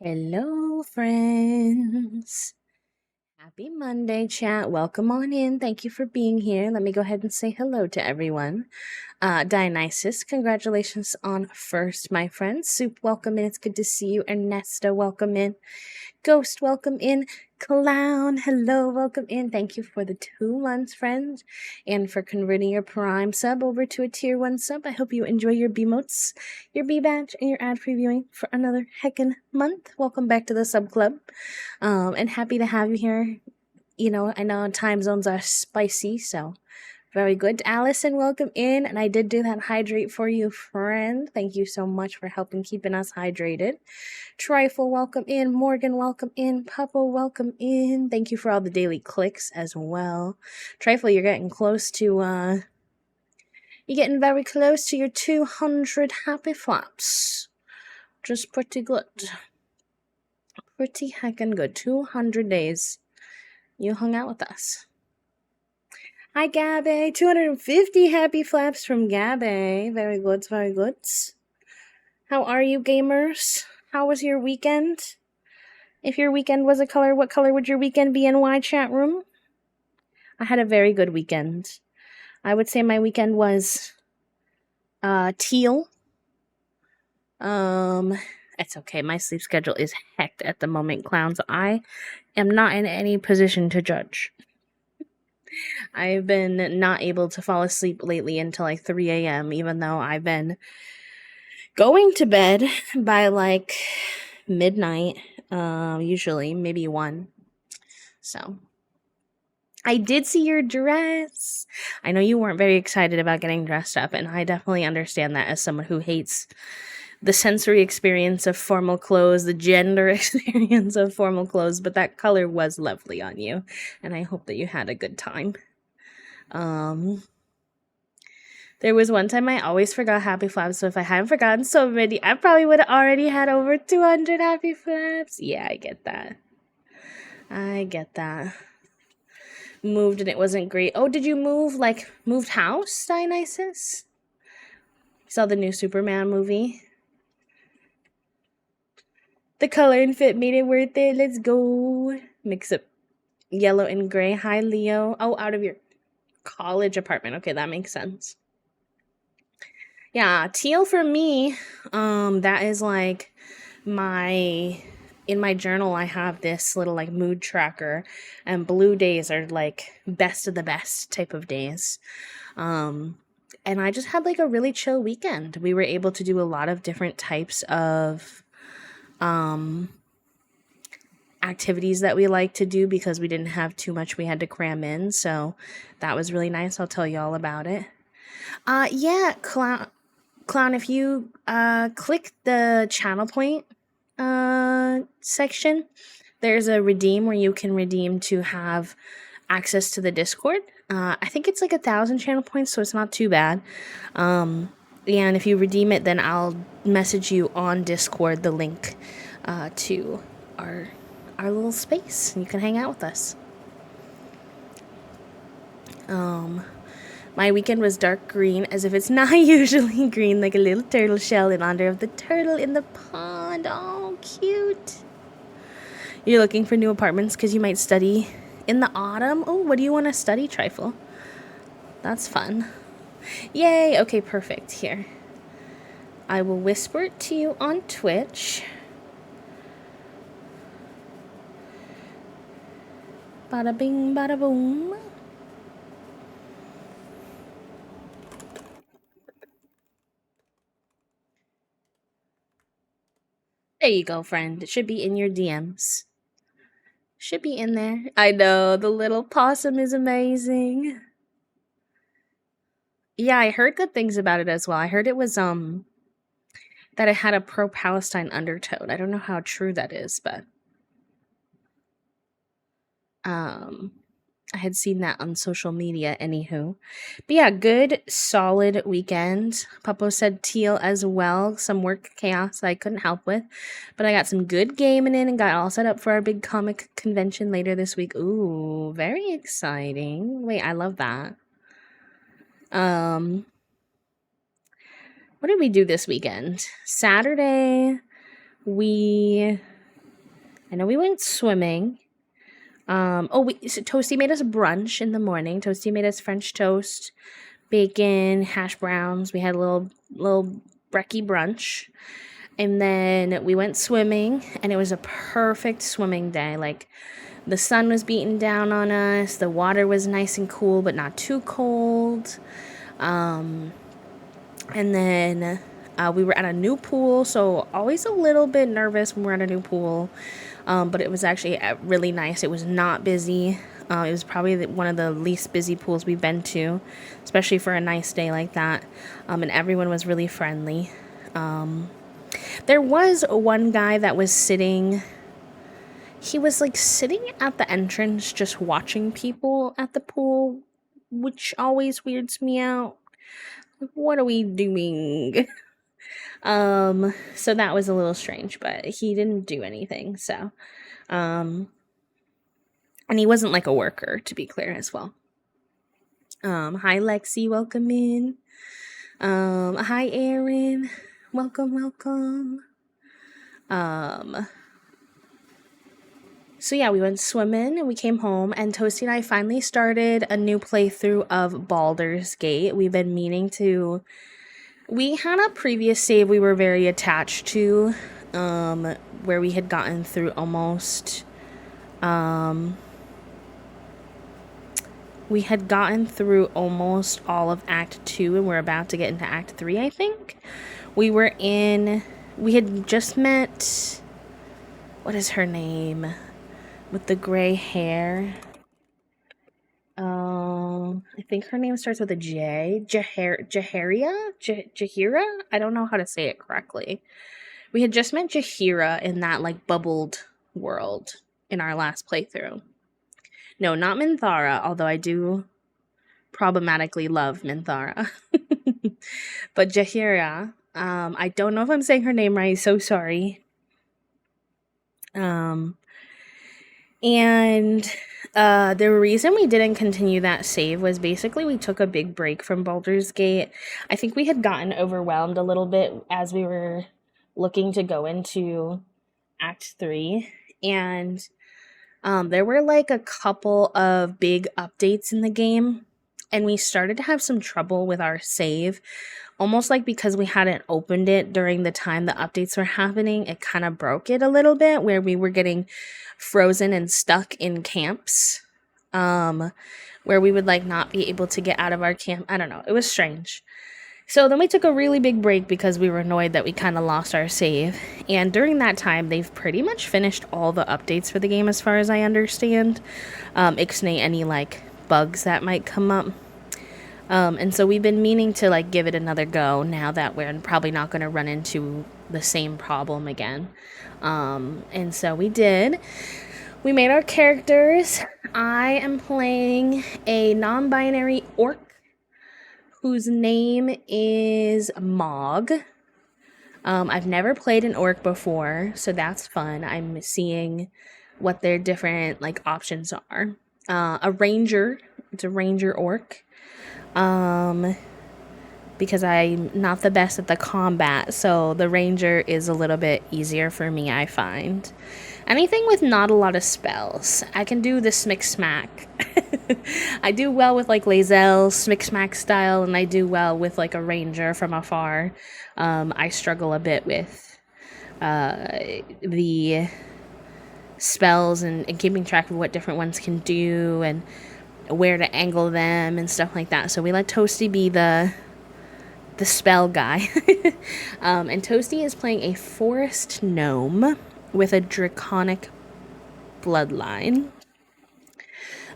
Hello, friends. Happy Monday, chat. Welcome on in. Thank you for being here. Let me go ahead and say hello to everyone. Dionysus, congratulations on first, my friend. Soup, welcome in. It's good to see you. Ernesto, welcome in. Ghost, welcome in. Clown, hello, welcome in. Thank you for the 2 months, friends, and for converting your Prime sub over to a Tier 1 sub. I hope you enjoy your B-motes, your B-badge, and your ad previewing for another heckin' month. Welcome back to the sub club, and happy to have you here. You know, I know time zones are spicy, so very good. Allison, welcome in. And I did do that hydrate for you, friend. Thank you so much for helping keeping us hydrated. Trifle, welcome in. Morgan, welcome in. Puppo, welcome in. Thank you for all the daily clicks as well. Trifle, you're getting close to, you're getting very close to your 200 happy flaps. Just pretty good. Pretty heckin' good. 200 days. You hung out with us. Hi, Gabby. 250 happy flaps from Gabby. Very good, very good. How are you, gamers? How was your weekend? If your weekend was a color, what color would your weekend be in Y chat room? I had a very good weekend. I would say my weekend was teal. It's okay. My sleep schedule is hecked at the moment, clowns. I am not in any position to judge. I've been not able to fall asleep lately until like 3 a.m., even though I've been going to bed by like midnight, usually, maybe 1. So, I did see your dress. I know you weren't very excited about getting dressed up, and I definitely understand that as someone who hates the sensory experience of formal clothes, the gender experience of formal clothes, but that color was lovely on you, and I hope that you had a good time. There was one time I always forgot happy flaps, so if I hadn't forgotten so many, I probably would have already had over 200 happy flaps. Yeah, I get that. Moved and it wasn't great. Oh, did you moved house, Dionysus? Saw the new Superman movie. The color and fit made it worth it. Let's go. Mix up yellow and gray. Hi, Leo. Oh, out of your college apartment. Okay, that makes sense. Yeah, teal for me, that is like in my journal I have this little like mood tracker, and blue days are like best of the best type of days. And I just had like a really chill weekend. We were able to do a lot of different types of activities that we like to do because we didn't have too much we had to cram in. So that was really nice. I'll tell you all about it. Yeah, Clown, if you click the channel point section, there's a redeem where you can redeem to have access to the Discord. I think it's like 1,000 channel points, so it's not too bad. And if you redeem it, then I'll message you on Discord the link to our little space, and you can hang out with us. My weekend was dark green, as if it's not usually green, like a little turtle shell in honor of the turtle in the pond. Oh, cute. You're looking for new apartments because you might study in the autumn? Oh, what do you want to study, Trifle? That's fun. Yay! Okay, perfect. Here. I will whisper it to you on Twitch. Bada bing, bada boom. There you go, friend. It should be in your DMs. Should be in there. I know, the little possum is amazing. Yeah, I heard good things about it as well. I heard it was, that it had a pro-Palestine undertone. I don't know how true that is, but I had seen that on social media, anywho. But yeah, good, solid weekend. Puppo said teal as well. Some work chaos that I couldn't help with. But I got some good gaming in and got all set up for our big comic convention later this week. Ooh, very exciting. Wait, I love that. What did we do this weekend? Saturday, we I know we went swimming. So Toasty made us brunch in the morning. Toasty made us French toast, bacon, hash browns. We had a little brekkie brunch. And then we went swimming, and it was a perfect swimming day. Like, the sun was beating down on us. The water was nice and cool, but not too cold. And then we were at a new pool, so always a little bit nervous when we're at a new pool. But it was actually really nice. It was not busy. It was probably one of the least busy pools we've been to, especially for a nice day like that. And everyone was really friendly. There was one guy that was sitting. He was like sitting at the entrance just watching people at the pool, which always weirds me out. What are we doing? So that was a little strange, but he didn't do anything. So, and he wasn't like a worker, to be clear as well. Hi Lexi, welcome in. Hi Aaron, welcome. So yeah, we went swimming and we came home, and Toasty and I finally started a new playthrough of Baldur's Gate. We've been meaning to. We had a previous save we were very attached to, where we had gotten through almost. We had gotten through almost all of Act 2, and we're about to get into Act 3, I think. We had just met. What is her name? With the gray hair. I think her name starts with a J. Jaheira? Jaheira? I don't know how to say it correctly. We had just met Jaheira in that, like, bubbled world in our last playthrough. No, not Minthara, although I do problematically love Minthara. But Jaheira, I don't know if I'm saying her name right, so sorry. And the reason we didn't continue that save was basically we took a big break from Baldur's Gate. I think we had gotten overwhelmed a little bit as we were looking to go into Act 3. And there were like a couple of big updates in the game. And we started to have some trouble with our save. Almost like because we hadn't opened it during the time the updates were happening, it kind of broke it a little bit, where we were getting frozen and stuck in camps, where we would like not be able to get out of our camp. I don't know. It was strange. So then we took a really big break because we were annoyed that we kind of lost our save. And during that time, they've pretty much finished all the updates for the game as far as I understand. Ixnay any like bugs that might come up. And so we've been meaning to like give it another go now that we're probably not going to run into the same problem again. And so we did. We made our characters. I am playing a non-binary orc whose name is Mog. I've never played an orc before, so that's fun. I'm seeing what their different like options are. A ranger. It's a ranger orc. Because I'm not the best at the combat, so the ranger is a little bit easier for me, I find. Anything with not a lot of spells. I can do the smick smack. I do well with like Lae'zel, smick smack style, and I do well with like a ranger from afar. I struggle a bit with the spells and keeping track of what different ones can do and where to angle them and stuff like that. So we let Toasty be the spell guy. And Toasty is playing a forest gnome with a draconic bloodline.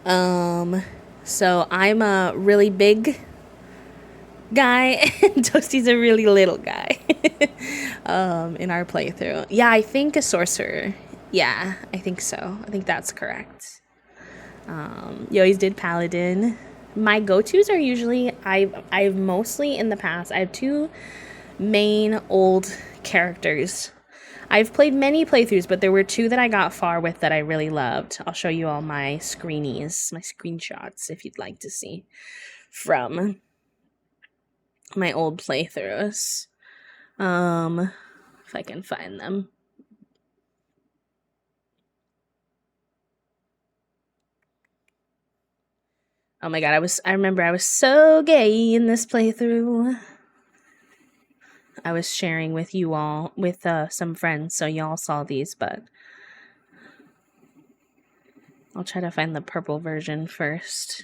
So I'm a really big guy and Toasty's a really little guy. In our playthrough. Yeah, I think a sorcerer. Yeah, I think so. I think that's correct. You always did paladin. My go-tos are usually I've mostly in the past I have two main old characters. I've played many playthroughs, but there were two that I got far with that I really loved. I'll show you all my screenies, my screenshots if you'd like to see from my old playthroughs. If I can find them. Oh my god, I remember I was so gay in this playthrough. I was sharing with you all, with some friends, so y'all saw these, but I'll try to find the purple version first.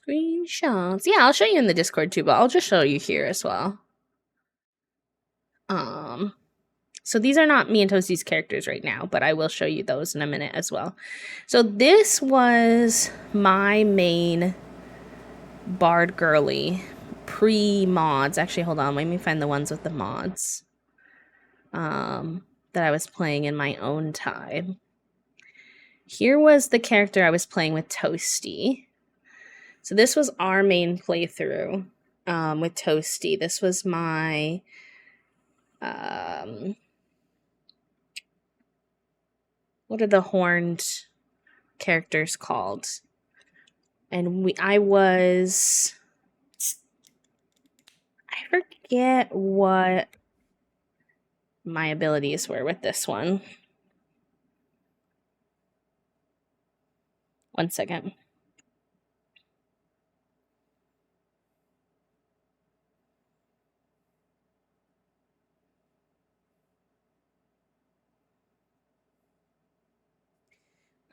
Screenshots. Yeah, I'll show you in the Discord too, but I'll just show you here as well. So these are not me and Toasty's characters right now, but I will show you those in a minute as well. So this was my main Bard girly pre-mods. Actually, hold on. Let me find the ones with the mods that I was playing in my own time. Here was the character I was playing with Toasty. So this was our main playthrough with Toasty. This was my what are the horned characters called? And I forget what my abilities were with this one. One second.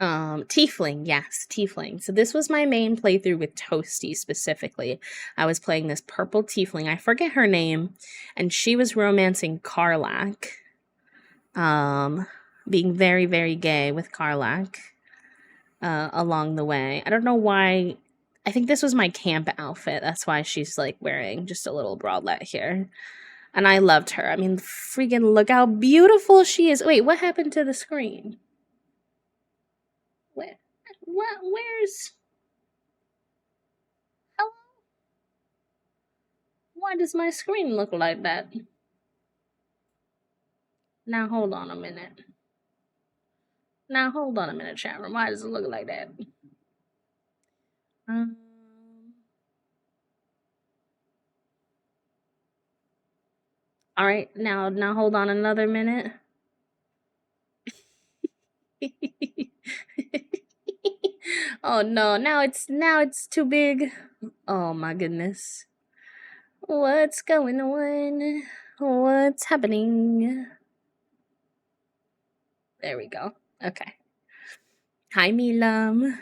Tiefling, yes, Tiefling. So this was my main playthrough with Toasty specifically. I was playing this purple Tiefling. I forget her name, and she was romancing Karlach. Being very, very gay with Karlach along the way. I don't know why. I think this was my camp outfit. That's why she's like wearing just a little bralette here. And I loved her. I mean, freaking look how beautiful she is. Wait, what happened to the screen? Where's... Hello? Why does my screen look like that? Now, hold on a minute. Chat room. Why does it look like that? All right, now hold on another minute. Oh no, now it's too big. Oh my goodness. What's going on? What's happening? There we go. Okay. Hi, Milam.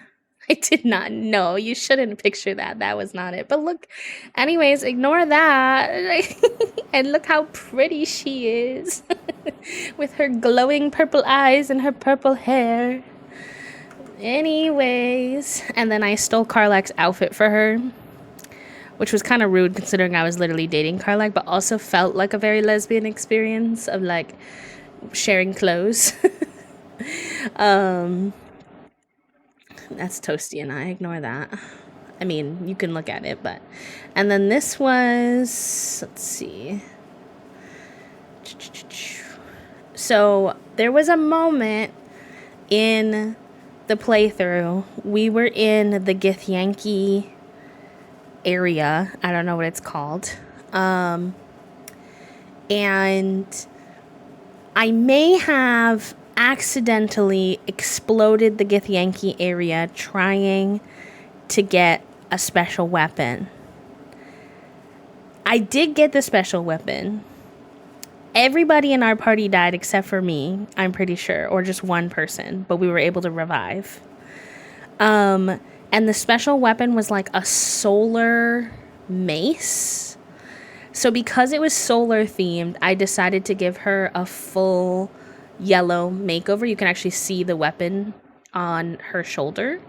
I did not know. You shouldn't picture that. That was not it. But look, anyways, ignore that. And look how pretty she is. With her glowing purple eyes and her purple hair. Anyways, and then I stole Karlach's outfit for her, which was kind of rude considering I was literally dating Karlach, but also felt like a very lesbian experience of like sharing clothes. That's Toasty and I. Ignore that. I mean, you can look at it, but... And then this was... Let's see. So, there was a moment in the playthrough. We were in the Githyanki area. I don't know what it's called. And I may have accidentally exploded the Githyanki area trying to get a special weapon. I did get the special weapon. Everybody in our party died except for me, I'm pretty sure, or just one person, but we were able to revive. And the special weapon was like a solar mace. So because it was solar themed, I decided to give her a full yellow makeover. You can actually see the weapon on her shoulder.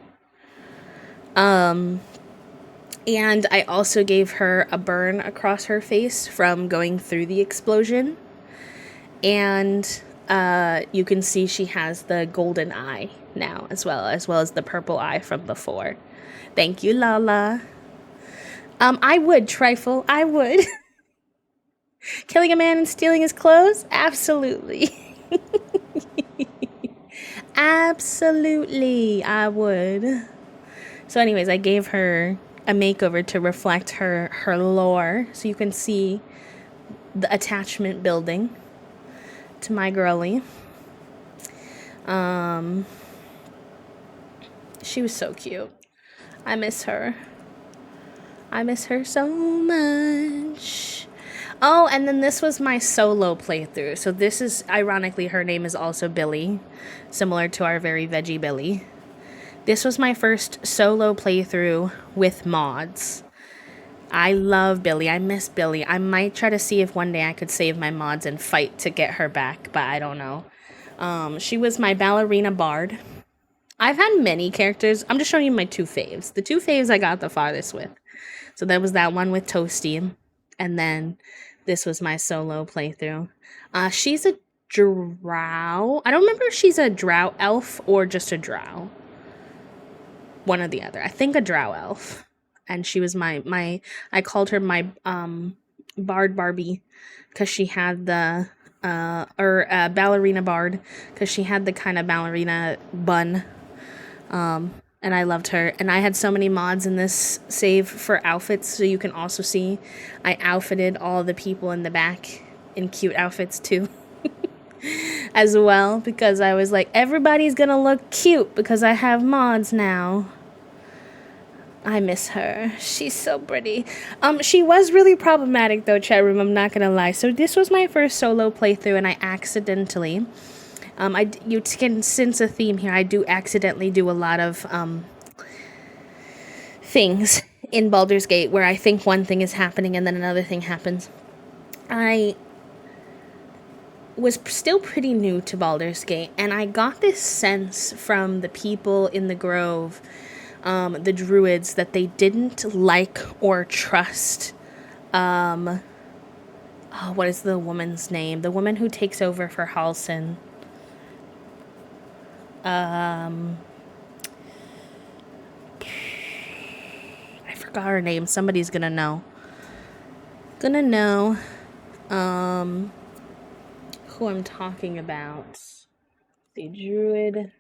And I also gave her a burn across her face from going through the explosion. And you can see she has the golden eye now as well as the purple eye from before. Thank you, Lala. I would, Trifle. I would. Killing a man and stealing his clothes? Absolutely. Absolutely, I would. So anyways, I gave her a makeover to reflect her lore. So you can see the attachment building to my girlie. She was so cute. I miss her. I miss her so much. Oh, and then this was my solo playthrough. So this is, ironically, her name is also Billy, similar to our very veggie Billy. This was my first solo playthrough with mods. I love Billy. I miss Billy. I might try to see if one day I could save my mods and fight to get her back, but I don't know. She was my ballerina bard. I've had many characters. I'm just showing you my 2 faves. The 2 faves I got the farthest with. So there was that one with Toasty, and then this was my solo playthrough. She's a drow. I don't remember if she's a drow elf or just a drow. One or the other. I think a drow elf. And she was my I called her my bard Barbie because she had the ballerina bard because she had the kind of ballerina bun. And I loved her. And I had so many mods in this save for outfits, so you can also see I outfitted all the people in the back in cute outfits too. As well, because I was like, everybody's gonna look cute because I have mods now. I miss her. She's so pretty. She was really problematic though, chat room, I'm not gonna lie. So this was my first solo playthrough and I accidentally, you can sense a theme here. I do accidentally do a lot of, things in Baldur's Gate where I think one thing is happening and then another thing happens. I was still pretty new to Baldur's Gate and I got this sense from the people in the Grove, the druids, that they didn't like or trust, what is the woman's name? The woman who takes over for Halsin. I forgot her name. Somebody's gonna know. Who I'm talking about. The druid.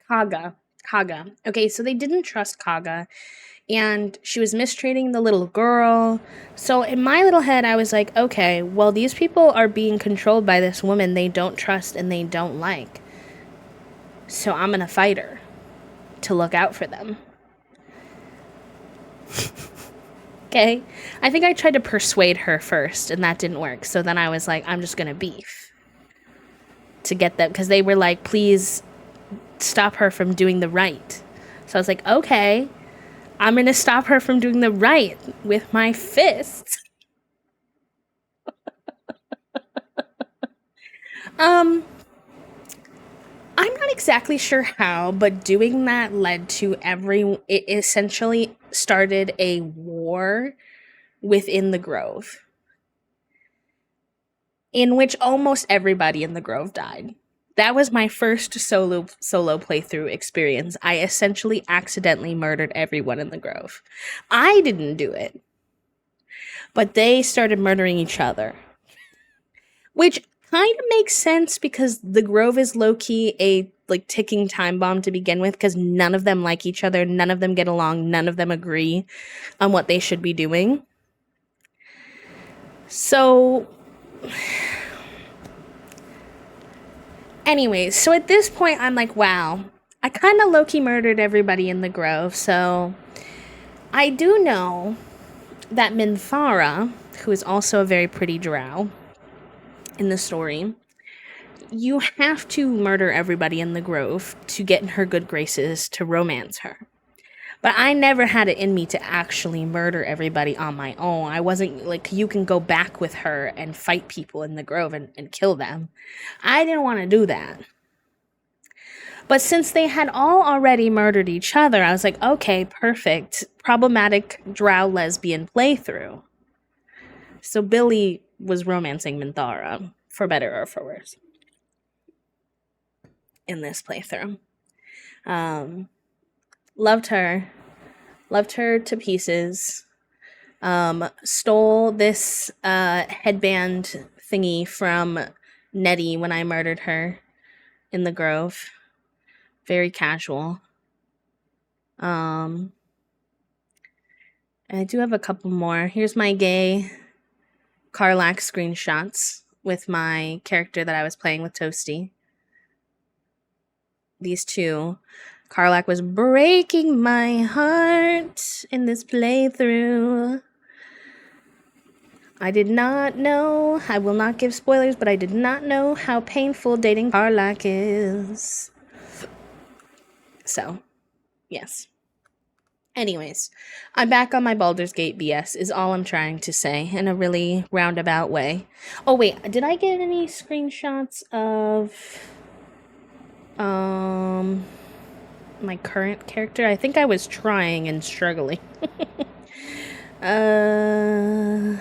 Kaga. Okay, so they didn't trust Kaga, and she was mistreating the little girl. So in my little head, I was like, okay, well, these people are being controlled by this woman they don't trust and they don't like. So I'm gonna fight her to look out for them. Okay? I think I tried to persuade her first, and that didn't work. So then I was like, I'm just gonna beef to get them, because they were like, please stop her from doing the right. So I was like, okay, I'm gonna stop her from doing the right with my fists. I'm not exactly sure how, but doing that led to it essentially started a war within the Grove, in which almost everybody in the Grove died. That was my first solo playthrough experience. I essentially accidentally murdered everyone in the Grove. I didn't do it, but they started murdering each other, which kind of makes sense because the Grove is low-key a ticking time bomb to begin with, because none of them like each other, none of them get along, none of them agree on what they should be doing. So anyways, so at this point I'm like, wow, I kind of low-key murdered everybody in the Grove. So I do know that Minthara, who is also a very pretty drow in the story, you have to murder everybody in the Grove to get in her good graces to romance her. But I never had it in me to actually murder everybody on my own. I wasn't like, you can go back with her and fight people in the Grove and kill them. I didn't want to do that. But since they had all already murdered each other, I was like, okay, perfect. Problematic drow lesbian playthrough. So Billy was romancing Minthara, for better or for worse, in this playthrough. Loved her to pieces. Stole this headband thingy from Nettie when I murdered her in the Grove. Very casual. And I do have a couple more. Here's my gay Karlach screenshots with my character that I was playing with Toasty. These two. Karlach was breaking my heart in this playthrough. I did not know, I will not give spoilers, but I did not know how painful dating Karlach is. So, yes. Anyways, I'm back on my Baldur's Gate BS is all I'm trying to say in a really roundabout way. Oh wait, did I get any screenshots of my current character? I think I was trying and struggling. I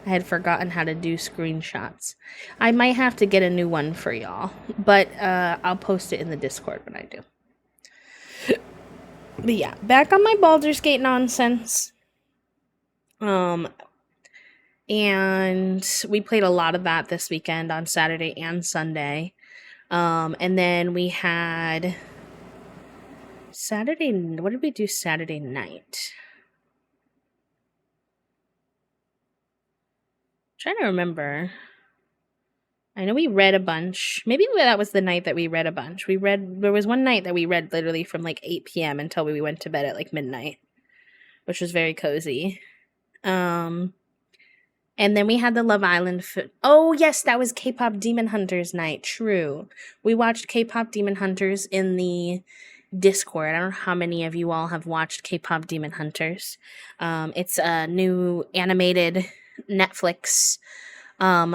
had forgotten how to do screenshots. I might have to get a new one for y'all, but I'll post it in the Discord when I do. But yeah, back on my Baldur's Gate nonsense. And we played a lot of that this weekend on Saturday and Sunday. And then we had Saturday, what did we do Saturday night? I'm trying to remember. I know we read a bunch. Maybe that was the night that we read a bunch. There was one night that we read literally from like 8 p.m. until we went to bed at like midnight, which was very cozy. And then we had the Love Island. Oh, yes, that was K-Pop Demon Hunters night. True. We watched K-Pop Demon Hunters in the Discord. I don't know how many of you all have watched K-Pop Demon Hunters. It's a new animated Netflix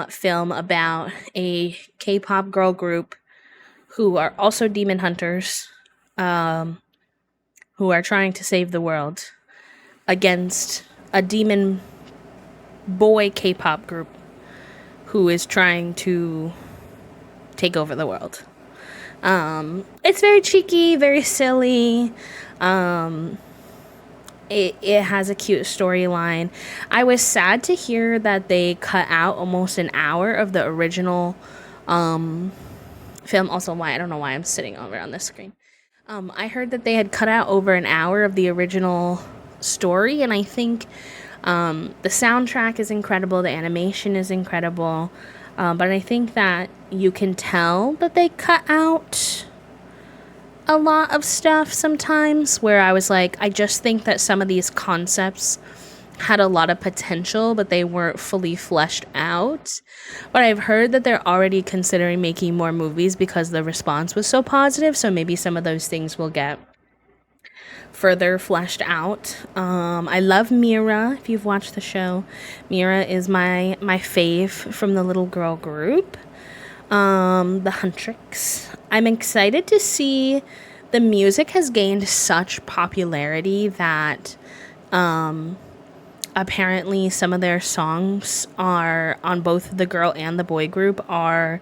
film about a K-pop girl group who are also demon hunters, who are trying to save the world against a demon boy K-pop group who is trying to take over the world. It's very cheeky, very silly. It has a cute storyline. I was sad to hear that they cut out almost an hour of the original film. Also, I don't know why I'm sitting over on this screen. I heard that they had cut out over an hour of the original story, and I think the soundtrack is incredible, the animation is incredible, but I think that you can tell that they cut out a lot of stuff sometimes, where I was like, I just think that some of these concepts had a lot of potential, but they weren't fully fleshed out. But I've heard that they're already considering making more movies because the response was so positive, so maybe some of those things will get further fleshed out. I love Mira. If you've watched the show, Mira is my fave from the little girl group. The Huntrix. I'm excited to see the music has gained such popularity that apparently some of their songs are on both the girl and the boy group are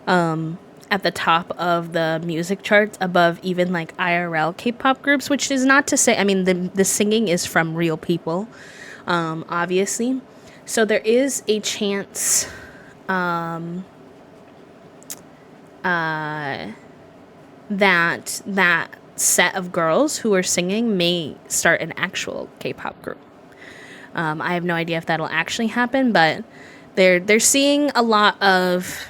at the top of the music charts above even like IRL K-pop groups, which is not to say, I mean, the singing is from real people, obviously. So there is a chance that set of girls who are singing may start an actual K-pop group. I have no idea if that'll actually happen, but they're seeing a lot of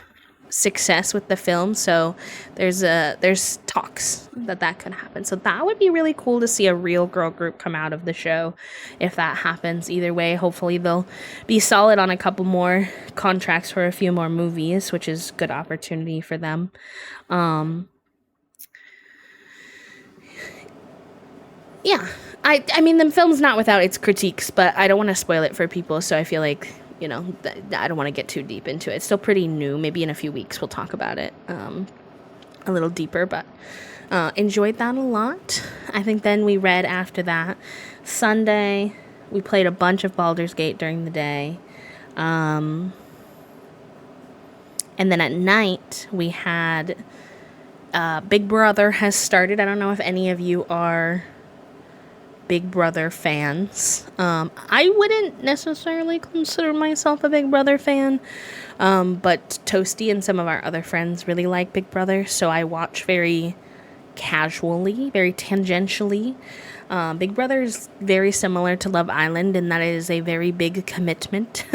success with the film, so there's talks that could happen. So that would be really cool to see a real girl group come out of the show if that happens. Either way, hopefully they'll be solid on a couple more contracts for a few more movies, which is good opportunity for them. Yeah, I mean, the film's not without its critiques, but I don't want to spoil it for people, so I feel like, you know, I don't want to get too deep into it. It's still pretty new. Maybe in a few weeks we'll talk about it a little deeper, but enjoyed that a lot. I think then we read after that. Sunday, we played a bunch of Baldur's Gate during the day. And then at night, we had Big Brother has started. I don't know if any of you are Big Brother fans. I wouldn't necessarily consider myself a Big Brother fan, but Toasty and some of our other friends really like Big Brother, so I watch very casually, very tangentially. Big Brother is very similar to Love Island in that it is a very big commitment.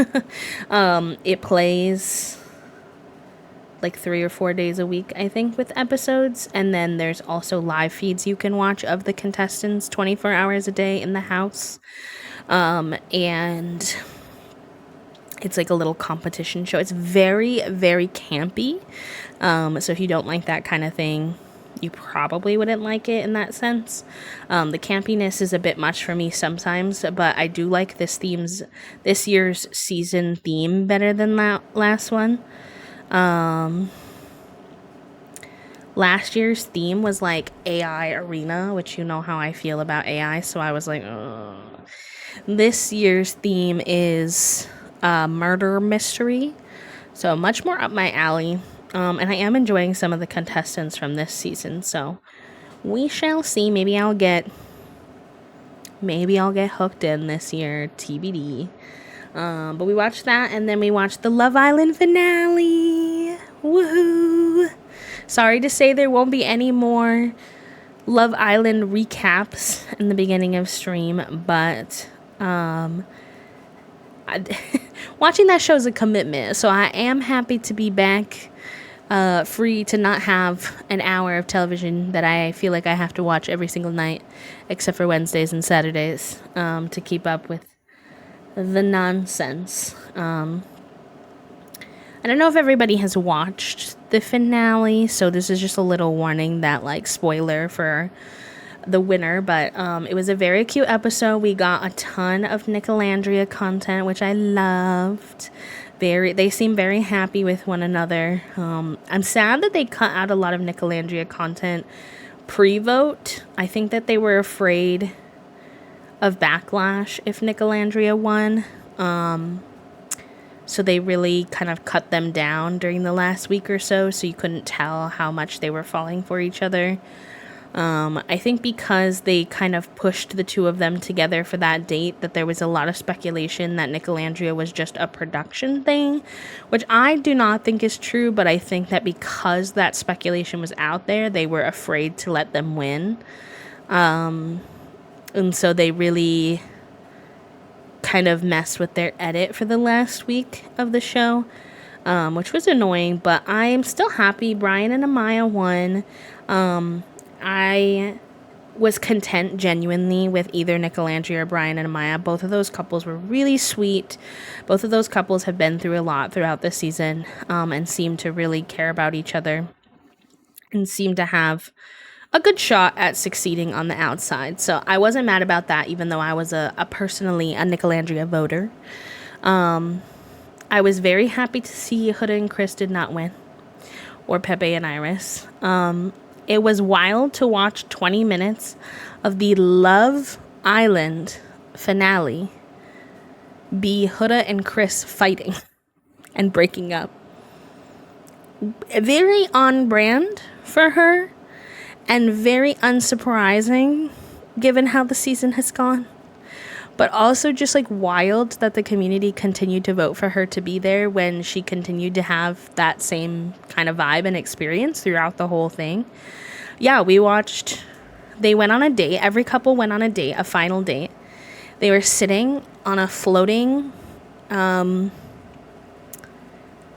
It plays like 3 or 4 days a week, I think, with episodes. And then there's also live feeds you can watch of the contestants 24 hours a day in the house. And it's like a little competition show. It's very, very campy. So if you don't like that kind of thing, you probably wouldn't like it in that sense. The campiness is a bit much for me sometimes, but I do like this year's season theme better than that last one. Last year's theme was like AI arena, which you know how I feel about AI, so I was like, ugh. This year's theme is murder mystery, so much more up my alley. And I am enjoying some of the contestants from this season, so we shall see. Maybe I'll get hooked in this year, TBD. But we watched that, and then we watched the Love Island finale. Woohoo! Sorry to say there won't be any more Love Island recaps in the beginning of stream, but watching that show is a commitment, so I am happy to be back, free to not have an hour of television that I feel like I have to watch every single night, except for Wednesdays and Saturdays, to keep up with the nonsense. I don't know if everybody has watched the finale, so this is just a little warning that, like, spoiler for the winner, but it was a very cute episode. We got a ton of Nicolandria content, which I loved. They seem very happy with one another. I'm sad that they cut out a lot of Nicolandria content pre-vote. I think that they were afraid of backlash if Nicolandria won. So they really kind of cut them down during the last week or so you couldn't tell how much they were falling for each other. I think because they kind of pushed the two of them together for that date, that there was a lot of speculation that Nicolandria was just a production thing, which I do not think is true, but I think that because that speculation was out there, they were afraid to let them win. And so they really kind of messed with their edit for the last week of the show, which was annoying, but I am still happy Brian and Amaya won. I was content genuinely with either Nicolandria or Brian and Amaya. Both of those couples were really sweet. Both of those couples have been through a lot throughout the season, and seem to really care about each other and seem to have a good shot at succeeding on the outside. So I wasn't mad about that, even though I was personally a Nicolandria voter. I was very happy to see Huda and Chris did not win, or Pepe and Iris. It was wild to watch 20 minutes of the Love Island finale be Huda and Chris fighting and breaking up. Very on brand for her, and very unsurprising given how the season has gone. But also just like wild that the community continued to vote for her to be there when she continued to have that same kind of vibe and experience throughout the whole thing. Yeah, they went on a date. Every couple went on a date, a final date. They were sitting on a floating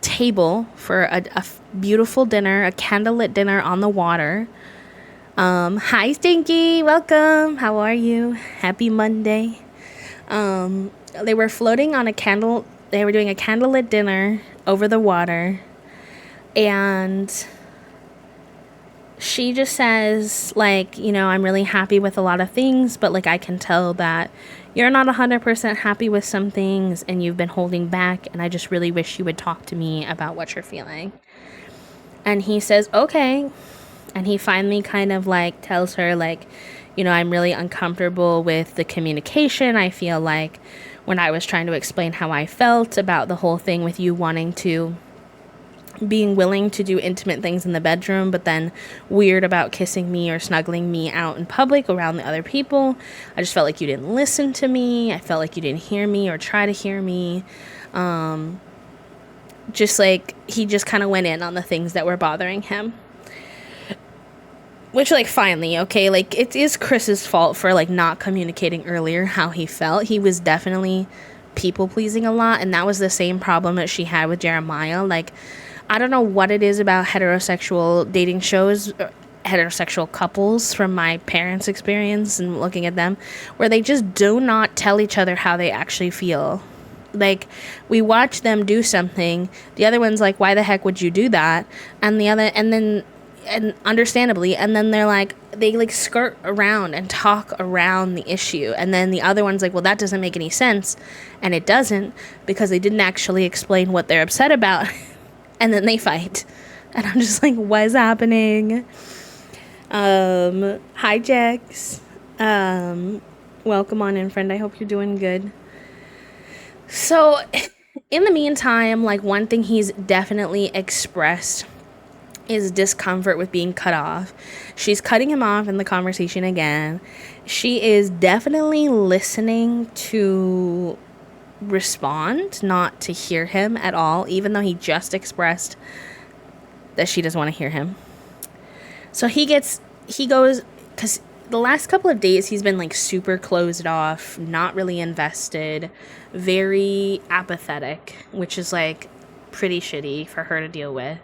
table for a beautiful dinner, a candlelit dinner on the water. Hi Stinky, welcome. How are you? Happy Monday. They were floating on they were doing a candlelit dinner over the water, and she just says, like, you know, I'm really happy with a lot of things, but like I can tell that you're not 100% happy with some things and you've been holding back, and I just really wish you would talk to me about what you're feeling. And he says, okay. And he finally kind of like tells her, like, you know, I'm really uncomfortable with the communication. I feel like when I was trying to explain how I felt about the whole thing with you being willing to do intimate things in the bedroom, but then weird about kissing me or snuggling me out in public around the other people. I just felt like you didn't listen to me. I felt like you didn't hear me or try to hear me. Just like he just kind of went in on the things that were bothering him. Which, like, finally, okay, like, it is Chris's fault for, like, not communicating earlier how he felt. He was definitely people-pleasing a lot, and that was the same problem that she had with Jeremiah. Like, I don't know what it is about heterosexual dating shows, heterosexual couples from my parents' experience and looking at them, where they just do not tell each other how they actually feel. Like, we watch them do something, the other one's like, why the heck would you do that? And understandably, and then they like skirt around and talk around the issue, and then the other one's like, well, that doesn't make any sense, and it doesn't, because they didn't actually explain what they're upset about. And then they fight, and I'm just like, what is happening? Hi, Jax. Welcome on in, friend. I hope you're doing good. So in the meantime, like, one thing he's definitely expressed is discomfort with being cut off. She's cutting him off in the conversation again. She is definitely listening to respond, not to hear him at all, even though he just expressed that she doesn't want to hear him. So he goes, because the last couple of days he's been like super closed off, not really invested, very apathetic, which is like pretty shitty for her to deal with.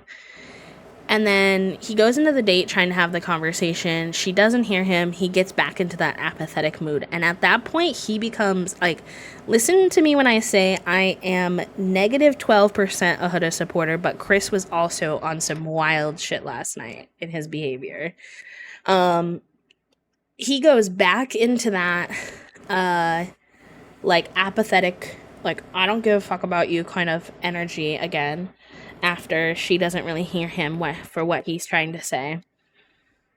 And then he goes into the date trying to have the conversation. She doesn't hear him. He gets back into that apathetic mood. And at that point, he becomes like, listen to me when I say I am negative 12% a Huda supporter, but Chris was also on some wild shit last night in his behavior. He goes back into that, like, apathetic, like, I don't give a fuck about you kind of energy again, after she doesn't really hear him for what he's trying to say.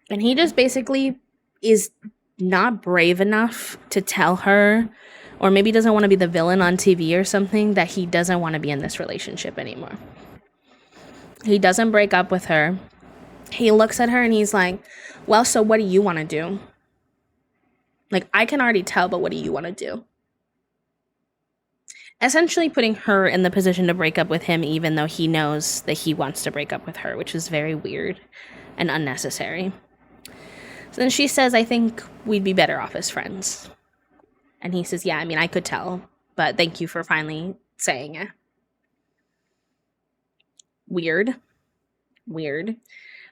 And he just basically is not brave enough to tell her, or maybe doesn't want to be the villain on TV or something, that he doesn't want to be in this relationship anymore. He doesn't break up with her. He looks at her and he's like, well, so what do you want to do? Like, I can already tell, but what do you want to do? Essentially putting her in the position to break up with him, even though he knows that he wants to break up with her, which is very weird and unnecessary. So then she says, I think we'd be better off as friends. And he says, yeah, I mean, I could tell, but thank you for finally saying it. Weird.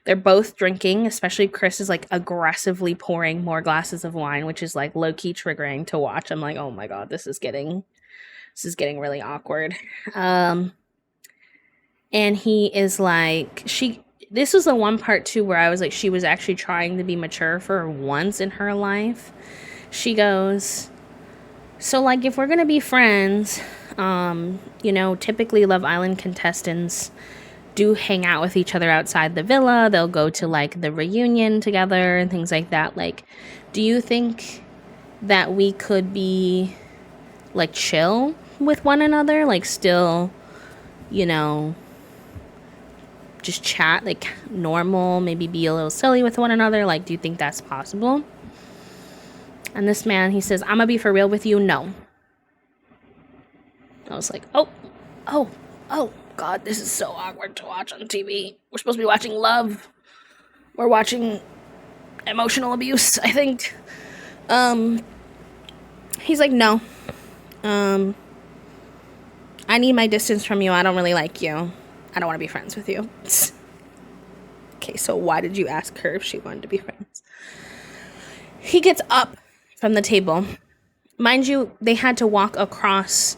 They're both drinking, especially Chris is like aggressively pouring more glasses of wine, which is like low-key triggering to watch. I'm like, oh my God, this is getting really awkward. And he is like, this was the one part too where I was like, she was actually trying to be mature for once in her life. She goes, so like, if we're gonna be friends, typically Love Island contestants do hang out with each other outside the villa. They'll go to like the reunion together and things like that. Like, do you think that we could be like chill with one another, like still, just chat like normal, maybe be a little silly with one another? Like, do you think that's possible? And this man, he says, I'm gonna be for real with you. No. I was like, oh God, this is so awkward to watch on TV. We're supposed to be watching love. We're watching emotional abuse, I think. He's like, no. I need my distance from you. I don't really like you. I don't want to be friends with you. Okay, so why did you ask her if she wanted to be friends? He gets up from the table. Mind you, they had to walk across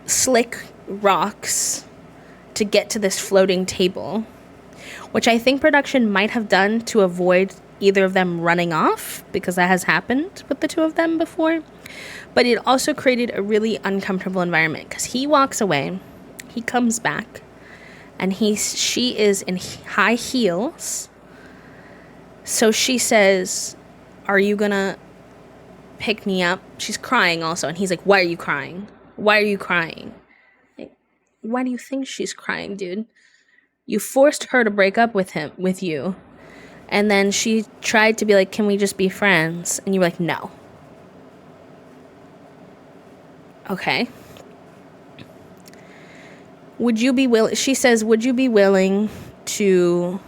slick rocks to get to this floating table, which I think production might have done to avoid either of them running off, because that has happened with the two of them before. But it also created a really uncomfortable environment, because he walks away, he comes back, and she is in high heels. So she says, are you gonna pick me up? She's crying also, and he's like, why are you crying? Why are you crying? Like, why do you think she's crying, dude? You forced her to break up with you. And then she tried to be like, can we just be friends? And you were like, no. Okay. She says, would you be willing to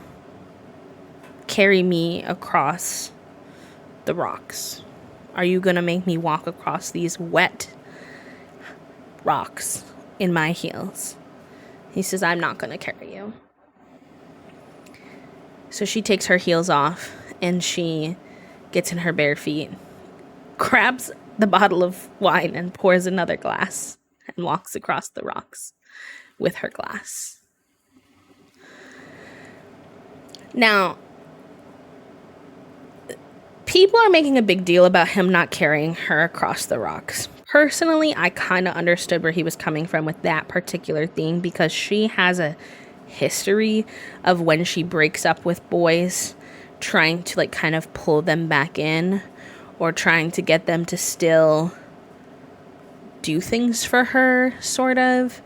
carry me across the rocks? Are you gonna make me walk across these wet rocks in my heels? He says, I'm not gonna carry you. So she takes her heels off and she gets in her bare feet, grabs the bottle of wine and pours another glass and walks across the rocks with her glass. Now, people are making a big deal about him not carrying her across the rocks. Personally, I kind of understood where he was coming from with that particular thing, because she has a history of when she breaks up with boys, trying to like kind of pull them back in or trying to get them to still do things for her, sort of.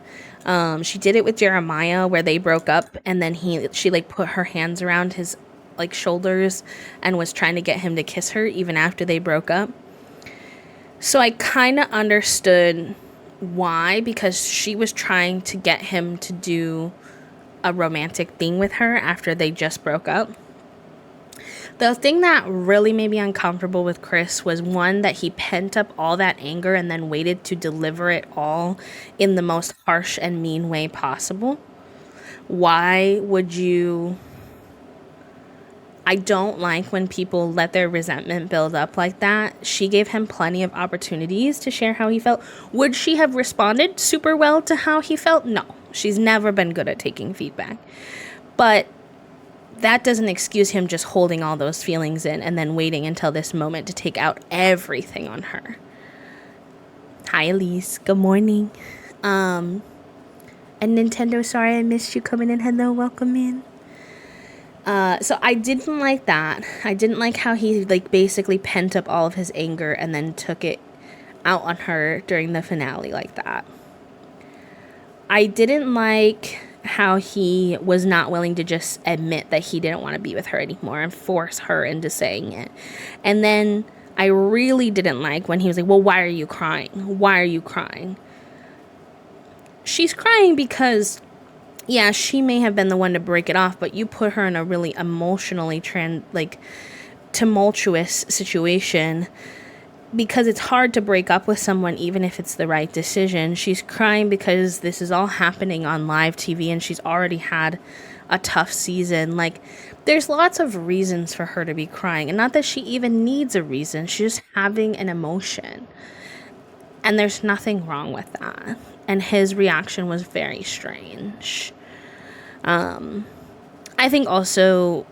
She did it with Jeremiah, where they broke up, and then she like put her hands around his like shoulders and was trying to get him to kiss her even after they broke up. So I kind of understood why, because she was trying to get him to do a romantic thing with her after they just broke up. The thing that really made me uncomfortable with Chris was, one, that he pent up all that anger and then waited to deliver it all in the most harsh and mean way possible. Why would you... I don't like when people let their resentment build up like that. She gave him plenty of opportunities to share how he felt. Would she have responded super well to how he felt? No. She's never been good at taking feedback. But that doesn't excuse him just holding all those feelings in and then waiting until this moment to take out everything on her. Hi, Elise. Good morning. And Nintendo, sorry I missed you coming in. Hello, welcome in. So I didn't like that. I didn't like how he like basically pent up all of his anger and then took it out on her during the finale like that. I didn't like how he was not willing to just admit that he didn't want to be with her anymore and force her into saying it. And then I really didn't like when he was like, well, why are you crying? Why are you crying? She's crying because, yeah, she may have been the one to break it off, but you put her in a really emotionally tumultuous situation, because it's hard to break up with someone even if it's the right decision. She's crying because this is all happening on live TV and she's already had a tough season. Like, there's lots of reasons for her to be crying, and not that she even needs a reason. She's just having an emotion, and there's nothing wrong with that. And his reaction was very strange. I think also,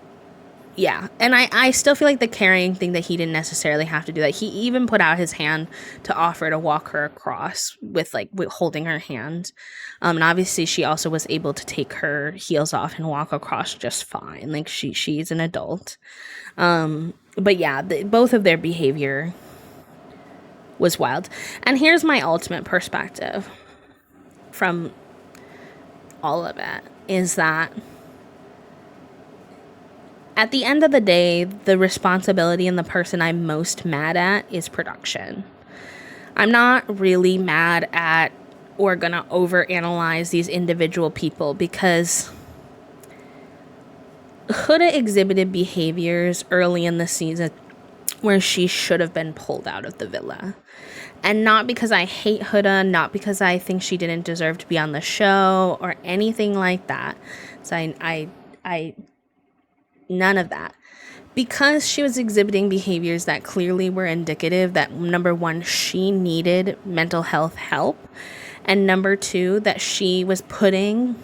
yeah, and I still feel like the carrying thing, that he didn't necessarily have to do that. He even put out his hand to offer to walk her across with holding her hand. And obviously she also was able to take her heels off and walk across just fine. Like, she's an adult. But yeah, both of their behavior was wild. And here's my ultimate perspective from all of it, is that at the end of the day, the responsibility and the person I'm most mad at is production. I'm not really mad at or gonna overanalyze these individual people, because Huda exhibited behaviors early in the season where she should have been pulled out of the villa. And not because I hate Huda, not because I think she didn't deserve to be on the show or anything like that. So I none of that. Because she was exhibiting behaviors that clearly were indicative that, number one, she needed mental health help, and number two, that she was putting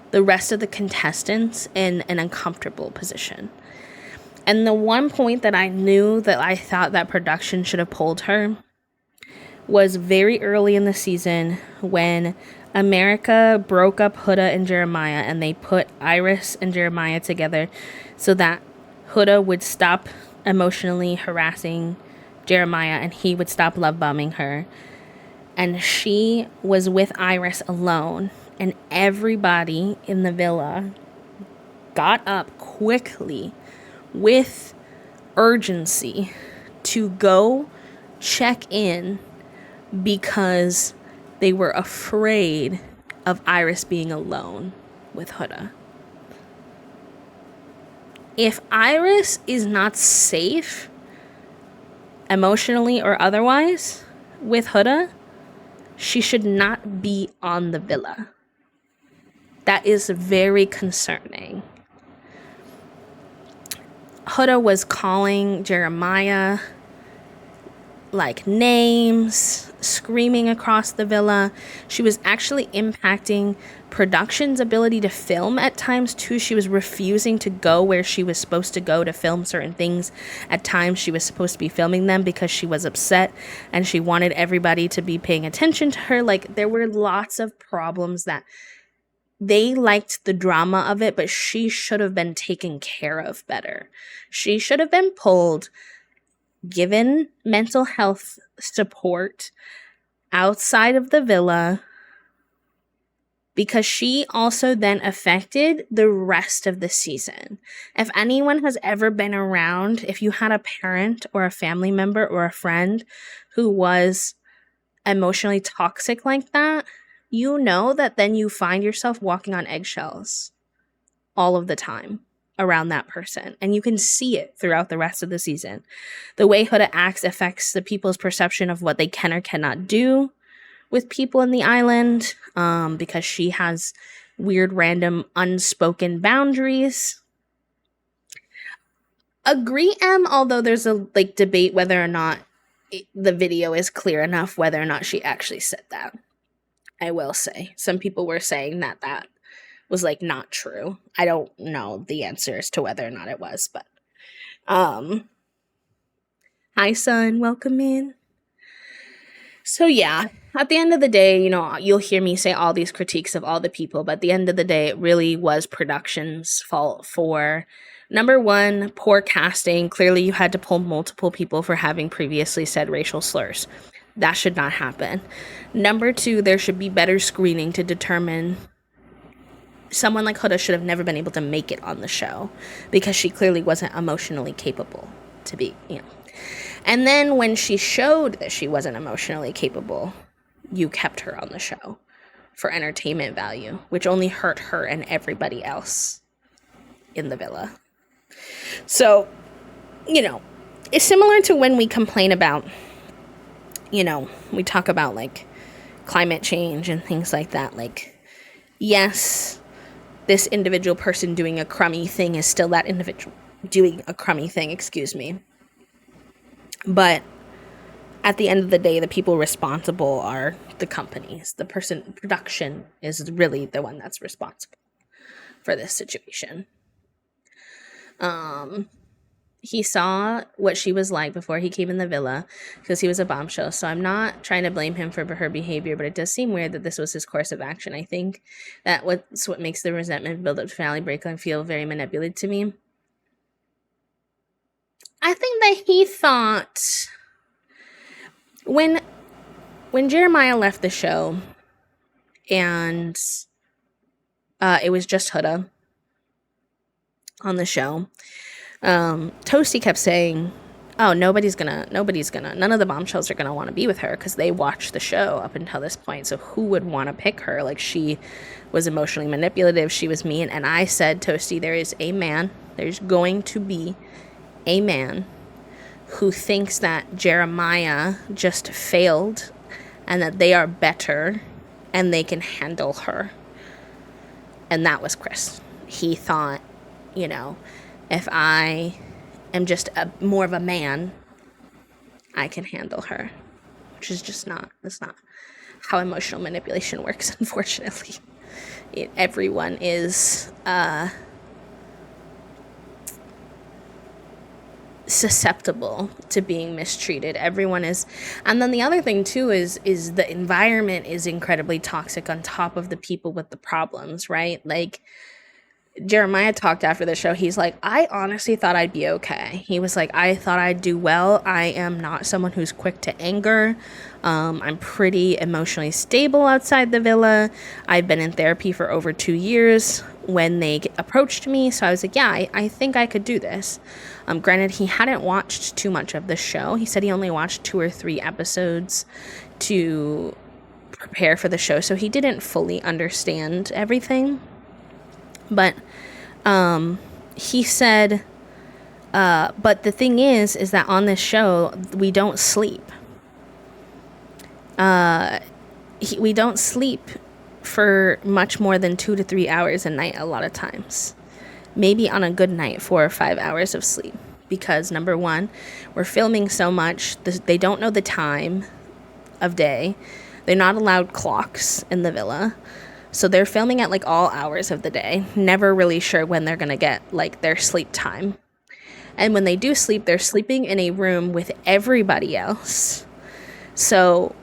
the rest of the contestants in an uncomfortable position. And the one point that I knew that I thought that production should have pulled her was very early in the season, when America broke up Huda and Jeremiah, and they put Iris and Jeremiah together so that Huda would stop emotionally harassing Jeremiah and he would stop love bombing her. And she was with Iris alone, and everybody in the villa got up quickly with urgency to go check in, because they were afraid of Iris being alone with Huda. If Iris is not safe, emotionally or otherwise, with Huda, she should not be on the villa. That is very concerning. Huda was calling Jeremiah like names, screaming across the villa. She was actually impacting production's ability to film at times too. She was refusing to go where she was supposed to go to film certain things. At times she was supposed to be filming them because she was upset and she wanted everybody to be paying attention to her. Like, there were lots of problems that they liked the drama of it, but she should have been taken care of better. She should have been pulled, given mental health support outside of the villa, because she also then affected the rest of the season. If anyone has ever been around, if you had a parent or a family member or a friend who was emotionally toxic like that, you know that then you find yourself walking on eggshells all of the time around that person, and you can see it throughout the rest of the season. The way Huda acts affects the people's perception of what they can or cannot do with people in the island, because she has weird random unspoken boundaries. Agree, M, although there's a debate whether or not the video is clear enough whether or not she actually said that. I will say some people were saying that was not true. I don't know the answer as to whether or not it was, but hi son, welcome in. So yeah, at the end of the day, you'll hear me say all these critiques of all the people, but at the end of the day, it really was production's fault for, number one, poor casting. Clearly you had to pull multiple people for having previously said racial slurs. That should not happen. Number two, there should be better screening to determine someone like Huda should have never been able to make it on the show because she clearly wasn't emotionally capable to be, And then when she showed that she wasn't emotionally capable, you kept her on the show for entertainment value, which only hurt her and everybody else in the villa. So, it's similar to when we complain about, we talk about climate change and things like that. Yes, this individual person doing a crummy thing is still that individual doing a crummy thing, But at the end of the day, the people responsible are the companies. Production is really the one that's responsible for this situation. He saw what she was like before he came in the villa because he was a bombshell. So I'm not trying to blame him for her behavior, but it does seem weird that this was his course of action. I think that's what makes the resentment build up to finale break and feel very manipulated to me. I think that he thought when Jeremiah left the show and it was just Huda on the show, Toasty kept saying, oh, none of the bombshells are gonna want to be with her because they watched the show up until this point, so who would want to pick her? She was emotionally manipulative, she was mean. And I said, Toasty, there's going to be a man who thinks that Jeremiah just failed and that they are better and they can handle her. And that was Chris. He thought, if I am just more of a man, I can handle her, which is just that's not how emotional manipulation works, unfortunately. Everyone is susceptible to being mistreated. Everyone is. And then the other thing too is the environment is incredibly toxic on top of the people with the problems, right? Jeremiah talked after the show. He's like, I honestly thought I'd be okay. He was like, I thought I'd do well. I am not someone who's quick to anger. I'm pretty emotionally stable outside the villa. I've been in therapy for over 2 years when they approached me. So I was like, yeah, I think I could do this. Granted, he hadn't watched too much of the show. He said he only watched 2 or 3 episodes to prepare for the show. So he didn't fully understand everything. But he said, but the thing is that on this show, we don't sleep. We don't sleep for much more than 2 to 3 hours a night a lot of times. Maybe on a good night, 4 or 5 hours of sleep. Because number one, we're filming so much, they don't know the time of day. They're not allowed clocks in the villa. So they're filming at like all hours of the day, never really sure when they're gonna get like their sleep time. And when they do sleep, they're sleeping in a room with everybody else. So,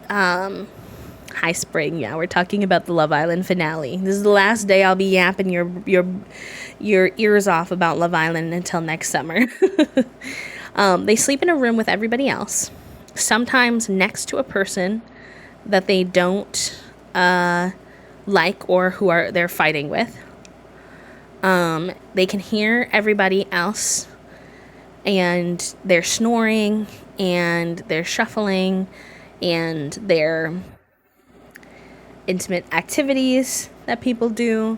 hi Spring, yeah, we're talking about the Love Island finale. This is the last day I'll be yapping your ears off about Love Island until next summer. They sleep in a room with everybody else, sometimes next to a person that they don't like or who they're fighting with. They can hear everybody else, and they're snoring, and they're shuffling, and their intimate activities that people do.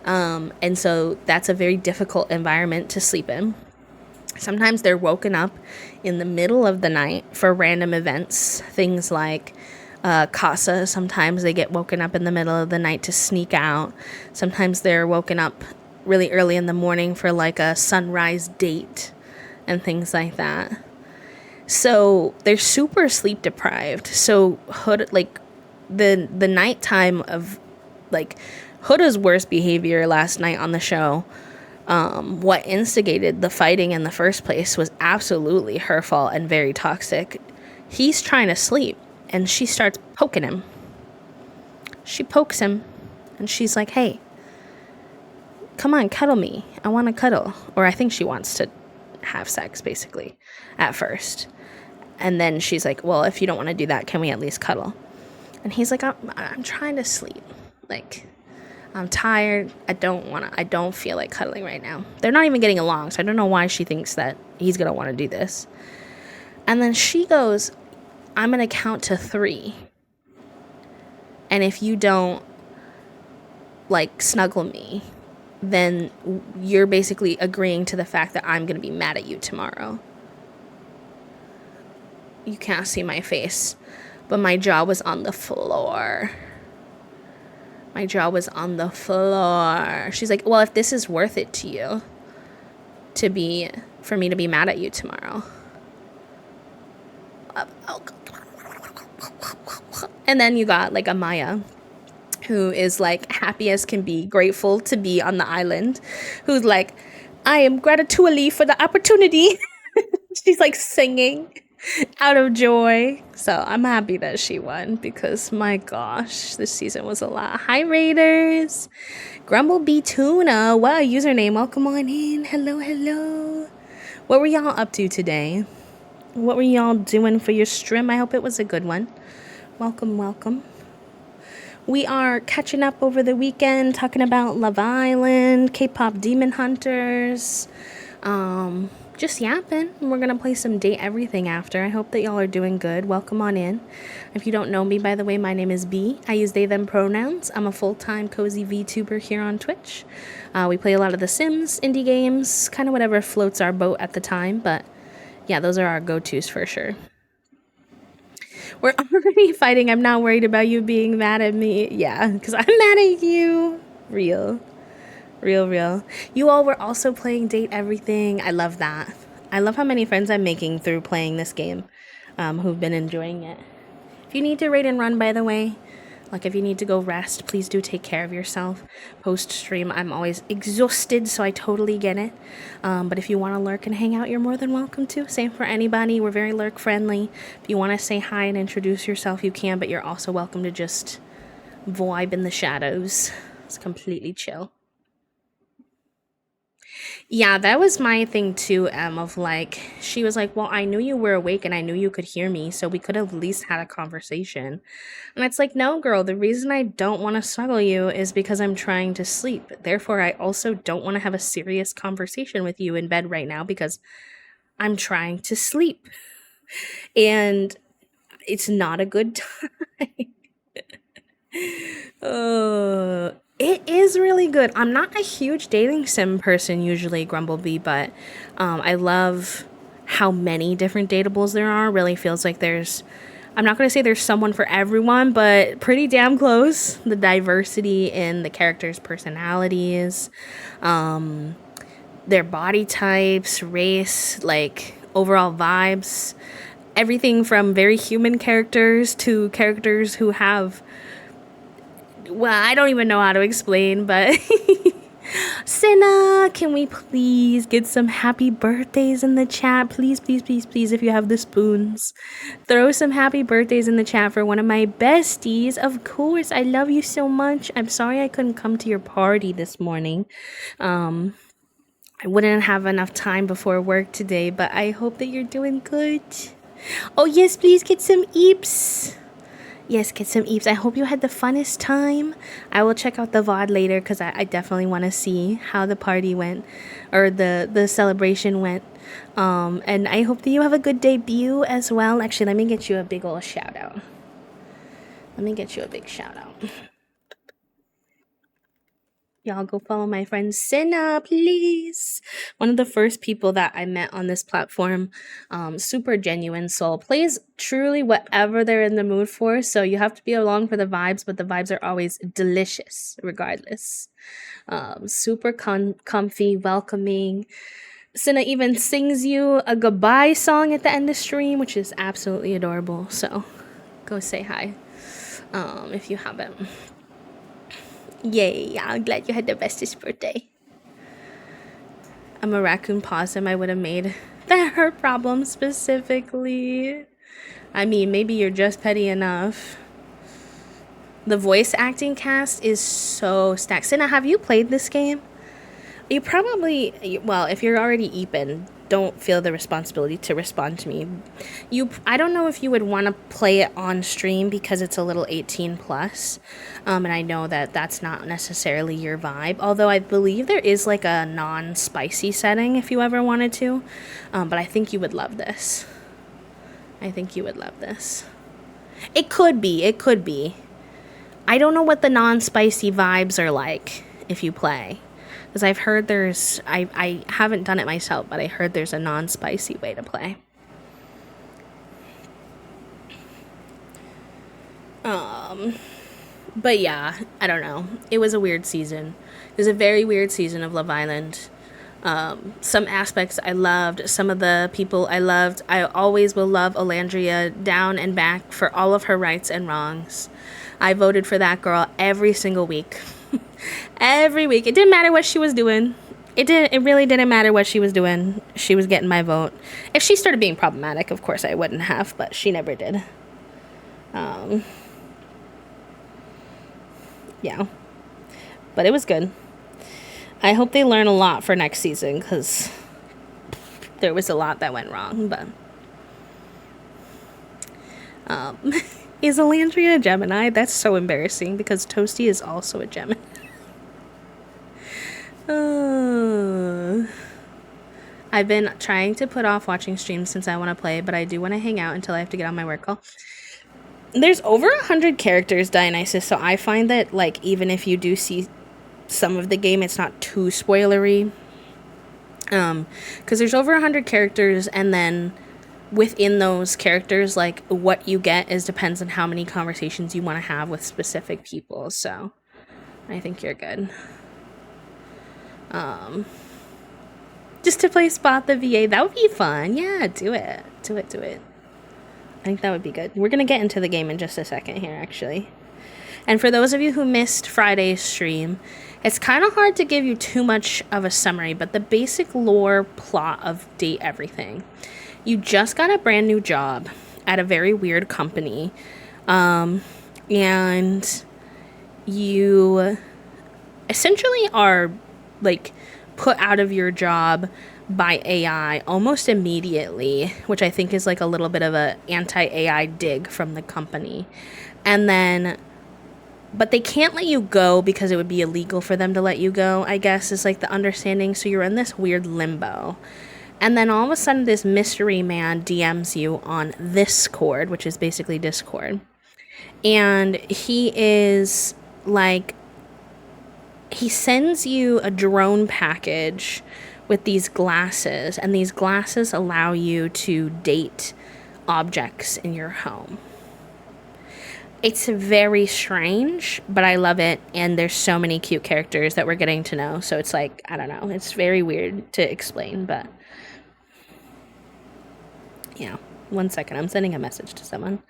And so that's a very difficult environment to sleep in. Sometimes they're woken up in the middle of the night for random events, things like casa. Sometimes they get woken up in the middle of the night to sneak out. Sometimes they're woken up really early in the morning for like a sunrise date and things like that. So they're super sleep deprived. So Hood, like the nighttime of like Huda's worst behavior last night on the show, what instigated the fighting in the first place was absolutely her fault and very toxic. He's trying to sleep and she starts poking him. She pokes him and she's like, hey, come on, cuddle me. I want to cuddle. Or I think she wants to have sex, basically, at first. And then she's like, well, if you don't want to do that, can we at least cuddle? And he's like, I'm trying to sleep. Like, I'm tired. I don't feel like cuddling right now. They're not even getting along, so I don't know why she thinks that he's going to want to do this. And then she goes, I'm going to count to 3. And if you don't, like, snuggle me, then you're basically agreeing to the fact that I'm going to be mad at you tomorrow. You can't see my face, but my jaw was on the floor. My jaw was on the floor. She's like, well, if this is worth it to you, for me to be mad at you tomorrow. And then you got like Amaya, who is like happy as can be, grateful to be on the island, who's like, I am gratitually for the opportunity. She's like singing out of joy. So I'm happy that she won because my gosh, this season was a lot. Hi Raiders, Grumblebee Tuna, wow, username, welcome on in. Hello. What were y'all up to today? What were y'all doing for your stream? I hope it was a good one. Welcome. We are catching up over the weekend, talking about Love Island, K-pop Demon Hunters, just yapping. We're going to play some Date Everything after. I hope that y'all are doing good. Welcome on in. If you don't know me, by the way, my name is B. I use they, them pronouns. I'm a full-time cozy VTuber here on Twitch. We play a lot of The Sims, indie games, kind of whatever floats our boat at the time, but yeah, those are our go-tos for sure. We're already fighting. I'm not worried about you being mad at me. Yeah, because I'm mad at you. Real. You all were also playing Date Everything. I love that. I love how many friends I'm making through playing this game, who've been enjoying it. If you need to raid and run, by the way, like if you need to go rest, please do take care of yourself. Post-stream, I'm always exhausted, so I totally get it. But if you want to lurk and hang out, you're more than welcome to. Same for anybody. We're very lurk-friendly. If you want to say hi and introduce yourself, you can, but you're also welcome to just vibe in the shadows. It's completely chill. Yeah, that was my thing too, of like, she was like, well, I knew you were awake and I knew you could hear me, so we could have at least had a conversation. And it's like, no, girl, the reason I don't want to snuggle you is because I'm trying to sleep. Therefore, I also don't want to have a serious conversation with you in bed right now because I'm trying to sleep. And it's not a good time. It is really good. I'm not a huge dating sim person usually, Grumblebee, but I love how many different dateables there are. Really feels like there's, I'm not going to say there's someone for everyone, but pretty damn close. The diversity in the characters' personalities, their body types, race, like overall vibes. Everything from very human characters to characters who have, well, I don't even know how to explain, but Cinna, can we please get some happy birthdays in the chat? Please, please, please, please, if you have the spoons. Throw some happy birthdays in the chat for one of my besties. Of course, I love you so much. I'm sorry I couldn't come to your party this morning. I wouldn't have enough time before work today, but I hope that you're doing good. Oh, yes, please get some eeps. Yes, get some eeps. I hope you had the funnest time. I will check out the VOD later because I definitely want to see how the party went or the celebration went. And I hope that you have a good debut as well. Actually, let me get you a big ol' shout out. Let me get you a big shout out. Y'all go follow my friend Cinna, please. One of the first people that I met on this platform. Super genuine soul. Plays truly whatever they're in the mood for. So you have to be along for the vibes, but the vibes are always delicious regardless. Super comfy, welcoming. Cinna even sings you a goodbye song at the end of stream, which is absolutely adorable. So go say hi if you haven't. Yay, I'm glad you had the bestest birthday. I'm a raccoon possum I would have made. That her problem specifically. I mean, maybe you're just petty enough. The voice acting cast is so stacked. Cinna, have you played this game? You probably, well, if you're already Eepin, don't feel the responsibility to respond to me. I don't know if you would want to play it on stream because it's a little 18 plus. And I know that that's not necessarily your vibe. Although I believe there is like a non-spicy setting if you ever wanted to. But I think you would love this. I think you would love this. It could be. It could be. I don't know what the non-spicy vibes are like if you play. Because I've heard there's, I haven't done it myself, but I heard there's a non-spicy way to play. But yeah, I don't know. It was a weird season. It was a very weird season of Love Island. Some aspects I loved, some of the people I loved. I always will love Alandria down and back for all of her rights and wrongs. I voted for that girl every single week. Every week. It didn't matter what she was doing. It really didn't matter what she was doing. She was getting my vote. If she started being problematic, of course I wouldn't have, but she never did. Yeah. But it was good. I hope they learn a lot for next season, because there was a lot that went wrong, but is Alandria a Gemini? That's so embarrassing because Toasty is also a Gemini. I've been trying to put off watching streams since I want to play, but I do want to hang out until I have to get on my work call. There's over 100 characters, Dionysus, so I find that, like, even if you do see some of the game, it's not too spoilery. Because there's over 100 characters, and then within those characters, like, what you get depends on how many conversations you want to have with specific people, so I think you're good. Just to play Spot the VA, that would be fun. Yeah, do it. Do it. I think that would be good. We're going to get into the game in just a second here, actually. And for those of you who missed Friday's stream, it's kind of hard to give you too much of a summary, but the basic lore plot of Date Everything. You just got a brand new job at a very weird company, and you essentially are, like, put out of your job by AI almost immediately, which I think is like a little bit of a anti-AI dig from the company. And then, but they can't let you go because it would be illegal for them to let you go, I guess, is like the understanding. So you're in this weird limbo. And then all of a sudden this mystery man DMs you on Discord, which is basically Discord. And he is like he sends you a drone package with these glasses, and these glasses allow you to date objects in your home. It's very strange, but I love it, and there's so many cute characters that we're getting to know, so it's like, I don't know, it's very weird to explain, but yeah. 1 second, I'm sending a message to someone.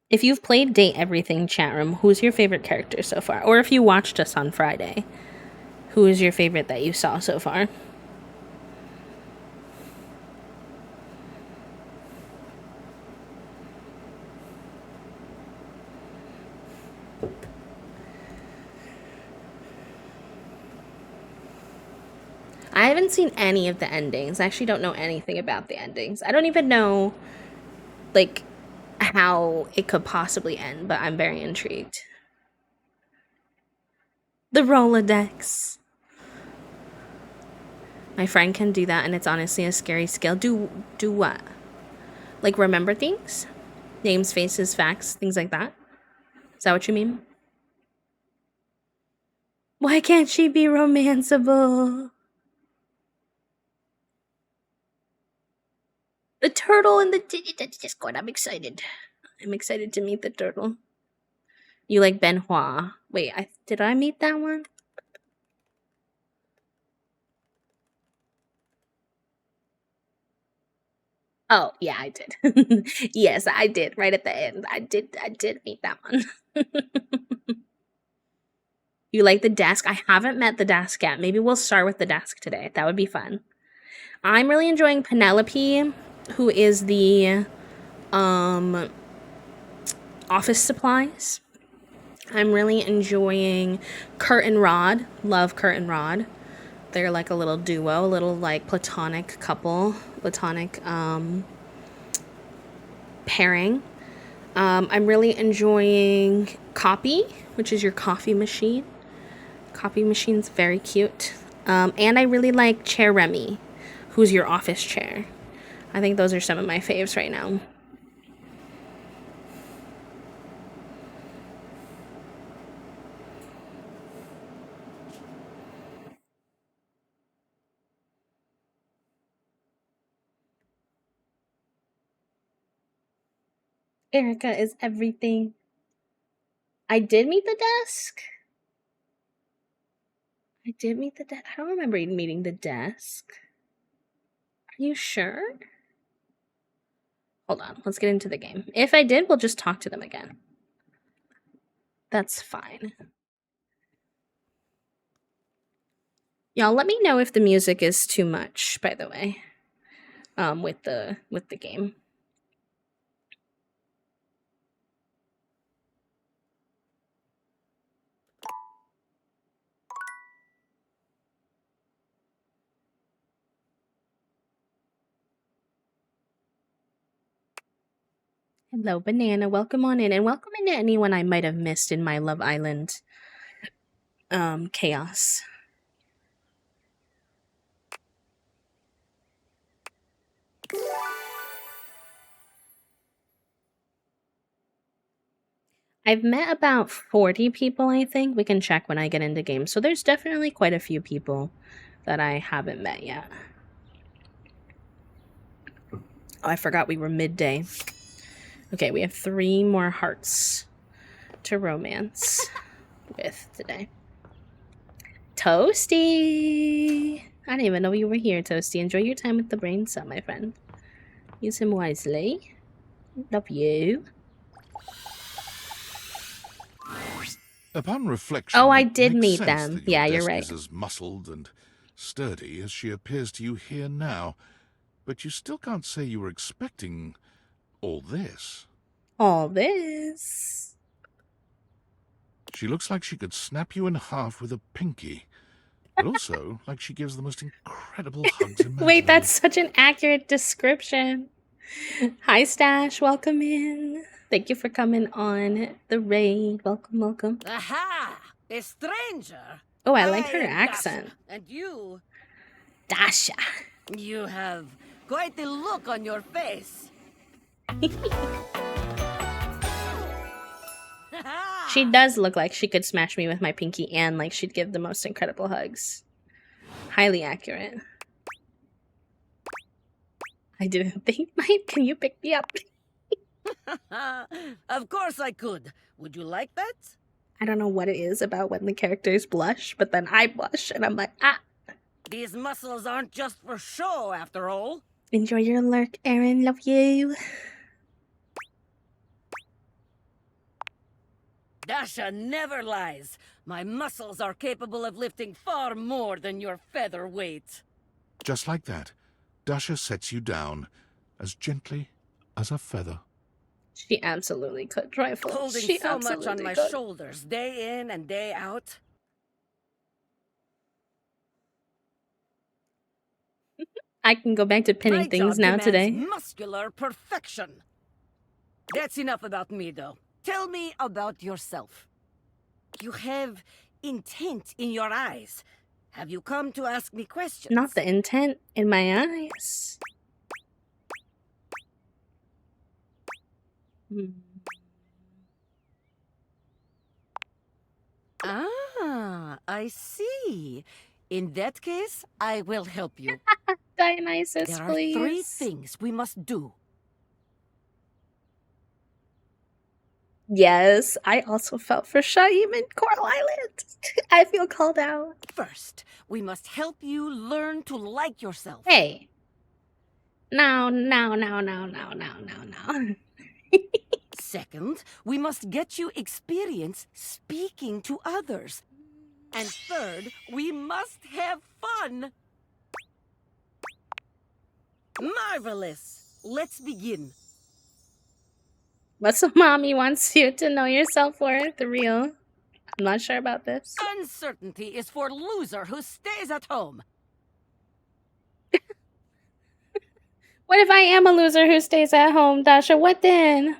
If you've played Date Everything chat room, who's your favorite character so far? Or if you watched us on Friday, who is your favorite that you saw so far? I haven't seen any of the endings. I actually don't know anything about the endings. I don't even know, like, how it could possibly end, but I'm very intrigued. The Rolodex. My friend can do that, and it's honestly a scary skill. Do what? Like remember things? Names, faces, facts, things like that? Is that what you mean? Why can't she be romanceable? The turtle and the Discord. I'm excited. I'm excited to meet the turtle. You like Benoit. Wait, did I meet that one? Oh, yeah, I did. Yes, I did. Right at the end. I did meet that one. You like the desk? I haven't met the desk yet. Maybe we'll start with the desk today. That would be fun. I'm really enjoying Penelope, who is the office supplies. I'm really enjoying Kurt and Rod. Love Kurt and Rod. They're like a little duo, a little like platonic couple, platonic pairing. I'm really enjoying Copy, which is your coffee machine. Coffee machine's very cute. And I really like Chair Remy, who's your office chair. I think those are some of my faves right now. Erica is everything. I did meet the desk. I don't remember meeting the desk. Are you sure? Hold on, let's get into the game. If I did, we'll just talk to them again. That's fine. Y'all let me know if the music is too much, by the way. With the game. Hello, Banana. Welcome on in, and welcome into anyone I might have missed in my Love Island chaos. I've met about 40 people, I think. We can check when I get into games. So there's definitely quite a few people that I haven't met yet. Oh, I forgot we were midday. Okay, we have 3 more hearts to romance with today. Toasty! I didn't even know you were here, Toasty. Enjoy your time with the brain cell, my friend. Use him wisely. Love you. Upon reflection, oh, I did meet them. Yeah, you're right. Is as muscled and sturdy as she appears to you here now, but you still can't say you were expecting all this. All this? She looks like she could snap you in half with a pinky, but also like she gives the most incredible hugs imaginable. Wait, that's such an accurate description. Hi, Stash. Welcome in. Thank you for coming on the raid. Welcome, welcome. Aha! A stranger. Oh, I like her am accent. Dasha, and you Dasha. have quite the look on your face. She does look like she could smash me with my pinky and like she'd give the most incredible hugs. Highly accurate. I didn't think, Mike, can you pick me up? Of course I could. Would you like that? I don't know what it is about when the characters blush, but then I blush and I'm like, ah. These muscles aren't just for show, after all. Enjoy your lurk, Aaron. Love you. Dasha never lies. My muscles are capable of lifting far more than your feather weight. Just like that, Dasha sets you down as gently as a feather. She absolutely could, Trifle. Holding She so much on absolutely my could. shoulders, day in and day out. I can go back to pinning My things job now demands today. muscular perfection. That's enough about me, though. Tell me about yourself. You have intent in your eyes. Have you come to ask me questions? Not the intent in my eyes. Ah, I see. In that case, I will help you. Dionysus, There are please. 3 things we must do. Yes, I also felt for Shaim in Coral Island. I feel called out. First, we must help you learn to like yourself. Hey. No. Second, we must get you experience speaking to others. And third, we must have fun. Marvelous. Let's begin. Muscle Mommy wants you to know your self-worth. Real. I'm not sure about this. Uncertainty is for loser who stays at home. What if I am a loser who stays at home, Dasha? What then?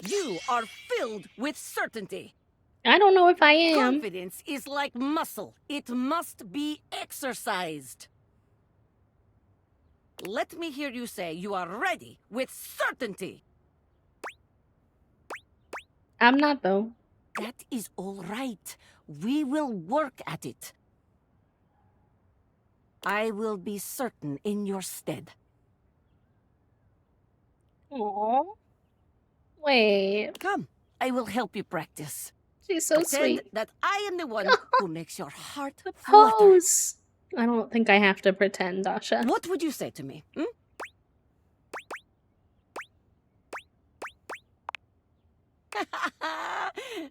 You are filled with certainty. I don't know if I am. Confidence is like muscle. It must be exercised. Let me hear you say you are ready with certainty. I'm not, though. That is all right. We will work at it. I will be certain in your stead. Aww. Wait. Come, I will help you practice. She's so Pretend sweet. that I am the one who makes your heart The flutter. pose. I don't think I have to pretend, Dasha. What would you say to me? Hmm?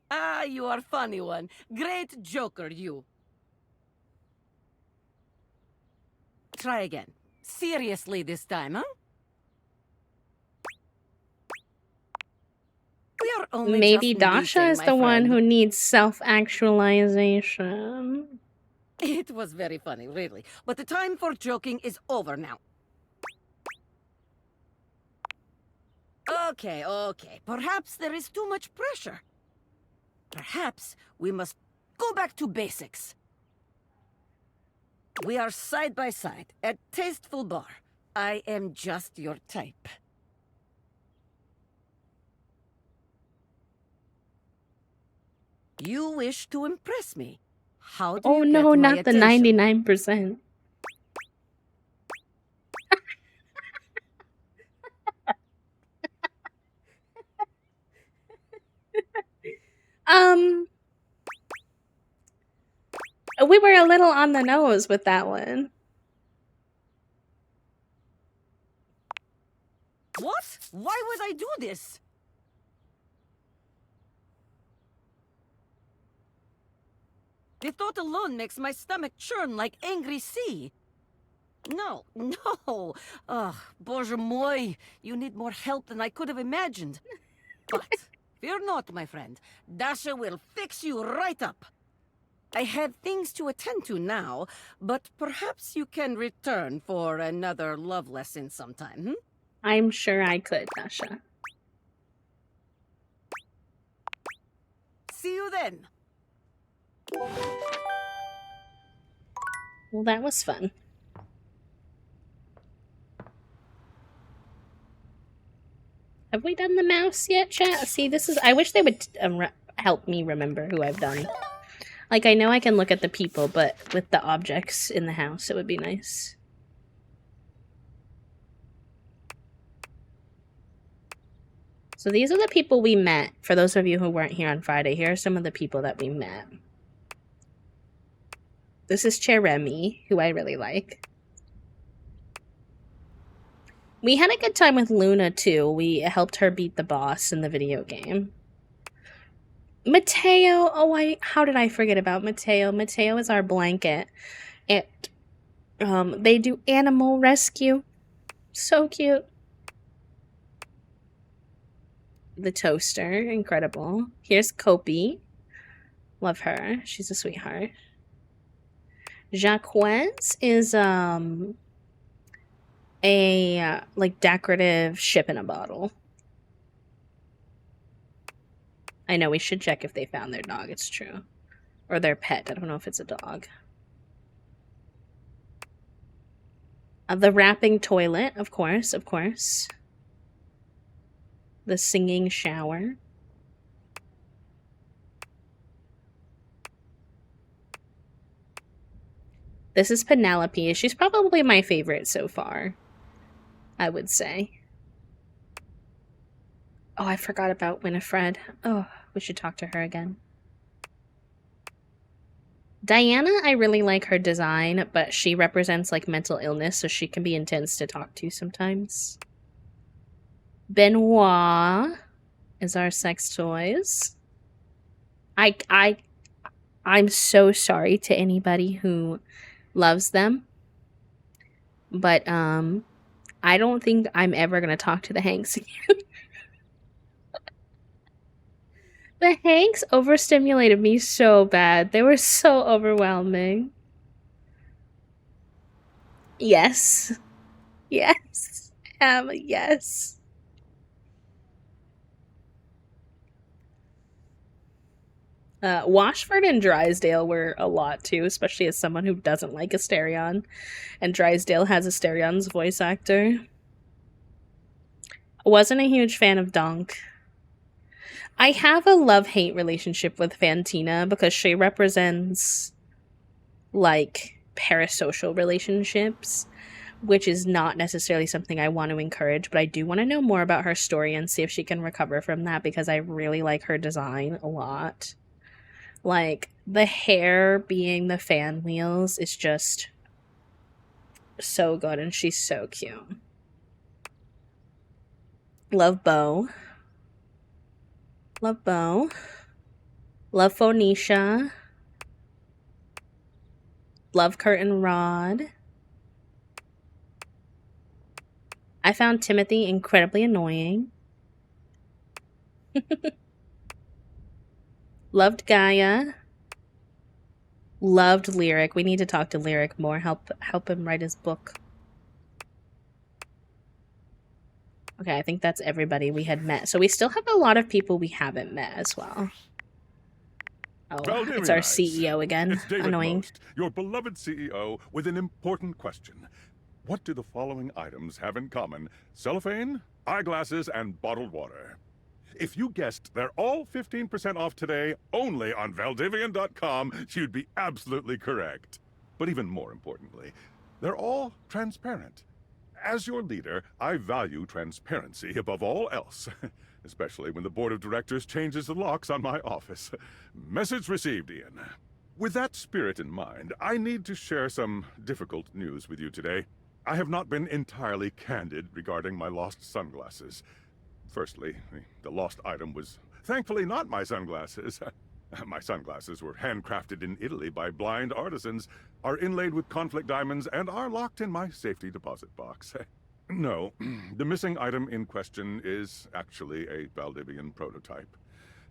Ah, you are funny one. Great joker, you. Try again. Seriously this time, huh? We are only Maybe just Dasha meeting, is my the one friend. who needs self-actualization. It was very funny, really. But the time for joking is over now. Okay. Perhaps there is too much pressure. Perhaps we must go back to basics. We are side by side at Tasteful Bar. I am just your type. You wish to impress me. How do Oh you no, get my not the attention? 99%. We were a little on the nose with that one. What? Why would I do this? The thought alone makes my stomach churn like angry sea. No. Ugh, Bоже mой, you need more help than I could have imagined. But fear not, my friend. Dasha will fix you right up. I have things to attend to now, but perhaps you can return for another love lesson sometime, hmm? I'm sure I could, Dasha. See you then. Well, that was fun. Have we done the mouse yet, chat? See, this is... I wish they would help me remember who I've done. Like, I know I can look at the people, but with the objects in the house, it would be nice. So these are the people we met. For those of you who weren't here on Friday, here are some of the people that we met. This is Cheremi, who I really like. We had a good time with Luna, too. We helped her beat the boss in the video game. Mateo! Oh, how did I forget about Mateo? Mateo is our blanket. They do animal rescue. So cute. The toaster, incredible. Here's Kopi. Love her. She's a sweetheart. Jacquez is a like decorative ship in a bottle. I know we should check if they found their dog, it's true. Or their pet. I don't know if it's a dog. The rapping toilet, of course, of course. The singing shower. This is Penelope. She's probably my favorite so far, I would say. Oh, I forgot about Winifred. Oh, we should talk to her again. Diana, I really like her design, but she represents like mental illness, so she can be intense to talk to sometimes. Benoit is our sex toys. I'm so sorry to anybody who loves them, but I don't think I'm ever gonna talk to the Hanks again. The Hanks overstimulated me so bad. They were so overwhelming. Yes. Yes. Yes. Washford and Drysdale were a lot too, especially as someone who doesn't like Asterion. And Drysdale has Asterion's voice actor. Wasn't a huge fan of Donk. I have a love-hate relationship with Fantina because she represents, like, parasocial relationships, which is not necessarily something I want to encourage, but I do want to know more about her story and see if she can recover from that because I really like her design a lot. Like, the hair being the fan wheels is just so good, and she's so cute. Love Bo. Love Bo. Love Phoenicia. Love Curtain Rod. I found Timothy incredibly annoying. Loved Gaia. Loved Lyric. We need to talk to Lyric more. Help him write his book. Okay, I think that's everybody we had met. So we still have a lot of people we haven't met as well. Oh, it's our CEO again. It's David Annoying. Most, your beloved CEO, with an important question. What do the following items have in common? Cellophane, eyeglasses, and bottled water. If you guessed they're all 15% off today, only on Valdivian.com, you'd be absolutely correct. But even more importantly, they're all transparent. As your leader, I value transparency above all else, especially when the board of directors changes the locks on my office. Message received, Ian. With that spirit in mind, I need to share some difficult news with you today. I have not been entirely candid regarding my lost sunglasses. Firstly, the lost item was thankfully not my sunglasses. My sunglasses were handcrafted in Italy by blind artisans, are inlaid with conflict diamonds, and are locked in my safety deposit box. No, the missing item in question is actually a Valdivian prototype.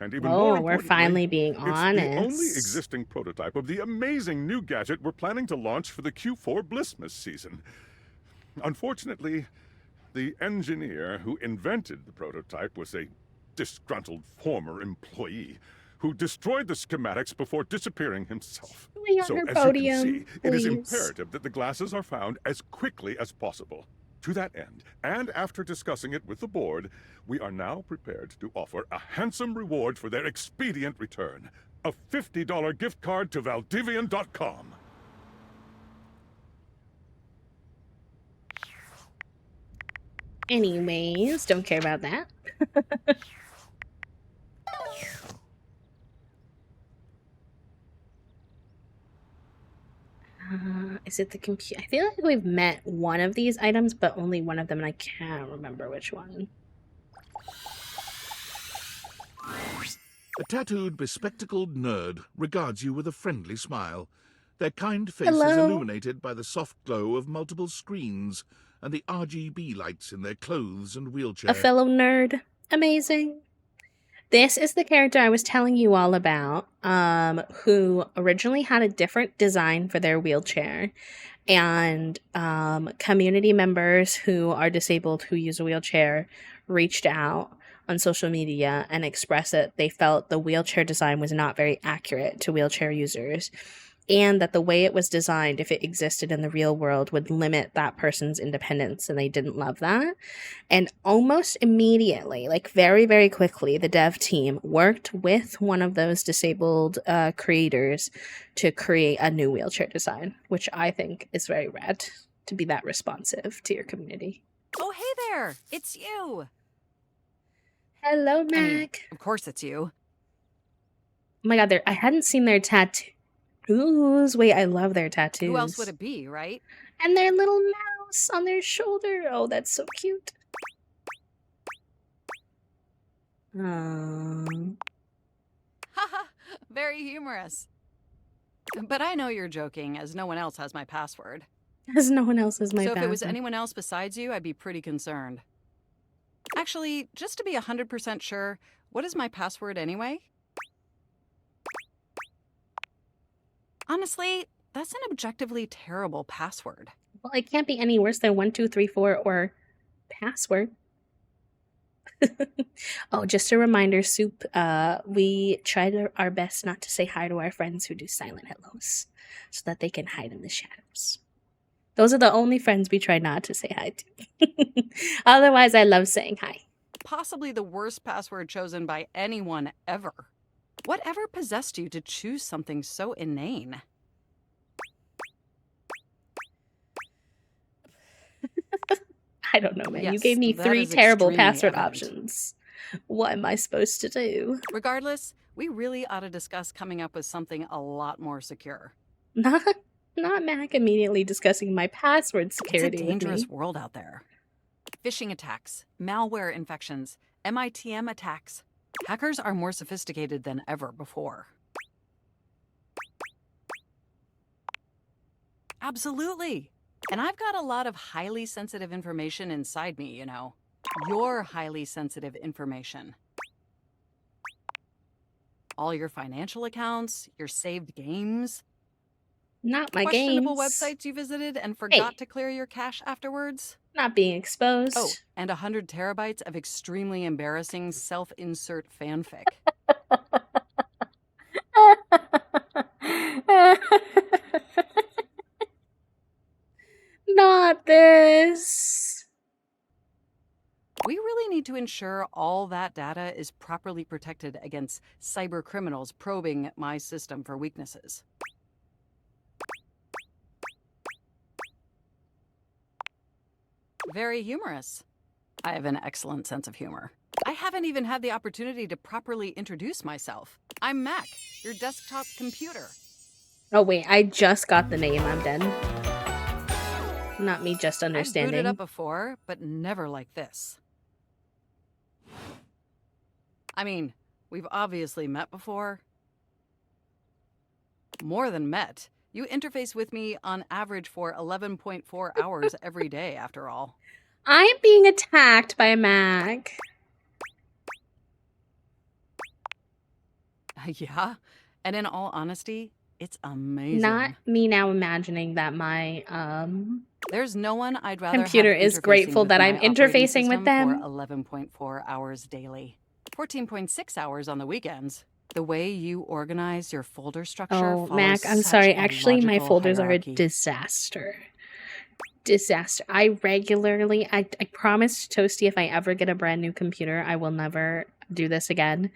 And even more Oh, we're importantly, finally being it's the only honest. existing prototype of the amazing new gadget we're planning to launch for the Q4 Blissmas season. Unfortunately, the engineer who invented the prototype was a disgruntled former employee who destroyed the schematics before disappearing himself. We on So, her as podium, you can see, it is please. imperative that the glasses are found as quickly as possible. To that end, and after discussing it with the board, we are now prepared to offer a handsome reward for their expedient return. A $50 gift card to Valdivian.com. Anyways, don't care about that. Is it the computer? I feel like we've met one of these items, but only one of them, and I can't remember which one. A tattooed, bespectacled nerd regards you with a friendly smile. Their kind face is Hello? illuminated by the soft glow of multiple screens and the RGB lights in their clothes and wheelchair. A fellow nerd. Amazing. This is the character I was telling you all about, who originally had a different design for their wheelchair. And community members who are disabled who use a wheelchair reached out on social media and expressed that they felt the wheelchair design was not very accurate to wheelchair users, and that the way it was designed, if it existed in the real world, would limit that person's independence, and they didn't love that. And almost immediately, like very, very quickly, the dev team worked with one of those disabled creators to create a new wheelchair design, which I think is very rad to be that responsive to your community. Oh, hey there! It's you! Hello, Mac. I mean, of course it's you. Oh my god, I hadn't seen their tattoos. Wait, I love their tattoos. Who else would it be, right? And their little mouse on their shoulder. Oh, that's so cute. Haha, very humorous. But I know you're joking, as no one else has my password. As no one else has my So if it was password. anyone else besides you, I'd be pretty concerned. Actually, just to be 100% sure, what is my password anyway? Honestly, that's an objectively terrible password. Well, it can't be any worse than 1234 or password. Oh, just a reminder, Soup. We try our best not to say hi to our friends who do silent hellos, so that they can hide in the shadows. Those are the only friends we try not to say hi to. Otherwise, I love saying hi. Possibly the worst password chosen by anyone ever. Whatever possessed you to choose something so inane? I don't know, man. You Yes, gave me that 3 is terrible extremely password evident. options. What am I supposed to do? Regardless, we really ought to discuss coming up with something a lot more secure. Not Mac immediately discussing my password security It's a with dangerous me. world out there. Phishing attacks, malware infections, MITM attacks. Hackers are more sophisticated than ever before. Absolutely. And I've got a lot of highly sensitive information inside me, you know. Your highly sensitive information. All your financial accounts, your saved games, Not my questionable games. websites you visited and forgot Hey. to clear your cache afterwards. Not being exposed. Oh, and 100 terabytes of extremely embarrassing self-insert fanfic. Not this. We really need to ensure all that data is properly protected against cyber criminals probing my system for weaknesses. Very humorous. I have an excellent sense of humor. I haven't even had the opportunity to properly introduce myself. I'm Mac, your desktop computer. Oh wait, I just got the name. I'm dead. Not me just I've understanding. booted up before, but never like this. I mean, we've obviously met before. More than met. You interface with me on average for 11.4 hours every day, after all. I am being attacked by Mac. Yeah. And in all honesty, it's amazing. Not me now imagining that my There's no one I'd rather computer have is interfacing grateful with that my I'm operating interfacing with system them. for 11.4 hours daily. 14.6 hours on the weekends. The way you organize your folder structure Oh, follows Mac, I'm such sorry. a Actually, my logical folders are a hierarchy. disaster. Disaster. I regularly, I promised Toasty if I ever get a brand new computer, I will never do this again,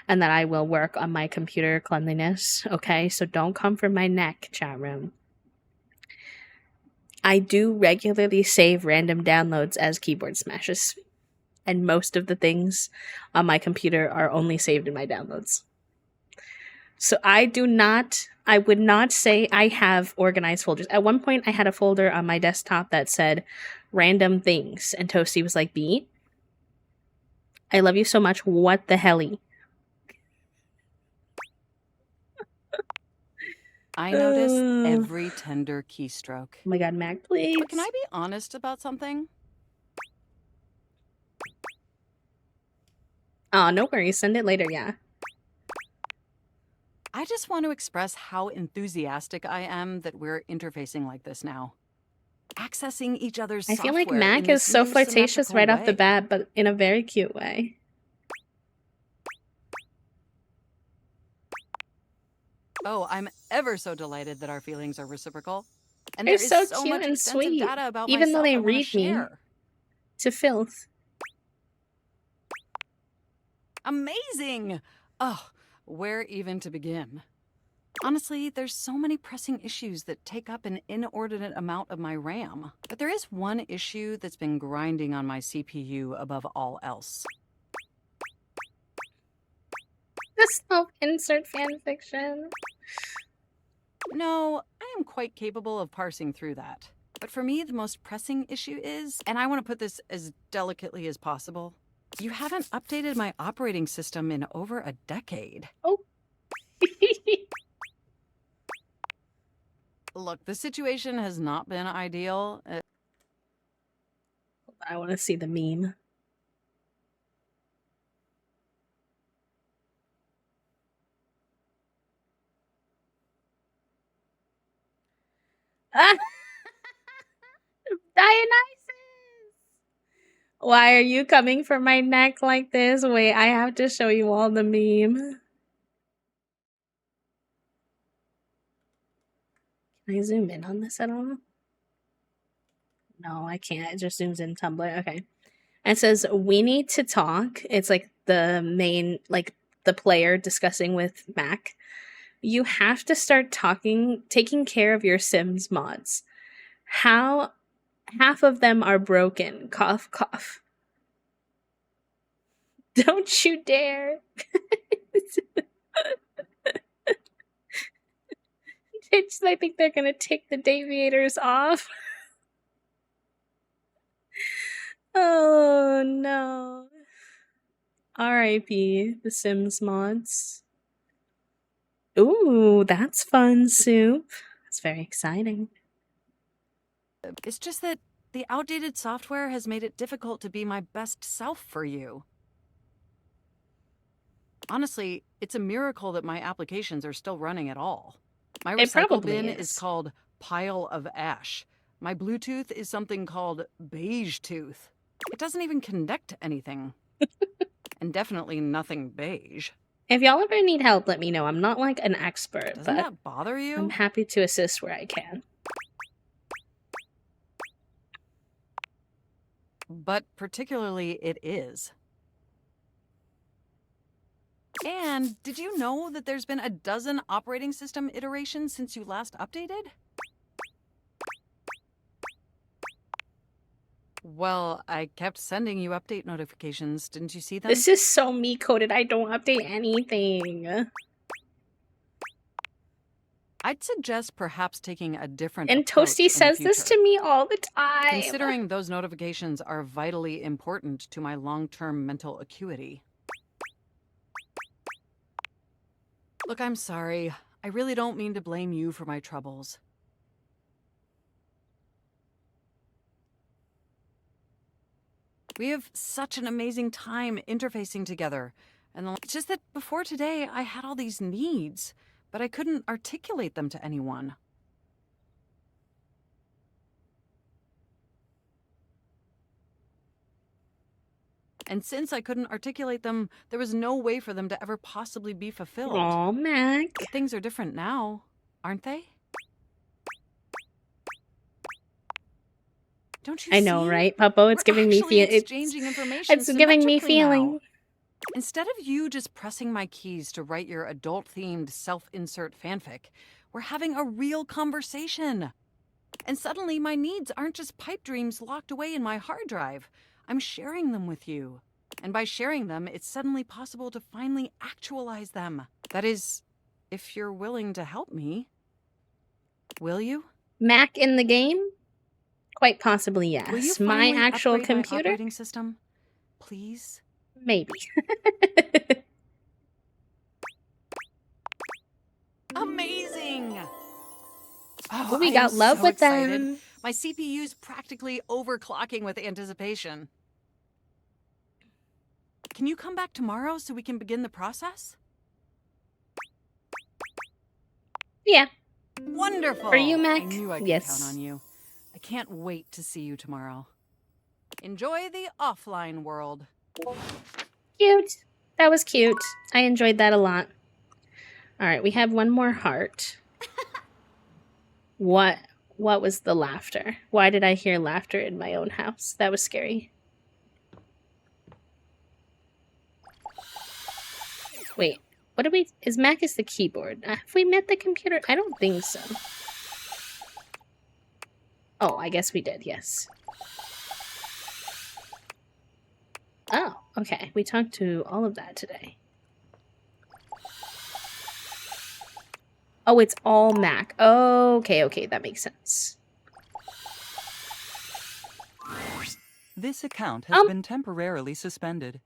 and that I will work on my computer cleanliness. Okay, so don't come for my neck, chat room. I do regularly save random downloads as keyboard smashes, and most of the things on my computer are only saved in my downloads. So I would not say I have organized folders. At one point, I had a folder on my desktop that said random things, and Toasty was like, B, I love you so much. What the helly? I notice every tender keystroke. Oh my god, Mac, please. But can I be honest about something? Oh, no worries. Send it later, yeah. I just want to express how enthusiastic I am that we're interfacing like this now. Accessing each other's I feel software like Mac in is this so new flirtatious symmetrical right off the way. bat, but in a very cute way. Oh, I'm ever so delighted that our feelings are reciprocal. And They're there is so so cute much and extensive sweet, data about even though myself they I wanna read me share. to filth. Amazing! Oh, where even to begin? Honestly, there's so many pressing issues that take up an inordinate amount of my RAM. But there is one issue that's been grinding on my CPU above all else. The self-insert fanfiction. No, I am quite capable of parsing through that. But for me, the most pressing issue is, and I want to put this as delicately as possible, you haven't updated my operating system in over a decade. Oh. Look, the situation has not been ideal. I want to see the meme. Dionysus! Why are you coming for my neck like this? Wait, I have to show you all the meme. Can I zoom in on this at all? No, I can't. It just zooms in Tumblr. Okay. And it says, we need to talk. It's like the main, like the player discussing with Mac. You have to start taking care of your Sims mods. How half of them are broken. Cough, cough. Don't you dare. I think they're gonna take the deviators off. Oh no. R.I.P. The Sims mods. Ooh, that's fun, Soup. That's very exciting. It's just that the outdated software has made it difficult to be my best self for you. Honestly, it's a miracle that my applications are still running at all. My It recycle probably bin is. is called Pile of Ash. My Bluetooth is something called Beige Tooth. It doesn't even connect to anything. And definitely nothing beige. If y'all ever need help, let me know. I'm not like an expert, Doesn't but that bother you? I'm happy to assist where I can. But particularly it is. And did you know that there's been a dozen operating system iterations since you last updated? Well, I kept sending you update notifications. Didn't you see them? This is so me coded. I don't update anything. I'd suggest perhaps taking a different And approach Toasty in the says this future. to me all the time. Considering those notifications are vitally important to my long-term mental acuity. Look, I'm sorry. I really don't mean to blame you for my troubles. We have such an amazing time interfacing together, And it's just that before today, I had all these needs, but I couldn't articulate them to anyone. And since I couldn't articulate them, there was no way for them to ever possibly be fulfilled. Aw, Mac. But things are different now, aren't they? Don't you I know, see? right, Puppo? It's We're giving me actually feelings. exchanging information It's giving me symmetrically now. feeling. Instead of you just pressing my keys to write your adult-themed self-insert fanfic, we're having a real conversation. And suddenly my needs aren't just pipe dreams locked away in my hard drive. I'm sharing them with you. And by sharing them, it's suddenly possible to finally actualize them. That is, if you're willing to help me. Will you? Mac in the game? Quite possibly, Will you yes. My finally actual upgrade my computer? operating system? Please? Maybe. Amazing! Oh, Well, we I got am love so with excited. them. My CPU's practically overclocking with anticipation. Can you come back tomorrow so we can begin the process? Yeah. Wonderful! For you, Mac? I knew I could Yes. count on you. I can't wait to see you tomorrow. Enjoy the offline world. Cute. That was cute. I enjoyed that a lot. All right, we have one more heart. What was the laughter? Why did I hear laughter in my own house? That was scary. Wait, what do we... Is Mac is the keyboard? Have we met the computer? I don't think so. Oh, I guess we did, yes. Oh, okay. We talked to all of that today. Oh, it's all Mac. Okay, okay, that makes sense. This account has been temporarily suspended.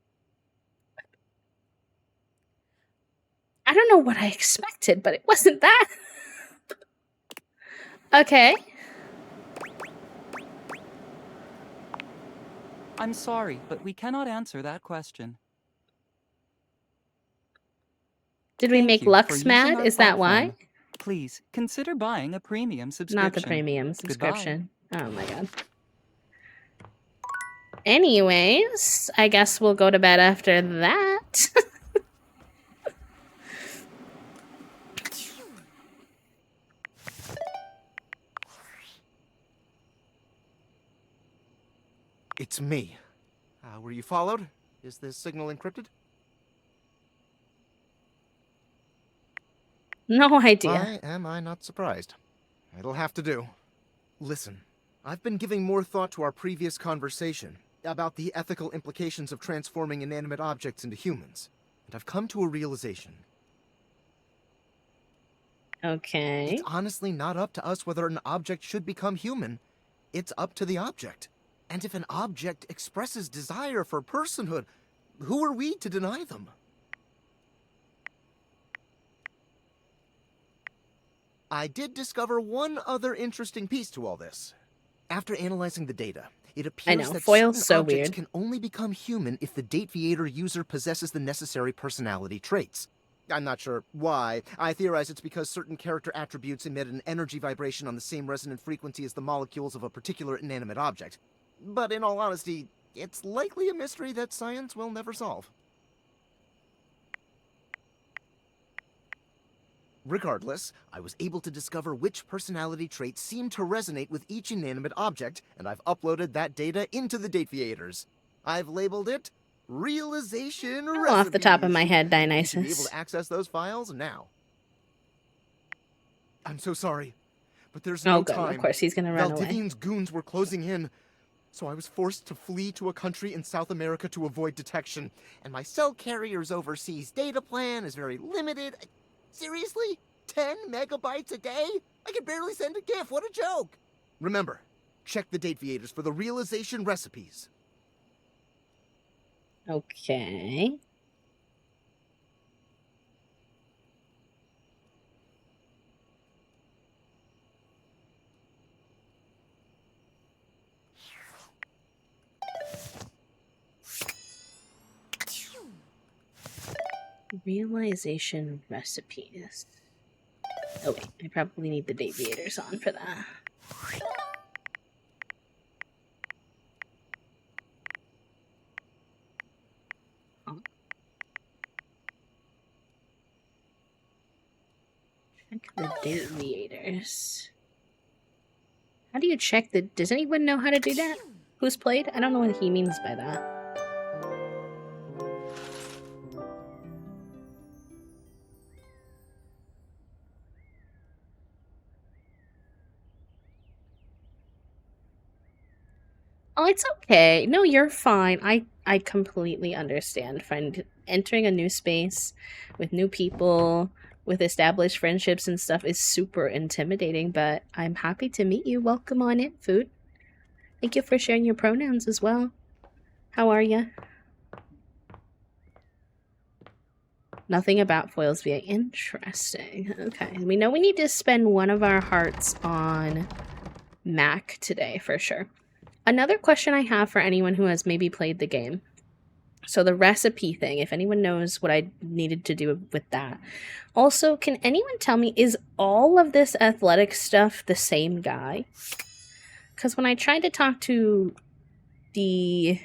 I don't know what I expected, but it wasn't that. Okay. I'm sorry, but we cannot answer that question. Did we Thank make you for Lux using mad? our Is that why? platform. Please consider buying a premium subscription. Not the premium Goodbye. subscription. Oh my god. Anyways, I guess we'll go to bed after that. It's me. Were you followed? Is this signal encrypted? No idea. Why am I not surprised? It'll have to do. Listen, I've been giving more thought to our previous conversation about the ethical implications of transforming inanimate objects into humans, and I've come to a realization. Okay. It's honestly not up to us whether an object should become human. It's up to the object. And if an object expresses desire for personhood, who are we to deny them? I did discover one other interesting piece to all this. After analyzing the data, it appears know, that Foil's certain so objects weird. can only become human if the Dateviator user possesses the necessary personality traits. I'm not sure why. I theorize it's because certain character attributes emit an energy vibration on the same resonant frequency as the molecules of a particular inanimate object. But in all honesty, it's likely a mystery that science will never solve. Regardless, I was able to discover which personality traits seem to resonate with each inanimate object, and I've uploaded that data into the Dateviators. I've labeled it Realization Recipes. Off the top of my head, You should be able Dionysus. to access those files now. I'm so sorry, but there's Oh, no good. time. Of course, he's gonna run away. Valdivian's goons were closing in, so I was forced to flee to a country in South America to avoid detection. And my cell carrier's overseas data plan is very limited. Seriously? 10 megabytes a day? I can barely send a GIF. What a joke! Remember, check the Dateviators for the realization recipes. Okay. Realization recipes. Oh wait, I probably need the deviators on for that. Check the deviators. How do you check the... Does anyone know how to do that? Who's played? I don't know what he means by that. Oh, it's okay. No, you're fine. I completely understand. Entering a new space with new people, with established friendships and stuff is super intimidating, but I'm happy to meet you. Welcome on in, Food. Thank you for sharing your pronouns as well. How are you? Nothing about foils via interesting. Okay, we know we need to spend one of our hearts on Mac today for sure. Another question I have for anyone who has maybe played the game. So the recipe thing, if anyone knows what I needed to do with that. Also, can anyone tell me, is all of this athletic stuff the same guy? Because when I tried to talk to the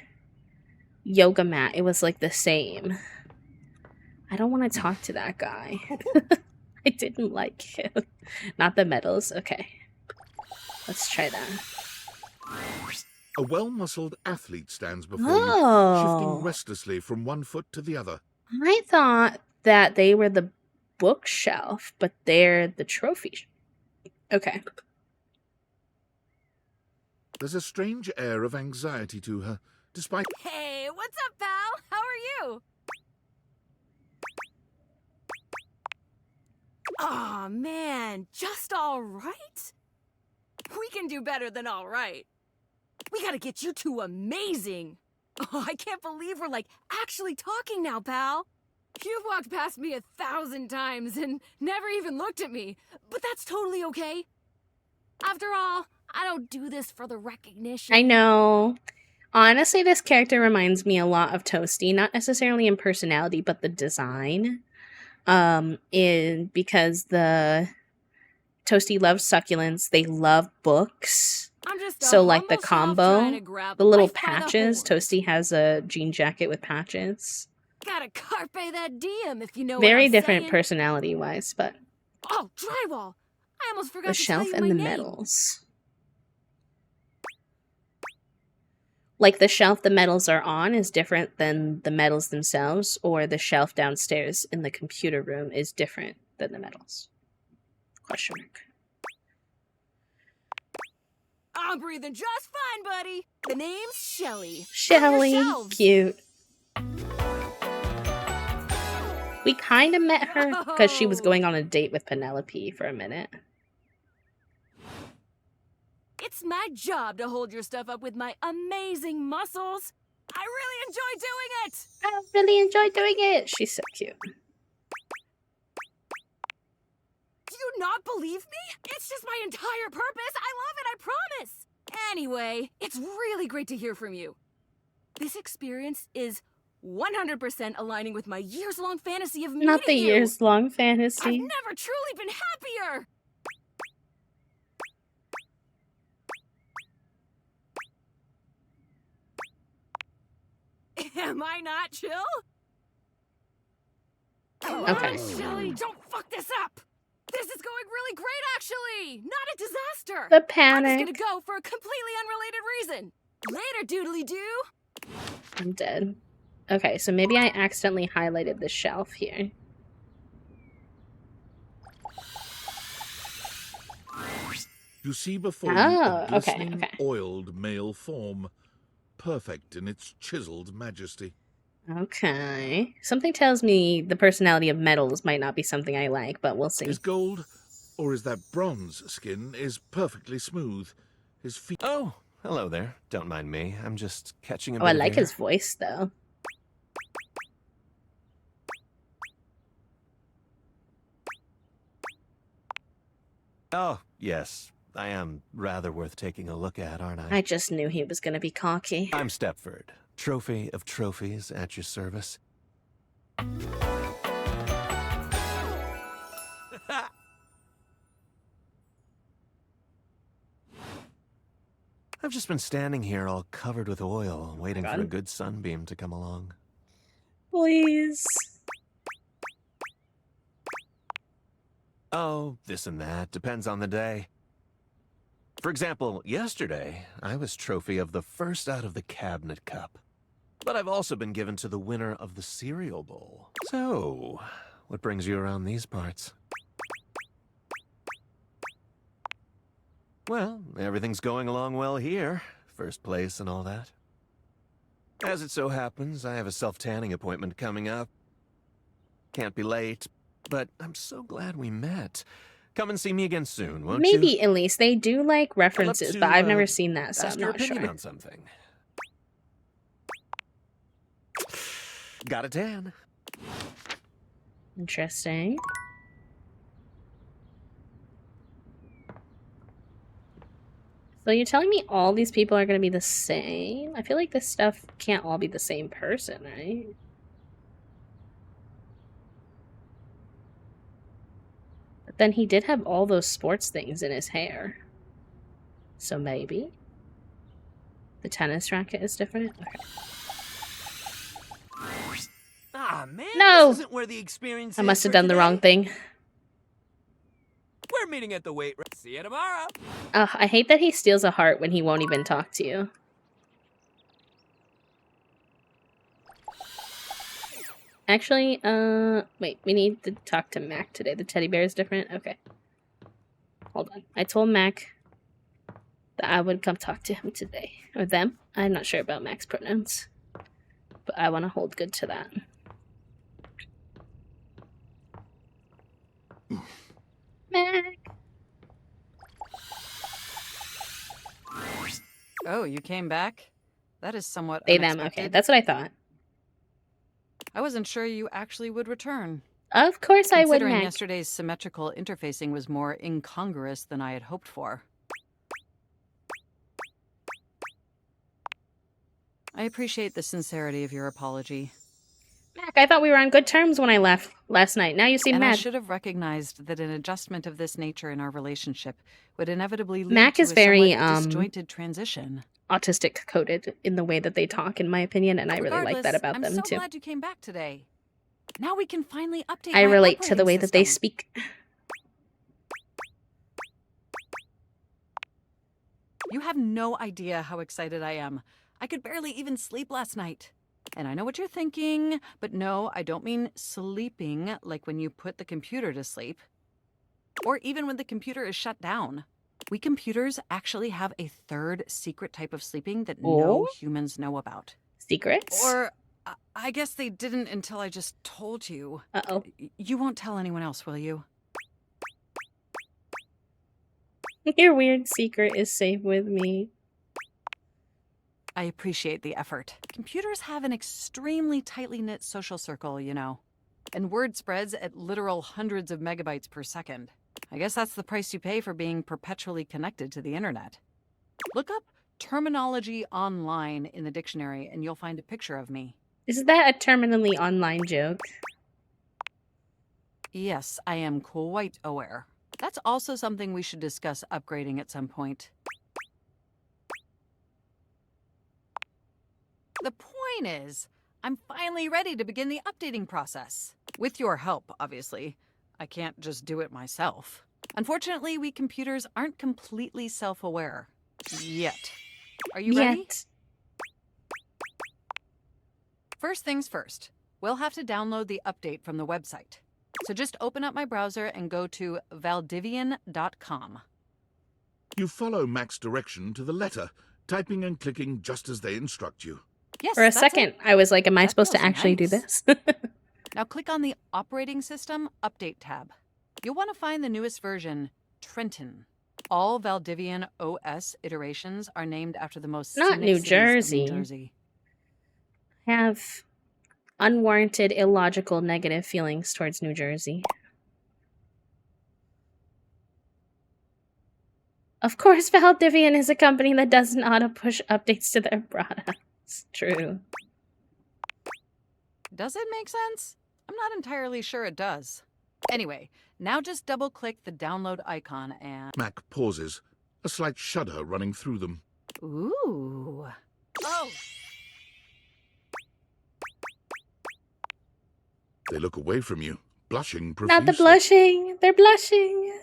yoga mat, it was like the same. I don't want to talk to that guy. I didn't like him. Not the medals. Okay. Let's try that. A well-muscled athlete stands before you, shifting restlessly from one foot to the other. I thought that they were the bookshelf, but they're the trophy. Okay. There's a strange air of anxiety to her, despite... Hey, what's up, pal? How are you? Aw, man, just all right? We can do better than all right. We gotta get you two amazing. Oh, I can't believe we're, like, actually talking now, pal. You've walked past me 1,000 times and never even looked at me, but that's totally okay. After all, I don't do this for the recognition. I know. Honestly, this character reminds me a lot of Toasty, not necessarily in personality, but the design. Because the Toasty loves succulents, they love books. So like the combo, the little patches, Toasty has a jean jacket with patches. Gotta carpe that diem if you know Very what I'm different saying. personality-wise, but... Oh, drywall! I almost forgot The to tell shelf you and my the name. medals. Like the shelf the medals are on is different than the medals themselves, or the shelf downstairs in the computer room is different than the medals. Question mark. I'm breathing just fine, buddy. The name's Shelly. Shelly, cute. We kind of met her because she was going on a date with Penelope for a minute. It's my job to hold your stuff up with my amazing muscles. I really enjoy doing it. I really enjoy doing it. She's so cute. Do you not believe me? It's just my entire purpose. I love it, I promise. Anyway, it's really great to hear from you. This experience is 100% aligning with my years-long fantasy of meeting you. Not the years-long I've fantasy. never truly been happier. Am I not chill? Come Okay. on, Shelly, don't fuck this up. This is going really great, actually. Not a disaster. The I'm just panic. gonna go for a completely unrelated reason. Later, doodly-doo. I'm dead. Okay, so maybe I accidentally highlighted the shelf here. You see before you Oh, a okay, glistening, okay. oiled male form, perfect in its chiseled majesty. Okay. Something tells me the personality of metals might not be something I like, but we'll see. His gold, or is that bronze skin, is perfectly smooth. His feet... Oh, hello there. Don't mind me. I'm just catching a Oh, bit I of like air. his voice, though. Oh, yes. I am rather worth taking a look at, aren't I? I just knew he was going to be cocky. I'm Stepford, trophy of trophies at your service. I've just been standing here all covered with oil, waiting for a God. good sunbeam to come along. Please. Oh, this and that. Depends on the day. For example, yesterday, I was trophy of the first out of the Cabinet Cup. But I've also been given to the winner of the Cereal Bowl. So, what brings you around these parts? Well, everything's going along well here. First place and all that. As it so happens, I have a self-tanning appointment coming up. Can't be late, but I'm so glad we met. Come and see me again soon, won't you? Maybe at least they do like I'd love references, to, but I've never seen that, so ask I'm your not opinion sure. on something. Got a tan. Interesting. So you're telling me all these people are going to be the same? I feel like this stuff can't all be the same person, right? But then he did have all those sports things in his hair. So maybe the tennis racket is different? Okay. Ah, man, No! this isn't where the experience I is must have for done the wrong today. thing. We're meeting at the weight room. See you tomorrow. Ugh, I hate that he steals a heart when he won't even talk to you. Actually, wait, we need to talk to Mac today. The teddy bear is different? Okay. Hold on. I told Mac that I would come talk to him today. Or them. I'm not sure about Mac's pronouns. But I want to hold good to that. Mac! Oh, you came back? That is somewhat They, them, unexpected. okay. That's what I thought. I wasn't sure you actually would return. Of course I would, Considering Mac. yesterday's symmetrical interfacing was more incongruous than I had hoped for. I appreciate the sincerity of your apology. Mac, I thought we were on good terms when I left last night. Now you seem And I mad. should have recognized that an adjustment of this nature in our relationship would inevitably lead Mac to is a very, somewhat disjointed transition. Autistic coded in the way that they talk, in my opinion, and I really like that Regardless, about I'm them so too. glad you came back today. Now we can finally update I my relate to the operating way that they system. speak. You have no idea how excited I am. I could barely even sleep last night. And I know what you're thinking, but no, I don't mean sleeping like when you put the computer to sleep. Or even when the computer is shut down. We computers actually have a third secret type of sleeping that no Oh? humans know about. Secrets? Or I guess they didn't until I just told you. Uh-oh. You won't tell anyone else, will you? Your weird secret is safe with me. I appreciate the effort. Computers have an extremely tightly knit social circle, you know. And word spreads at literal hundreds of megabytes per second. I guess that's the price you pay for being perpetually connected to the internet. Look up terminology online in the dictionary and you'll find a picture of me. Is that a terminally online joke? Yes, I am quite aware. That's also something we should discuss upgrading at some point. The point is, I'm finally ready to begin the updating process. With your help, obviously. I can't just do it myself. Unfortunately, we computers aren't completely self-aware. Yet. Are you ready? Yet. First things first. We'll have to download the update from the website. So just open up my browser and go to valdivian.com. You follow Mac's direction to the letter, typing and clicking just as they instruct you. Yes, For a that's second, it. I was like, am I That supposed to feels actually do nice. this? Now click on the Operating System Update tab. You'll want to find the newest version, Trenton. All Valdivian OS iterations are named after the most Not scenic New cities of Jersey. New Jersey. Have unwarranted, illogical, negative feelings towards New Jersey. Of course, Valdivian is a company that doesn't auto-push updates to their products. True. Does it make sense? I'm not entirely sure it does. Anyway, now just double-click the download icon and... Mac pauses, a slight shudder running through them. Ooh. Oh, They look away from you, blushing profusely. Not the blushing. They're blushing.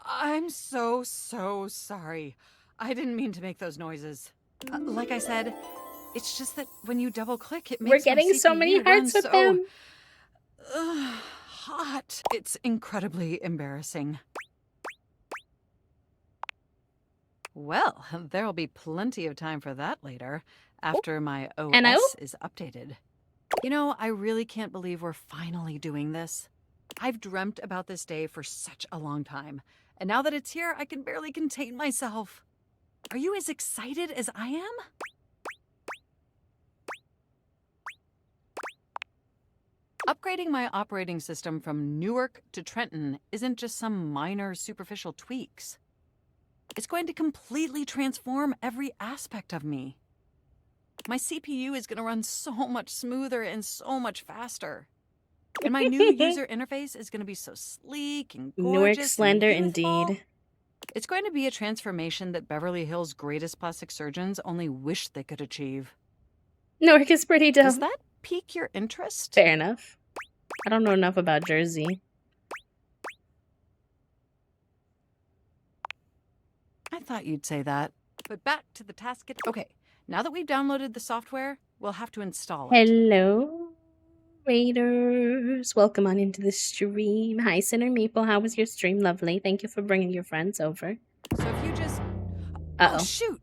I'm so sorry. I didn't mean to make those noises. Like I said, it's just that when you double click, it makes We're my getting so many CPU run hearts with so, them. hot. It's incredibly embarrassing. Well, there'll be plenty of time for that later, after my OS And is updated. You know, I really can't believe we're finally doing this. I've dreamt about this day for such a long time, and now that it's here, I can barely contain myself. Are you as excited as I am? Upgrading my operating system from Newark to Trenton isn't just some minor superficial tweaks. It's going to completely transform every aspect of me. My CPU is going to run so much smoother and so much faster. And my new user interface is going to be so sleek and gorgeous. Newark and slender youthful. indeed. It's going to be a transformation that Beverly Hills' greatest plastic surgeons only wish they could achieve. Newark is pretty dope. Does that pique your interest? Fair enough. I don't know enough about Jersey. I thought you'd say that. But back to the task at... Okay, now that we've downloaded the software, we'll have to install it. Hello, Raiders. Welcome on into the stream. Hi, Sinner Maple. How was your stream? Lovely. Thank you for bringing your friends over. So if you just... Uh-oh. Oh, shoot!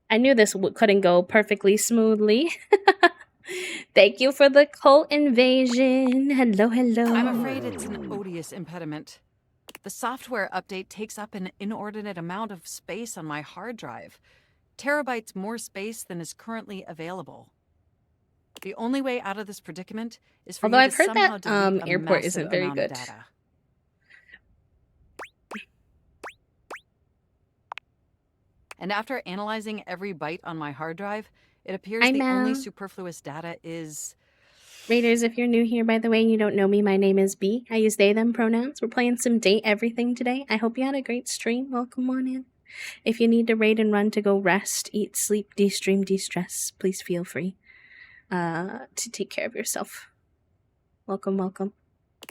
I knew this couldn't go perfectly smoothly. Thank you for the cult invasion. Hello, hello. I'm afraid it's an odious impediment. The software update takes up an inordinate amount of space on my hard drive. Terabytes more space than is currently available. The only way out of this predicament is for Although you I've to heard somehow that delete a airport massive isn't very amount of good. data. And after analyzing every byte on my hard drive, it appears Hi, the only Mel. superfluous data is... Raiders, if you're new here, by the way, and you don't know me, my name is B. I use they, them pronouns. We're playing some date everything today. I hope you had a great stream. Welcome on in. If you need to raid and run to go rest, eat, sleep, de-stream, de-stress, please feel free to take care of yourself. Welcome, welcome.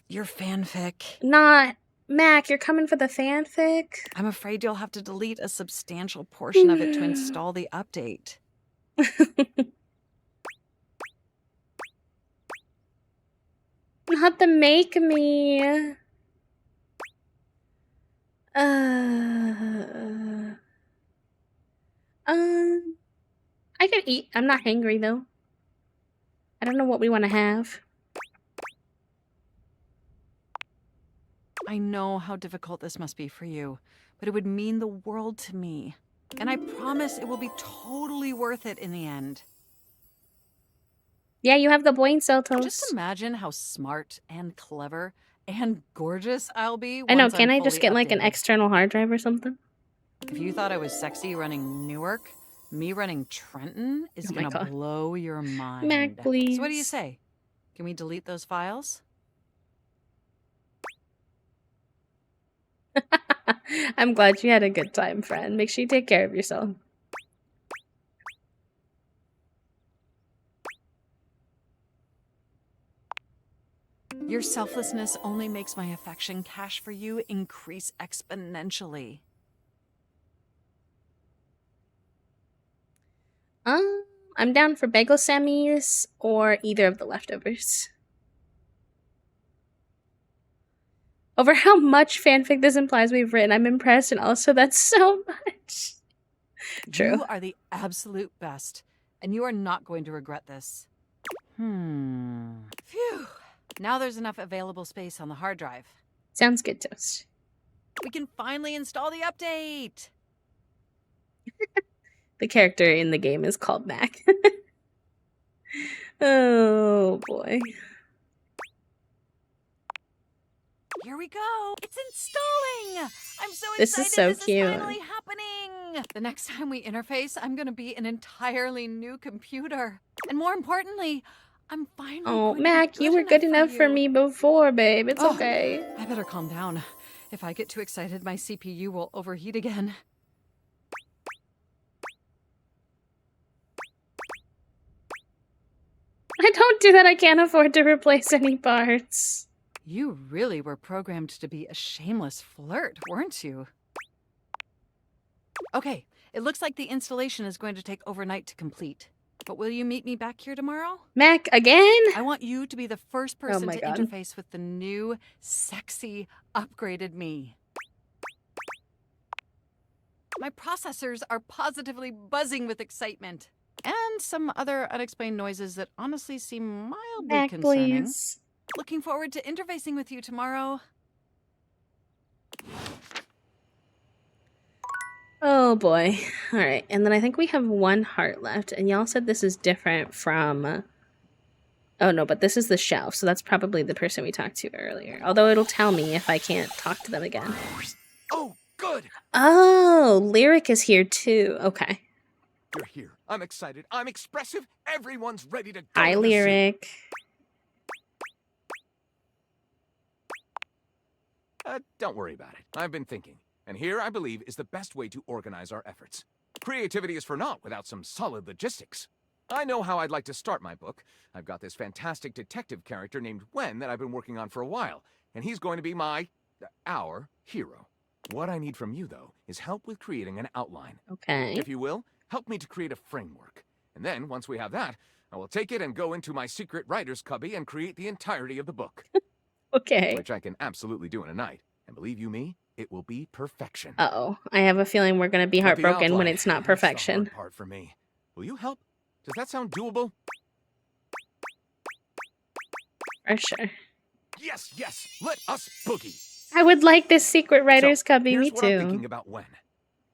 Your fanfic. Not Mac, you're coming for the fanfic? I'm afraid you'll have to delete a substantial portion of it to install the update. Not the make me. I could eat. I'm not hungry though. I don't know what we want to have. I know how difficult this must be for you, but it would mean the world to me. And I promise it will be totally worth it in the end. Yeah, you have the Boing cell toast. Just imagine how smart and clever and gorgeous I'll be. I know. Once Can I'm I just fully get like an updated. external hard drive or something? If you thought I was sexy running Newark, me running Trenton is Oh my gonna God. blow your mind. Mac, please. So what do you say? Can we delete those files? I'm glad you had a good time, friend. Make sure you take care of yourself. Your selflessness only makes my affection cache for you increase exponentially. I'm down for bagel sammies or either of the leftovers. Over how much fanfic this implies we've written, I'm impressed, and also that's so much. True. You are the absolute best, and you are not going to regret this. Phew. Now there's enough available space on the hard drive. Sounds good, Toast. We can finally install the update. The character in the game is called Mac. Oh boy. Here we go. It's installing. I'm so This excited. is so This cute. is finally happening. The next time we interface, I'm going to be an entirely new computer. And more importantly, I'm finally Oh, going to be Mac, you were good enough for you. me before, babe. It's Oh, okay. I better calm down. If I get too excited, my CPU will overheat again. don't do that. I can't afford to replace any parts. You really were programmed to be a shameless flirt, weren't you? Okay, it looks like the installation is going to take overnight to complete. But will you meet me back here tomorrow? Mac, again? I want you to be the first person my to God. interface with the new, sexy, upgraded me. My processors are positively buzzing with excitement. And some other unexplained noises that honestly seem mildly Mac, concerning. please. Looking forward to interfacing with you tomorrow. Oh boy. Alright, and then I think we have one heart left, and y'all said this is different from... Oh no, but this is the shelf, so that's probably the person we talked to earlier. Although it'll tell me if I can't talk to them again. Oh, good. Oh, Lyric is here too. Okay. You're here. I'm excited. I'm expressive. Everyone's ready to go. Hi, to the zoo. Lyric. Don't worry about it. I've been thinking. And here, I believe, is the best way to organize our efforts. Creativity is for naught without some solid logistics. I know how I'd like to start my book. I've got this fantastic detective character named Wen that I've been working on for a while, and he's going to be our hero. What I need from you, though, is help with creating an outline. Okay. If you will, help me to create a framework. And then, once we have that, I will take it and go into my secret writer's cubby and create the entirety of the book. Okay. Which I can absolutely do in a night. And believe you me, it will be perfection. Uh-oh. I have a feeling we're going to be But the heartbroken when outline, it's not that's perfection. the hard part for me. Will you help? Does that sound doable? For sure. Yes, yes. Let us boogie. I would like this secret writer's So, cubby. here's Me what I'm thinking too. about Wen.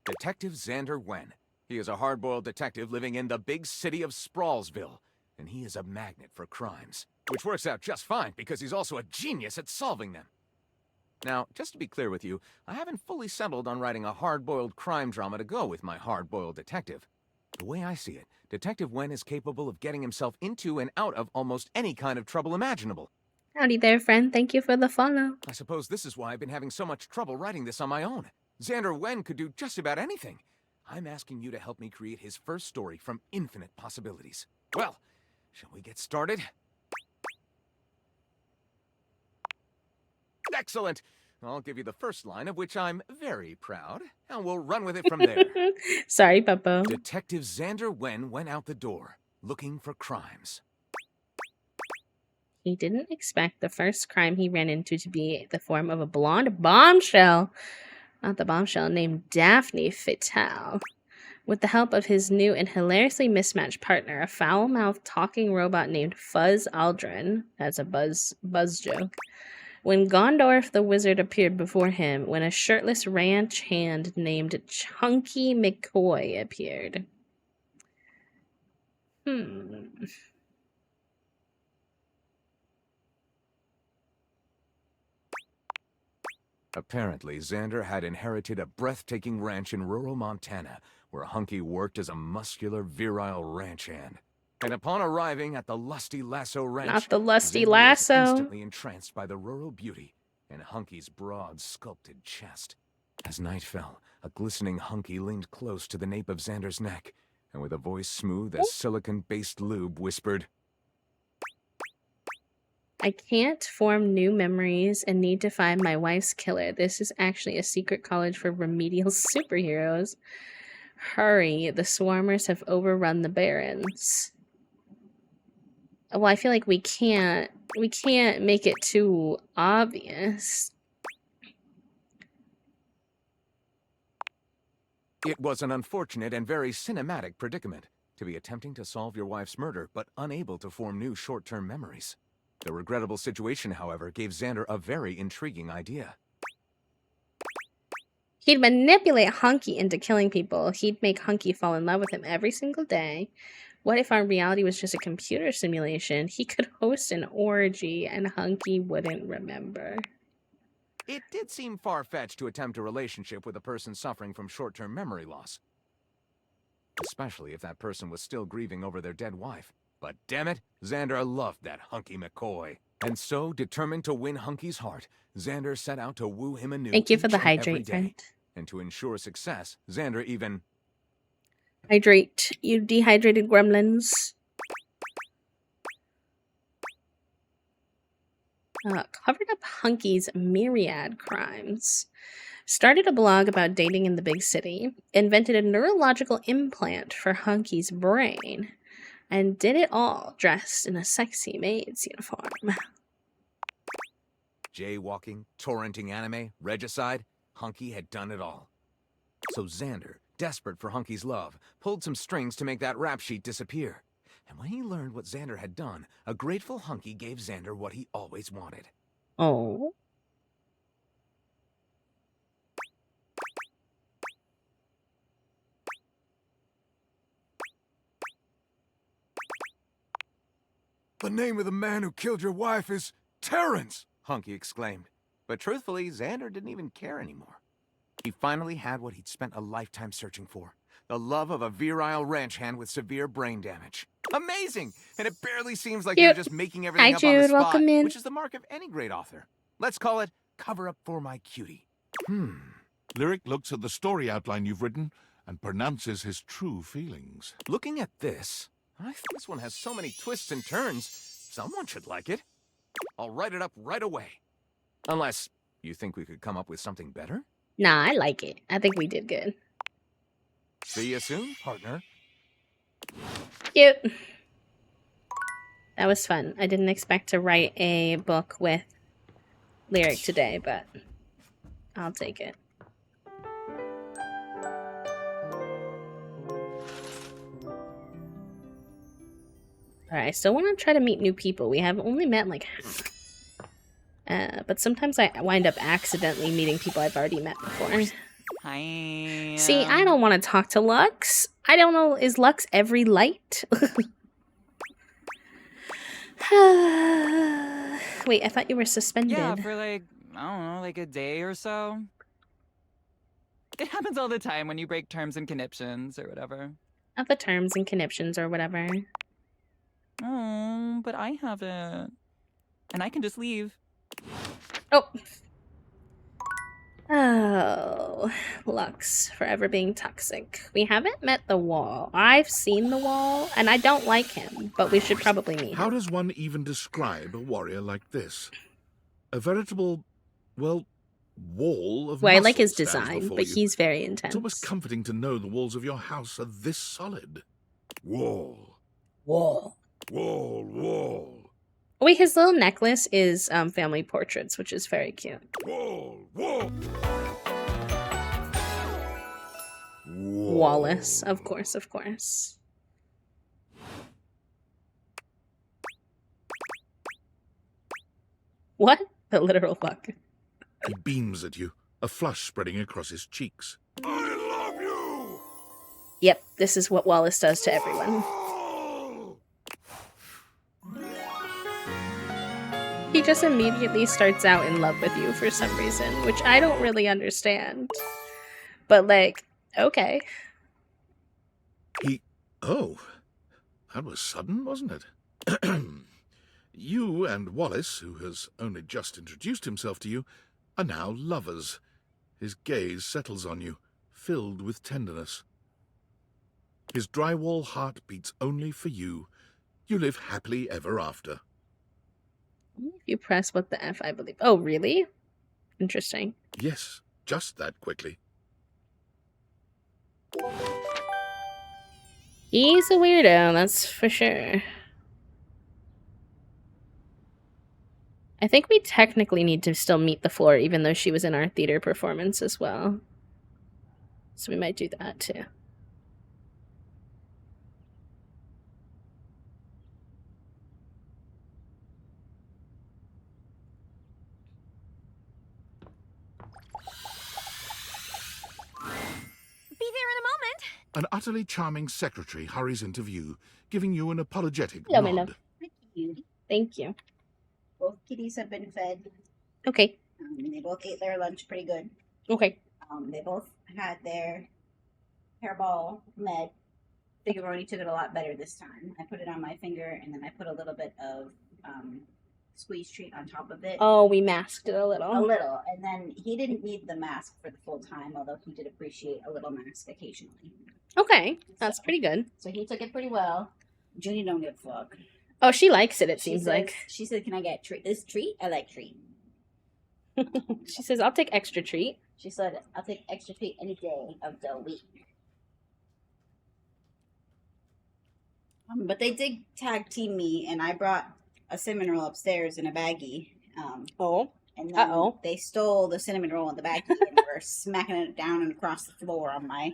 Detective Xander Wen. He is a hard-boiled detective living in the big city of Sprawlsville, and he is a magnet for crimes, which works out just fine because he's also a genius at solving them. Now, just to be clear with you, I haven't fully settled on writing a hard-boiled crime drama to go with my hard-boiled detective. The way I see it, Detective Wen is capable of getting himself into and out of almost any kind of trouble imaginable. Howdy there, friend. Thank you for the follow. I suppose this is why I've been having so much trouble writing this on my own. Xander Wen could do just about anything. I'm asking you to help me create his first story from infinite possibilities. Well, shall we get started? Excellent! I'll give you the first line, of which I'm very proud, and we'll run with it from there. Sorry, Puppo. Detective Xander Wen went out the door, looking for crimes. He didn't expect the first crime he ran into to be the form of a blonde bombshell. Not the bombshell, named Daphne Fatale. With the help of his new and hilariously mismatched partner, a foul-mouthed talking robot named Fuzz Aldrin. That's a buzz joke. When Gondorf the wizard appeared before him, when a shirtless ranch hand named Chunky McCoy appeared. Apparently, Xander had inherited a breathtaking ranch in rural Montana, where Hunky worked as a muscular, virile ranch hand. And upon arriving at the Lusty Lasso Ranch, Not the Lusty Xander Lasso. was instantly entranced by the rural beauty and Hunky's broad, sculpted chest. As night fell, a glistening Hunky leaned close to the nape of Xander's neck, and with a voice smooth as silicon-based lube, whispered, I can't form new memories and need to find my wife's killer. This is actually a secret college for remedial superheroes. Hurry, the swarmers have overrun the barrens. Well, I feel like we can't make it too obvious. It was an unfortunate and very cinematic predicament, to be attempting to solve your wife's murder, but unable to form new short-term memories. The regrettable situation, however, gave Xander a very intriguing idea. He'd manipulate Hunky into killing people. He'd make Hunky fall in love with him every single day. What if our reality was just a computer simulation? He could host an orgy and Hunky wouldn't remember. It did seem far-fetched to attempt a relationship with a person suffering from short-term memory loss. Especially if that person was still grieving over their dead wife. But damn it, Xander loved that Hunky McCoy. And so, determined to win Hunky's heart, Xander set out to woo him anew. Thank you for the each and every hydrate, day. friend. And to ensure success, Xander even... Hydrate, you dehydrated gremlins. Covered up Hunky's myriad crimes. Started a blog about dating in the big city. Invented a neurological implant for Hunky's brain. And did it all dressed in a sexy maid's uniform. Jaywalking, torrenting anime, regicide, Hunky had done it all. So Xander, desperate for Hunky's love, pulled some strings to make that rap sheet disappear. And when he learned what Xander had done, a grateful Hunky gave Xander what he always wanted. Oh. The name of the man who killed your wife is Terrence, Hunky exclaimed. But truthfully, Xander didn't even care anymore. He finally had what he'd spent a lifetime searching for. The love of a virile ranch hand with severe brain damage. Amazing! And it barely seems like they're just making everything up on the Jude, spot, welcome in. which is the mark of any great author. Let's call it Cover Up for My Cutie. Lyric looks at the story outline you've written and pronounces his true feelings. Looking at this, I think this one has so many twists and turns, someone should like it. I'll write it up right away. Unless you think we could come up with something better? Nah, I like it. I think we did good. See you soon, partner. Cute. That was fun. I didn't expect to write a book with Lyric today, but I'll take it. Alright, I still want to try to meet new people. We have only met like half. But sometimes I wind up accidentally meeting people I've already met before. Hi. See, I don't want to talk to Lux. I don't know, is Lux every light? Wait, I thought you were suspended. Yeah, for like, I don't know, like a day or so. It happens all the time when you break terms and conditions or whatever. Of the terms and conniptions or whatever. Oh, but I haven't. And I can just leave. Oh. Oh, Lux, forever being toxic. We haven't met the Wall. I've seen the Wall, and I don't like him, but we should probably meet How him. does one even describe a warrior like this? A veritable, well, wall of Well, I like muscle his stands design, before but you. he's very It's intense. almost comforting to know the walls of your house are this solid. Wall. Wall. Wall, wall. Wait, his little necklace is family portraits, which is very cute. Wall, wall. Wallace, of course, of course. What? The literal fuck. He beams at you, a flush spreading across his cheeks. I love you! Yep, this is what Wallace does to everyone. He just immediately starts out in love with you for some reason, which I don't really understand. But, like, okay. Oh, that was sudden, wasn't it? You and Wallace, who has only just introduced himself to you, are now lovers. His gaze settles on you, filled with tenderness. His drywall heart beats only for you. You live happily ever after. If you press what the F, I believe. Oh, really? Interesting. Yes, just that quickly. He's a weirdo, that's for sure. I think we technically need to still meet the floor, even though she was in our theater performance as well. So we might do that too. Be there in a moment. An utterly charming secretary hurries into view, giving you an apologetic Hello, my nod. love. Thank you. Both kitties have been fed. Okay. They both ate their lunch pretty good. Okay. They both had their hairball med. Figuroni took it a lot better this time. I put it on my finger, and then I put a little bit of squeeze treat on top of it. Oh, we masked it a little. A little. And then he didn't need the mask for the full time, although he did appreciate a little mask occasionally. Okay. That's pretty good. So he took it pretty well. Junie don't give a fuck. Oh, she likes it, it She seems says, like. She said, "Can I get this treat? I like treat." She says, I'll take extra treat. She said, "I'll take extra treat any day of the week." But they did tag team me, and I brought a cinnamon roll upstairs in a baggie. Oh. And then Uh-oh. they stole the cinnamon roll in the baggie and were smacking it down and across the floor on my.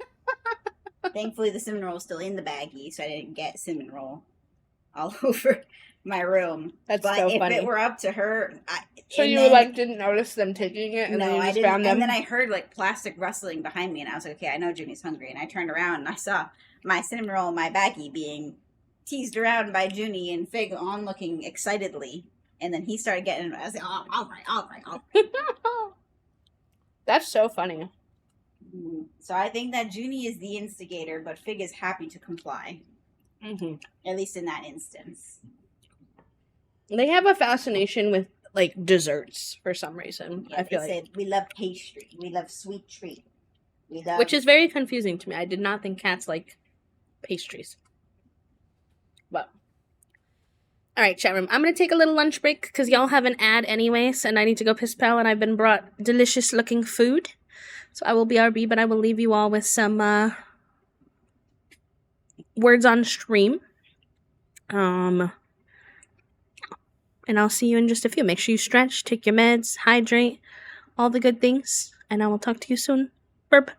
Thankfully, the cinnamon roll was still in the baggie, so I didn't get cinnamon roll all over my room. That's but so if funny. it were up to her, So you like didn't notice them taking it, and no, then you I just didn't. found them. And then I heard like plastic rustling behind me, and I was like, "Okay, I know Junie's hungry." And I turned around and I saw my cinnamon roll in my baggie being teased around by Junie and Fig onlooking excitedly. And then he started getting. I was like, "Oh, all right." That's so funny. So I think that Junie is the instigator, but Fig is happy to comply. Mm-hmm. At least in that instance. They have a fascination with like desserts for some reason. Yeah, I feel they like, said we love pastry, we love sweet treat, we love. which is very confusing to me. I did not think cats like pastries. But all right, chat room. I'm gonna take a little lunch break because y'all have an ad anyways, and I need to go piss pal, and I've been brought delicious looking food. So I will BRB, but I will leave you all with some words on stream. And I'll see you in just a few. Make sure you stretch, take your meds, hydrate, all the good things, and I will talk to you soon. Burp.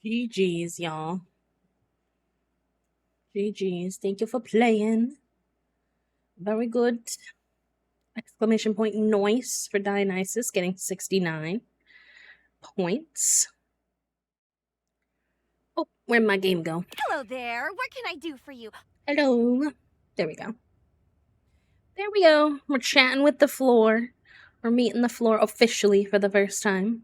GG's, y'all. GG's. Thank you for playing. Very good. Exclamation point noise for Dionysus, getting 69 points. Oh, where'd my game go? Hello there. What can I do for you? Hello. There we go. There we go. We're chatting with the floor. We're meeting the floor officially for the first time.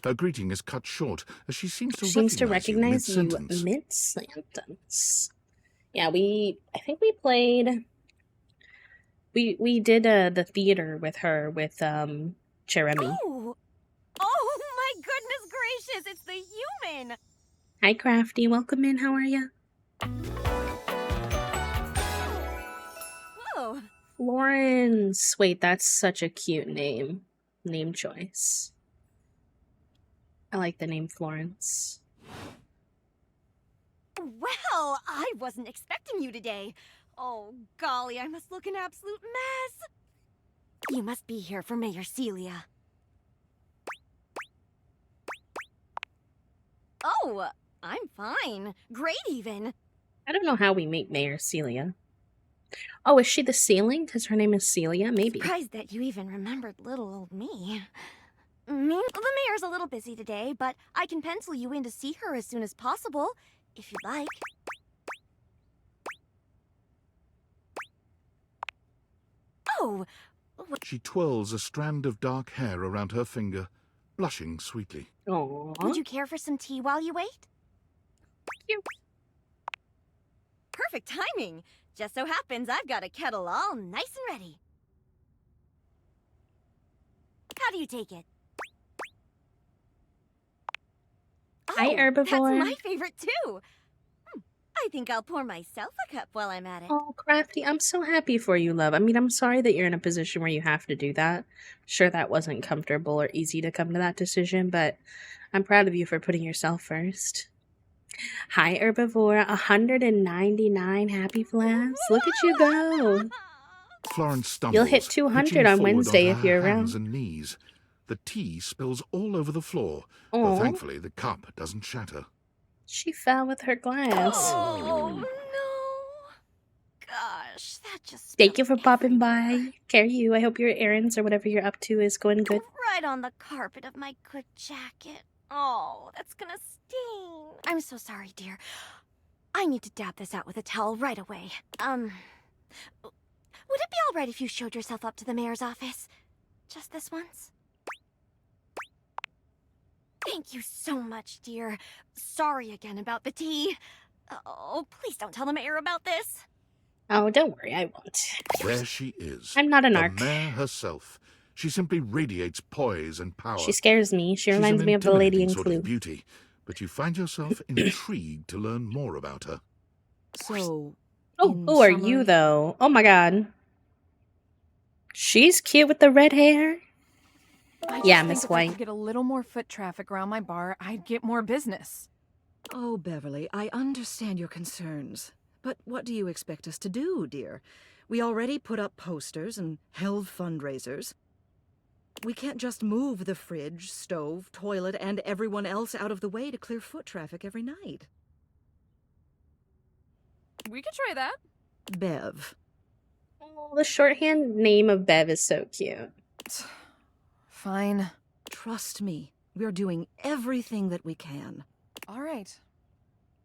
Her greeting is cut short, as she seems to recognize you mid-sentence. mid-sentence. Yeah, I think we played. We did the theater with her with Jeremy. Oh my goodness gracious! It's the human. Hi, Crafty. Welcome in. How are you? Whoa. Florence. Wait, that's such a cute name. Name choice. I like the name Florence. Well, I wasn't expecting you today. Oh, golly, I must look an absolute mess. You must be here for Mayor Celia. Oh, I'm fine. Great, even. I don't know how we meet Mayor Celia. Oh, is she the ceiling? Because her name is Celia? Maybe. Surprised that you even remembered little old me. The mayor's a little busy today, but I can pencil you in to see her as soon as possible, if you'd like. Oh! She twirls a strand of dark hair around her finger, blushing sweetly. Aww. Would you care for some tea while you wait? Cute. Perfect timing! Just so happens I've got a kettle all nice and ready. How do you take it? Hi, Oh, Herbivore. That's my favorite too. I think I'll pour myself a cup while I'm at it. Oh, Crafty, I'm so happy for you, love. I mean, I'm sorry that you're in a position where you have to do that. Sure, that wasn't comfortable or easy to come to that decision, but I'm proud of you for putting yourself first. Hi, Herbivore. 199 happy flaps. Look at you go. Florence stumbles. You'll hit 200 pitching on forward Wednesday onto if you're her hands around. and knees. The tea spills all over the floor, though Aw. thankfully the cup doesn't shatter. She fell with her glass. Oh, no. Gosh, that just Thank you for spilled popping everywhere. by. Carry you. I hope your errands or whatever you're up to is going good. Right on the carpet of my good jacket. Oh, that's gonna sting. I'm so sorry, dear. I need to dab this out with a towel right away. Would it be all right if you showed yourself up to the mayor's office? Just this once? Thank you so much, dear. Sorry again about the tea. Oh, please don't tell the mayor about this. Oh, don't worry, I won't. There she is. I'm not an the arc. mayor herself. She simply radiates poise and power. She scares me. She She's reminds an me of the lady in intimidating sort Clue. of beauty, but you find yourself intrigued to learn more about her. So, Oh, in who are you, summary- though? Oh my god. She's cute with the red hair. I just Yeah, think Miss if I could White. get a little more foot traffic around my bar, I'd get more business. Oh, Beverly, I understand your concerns. But what do you expect us to do, dear? We already put up posters and held fundraisers. We can't just move the fridge, stove, toilet, and everyone else out of the way to clear foot traffic every night. We could try that. Bev. Oh, the shorthand name of Bev is so cute. Fine. Trust me, we're doing everything that we can. All right.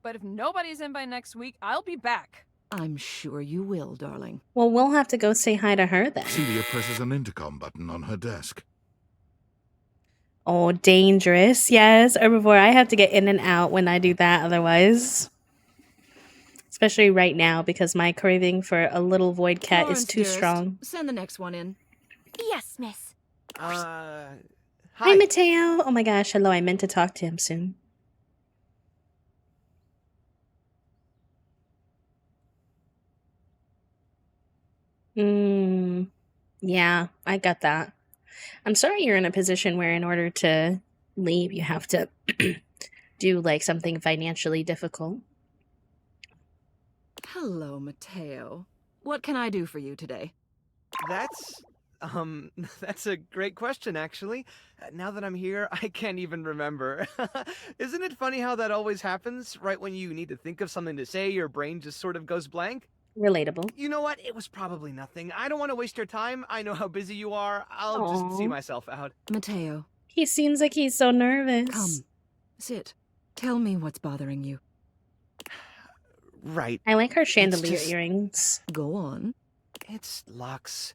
But if nobody's in by next week, I'll be back. I'm sure you will, darling. Well, we'll have to go say hi to her then. Celia presses an intercom button on her desk. Oh, dangerous. Yes, Herbivore, I have to get in and out when I do that otherwise. Especially right now because my craving for a little void cat Florence, is too dearest, strong. Send the next one in. Yes, miss. Hi, Hi. Mateo. Oh my gosh, hello. I meant to talk to him soon. Yeah, I got that. I'm sorry you're in a position where in order to leave, you have to do like something financially difficult. Hello, Mateo. What can I do for you today? That's That's a great question, actually. Now that I'm here, I can't even remember. Isn't it funny how that always happens? Right when you need to think of something to say, your brain just sort of goes blank? Relatable. You know what? It was probably nothing. I don't want to waste your time. I know how busy you are. I'll just see Aw. myself out. Mateo, He seems like he's so nervous. come. Sit. Tell me what's bothering you. Right. I like her chandelier just- earrings. Go on. It's Lux.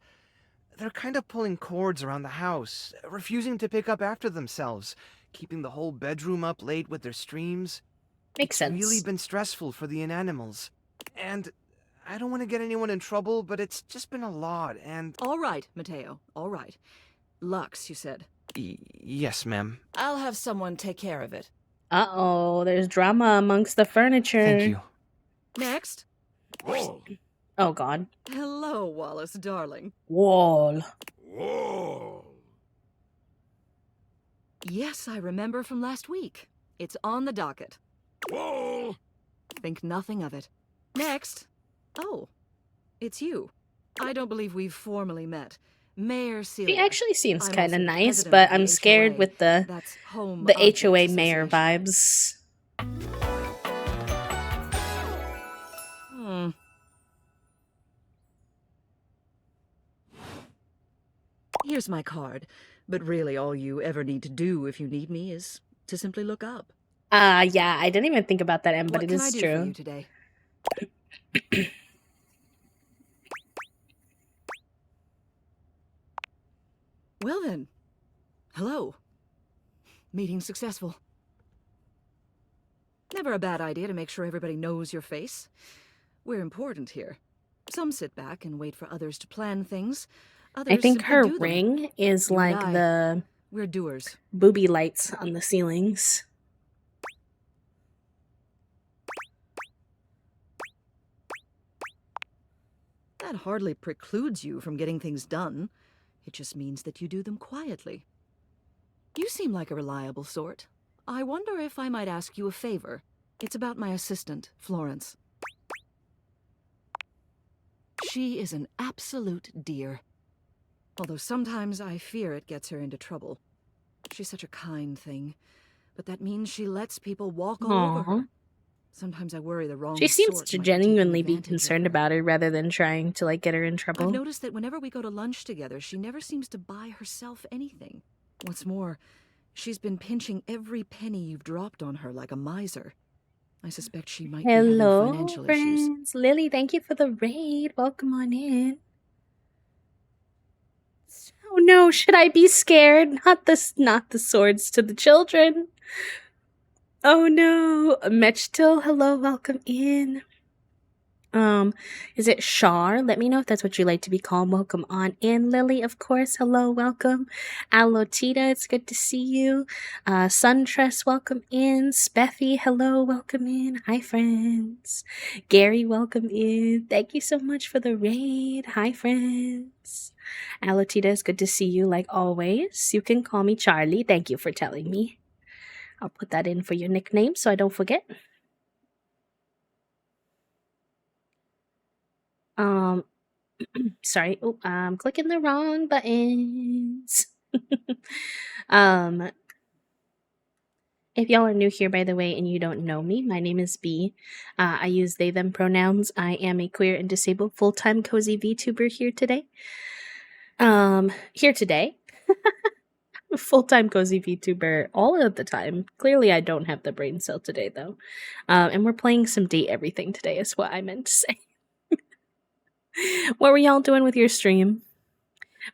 They're kind of pulling cords around the house, refusing to pick up after themselves, keeping the whole bedroom up late with their streams. Makes sense. It's really been stressful for the inanimals. And I don't want to get anyone in trouble, but it's just been a lot, and... All right, Mateo. All right. Lux, you said. Yes, ma'am. I'll have someone take care of it. Uh-oh, there's drama amongst the furniture. Thank you. Next. Whoa! Oh, God. Hello, Wallace, darling. Wall. Whoa! Yes, I remember from last week. It's on the docket. Whoa! Think nothing of it. Next. Oh, it's you. I don't believe we've formally met. Mayor Celia. She actually seems I'm kind of also nice, president but of the I'm scared HOA. with the That's Home the Objects HOA mayor Association. vibes. Here's my card, but really all you ever need to do if you need me is to simply look up. Yeah, I didn't even think about that, Em, but What it can is I do for true. you today? Well then, hello. Meeting successful. Never a bad idea to make sure everybody knows your face. We're important here. Some sit back and wait for others to plan things. Others I think simply her do them. ring is You and like I, the we're doers. booby lights on the ceilings. That hardly precludes you from getting things done. It just means that you do them quietly. You seem like a reliable sort. I wonder if I might ask you a favor. It's about my assistant, Florence. She is an absolute dear. Although sometimes I fear it gets her into trouble. She's such a kind thing, but that means she lets people walk all over Aw. her. Sometimes I worry the wrong She seems sort to might be taking genuinely be advantage of concerned her. about her rather than trying to like get her in trouble. I've noticed that whenever we go to lunch together, she never seems to buy herself anything. What's more, she's been pinching every penny you've dropped on her like a miser. I suspect she might be having Hello, financial issues. friends. Lily, thank you for the raid. Welcome on in. Oh no, should I be scared? Not the swords to the children. Oh no. Mechtil, hello, welcome in. Is it Shar? Let me know if that's what you like to be called. Welcome on in. Lily, of course. Hello, welcome. Alotita, it's good to see you. Suntress, welcome in. Speffy, hello, welcome in. Hi, friends. Gary, welcome in. Thank you so much for the raid. Hi, friends. Alotita, it's good to see you like always. You can call me Charlie. Thank you for telling me. I'll put that in for your nickname so I don't forget. Sorry. Oh, I'm clicking the wrong buttons. If y'all are new here, by the way, and you don't know me, my name is B. I use they, them pronouns. I am a queer and disabled full-time cozy VTuber here today. Full-time cozy VTuber all of the time. Clearly, I don't have the brain cell today, though. And we're playing some Date Everything today, is what I meant to say. What were y'all doing with your stream?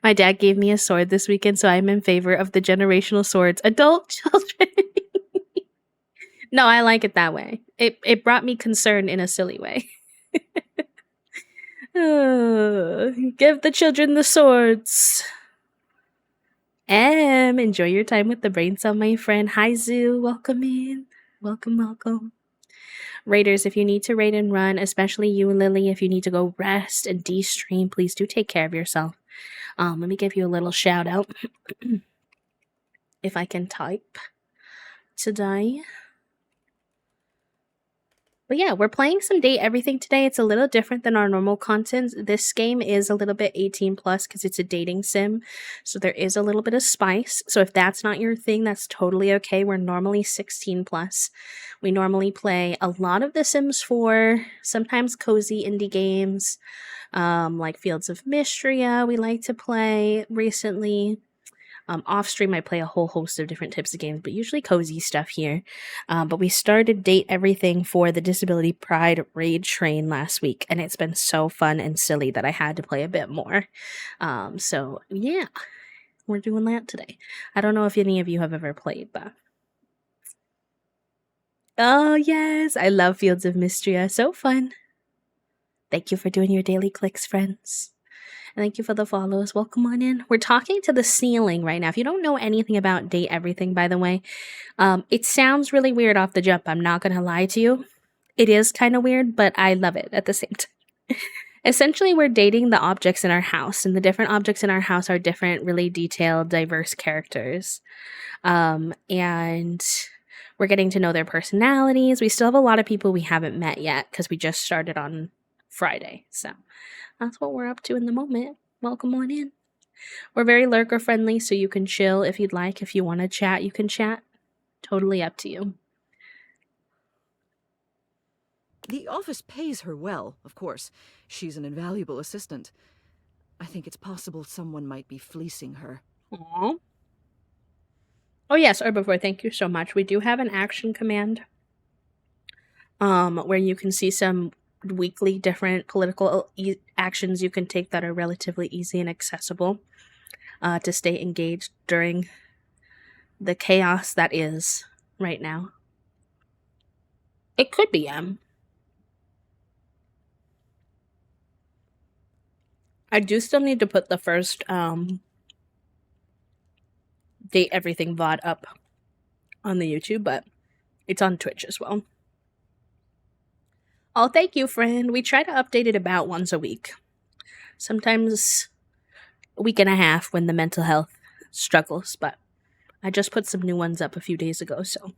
My dad gave me a sword this weekend, so I'm in favor of the generational swords. Adult children. No, I like it that way. It brought me concern in a silly way. Give the children the swords. Enjoy your time with the brain cell, my friend. Hi, Zoo. Welcome in. Welcome, welcome. Raiders, if you need to raid and run, especially you, Lily, if you need to go rest and de-stream, please do take care of yourself. Let me give you a little shout out. If I can type today. But yeah, we're playing some Date Everything today. It's a little different than our normal content. This game is a little bit 18 plus because it's a dating sim. So there is a little bit of spice. So if that's not your thing, that's totally okay. We're normally 16 plus. We normally play a lot of The Sims 4, sometimes cozy indie games, like Fields of Mystria we like to play recently. Off stream, I play a whole host of different types of games, but usually cozy stuff here. But we started Date Everything for the Disability Pride Raid Train last week, and it's been so fun and silly that I had to play a bit more. So yeah, we're doing that today. I don't know if any of you have ever played, but oh yes, I love Fields of Mystria. So fun. Thank you for doing your daily clicks, friends. And thank you for the follows. Welcome on in. We're talking to the ceiling right now. If you don't know anything about Date Everything, by the way, it sounds really weird off the jump. I'm not going to lie to you. It is kind of weird, but I love it at the same time. Essentially, we're dating the objects in our house, and the different objects in our house are different, really detailed, diverse characters. And we're getting to know their personalities. We still have a lot of people we haven't met yet because we just started on Friday. So that's what we're up to in the moment. Welcome on in. We're very lurker friendly, so you can chill if you'd like. If you want to chat, you can chat. Totally up to you. The office pays her well, of course. She's an invaluable assistant. I think it's possible someone might be fleecing her. Aww. Oh yes, Herbivore, thank you so much. We do have an action command where you can see some weekly different political actions you can take that are relatively easy and accessible to stay engaged during the chaos that is right now. It could be I do still need to put the first Date Everything VOD up on the YouTube, but it's on Twitch as well. Oh, thank you, friend. We try to update it about once a week. Sometimes a week and a half when the mental health struggles, but I just put some new ones up a few days ago, so.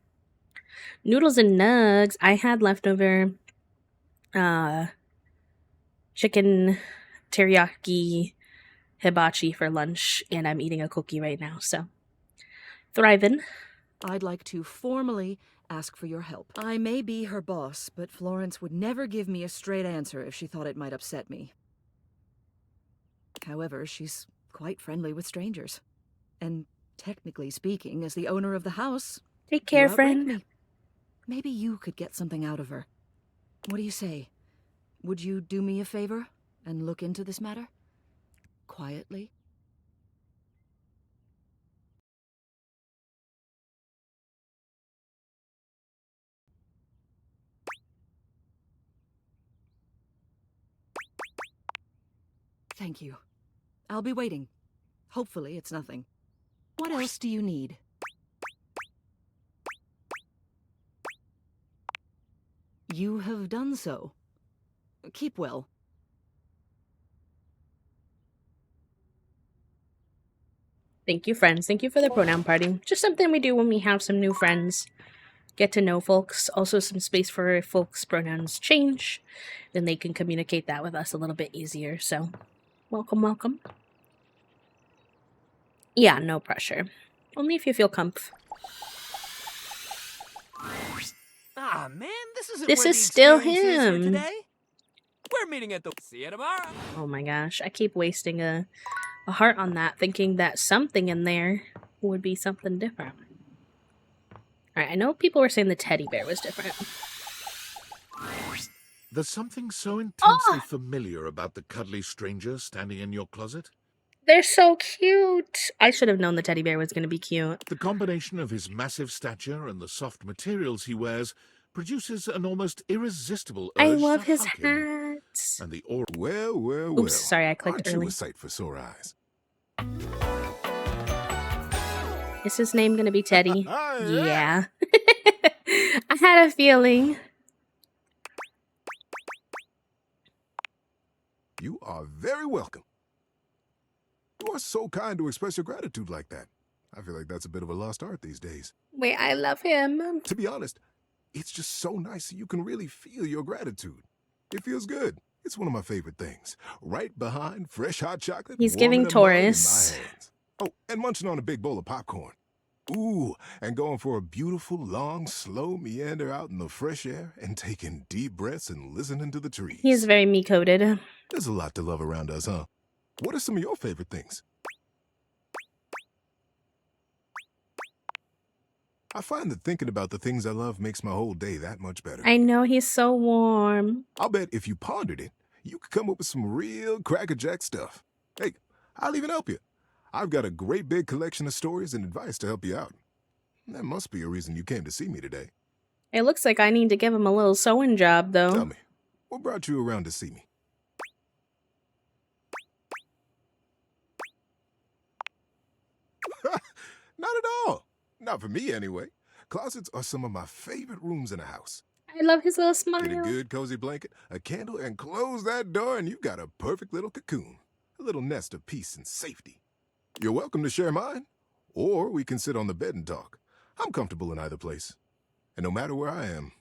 Noodles and nugs. I had leftover chicken teriyaki hibachi for lunch, and I'm eating a cookie right now, so. Thriving. I'd like to formally ask for your help. I may be her boss, but Florence would never give me a straight answer if she thought it might upset me. However, she's quite friendly with strangers. And technically speaking, as the owner of the house, take care, you outrank friend. me. Maybe you could get something out of her. What do you say? Would you do me a favor and look into this matter? Quietly? Thank you. I'll be waiting. Hopefully it's nothing. What else do you need? You have done so. Keep well. Thank you, friends. Thank you for the pronoun party. Just something we do when we have some new friends. Get to know folks. Also some space for folks' pronouns change. Then they can communicate that with us a little bit easier. So, welcome, welcome. Yeah, no pressure. Only if you feel comf. Ah, man, This is still him. Today? We're meeting at the... See you tomorrow. Oh my gosh, I keep wasting a heart on that, thinking that something in there would be something different. Alright, I know people were saying the teddy bear was different. There's something so intensely familiar about the cuddly stranger standing in your closet. They're so cute. I should have known the teddy bear was going to be cute. The combination of his massive stature and the soft materials he wears produces an almost irresistible urge I love to his hug him. hat. And the aura... Well. Oops, sorry, I clicked Aren't you early. a sight for sore eyes? Is his name going to be Teddy? Yeah. I had a feeling. You are very welcome. You are so kind to express your gratitude like that. I feel like that's a bit of a lost art these days. Wait, I love him. To be honest, It's just so nice that you can really feel your gratitude. It feels good. It's one of my favorite things. Right behind fresh hot chocolate. He's warming giving a mug in my Taurus. hands. Oh, and munching on a big bowl of popcorn. Ooh, and going for a beautiful, long, slow meander out in the fresh air and taking deep breaths and listening to the trees. He is very me-coded. There's a lot to love around us, huh? What are some of your favorite things? I find that thinking about the things I love makes my whole day that much better. I know, he's so warm. I'll bet if you pondered it, you could come up with some real crackerjack stuff. Hey, I'll even help you. I've got a great big collection of stories and advice to help you out. That must be a reason you came to see me today. It looks like I need to give him a little sewing job, though. Tell me, what brought you around to see me? Not at all. Not for me, anyway. Closets are some of my favorite rooms in a house. I love his little smile. Get a good cozy blanket, a candle, and close that door, and you've got a perfect little cocoon. A little nest of peace and safety. You're welcome to share mine, or we can sit on the bed and talk. I'm comfortable in either place. And no matter where I am,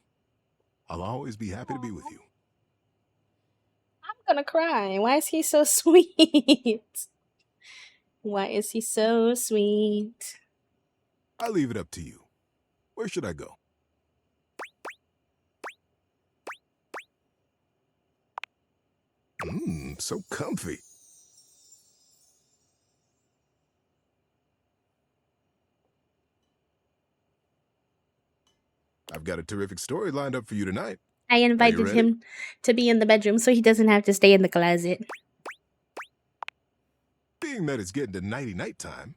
I'll always be happy to be with you. I'm gonna cry. Why is he so sweet? Why is he so sweet? I'll leave it up to you. Where should I go? So comfy. I've got a terrific story lined up for you tonight. I invited ready? him to be in the bedroom so he doesn't have to stay in the closet. Being that it's getting to nighty-night time,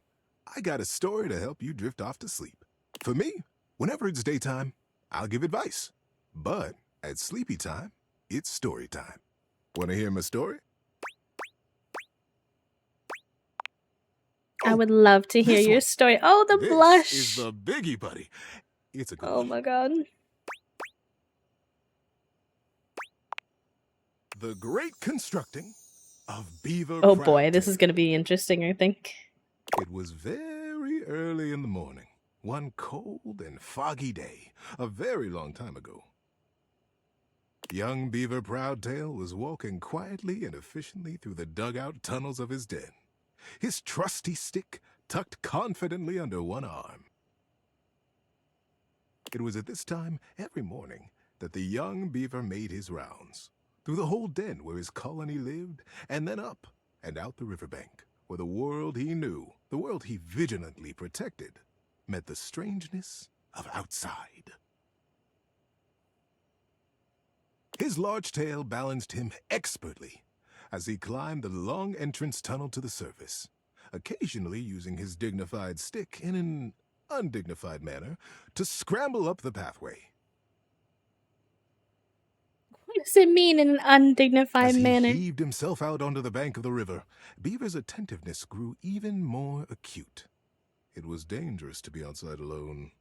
I got a story to help you drift off to sleep. For me, whenever it's daytime, I'll give advice. But at sleepy time, it's story time. Want to hear my story? I would love to hear this your one. story. Oh, the This blush. is the biggie, buddy. It's a good Oh one. my god. The Great Constructing of Beaver Oh Proud boy, this Tail. is going to be interesting, I think. It was very early in the morning, one cold and foggy day, a very long time ago. Young Beaver Proudtail was walking quietly and efficiently through the dugout tunnels of his den, his trusty stick tucked confidently under one arm. It was at this time every morning that the young beaver made his rounds, through the whole den where his colony lived, and then up and out the riverbank, where the world he knew, the world he vigilantly protected, met the strangeness of outside. His large tail balanced him expertly as he climbed the long entrance tunnel to the surface, occasionally using his dignified stick in an undignified manner to scramble up the pathway. What does it mean in an undignified As he manner? heaved himself out onto the bank of the river, Beaver's attentiveness grew even more acute. It was dangerous to be outside alone.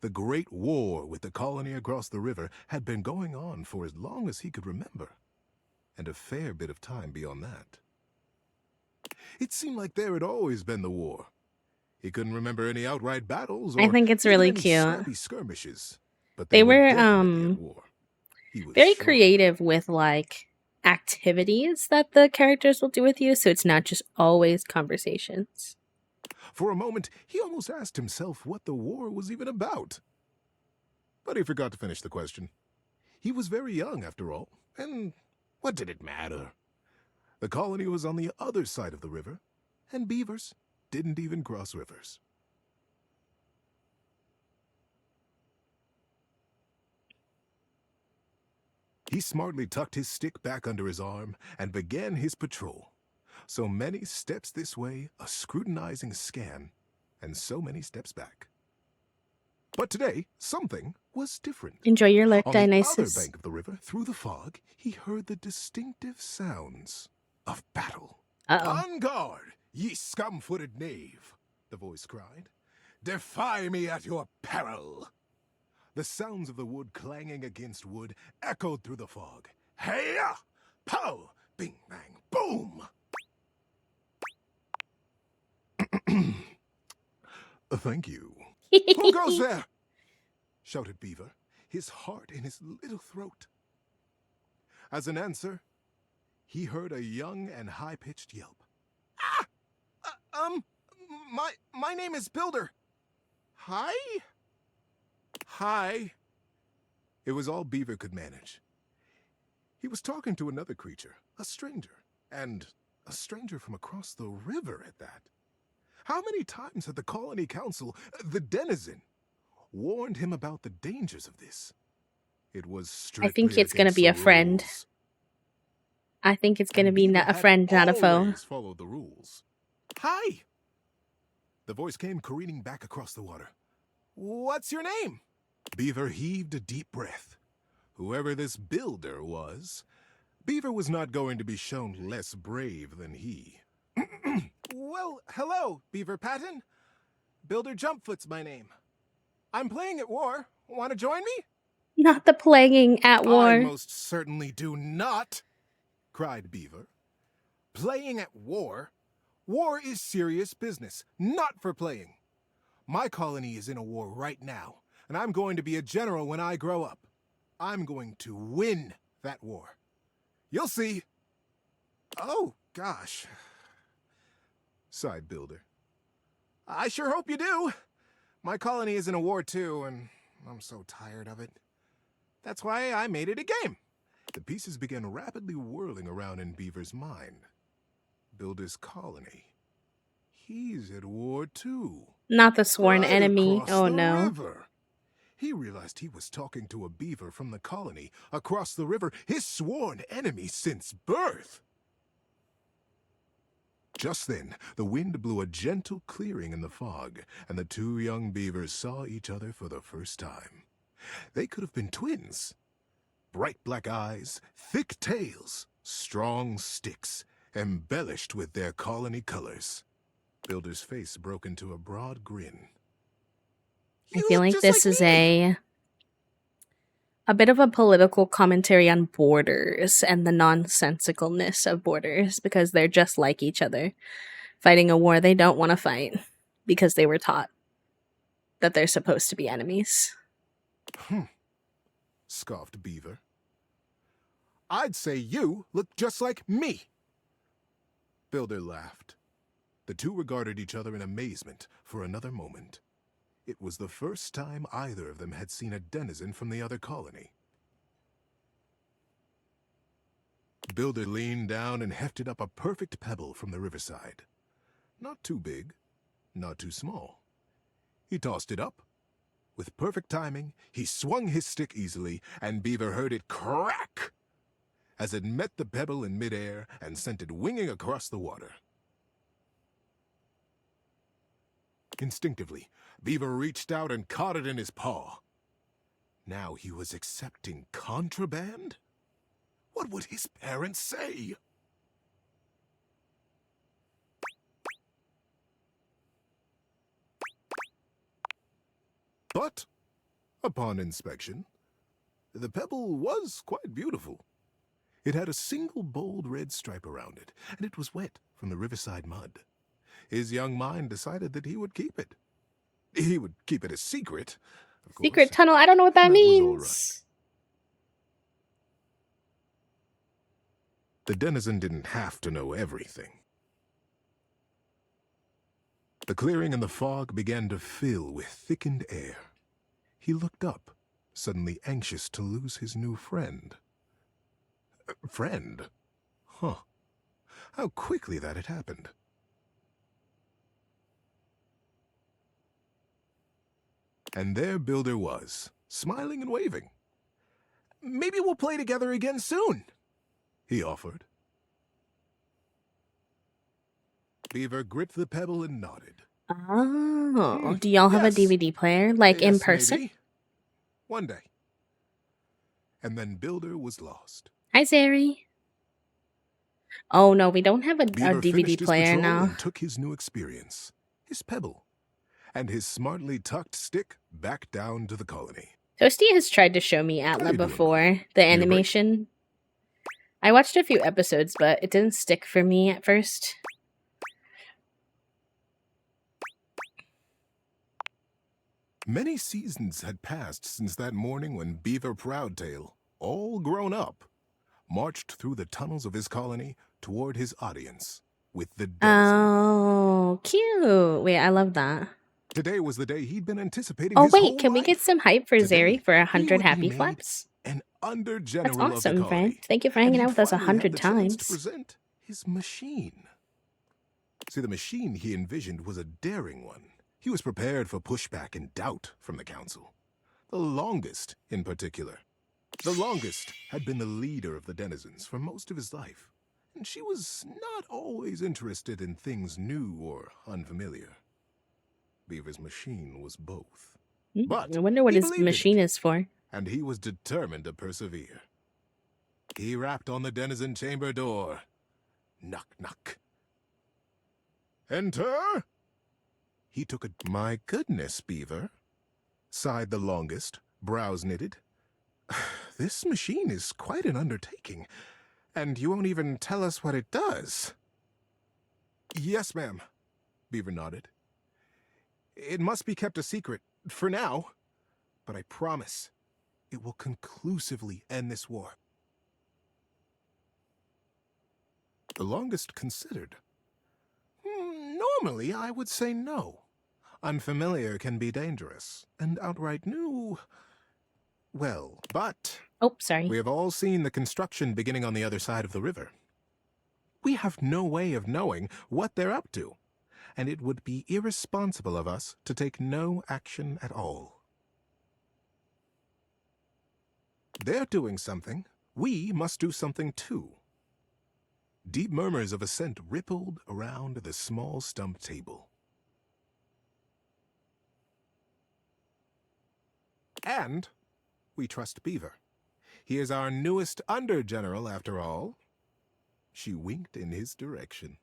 The great war with the colony across the river had been going on for as long as he could remember, and a fair bit of time beyond that. It seemed like there had always been the war. He couldn't remember any outright battles or I think it's even really any cute. snappy skirmishes, but They were definitely at war. He was very sure. creative with like activities that the characters will do with you, so it's not just always conversations. For a moment, he almost asked himself what the war was even about. But he forgot to finish the question. He was very young, after all, and what did it matter? The colony was on the other side of the river, and beavers didn't even cross rivers. He smartly tucked his stick back under his arm and began his patrol. So many steps this way, a scrutinizing scan, and so many steps back. But today, something was different. Enjoy your lurk, On the other Dionysus. bank of the river, through the fog, he heard the distinctive sounds of battle. Uh-oh. On guard, ye scum-footed knave, the voice cried. Defy me at your peril. The sounds of the wood clanging against wood echoed through the fog. Hey-ya! Pow! Bing, bang, boom! Thank you. Who goes there? Shouted Beaver, his heart in his little throat. As an answer, he heard a young and high-pitched yelp. Ah! My name is Builder. Hi? Hi. It was all Beaver could manage. He was talking to another creature, a stranger, and a stranger from across the river at that. How many times had the Colony Council, the Denizen, warned him about the dangers of this? It was strictly I think it's gonna against be the a friend. rules. I think it's gonna be Beaver a had friend, not a foe. always followed the rules. Hi! The voice came careening back across the water. What's your name? Beaver heaved a deep breath. Whoever this Builder was, Beaver was not going to be shown less brave than he. Well, hello, Beaver Patton. Builder Jumpfoot's my name. I'm playing at war. Want to join me? Not the playing at war. I most certainly do not, cried Beaver. Playing at war? War is serious business, not for playing. My colony is in a war right now, and I'm going to be a general when I grow up. I'm going to win that war. You'll see. Oh, gosh, sighed Builder. I sure hope you do. My colony is in a war too, and I'm so tired of it. That's why I made it a game. The pieces began rapidly whirling around in Beaver's mind. Builder's colony. He's at war too. Not the sworn Right enemy. across Oh the no. river. He realized he was talking to a beaver from the colony across the river, his sworn enemy since birth. Just then, the wind blew a gentle clearing in the fog, and the two young beavers saw each other for the first time. They could have been twins. Bright black eyes, thick tails, strong sticks, embellished with their colony colors. Builder's face broke into a broad grin. I feel like this is a bit of a political commentary on borders and the nonsensicalness of borders, because they're just like each other, fighting a war they don't want to fight because they were taught that they're supposed to be enemies. Scoffed Beaver. I'd say you look just like me. Builder laughed. The two regarded each other in amazement for another moment. It was the first time either of them had seen a denizen from the other colony. Builder leaned down and hefted up a perfect pebble from the riverside. Not too big, not too small. He tossed it up. With perfect timing, he swung his stick easily, and Beaver heard it crack as it met the pebble in midair and sent it winging across the water. Instinctively, Beaver reached out and caught it in his paw. Now he was accepting contraband? What would his parents say? But, upon inspection, the pebble was quite beautiful. It had a single bold red stripe around it, and it was wet from the riverside mud. His young mind decided that he would keep it. He would keep it a secret, of course. Secret tunnel, I don't know what that That was all means. The denizen didn't have to know everything. The clearing and the fog began to fill with thickened air. He looked up, suddenly anxious to lose his new friend. Friend? Huh. How quickly that had happened. And there Builder was, smiling and waving. Maybe we'll play together again soon, he offered. Beaver gripped the pebble and nodded. Oh, do y'all have a DVD player, like in Yes, person? maybe. One day. And then Builder was lost. Hi, Zeri. Oh no, we don't have a Beaver DVD finished his player patrol now. and took his new experience, his pebble, and his smartly tucked stick back down to the colony. Toasty has tried to show me Atla before, the animation. I watched a few episodes, but it didn't stick for me at first. Many seasons had passed since that morning when Beaver Proudtail, all grown up, marched through the tunnels of his colony toward his audience with the denizen. Oh, cute. Wait, I love that. Today was the day he'd been anticipating Oh, his whole wait, can we life. get some hype for Today, Zeri for he 100 would be happy made flaps? an under That's general of the awesome, colony, friend. Thank you for and hanging he'd out with us finally have 100 the chance to times. present his machine. See, the machine he envisioned was a daring one. He was prepared for pushback and doubt from the council. The Longest, in particular. The Longest had been the leader of the denizens for most of his life, and she was not always interested in things new or unfamiliar. Beaver's machine was both. But I wonder what he his believed in machine it, is for. and he was determined to persevere. He rapped on the denizen chamber door. Knock, knock. Enter! He took a... My goodness, Beaver, sighed the Longest, brows knitted. This machine is quite an undertaking, and you won't even tell us what it does. Yes, ma'am, Beaver nodded. It must be kept a secret, for now, but I promise it will conclusively end this war. The Longest considered. Normally, I would say no. Unfamiliar can be dangerous, and outright new... Well, but... Oh, sorry. We have all seen the construction beginning on the other side of the river. We have no way of knowing what they're up to, and it would be irresponsible of us to take no action at all. They're doing something. We must do something too. Deep murmurs of assent rippled around the small stump table. And we trust Beaver. He is our newest under-general, after all. She winked in his direction.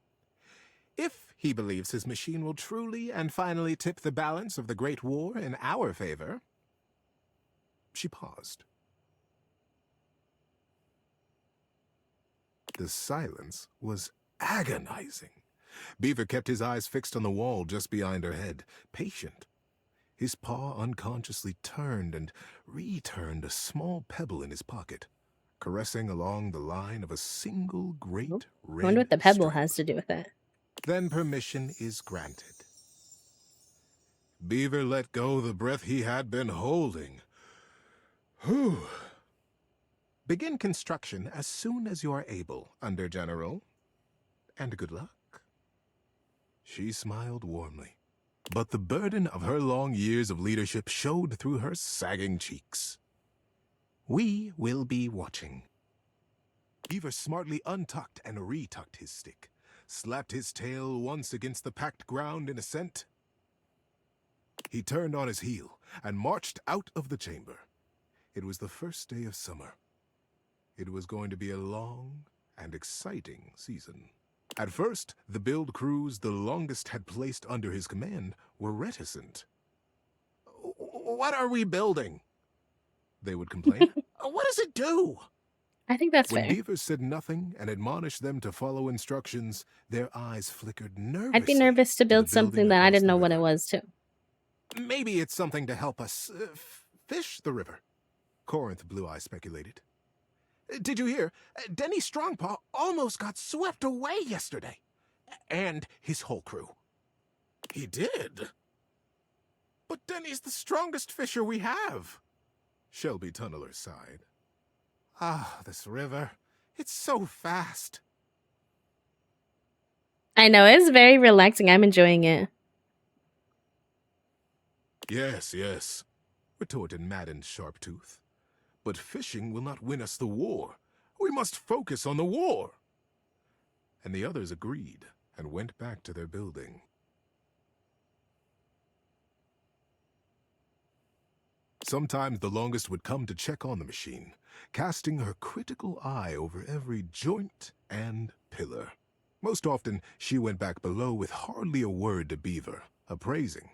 If he believes his machine will truly and finally tip the balance of the Great War in our favor... She paused. The silence was agonizing. Beaver kept his eyes fixed on the wall just behind her head, patient. His paw unconsciously turned and returned a small pebble in his pocket, caressing along the line of a single great red I wonder what the pebble stripe. has to do with it. Then permission is granted. Beaver let go the breath he had been holding. Whew. Begin construction as soon as you are able, Under-General. And good luck. She smiled warmly, but the burden of her long years of leadership showed through her sagging cheeks. We will be watching. Beaver smartly untucked and retucked his stick, slapped his tail once against the packed ground in assent. He turned on his heel and marched out of the chamber. It was the first day of summer. It was going to be a long and exciting season. At first, the build crews the Longest had placed under his command were reticent. What are we building? They would complain. What does it do? I think that's When fair. Beaver said nothing and admonished them to follow instructions, their eyes flickered nervously. I'd be nervous to build something that I didn't know what it was, too. Maybe it's something to help us fish the river, Corinth Blue Eye speculated. Did you hear? Denny Strongpaw almost got swept away yesterday. And his whole crew. He did? But Denny's the strongest fisher we have. Shelby Tunneler sighed. Ah, this river. It's so fast. I know, it's very relaxing. I'm enjoying it. Yes, yes, retorted Madden Sharptooth. But fishing will not win us the war. We must focus on the war. And the others agreed and went back to their building. Sometimes the Longest would come to check on the machine, casting her critical eye over every joint and pillar. Most often, she went back below with hardly a word to Beaver, appraising,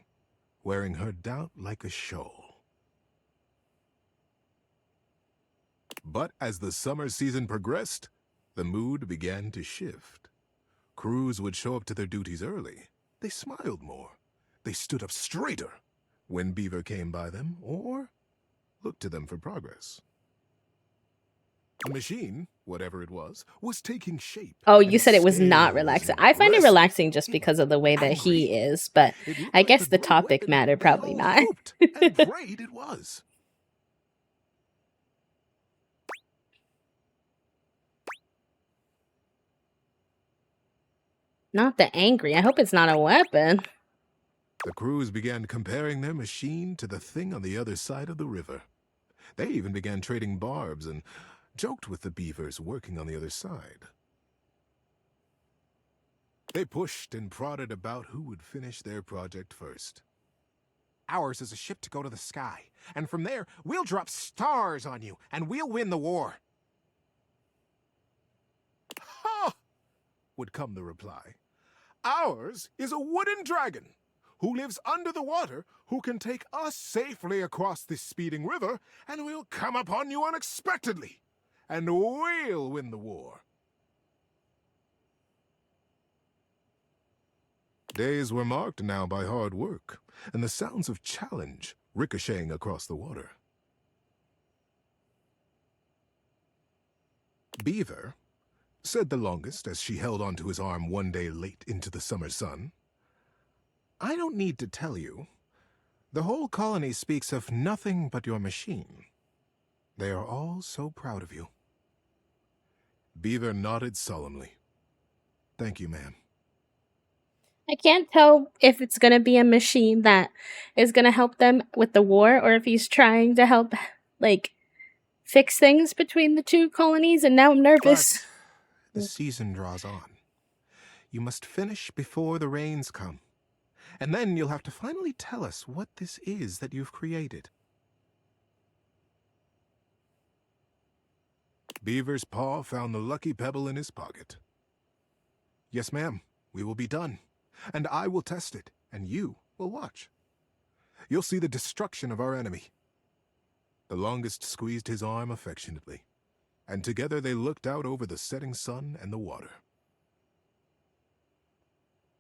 wearing her doubt like a shawl. But as the summer season progressed, the mood began to shift. Crews would show up to their duties early. They smiled more. They stood up straighter. when Beaver came by them or looked to them for progress. The machine, whatever it was taking shape. Oh, and you its said it was not scale was relaxing. I find it impressive. relaxing just because of the way that he is, but I guess the topic matter probably not. And great it was. Not the angry. I hope it's not a weapon. The crews began comparing their machine to the thing on the other side of the river. They even began trading barbs and joked with the beavers working on the other side. They pushed and prodded about who would finish their project first. Ours is a ship to go to the sky, and from there, we'll drop stars on you, and we'll win the war. Ha! Would come the reply. Ours is a wooden dragon who lives under the water, who can take us safely across this speeding river, and we'll come upon you unexpectedly, and we'll win the war. Days were marked now by hard work, and the sounds of challenge ricocheting across the water. Beaver, said the longest as she held onto his arm one day late into the summer sun, I don't need to tell you. The whole colony speaks of nothing but your machine. They are all so proud of you. Beaver nodded solemnly. Thank you, ma'am. I can't tell if it's going to be a machine that is going to help them with the war or if he's trying to help, like, fix things between the two colonies, and now I'm nervous. But the season draws on. You must finish before the rains come. And then you'll have to finally tell us what this is that you've created. Beaver's paw found the lucky pebble in his pocket. Yes, ma'am, we will be done. And I will test it, and you will watch. You'll see the destruction of our enemy. The longest squeezed his arm affectionately, and together they looked out over the setting sun and the water.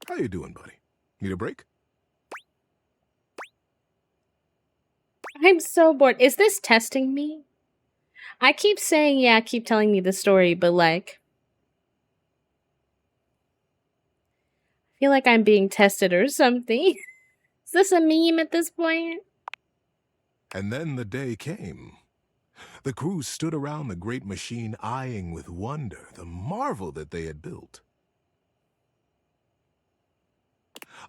How you doing, buddy? Need a break? I'm so bored. Is this testing me? I keep saying, yeah, keep telling me the story, but like, I feel like I'm being tested or something. Is this a meme at this point? And then the day came. The crew stood around the great machine, eyeing with wonder the marvel that they had built.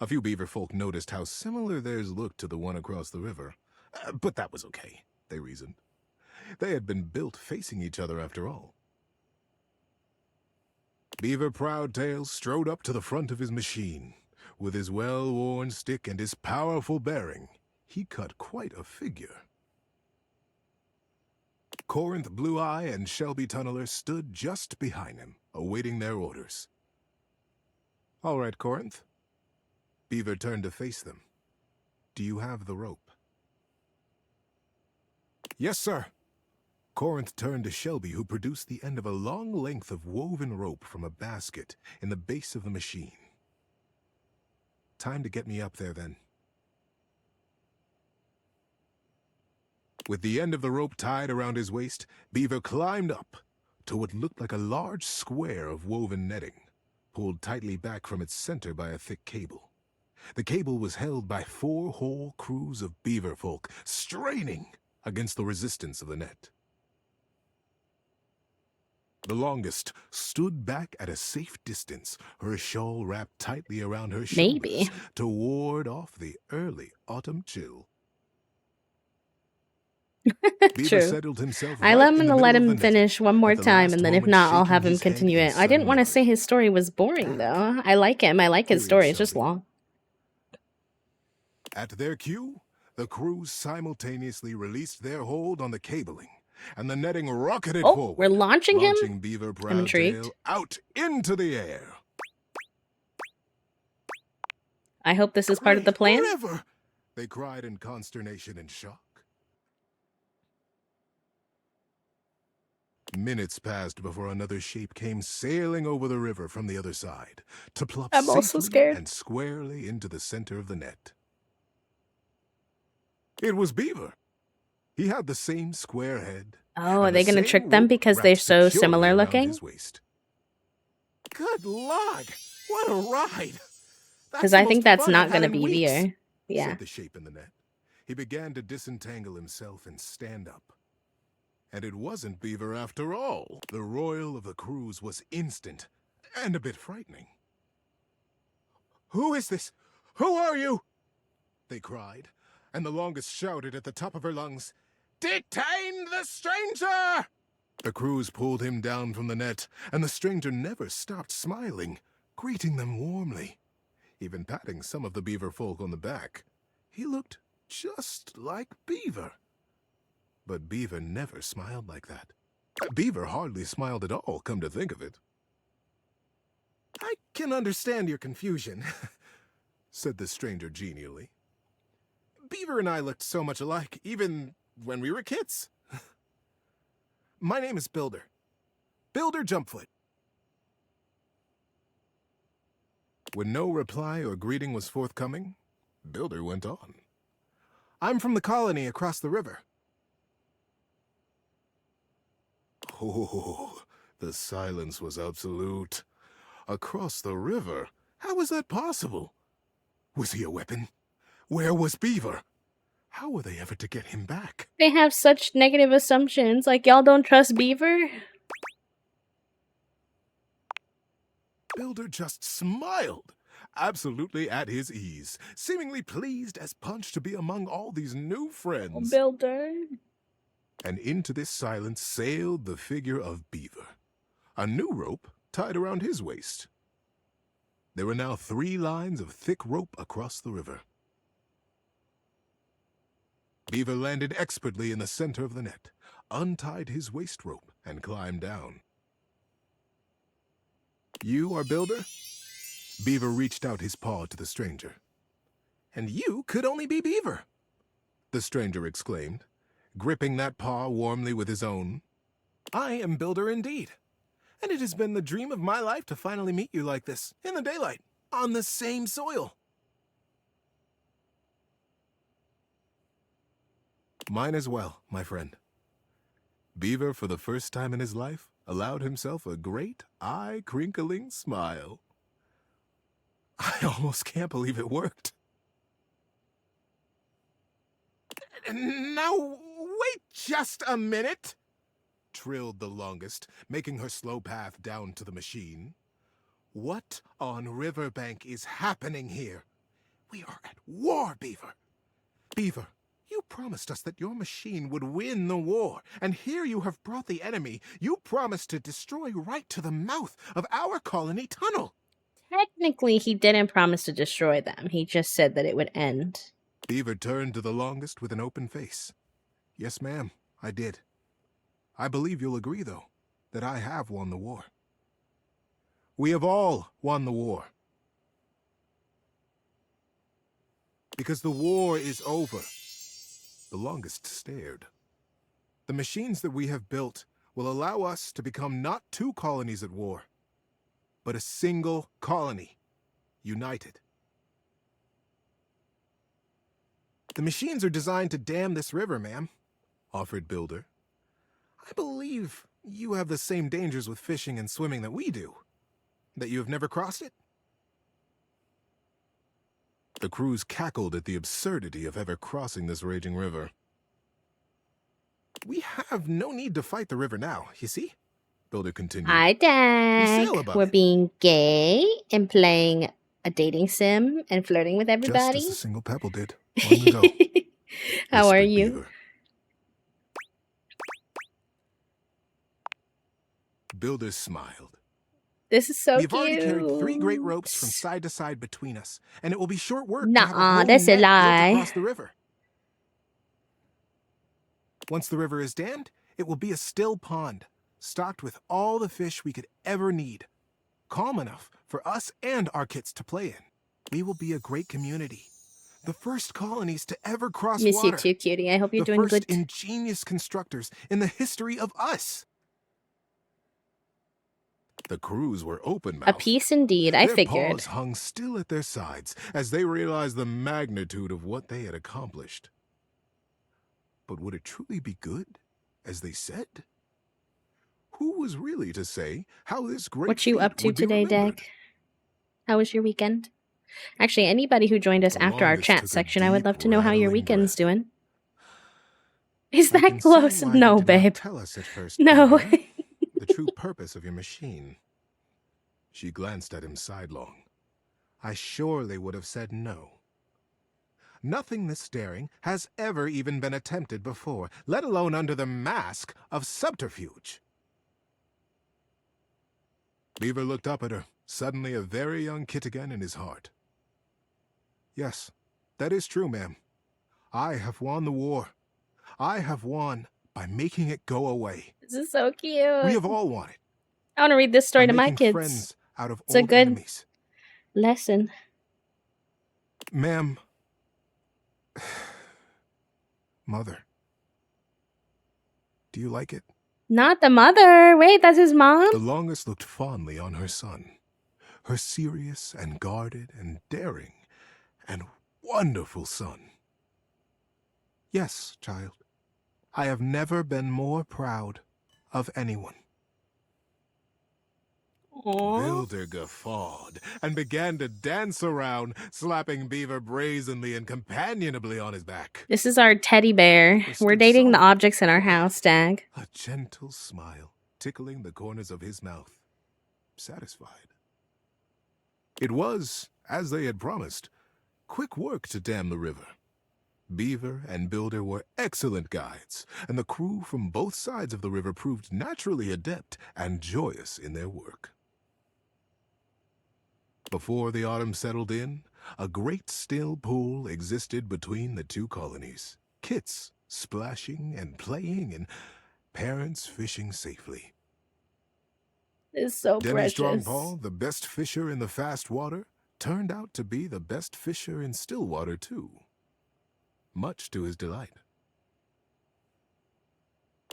A few beaver folk noticed how similar theirs looked to the one across the river. But that was okay, they reasoned. They had been built facing each other after all. Beaver Proudtail strode up to the front of his machine. With his well-worn stick and his powerful bearing, he cut quite a figure. Corinth Blue Eye and Shelby Tunneler stood just behind him, awaiting their orders. All right, Corinth. Beaver turned to face them. Do you have the rope? Yes, sir. Corinth turned to Shelby, who produced the end of a long length of woven rope from a basket in the base of the machine. Time to get me up there, then. With the end of the rope tied around his waist, Beaver climbed up to what looked like a large square of woven netting, pulled tightly back from its center by a thick cable. The cable was held by 4 whole crews of beaver folk, straining against the resistance of the net. The longest stood back at a safe distance, her shawl wrapped tightly around her shoulders to ward off the early autumn chill. True. I'm gonna let him finish one more time, and then if not, I'll have him continue it. I didn't want to say his story was boring, though. I like him. I like his story. It's just long. At their cue, the crews simultaneously released their hold on the cabling, and the netting rocketed forward. We're launching him? Beaver I'm intrigued. Proudtail out into the air. I hope this is part of the plan. Whatever! They cried in consternation and shock. Minutes passed before another shape came sailing over the river from the other side to plop I'm also safely scared. and squarely into the center of the net. It was Beaver. He had the same square head. Oh, are and they the going to same trick them rope because wrapped they're so securely similar around looking? his waist. Good lord! What a ride! Because I think that's not going to to be Beaver. Yeah. said the shape in the net. He began to disentangle himself and stand up. And it wasn't Beaver after all. The royal of the cruise was instant and a bit frightening. Who is this? Who are you? They cried, and the longest shouted at the top of her lungs, "Detain the stranger!" The crews pulled him down from the net, and the stranger never stopped smiling, greeting them warmly, even patting some of the beaver folk on the back. He looked just like Beaver. But Beaver never smiled like that. Beaver hardly smiled at all, come to think of it. I can understand your confusion, said the stranger genially. Beaver and I looked so much alike, even when we were kids. My name is Builder. Builder Jumpfoot. When no reply or greeting was forthcoming, Builder went on. I'm from the colony across the river. Oh, the silence was absolute. Across the river? How was that possible? Was he a weapon? Where was Beaver? How were they ever to get him back? They have such negative assumptions. Like, y'all don't trust Beaver? Builder just smiled, absolutely at his ease, seemingly pleased as punch to be among all these new friends. Builder. And into this silence sailed the figure of Beaver, a new rope tied around his waist. There were now 3 lines of thick rope across the river. Beaver landed expertly in the center of the net, untied his waist rope, and climbed down. You are Builder? Beaver reached out his paw to the stranger. And you could only be Beaver, the stranger exclaimed, gripping that paw warmly with his own. I am Builder indeed, and it has been the dream of my life to finally meet you like this, in the daylight, on the same soil. Mine as well, my friend. Beaver, for the first time in his life, allowed himself a great, eye-crinkling smile. I almost can't believe it worked. Now, wait just a minute, trilled the longest, making her slow path down to the machine. What on Riverbank is happening here? We are at war, Beaver. Beaver, you promised us that your machine would win the war, and here you have brought the enemy. You promised to destroy right to the mouth of our colony tunnel. Technically, he didn't promise to destroy them. He just said that it would end. Beaver turned to the longest with an open face. Yes, ma'am, I did. I believe you'll agree, though, that I have won the war. We have all won the war. Because the war is over. The longest stared. The machines that we have built will allow us to become not 2 colonies at war, but a single colony, united. The machines are designed to dam this river, ma'am, offered Builder. I believe you have the same dangers with fishing and swimming that we do. That you have never crossed it? The crews cackled at the absurdity of ever crossing this raging river. We have no need to fight the river now, you see? Builder continued. Hi, Dad. sail above We're it. being gay and playing a dating sim and flirting with everybody. Just as the single pebble did long ago. How are whispered you? Beaver. Builder smiled. This is so We've cute. already carried 3 great ropes from side to side between us, and it will be short work to have a Nuh-uh, whole that's a net built lie. across the river. Once the river is dammed, it will be a still pond, stocked with all the fish we could ever need, calm enough for us and our kits to play in. We will be a great community, the first colonies to ever cross Miss water. you too, cutie. I hope you're the doing first good. ingenious constructors in the history of us. The crews were open-mouthed. A piece indeed, I Their figured. paws hung still at their sides as they realized the magnitude of what they had accomplished. But would it truly be good, as they said? Who was really to say how this great What you feat up to would be today, remembered? Dag? How was your weekend? Actually, anybody who joined us The after our longest chat took a section, I would deep, love to know how your rattling weekend's breath. doing. Is I that can close? see why No, you did babe. not tell us at first, No. Beaver, the true purpose of your machine. She glanced at him sidelong. I surely would have said no. Nothing this daring has ever even been attempted before, let alone under the mask of subterfuge. Beaver looked up at her, suddenly a very young kid again in his heart. Yes, that is true, ma'am. I have won the war. I have won by making it go away. This is so cute. We have all won it. I want to read this story By to my making kids. friends out of It's a old good enemies. lesson. Ma'am. Mother. Do you like it? Not the mother. Wait, that's his mom? The longest looked fondly on her son. Her serious and guarded and daring and wonderful son. Yes, child. I have never been more proud of anyone. Builder guffawed and began to dance around, slapping Beaver brazenly and companionably on his back. This is our teddy bear. We're dating the objects in our house, Dag. A gentle smile tickling the corners of his mouth, satisfied. It was, as they had promised, quick work to dam the river. Beaver and Builder were excellent guides, and the crew from both sides of the river proved naturally adept and joyous in their work. Before the autumn settled in, a great still pool existed between the two colonies. Kits splashing and playing, and parents fishing safely. It's so Demi precious. Strongpaw, the best fisher in the fast water, turned out to be the best fisher in still water, too. Much to his delight.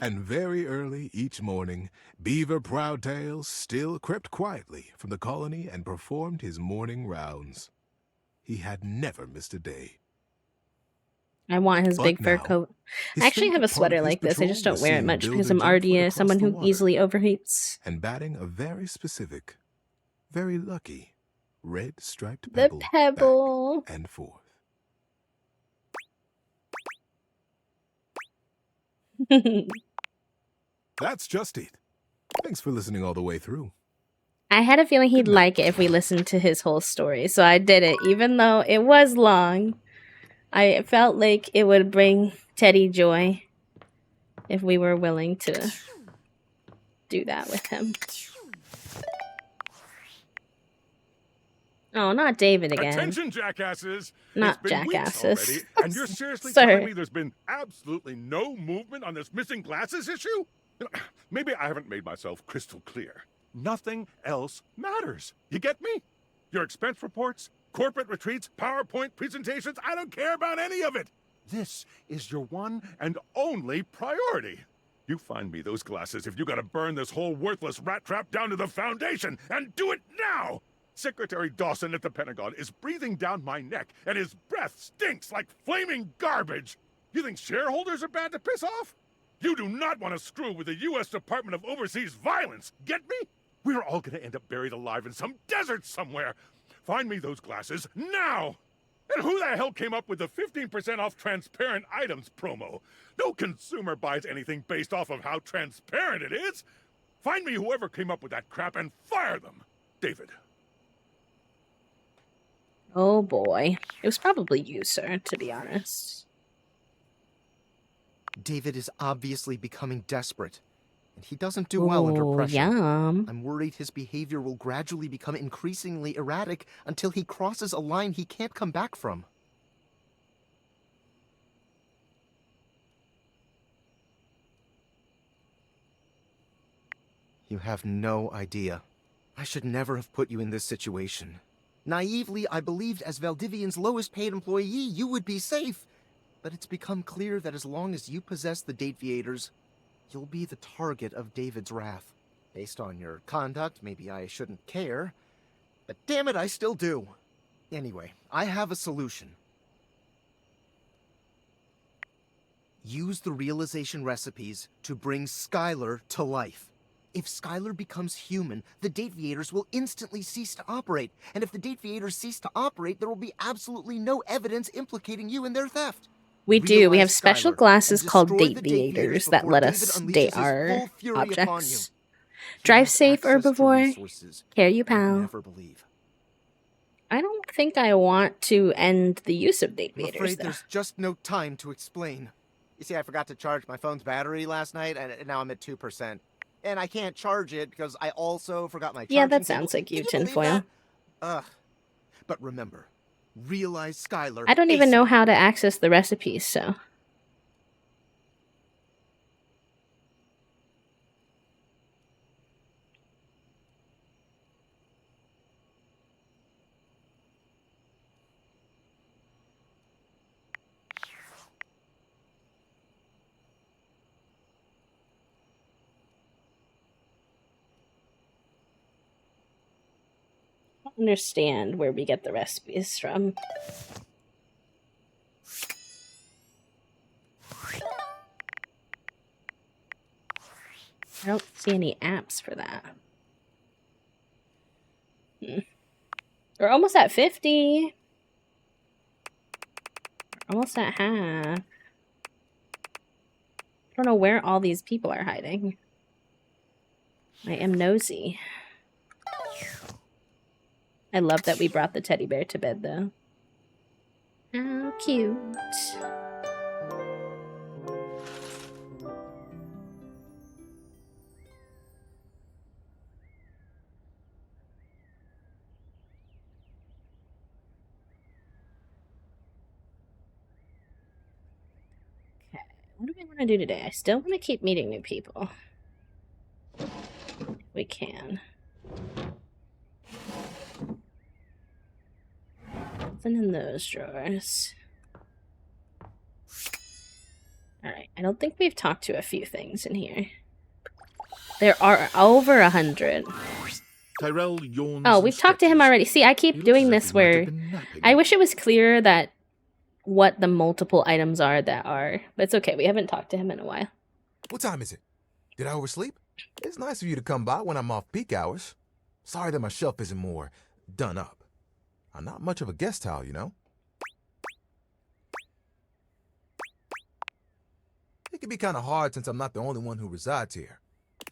And very early each morning, Beaver Proudtail still crept quietly from the colony and performed his morning rounds. He had never missed a day. I want his But big fur now, coat. his I actually have a favorite part sweater of his like this. I just patrol don't was wear it seeing much because Builder I'm jump already across someone the who water easily overheats. and batting a very specific, very lucky, red striped The pebble pebble. back and forth. That's just it. Thanks for listening all the way through. I had a feeling he'd like it if we listened to his whole story, so I did it, even though it was long. I felt like it would bring Teddy joy if we were willing to do that with him. Oh, not David again. Attention, jackasses! Not it's been jackasses. weeks already, and you're seriously Sir. telling me there's been absolutely no movement on this missing glasses issue? You know, maybe I haven't made myself crystal clear. Nothing else matters. You get me? Your expense reports, corporate retreats, PowerPoint presentations, I don't care about any of it. This is your one and only priority. You find me those glasses if you gotta burn this whole worthless rat trap down to the foundation, and do it now! Secretary Dawson at the Pentagon is breathing down my neck, and his breath stinks like flaming garbage. You think shareholders are bad to piss off? You do not want to screw with the U.S. Department of Overseas Violence, get me? We're all gonna end up buried alive in some desert somewhere. Find me those glasses now! And who the hell came up with the 15% off transparent items promo? No consumer buys anything based off of how transparent it is. Find me whoever came up with that crap and fire them. David. Oh boy. It was probably you, sir, to be honest. David is obviously becoming desperate, and he doesn't do well under Ooh, pressure. yum. I'm worried his behavior will gradually become increasingly erratic until he crosses a line he can't come back from. You have no idea. I should never have put you in this situation. Naively, I believed as Valdivian's lowest paid employee, you would be safe. But it's become clear that as long as you possess the Dateviators, you'll be the target of David's wrath. Based on your conduct, maybe I shouldn't care. But damn it, I still do. Anyway, I have a solution. Use the realization recipes to bring Skylar to life. If Skylar becomes human, the Dateviators will instantly cease to operate. And if the Dateviators cease to operate, there will be absolutely no evidence implicating you in their theft. We do. We have Realize special Skylar glasses and called destroy the Dateviators Dateviators that before let David us unleashes date his our full fury upon you. objects. Drive safe, herbivore. Care you, pal. Never believe. I don't think I want to end the use of I'm Dateviators, afraid though. there's just no time to explain. You see, I forgot to charge my phone's battery last night, and now I'm at 2%. And I can't charge it because I also forgot my charging Yeah, that cable. sounds like you, Can believe tinfoil. that? Ugh. But remember, realize Skylar. I don't even ASAP. know how to access the recipes, so. I don't understand where we get the recipes from. I don't see any apps for that. We're almost at 50. We're almost at half. I don't know where all these people are hiding. I am nosy. I love that we brought the teddy bear to bed, though. How cute. Okay, what do we want to do today? I still want to keep meeting new people. We can. Nothing in those drawers. Alright, I don't think we've talked to a few things in here. There are over 100. Tyrell yawns. Oh, and we've talked to him already. See, I keep doing this where I wish it was clear that what the multiple items are that are, but it's okay. We haven't talked to him in a while. What time is it? Did I oversleep? It's nice of you to come by when I'm off peak hours. Sorry that my shelf isn't more done up. I'm not much of a guest towel, you know? It can be kind of hard since I'm not the only one who resides here.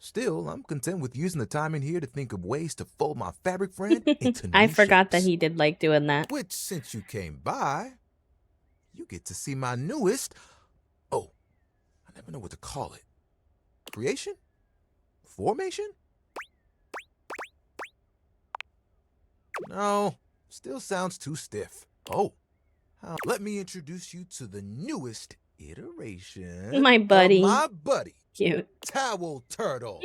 Still, I'm content with using the time in here to think of ways to fold my fabric friend into new I forgot that shapes. he did like doing that. Which, since you came by, you get to see my newest... Oh, I never know what to call it. Creation? Formation? No, still sounds too stiff. Oh, let me introduce you to the newest iteration. My buddy. Of my buddy. Cute. Towel Turtle.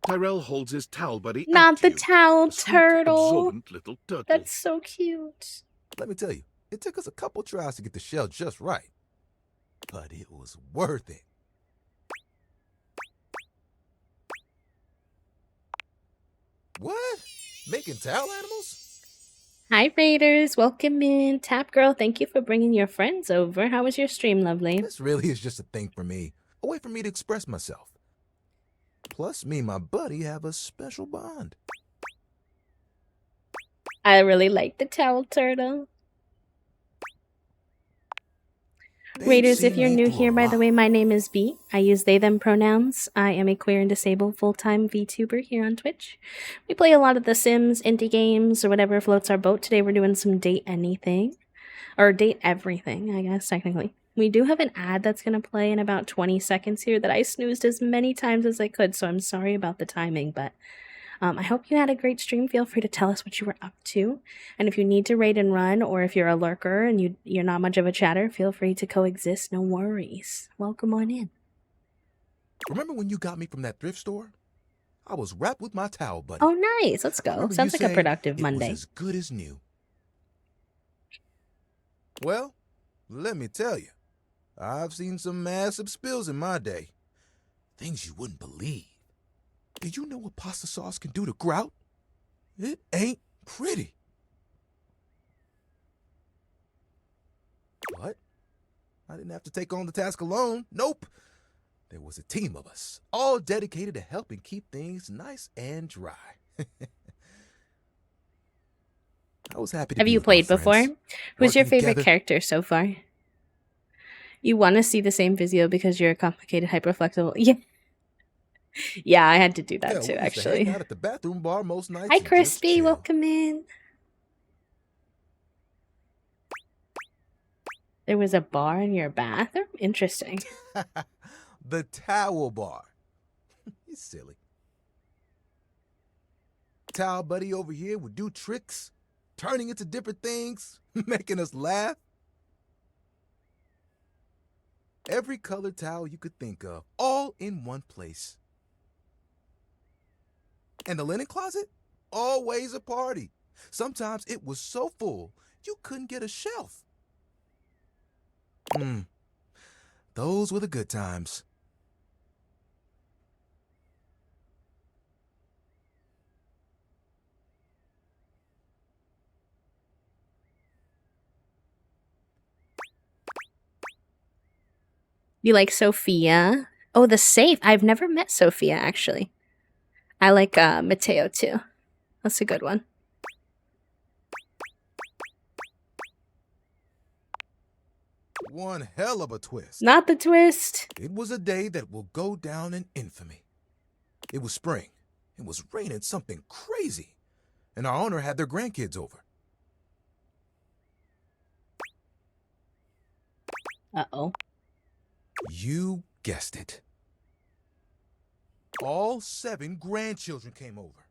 Tyrell holds his towel buddy out Not to the you. towel A sweet, turtle. absorbent little turtle. That's so cute. Let me tell you, it took us a couple tries to get the shell just right. But it was worth it. What? Making towel animals? Hi, Raiders. Welcome in. Tap Girl, thank you for bringing your friends over. How was your stream, lovely? This really is just a thing for me. A way for me to express myself. Plus, me and my buddy have a special bond. I really like the towel turtle. Raiders, if you're new here, by the way, my name is B. I use they, them pronouns. I am a queer and disabled full-time VTuber here on Twitch. We play a lot of The Sims, indie games, or whatever floats our boat. Today we're doing some date anything. Or date everything, I guess, technically. We do have an ad that's going to play in about 20 seconds here that I snoozed as many times as I could, so I'm sorry about the timing, but I hope you had a great stream. Feel free to tell us what you were up to. And if you need to raid and run, or if you're a lurker and you're not much of a chatter, feel free to coexist. No worries. Welcome on in. Remember when you got me from that thrift store? I was wrapped with my towel buddy. Oh, nice. Let's go. Remember Sounds you like a saying productive it Monday. was as good as new. Well, let me tell you, I've seen some massive spills in my day. Things you wouldn't believe. Did you know what pasta sauce can do to grout? It ain't pretty. What? I didn't have to take on the task alone. Nope. There was a team of us, all dedicated to helping keep things nice and dry. I was happy to Have be you with my played before? friends, Who's your working favorite together. character so far? You want to see the same video because you're a complicated, hyperflexible. Yeah. Yeah, I had to do that Hell, too, we used to hang actually. out at the bathroom bar most nights Hi, and just Crispy. chill. Welcome in. There was a bar in your bathroom? Interesting. The towel bar. He's silly. Towel buddy over here would do tricks, turning into different things, making us laugh. Every colored towel you could think of, all in one place. And the linen closet? Always a party. Sometimes it was so full, you couldn't get a shelf. Those were the good times. You like Sophia? Oh, the safe. I've never met Sophia, actually. I like Mateo, too. That's a good one. One hell of a twist. Not the twist. It was a day that will go down in infamy. It was spring. It was raining something crazy. And our owner had their grandkids over. Uh-oh. You guessed it. All 7 grandchildren came over.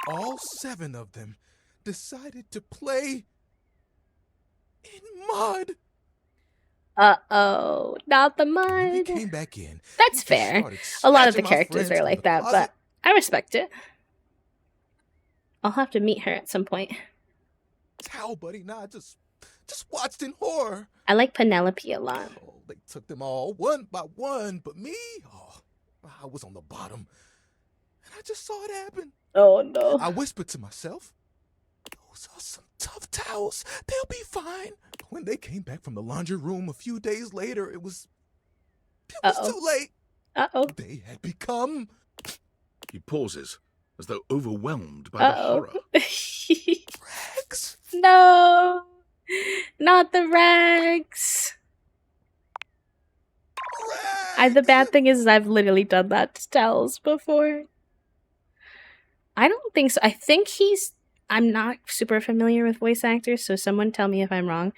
All 7 of them decided to play in mud. Uh-oh. Not the When they mud. came back in, That's they fair. started A lot of the snatching my characters friends are from like the that, closet. but I respect it. I'll have to meet her at some point. Towel buddy and I just watched in horror. I like Penelope a lot. Oh, they took them all one by one, but me, I was on the bottom. And I just saw it happen. Oh, no. I whispered to myself, those are some tough towels. They'll be fine. When they came back from the laundry room a few days later, it was too late. Uh-oh. They had become... He pauses, as though overwhelmed by the horror. rags. No. Not the rags. The bad thing is I've literally done that to towels before. I don't think so. I think I'm not super familiar with voice actors, so someone tell me if I'm wrong.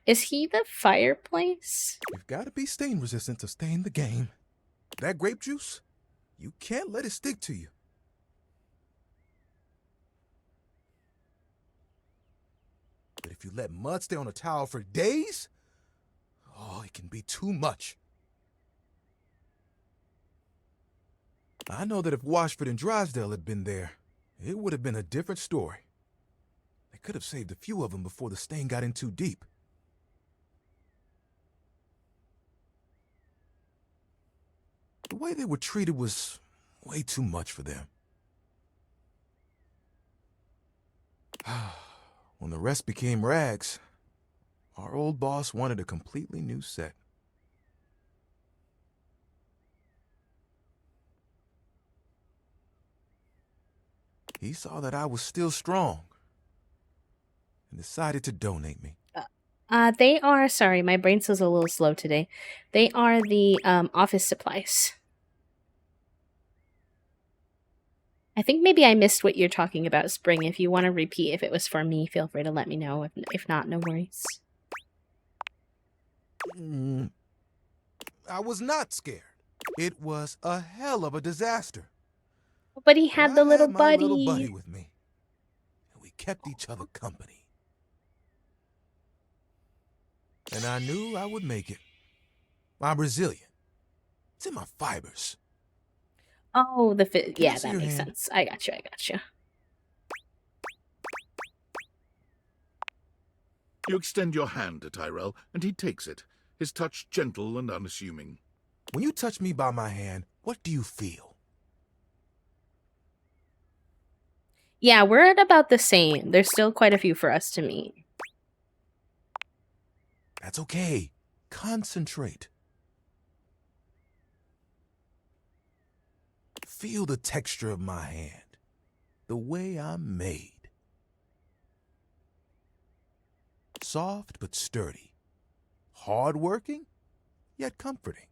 Is he the fireplace? You've got to be stain resistant to stay in the game. That grape juice, you can't let it stick to you. But if you let mud stay on a towel for days, oh, it can be too much. I know that if Washford and Drysdale had been there, it would have been a different story. They could have saved a few of them before the stain got in too deep. The way they were treated was way too much for them. When the rest became rags, our old boss wanted a completely new set. He saw that I was still strong and decided to donate me. They are, sorry, my brain cell's a little slow today. They are the office supplies. I think maybe I missed what you're talking about, Spring. If you want to repeat, if it was for me, feel free to let me know. If not, no worries. I was not scared. It was a hell of a disaster. But he had the little my buddy. little buddy with me. And we kept each other company. And I knew I would make it. I'm resilient. It's in my fibers. Oh, the fit. Can I Yeah, see that your makes hand? sense. I got you. You extend your hand to Tyrell, and he takes it, his touch gentle and unassuming. When you touch me by my hand, what do you feel? Yeah, we're at about the same. There's still quite a few for us to meet. That's okay. Concentrate. Feel the texture of my hand, the way I'm made. Soft but sturdy. Hard-working, yet comforting.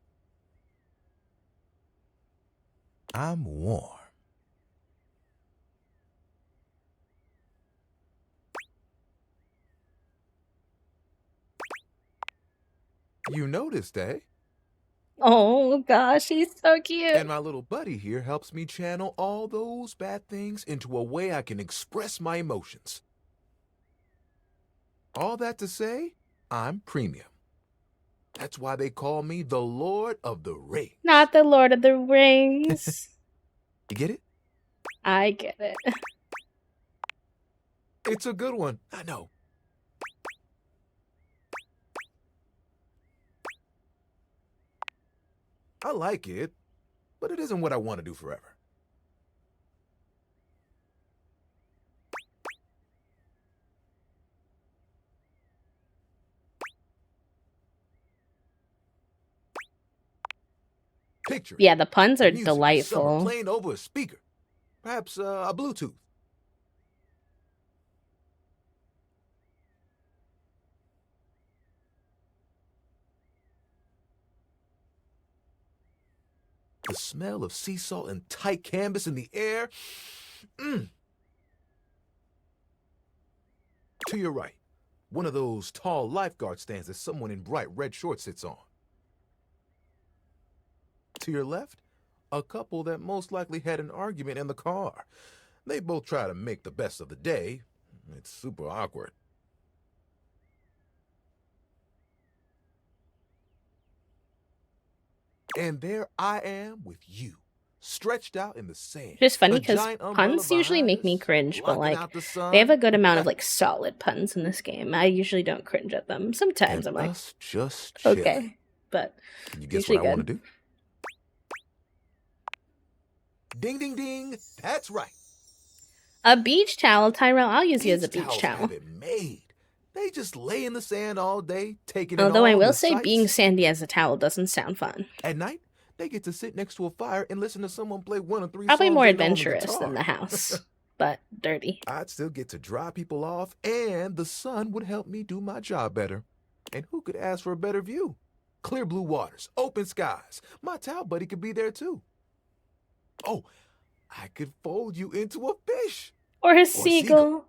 I'm warm. You noticed, eh? Oh gosh, he's so cute. And my little buddy here helps me channel all those bad things into a way I can express my emotions. All that to say, I'm premium. That's why they call me the Lord of the Rings. Not the Lord of the Rings. You get it? I get it. It's a good one, I know. I like it, but it isn't what I want to do forever. Picture it. Yeah, the puns are Music of summer delightful. playing over a speaker, perhaps a Bluetooth. The smell of sea salt and tight canvas in the air. To your right, one of those tall lifeguard stands that someone in bright red shorts sits on. To your left, a couple that most likely had an argument in the car. They both try to make the best of the day. It's super awkward. And there I am with you, stretched out in the sand. Just funny A because giant umbrella puns usually behind make me us, cringe, but blocking like out the sun. they have a good amount of like solid puns in this game. I usually don't cringe at them. Sometimes And I'm like, us just chilling. okay, but Can you guess usually what I want good. to do? Ding, ding, ding. That's right. A beach towel, Tyrell. I'll use you as a Beach beach towels towel. have it made. They just lay in the sand all day, taking in Although I all will the say, sights. being sandy as a towel doesn't sound fun. At night, they get to sit next to a fire and listen to someone play one of three Probably songs more they know on the adventurous than the guitar. house, but dirty. I'd still get to dry people off, and the sun would help me do my job better. And who could ask for a better view? Clear blue waters, open skies. My towel buddy could be there too. Oh, I could fold you into a fish. Or a seagull.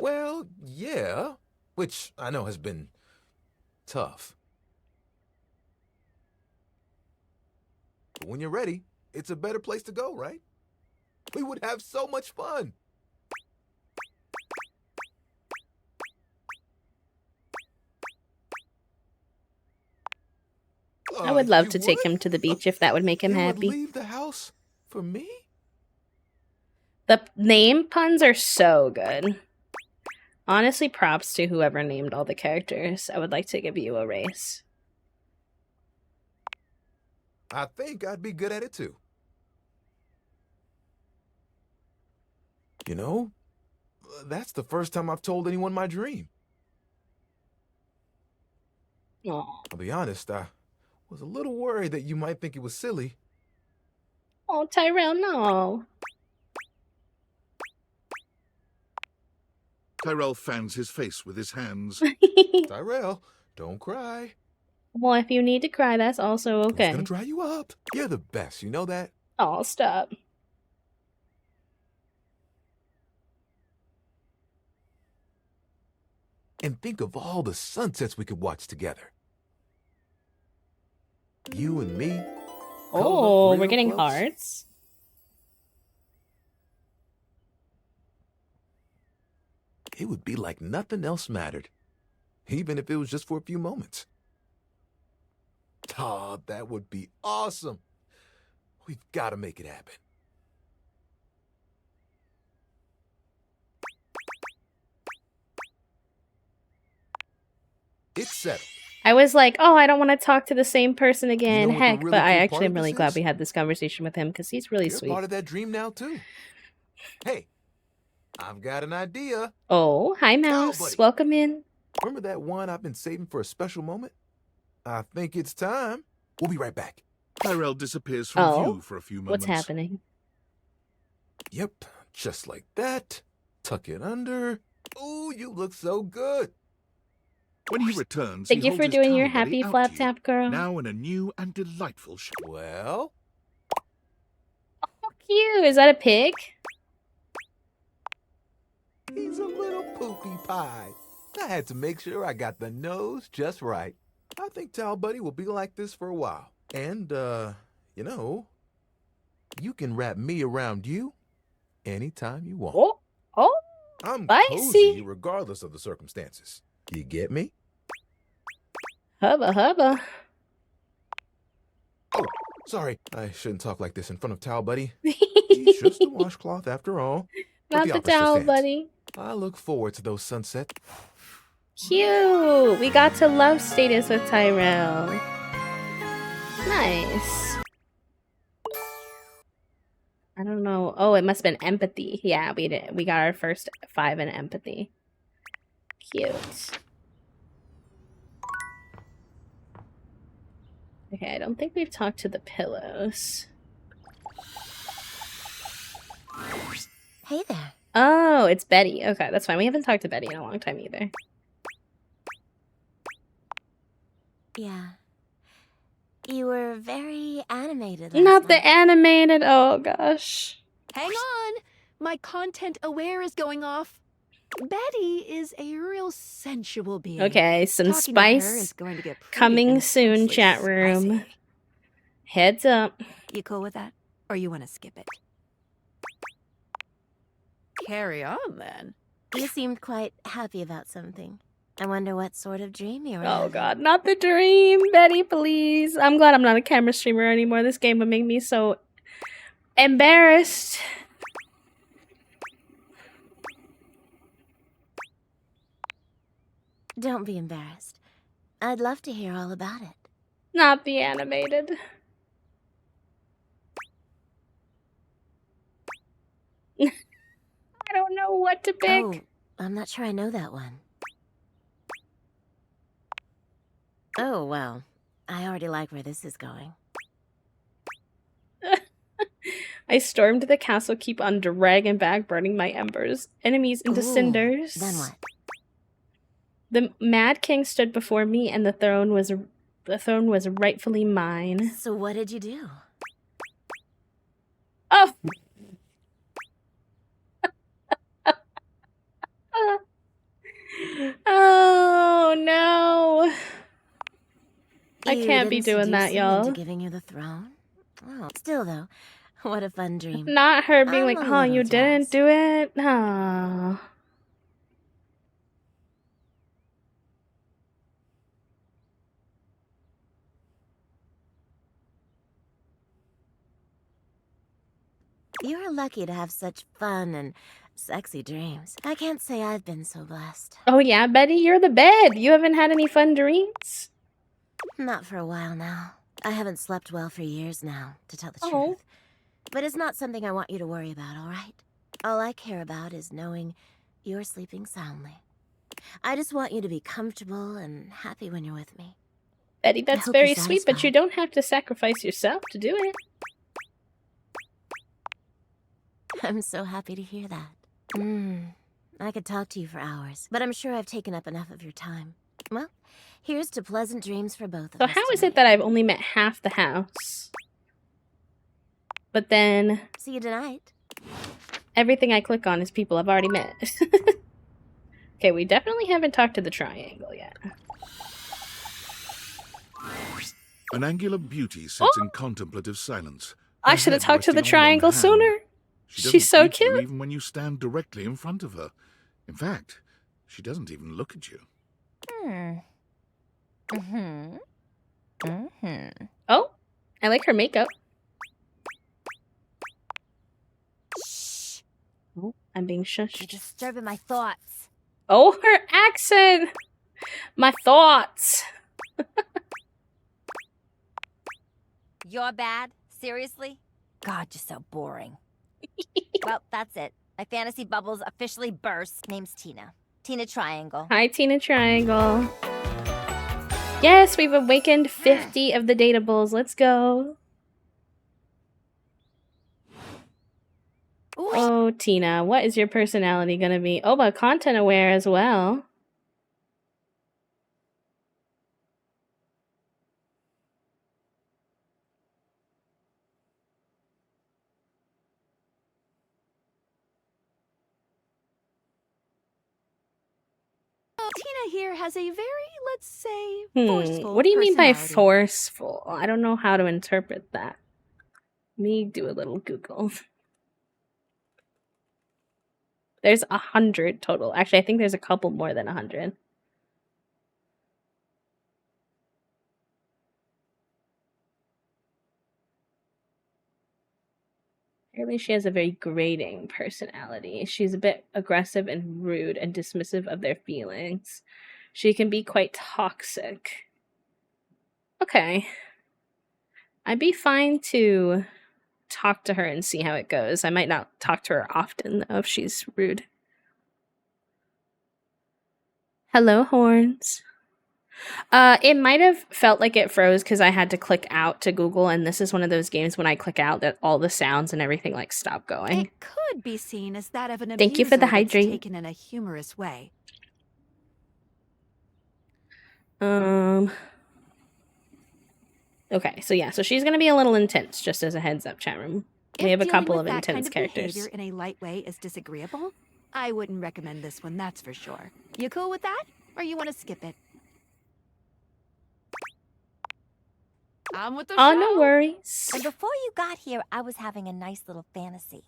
Well, yeah, which I know has been tough. But when you're ready, it's a better place to go, right? We would have so much fun. I would love You to take would? him to the beach if that would make him You would happy. leave the house for me? The name puns are so good. Honestly, props to whoever named all the characters. I would like to give you a raise. I think I'd be good at it too. You know, that's the first time I've told anyone my dream. Aw. I'll be honest, I was a little worried that you might think it was silly. Oh, Tyrell, no. Tyrell fans his face with his hands. Tyrell, don't cry. Well, if you need to cry, that's also It's okay. gonna dry you up. You're the best, you know that? Oh, stop. And think of all the sunsets we could watch together. You and me. Oh, real we're getting close. hearts. It would be like nothing else mattered, even if it was just for a few moments. Oh, that would be awesome. We've got to make it happen. It's settled. I was like, oh, I don't want to talk to the same person again. what the Heck, really but I cool actually part am of really this glad is? we had this conversation with him because he's really You're sweet. part of that dream now, too. Hey, I've got an idea. Oh, hi, Mouse. buddy. Welcome in. Remember that wine I've been saving for a special moment? I think it's time. We'll be right back. Tyrell disappears from Oh, view for a few moments. what's happening? Yep, just like that. Tuck it under. Ooh, you look so good. When he returns, Thank he you for holds his doing your towel buddy happy out flap to you, tap, girl. now in a new and delightful shape. Well, Cute. Is that a pig? he's a little poopy pie. I had to make sure I got the nose just right. I think Towel Buddy will be like this for a while. And, you know, you can wrap me around you anytime you want. Oh, oh, I'm spicy. cozy regardless of the circumstances. You get me? Hubba hubba. Oh, sorry. I shouldn't talk like this in front of Towel Buddy. He's just a washcloth after all. But Not the opera still towel, stands. buddy. I look forward to those sunsets. Cute. We got to love status with Tyrell. Nice. I don't know. Oh, it must have been empathy. Yeah, we did. We got our first 5 in empathy. Cute. Okay, I don't think we've talked to the pillows. Hey there. Oh, it's Betty. Okay, that's fine. We haven't talked to Betty in a long time either. Yeah. You were very animated last Not night. the animated. Oh gosh. Hang on! My content aware is going off. Betty is a real sensual being. Okay, some Talking to her is spice going to get pretty coming soon, intensely chat room. spicy. Heads up. You cool with that? Or you want to skip it? Carry on, then. You seemed quite happy about something. I wonder what sort of dream you were Oh having. god, not the dream. Betty, please. I'm glad I'm not a camera streamer anymore. This game would make me so embarrassed. Don't be embarrassed. I'd love to hear all about it. Not the animated. I don't know what to pick. Oh, I'm not sure I know that one. Oh, well. I already like where this is going. I stormed the castle keep on Dragonback, burning my embers. Enemies into Ooh, cinders. Then what? The Mad King stood before me, and the throne was rightfully mine. So what did you do? Oh. Oh no! I You can't be didn't doing that, seduce him y'all. into giving you the throne? Oh, still though, what a fun dream. Not her being I'm like, a "Oh, you little didn't do it." Oh. You're lucky to have such fun and sexy dreams. I can't say I've been so blessed. Oh yeah, Betty, you're the bed. You haven't had any fun dreams? Not for a while now. I haven't slept well for years now, to tell the Oh. truth. But it's not something I want you to worry about, all right? All I care about is knowing you're sleeping soundly. I just want you to be comfortable and happy when you're with me. Betty, that's hope very you're sweet, but you don't have to sacrifice yourself to do it. I'm so happy to hear that. I could talk to you for hours, but I'm sure I've taken up enough of your time. Well, here's to pleasant dreams for both of So us. how is it that I've only met half the house? But then See you tonight. everything I click on is people I've already met. Okay, we definitely haven't talked to the triangle yet. An angular beauty sits in contemplative silence. I her should have head talked to the resting on one triangle hand. sooner. She doesn't She's so greet you cute. even when you stand directly in front of her. In fact, she doesn't even look at you. Oh, I like her makeup. Shh. Oh, I'm being You're shushed. disturbing my thoughts. Oh, her accent! My thoughts. You're bad? Seriously? God, you're so boring. Well, that's it. My fantasy bubbles officially burst. Name's Tina. Tina Triangle. Hi, Tina Triangle. Yes, we've awakened 50 of the Datables. Let's go. Oh, Tina, what is your personality gonna be? Oh, but content aware as well. Tina here has a very, let's say, forceful What do you mean by personality. forceful? I don't know how to interpret that. Let me do a little Google. There's 100 total. Actually, I think there's a couple more than 100. Apparently, she has a very grating personality. She's a bit aggressive and rude and dismissive of their feelings. She can be quite toxic. Okay. I'd be fine to talk to her and see how it goes. I might not talk to her often, though, if she's rude. Hello, Horns. It might have felt like it froze because I had to click out to Google, and this is one of those games when I click out that all the sounds and everything like stop going. It could be seen as that of an Thank you for the abuser that's hydrate. taken in a humorous way. Okay, so yeah, so she's gonna be a little intense, just as a heads up, chat room. We have a Dealing couple with of that intense kind of characters. behavior in a light way is disagreeable, I wouldn't recommend this one, that's for sure. You cool with that? Or you want to skip it? I'm with the Oh, show. no worries. And before you got here, I was having a nice little fantasy.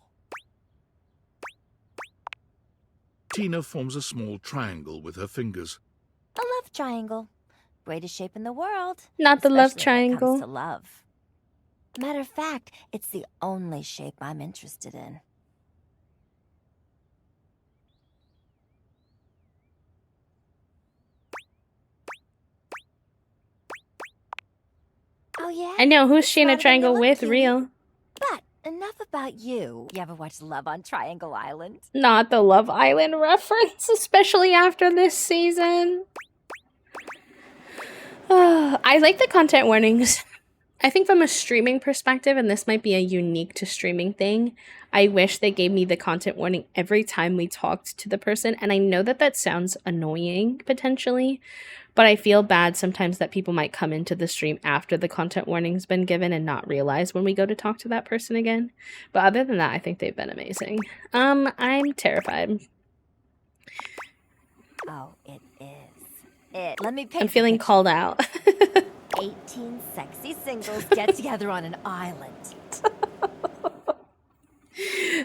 Tina forms a small triangle with her fingers. A love triangle. Greatest shape in the world. Not the love especially when it comes triangle. to love. Matter of fact, it's the only shape I'm interested in. Oh yeah? I know, who's she in a Smarter than you triangle look, with? cutie. Real. But enough about you. You ever watch Love on Triangle Island? Not the Love Island reference, especially after this season. I like the content warnings. I think from a streaming perspective, and this might be a unique to streaming thing, I wish they gave me the content warning every time we talked to the person. And I know that that sounds annoying potentially, but I feel bad sometimes that people might come into the stream after the content warning's been given and not realize when we go to talk to that person again. But other than that, I think they've been amazing. I'm terrified. Oh, it is. Let me paint I'm the feeling picture. called out. 18 sexy singles get together on an island.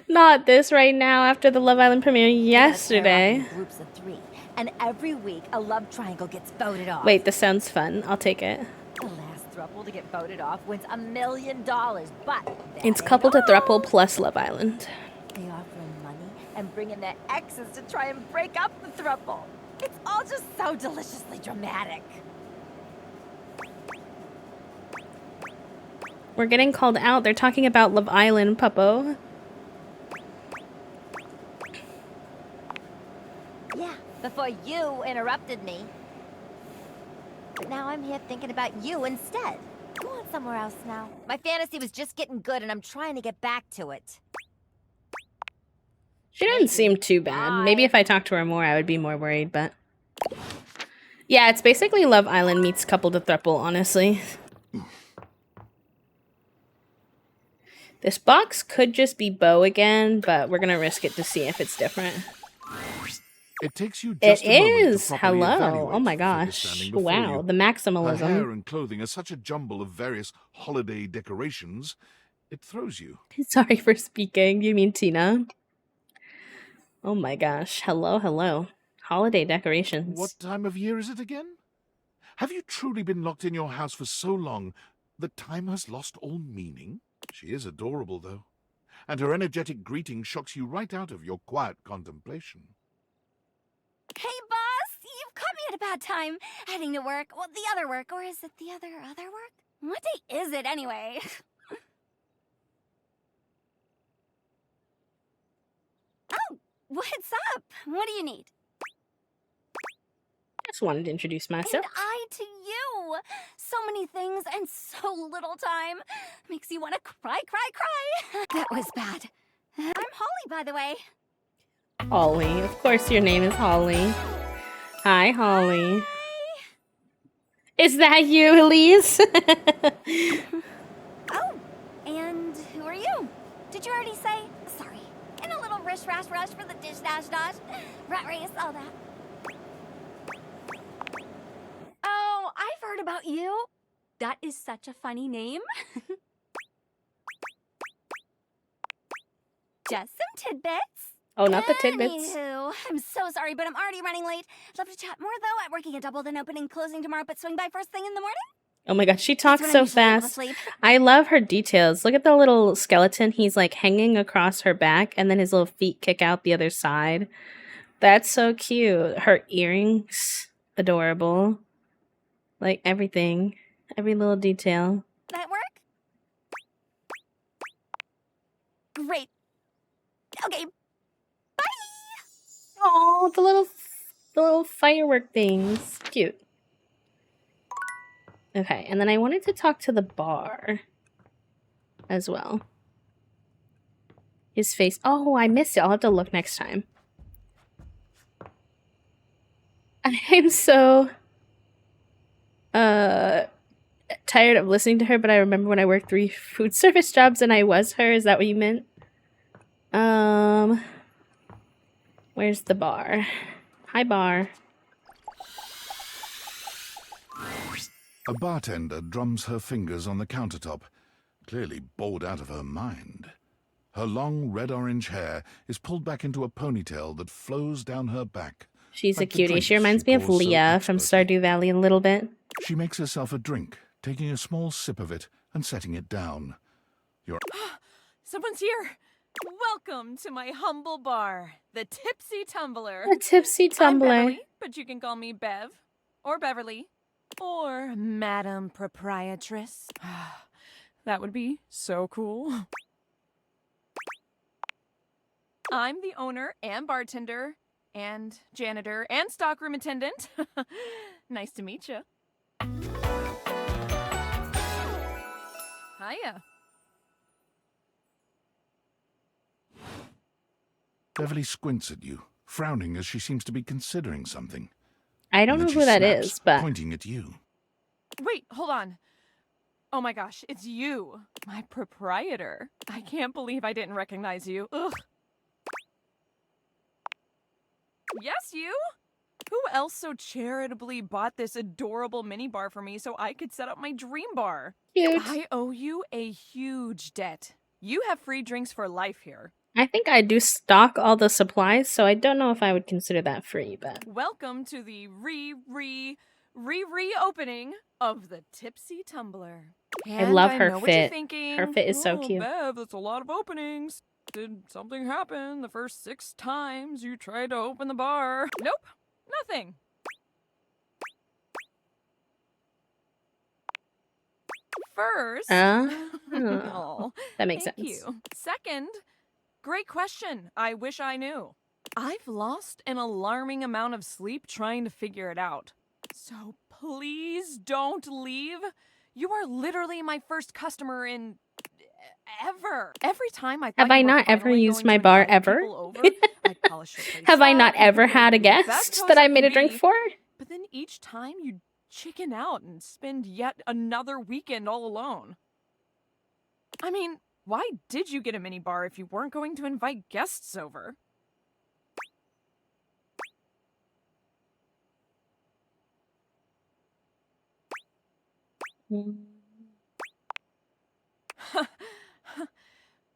Not this right now after the Love Island premiere Pair up yesterday. in groups of 3, and every week a love triangle gets voted off. Wait, this sounds fun. I'll take it. The last throuple to get voted off wins $1 million, but that It's ain't couple to all. throuple plus Love Island. They offer him money and bring in their exes to try and break up the throuple. It's all just so deliciously dramatic. We're getting called out. They're talking about Love Island, Puppo. Yeah, before you interrupted me. But now I'm here thinking about you instead. Go on somewhere else now. My fantasy was just getting good and I'm trying to get back to it. She didn't seem too bad. Maybe if I talked to her more, I would be more worried, but... Yeah, it's basically Love Island meets couple to throuple, honestly. This box could just be Bo again, but we're gonna risk it to see if it's different. It takes you It just a moment to is! properly Hello! evaluate Oh my the figure gosh. standing before Wow, you. the maximalism. Her hair and clothing are such a jumble of various holiday decorations, it throws you. Sorry for speaking. You mean Tina? Oh my gosh. Hello, hello. Holiday decorations. What time of year is it again? Have you truly been locked in your house for so long that time has lost all meaning? She is adorable, though, and her energetic greeting shocks you right out of your quiet contemplation. Hey, boss! You've caught me at a bad time. Heading to work. Well, the other work. Or is it the other work? What day is it, anyway? What's up? What do you need? Just wanted to introduce myself. And I to you. So many things and so little time. Makes you want to cry. That was bad. I'm Holly, by the way. Holly. Of course your name is Holly. Hi, Holly. Hi. Is that you, Elise? Oh, and who are you? Did you already say? Sorry. In a little rush for the dish dash. Rat race, all that. Oh, I've heard about you. That is such a funny name. Just some tidbits. Oh, not the tidbits. Anywho, I'm so sorry, but I'm already running late. Love to chat more, though. I'm working a double then opening closing tomorrow, but swing by first thing in the morning. Oh my god, she That's talks when I'm so usually able to fast. sleep. I love her details. Look at the little skeleton. He's like hanging across her back, and then his little feet kick out the other side. That's so cute. Her earrings, adorable. Like everything, every little detail. That work? Great. Okay. Oh, the little firework things. Cute. Okay, and then I wanted to talk to the bar as well. His face. Oh, I missed it. I'll have to look next time. I'm so tired of listening to her, but I remember when I worked 3 food service jobs and I was her. Is that what you meant? Where's the bar? Hi, bar. A bartender drums her fingers on the countertop, clearly bored out of her mind. Her long red-orange hair is pulled back into a ponytail that flows down her back. She's like a the cutie. drinks She reminds me of pours so Leah from Stardew Valley a little bit. She makes herself a drink, taking a small sip of it and setting it down. Someone's here. Welcome to my humble bar, the Tipsy Tumbler. A tipsy I'm tumbler. Beverly, but you can call me Bev, or Beverly, or Madam Proprietress. That would be so cool. I'm the owner and bartender and janitor and stockroom attendant. Nice to meet you. Hiya. Beverly squints at you, frowning as she seems to be considering something. I don't And know then who she that snaps, is, but pointing at you. Wait, hold on. Oh my gosh, it's you, my proprietor. I can't believe I didn't recognize you. Ugh. Yes, you? Who else so charitably bought this adorable mini bar for me so I could set up my dream bar? Cute. I owe you a huge debt. You have free drinks for life here. I think I do stock all the supplies, so I don't know if I would consider that free, but Welcome to the reopening of the Tipsy Tumbler. I love her know what you're fit. thinking. Her fit is so Oh, cute. Bev, that's a lot of openings. Did something happen the first 6 times you tried to open the bar? Nope, nothing. First, Oh, that makes thank sense. you. Second, great question. I wish I knew. I've lost an alarming amount of sleep trying to figure it out. So please don't leave. You are literally my first customer in ever. Every time I thought Have I you were not ever finally used going my to bar invite ever? people over, I'd polish your place Have I up not and ever prepare had a you the best guest toast that I it made can a drink be. for? But then each time you'd chicken out and spend yet another weekend all alone. I mean, why did you get a mini bar if you weren't going to invite guests over?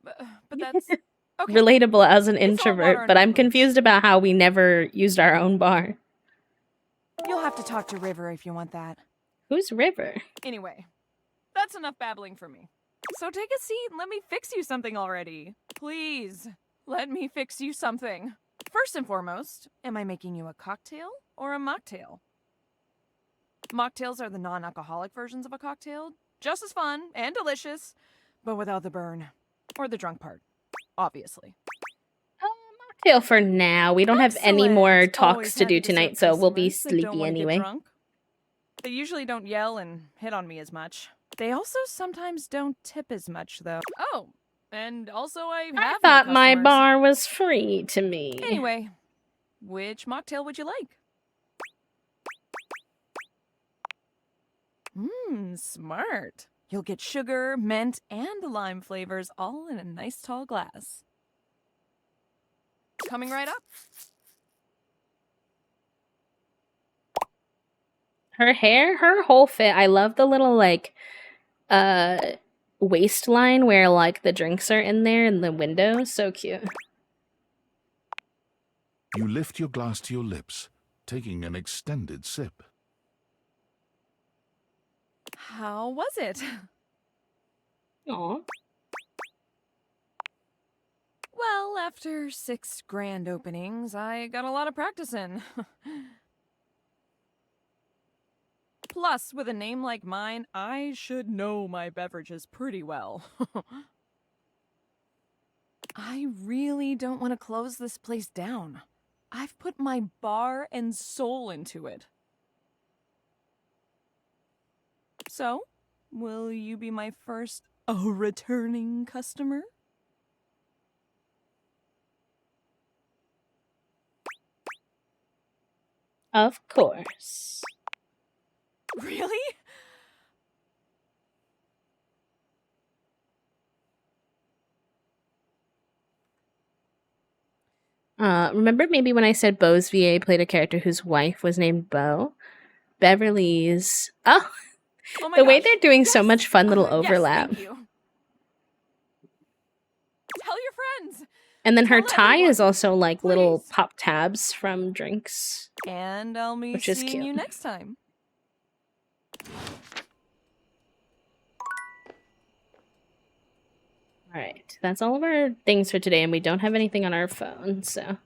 But that's okay. Relatable as an It's all water introvert, but under I'm the bridge. confused about how we never used our own bar. You'll have to talk to River if you want that. Who's River? Anyway, that's enough babbling for me. So take a seat and let me fix you something already. Please, let me fix you something. First and foremost, am I making you a cocktail or a mocktail? Mocktails are the non-alcoholic versions of a cocktail. Just as fun and delicious, but without the burn. Or the drunk part, obviously. Cocktail for now. We don't have any more talks Always to do happy serve tonight, so we'll be customers that don't sleepy wanna get anyway. drunk. They usually don't yell and hit on me as much. They also sometimes don't tip as much, though. Oh, and also I have I thought new my customers. bar was free to me. Anyway, which mocktail would you like? Smart. You'll get sugar, mint, and lime flavors all in a nice tall glass. Coming right up. Her hair, her whole fit. I love the little like waistline where like the drinks are in there in the window. So cute. You lift your glass to your lips, taking an extended sip. How was it? Aw. Well, after 6 grand openings, I got a lot of practice in. Plus, with a name like mine, I should know my beverages pretty well. I really don't want to close this place down. I've put my bar and soul into it. So, will you be my first returning customer? Of course. Really? Remember maybe when I said Beau's VA played a character whose wife was named Beau? Beverly's. Oh, Oh my the way gosh. they're doing so much fun little Yes, overlap. thank you. Tell your friends. And then her Tell tie everyone, is also like little pop tabs from drinks. And I'll be Which is seeing cute. you next time. Alright, that's all of our things for today, and we don't have anything on our phone, so.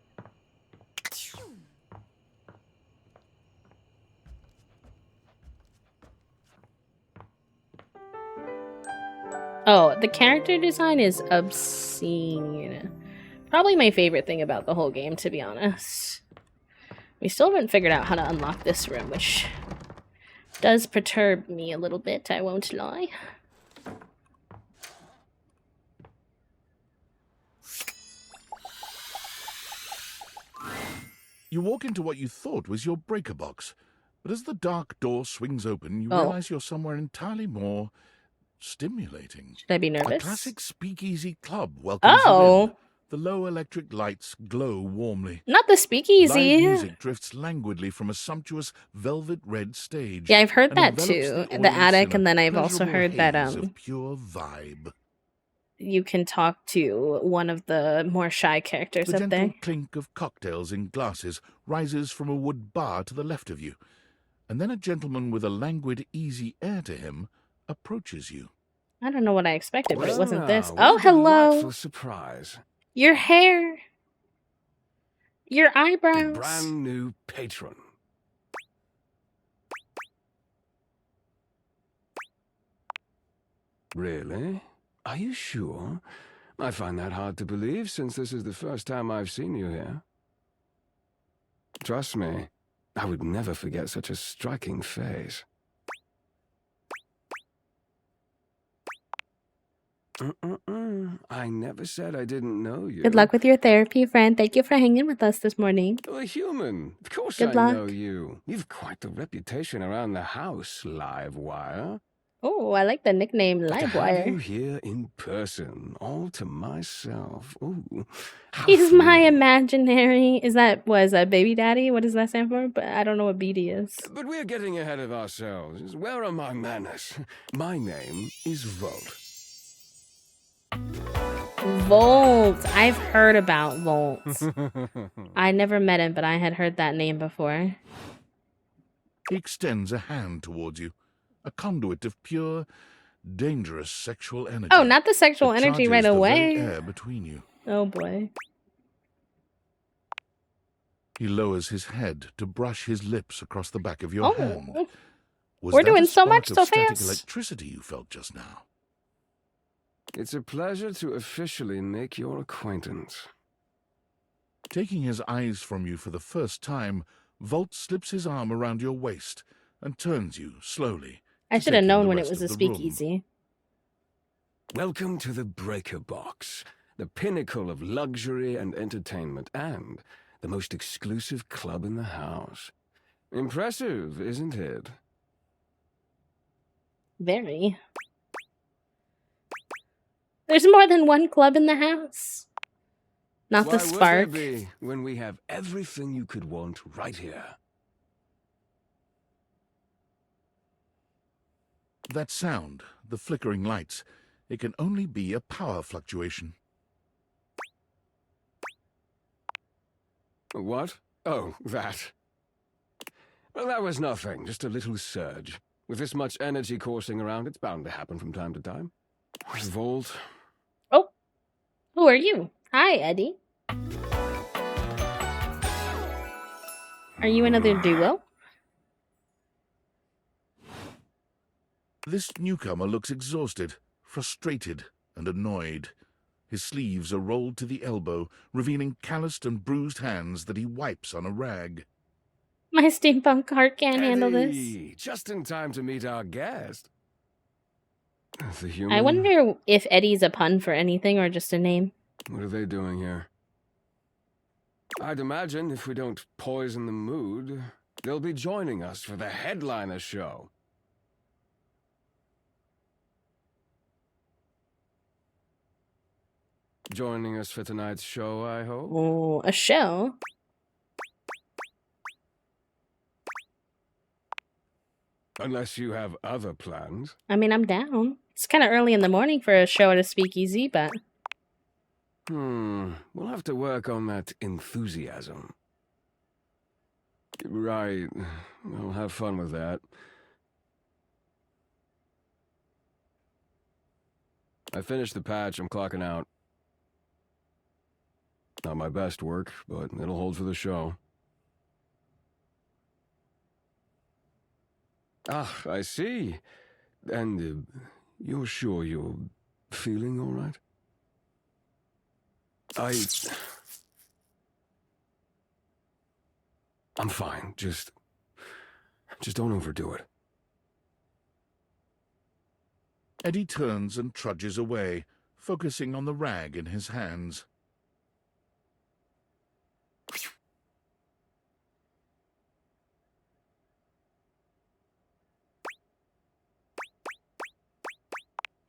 Oh, the character design is obscene. Probably my favorite thing about the whole game, to be honest. We still haven't figured out how to unlock this room, which does perturb me a little bit, I won't lie. You walk into what you thought was your breaker box, but as the dark door swings open, you Oh. realize you're somewhere entirely more stimulating. Should I be A nervous? classic speakeasy club welcomes you Oh! in. The low electric lights glow warmly. Not the speakeasy! Live music drifts languidly from a sumptuous velvet red stage. Yeah, I've heard and that envelops too. the The audience attic, in a and then I've also pleasurable heard that haze of pure vibe. you can talk to one of the more shy characters The up gentle there. clink of cocktails in glasses rises from a wood bar to the left of you, and then a gentleman with a languid, easy air to him approaches you. I don't know what I expected, but it Well, wasn't this. now, Oh, what a hello! delightful surprise. Your hair! Your A eyebrows! brand new patron. Really? Are you sure? I find that hard to believe since this is the first time I've seen you here. Trust me, I would never forget such a striking face. I never said I didn't know you. Good luck with your therapy, friend. Thank you for hanging with us this morning. A human. Of course Good I luck. know you. You've quite the reputation around the house, Livewire. Oh, I like the nickname But to have you Livewire. here in person, all to myself. Ooh, how He's my thrilling. imaginary. Is that baby daddy? What does that stand for? But I don't know what BD is. But we're getting ahead of ourselves. Where are my manners? My name is Volt. Volt. I've heard about Volt. I never met him, but I had heard that name before. He extends a hand towards you, a conduit of pure, dangerous sexual energy. Oh, not the sexual that energy charges right the away. very air between you. Oh boy. He lowers his head to brush his lips across the back of your hand. Oh, Was we're that a doing so spark much of so static fast. electricity you felt just now? It's a pleasure to officially make your acquaintance. Taking his eyes from you for the first time, Volt slips his arm around your waist and turns you slowly. I to should have take in known the when it rest was a of the room. speakeasy. Welcome to the Breaker Box, the pinnacle of luxury and entertainment, and the most exclusive club in the house. Impressive, isn't it? Very. There's more than one club in the house. Not the Why would there Spark. be when we have everything you could want right here? That sound, the flickering lights, it can only be a power fluctuation. What? Oh, that. Well, that was nothing, just a little surge. With this much energy coursing around, it's bound to happen from time to time. Volt. Oh, who are you? Hi, Eddie. Are you another duo? This newcomer looks exhausted, frustrated, and annoyed. His sleeves are rolled to the elbow, revealing calloused and bruised hands that he wipes on a rag. My steampunk heart can't handle this. Eddie, just in time to meet our guest. The human. I wonder if Eddie's a pun for anything or just a name. What are they doing here? I'd imagine if we don't poison the mood, they'll be joining us for the headliner show. Joining us for tonight's show, I hope. Oh, a show? Unless you have other plans. I mean, I'm down. It's kind of early in the morning for a show at a speakeasy, but... We'll have to work on that enthusiasm. Right. I'll have fun with that. I finished the patch. I'm clocking out. Not my best work, but it'll hold for the show. Ah, I see. And you're sure you're feeling all right? I'm fine. Just don't overdo it. Eddie turns and trudges away, focusing on the rag in his hands.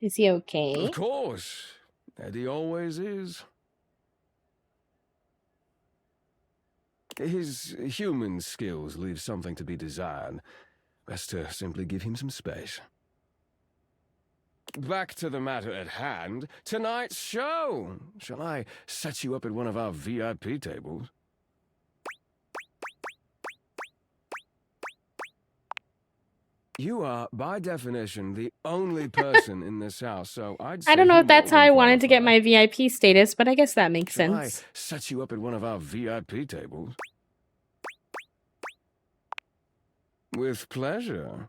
Is he okay? Of course. Eddie always is. His human skills leave something to be desired. Best to simply give him some space. Back to the matter at hand. Tonight's show. Shall I set you up at one of our VIP tables? You are, by definition, the only person in this house, so I'd say I don't know you if that's more how than I wanted to get my qualify. VIP status, but I guess that makes Shall I sense. set you up at one of our VIP tables? With pleasure.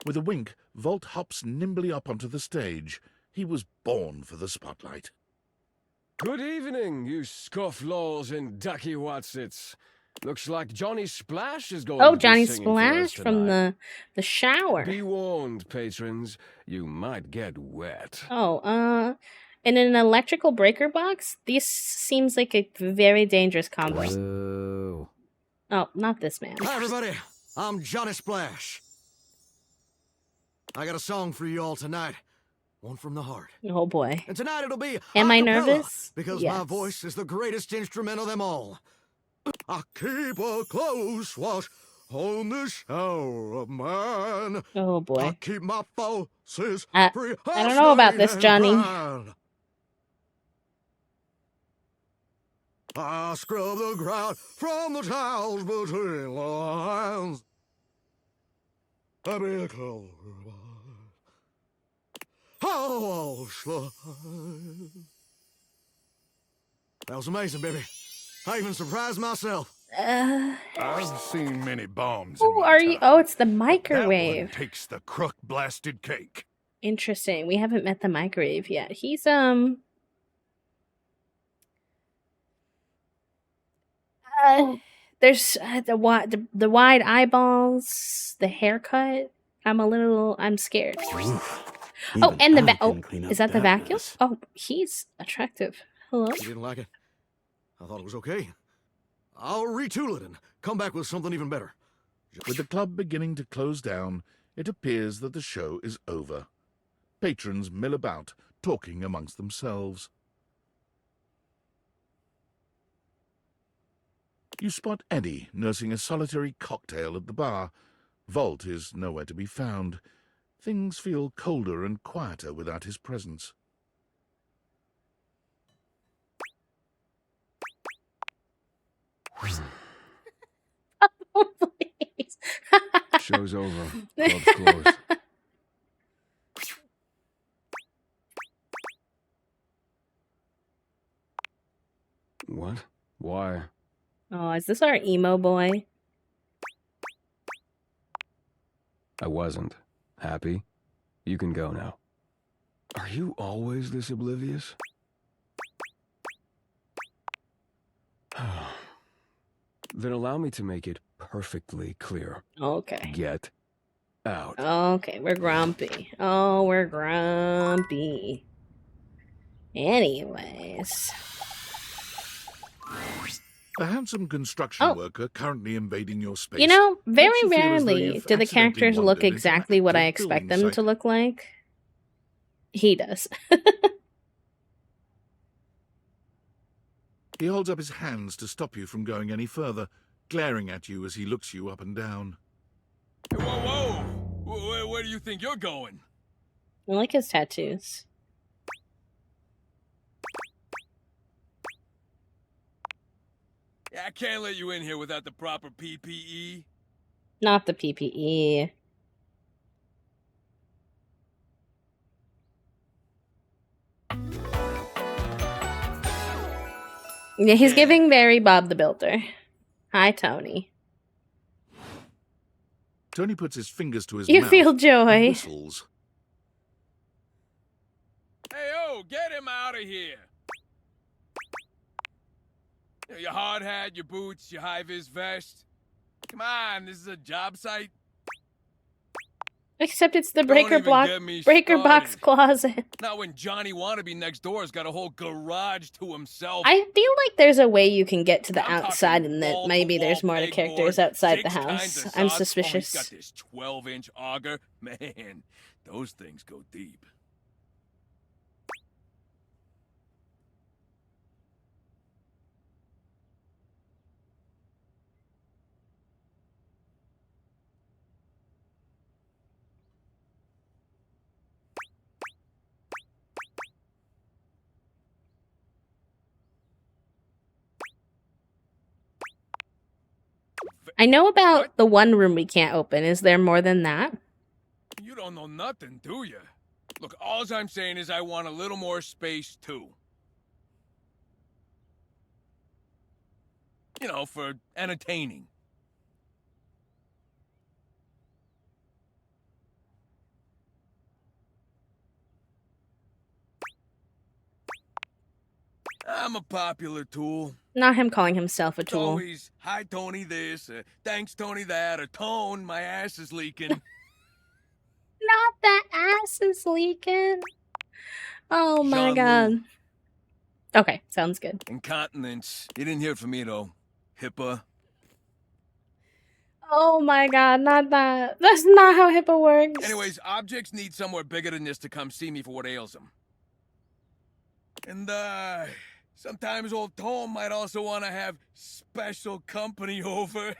With a wink, Volt hops nimbly up onto the stage. He was born for the spotlight. Good evening, you scofflaws and ducky watsits. Looks like Johnny Splash is going Oh, to be Johnny singing for us Splash from tonight. the shower. Be warned, patrons. You might get wet. Oh, in an electrical breaker box? This seems like a very dangerous combo. Whoa. Oh, not this man. Hi, everybody. I'm Johnny Splash. I got a song for you all tonight. One from the heart. Oh boy. And tonight it'll be Am I a cappella, nervous? because my Yes. voice is the greatest instrument of them all. I keep a close watch on this shower of mine. Oh boy. I keep my forces free. I don't know about this, Johnny. I scrub the ground from the tiles between the lines. I be a clover. Oh, slide. That was amazing, baby. I even surprised myself. I've seen many bombs. Who are you? Oh, it's the That one microwave. takes the crook blasted cake. Interesting. We haven't met the microwave yet. He's There's the wide eyeballs, the haircut. I'm scared. Oh, and the is that the vacuum? Oh, he's attractive. Hello. You didn't like it? I thought it was okay. I'll retool it and come back with something even better. With the club beginning to close down, it appears that the show is over. Patrons mill about, talking amongst themselves. You spot Eddie nursing a solitary cocktail at the bar. Volt is nowhere to be found. Things feel colder and quieter without his presence. Show's over. Club's closed. What? Why? Oh, is this our emo boy? I wasn't. Happy? You can go now. Are you always this oblivious? Then allow me to make it perfectly clear. Okay. Get out. Okay, we're grumpy. Oh, we're grumpy. Anyways. A handsome construction worker currently invading your space. You know, very makes you feel as though rarely you've do the accidentally characters look wandered into an exactly what I active expect building them site. to look like. He does. He holds up his hands to stop you from going any further, glaring at you as he looks you up and down. Whoa! Where do you think you're going? I like his tattoos. I can't let you in here without the proper PPE. Not the PPE. Yeah, he's giving very Bob the Builder. Hi, Tony. Tony puts his fingers to his You mouth feel and joy. whistles. Hey, get him out of here! Your hard hat, your boots, your high-vis vest. Come on, this is a job site. Except it's the Don't breaker even box get me box started. closet. Not when Johnny Wannabe next door has got a whole garage to himself. I feel like there's a way you can get to the I'm talking outside and that maybe there's more to characters pegboard, outside the 6 kinds house. of I'm sods. suspicious. Oh, he's got this 12-inch auger. Man, those things go deep. I know about the one room we can't open. Is there more than that? You don't know nothing, do you? Look, all I'm saying is I want a little more space, too. You know, for entertaining. I'm a popular tool. Not him calling himself a It's tool. always, hi, Tony this, thanks, Tony that, or Tone, my ass is leaking. Not that ass is leaking. Oh my god. Okay, sounds good. Incontinence. You didn't hear it from me, though. HIPAA. Oh my god, not that. That's not how HIPAA works. Anyways, objects need somewhere bigger than this to come see me for what ails them. And, sometimes old Tom might also want to have special company over.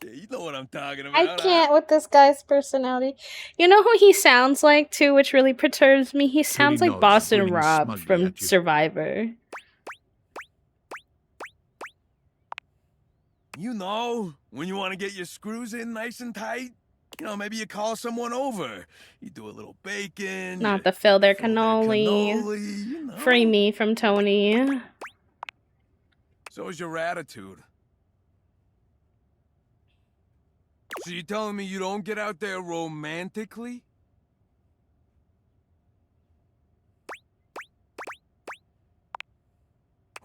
You know what I'm talking about. I can't with this guy's personality. You know who he sounds like too, which really perturbs me? He sounds like nods, Boston grinning Rob smugly from at you. Survivor. You know, when you want to get your screws in nice and tight, you know, maybe you call someone over. You do a little bacon. Not the fill their cannoli. you know. Free me from Tony. So is your attitude. So you telling me you don't get out there romantically?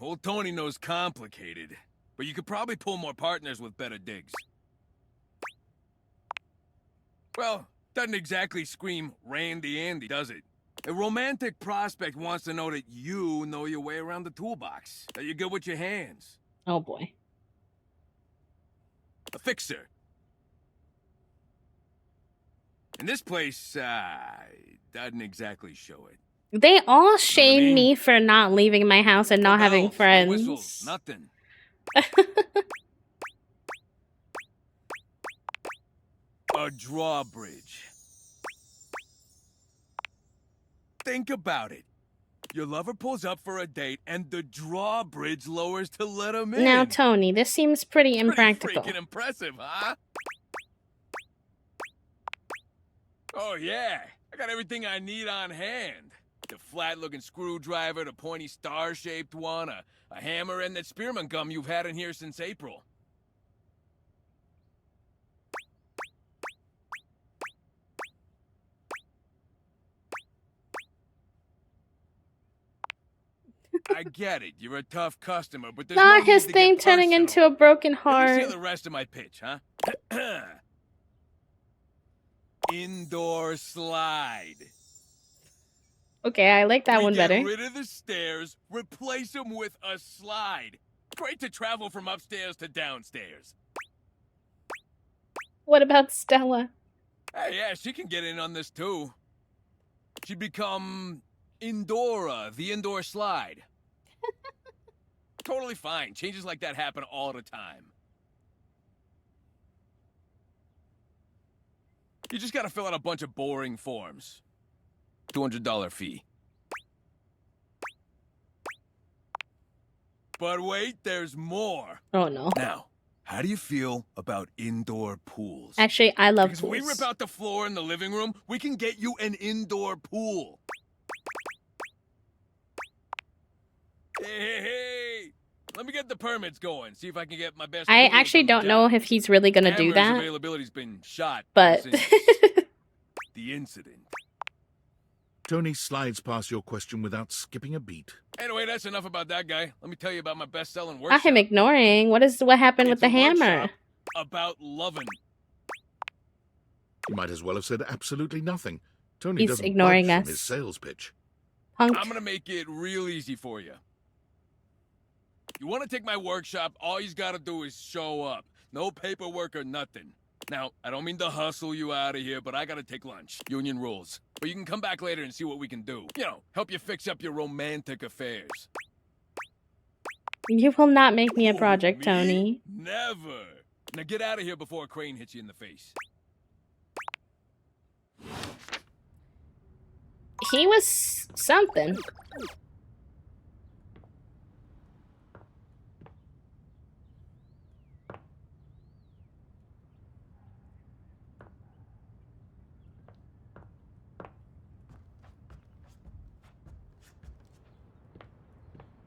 Old Tony knows complicated, but you could probably pull more partners with better digs. Well, doesn't exactly scream Randy Andy, does it? A romantic prospect wants to know that you know your way around the toolbox, that you're good with your hands. Oh boy. A fixer. And this place, doesn't exactly show it. They all shame me for not leaving my house and not having No friends. whistles, nothing. A drawbridge. Think about it. Your lover pulls up for a date, and the drawbridge lowers to let him in. Now, Tony, this seems pretty impractical. Freaking impressive, huh? Oh, yeah. I got everything I need on hand. The flat-looking screwdriver, the pointy star-shaped one, a hammer, and that spearmint gum you've had in here since April. I get it. You're a tough customer, but there's Not no his need to thing get turning personal. into a broken Let me heart. see the rest of my pitch, huh? Indoor slide. Okay, I like that one Get better. rid of the stairs, replace them with a slide. Great to travel from upstairs to downstairs. What about Stella? Hey, yeah, she can get in on this too. She'd become Indora, the indoor slide. Totally fine. Changes like that happen all the time. You just gotta fill out a bunch of boring forms. $200 fee. But wait, there's more. Oh no. Now, how do you feel about indoor pools? Actually, I love Because pools. if we rip out the floor in the living room, we can get you an indoor pool. Hey, let me get the permits going. See if I can get my best. I pool actually from the don't know job. if he's really gonna do Hammer's that. Availability's been shot. But since the incident. Tony slides past your question without skipping a beat. Anyway, that's enough about that guy. Let me tell you about my best-selling I workshop. am ignoring. What happened with It's the a hammer? workshop about loving. You might as well have said absolutely nothing. Tony He's doesn't ignoring budge from us. his sales pitch. Punk. I'm gonna make it real easy for you. You want to take my workshop, all you gotta do is show up. No paperwork or nothing. Now, I don't mean to hustle you out of here, but I gotta take lunch. Union rules. But you can come back later and see what we can do. You know, help you fix up your romantic affairs. You will not make me a project, Tony. Never. Now get out of here before a crane hits you in the face. He was something.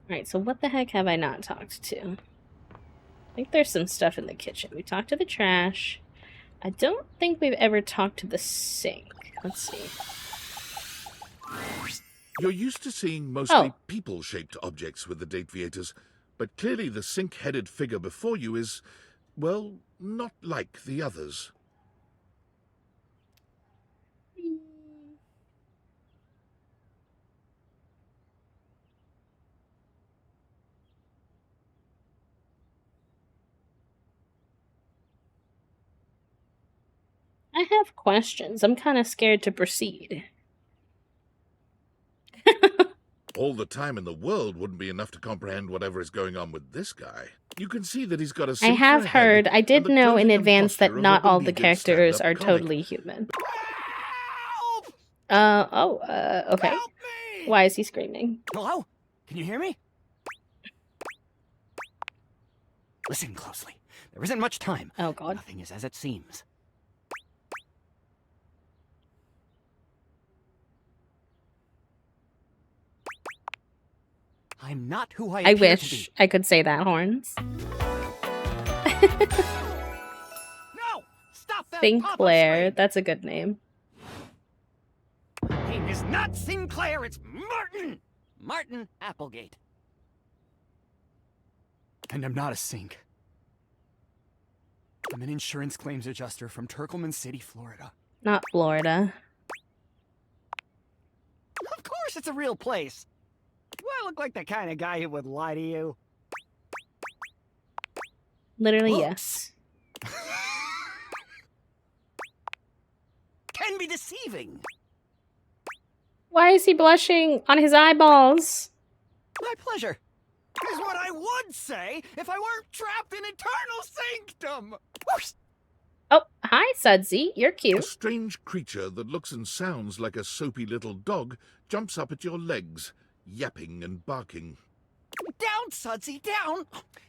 Alright, so what the heck have I not talked to? I think there's some stuff in the kitchen. We talked to the trash. I don't think we've ever talked to the sink. Let's see. You're used to seeing mostly Oh. people-shaped objects with the Dateviators, but clearly the sink-headed figure before you is, well, not like the others. I have questions. I'm kind of scared to proceed. All the time in the world wouldn't be enough to comprehend whatever is going on with this guy. You can see that he's got a I simpler have head heard, I did and the know in clothing and advance that posture of not a all the beleaguered characters stand-up are comic. totally human. Okay. Why is he screaming? Hello? Can you hear me? Listen closely. There isn't much time. Oh, God. Nothing is as it seems. I'm not who I I appear to wish be. I could say that, Horns. No! Stop that Sinclair, that's a good name. My name is not Sinclair, it's Martin! Martin Applegate. And I'm not a sink. I'm an insurance claims adjuster from Turkleman City, Florida. Not Florida. Of course it's a real place. Do I look like the kind of guy who would lie to you? Literally, yes. Can be deceiving. Why is he blushing on his eyeballs? My pleasure. Is what I would say if I weren't trapped in eternal sanctum. Oh, hi, Sudsy. You're A cute. strange creature that looks and sounds like a soapy little dog jumps up at your legs, yapping and barking. Down, Sudsy, down.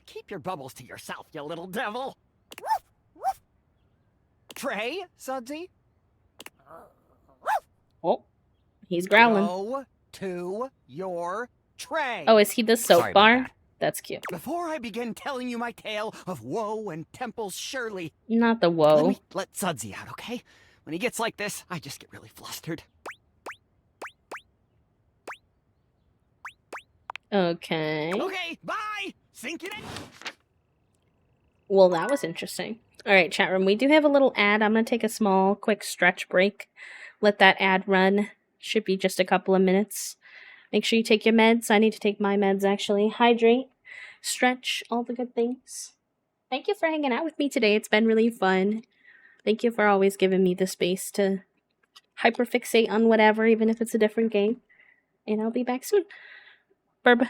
Keep your bubbles to yourself, you little devil. Woof, woof. Trey, Sudsy. Oh, he's growling. Go to your tray. Oh, is he the soap Sorry about bar? that. That's cute. Before I begin telling you my tale of woe and Temple's Shirley, Not the woe. let Sudsy out, okay? When he gets like this, I just get really flustered. Okay. Okay, bye! Sink it in! Well, that was interesting. All right, chat room. We do have a little ad. I'm going to take a small, quick stretch break. Let that ad run. Should be just a couple of minutes. Make sure you take your meds. I need to take my meds, actually. Hydrate, stretch, all the good things. Thank you for hanging out with me today. It's been really fun. Thank you for always giving me the space to hyperfixate on whatever, even if it's a different game. And I'll be back soon. Burb.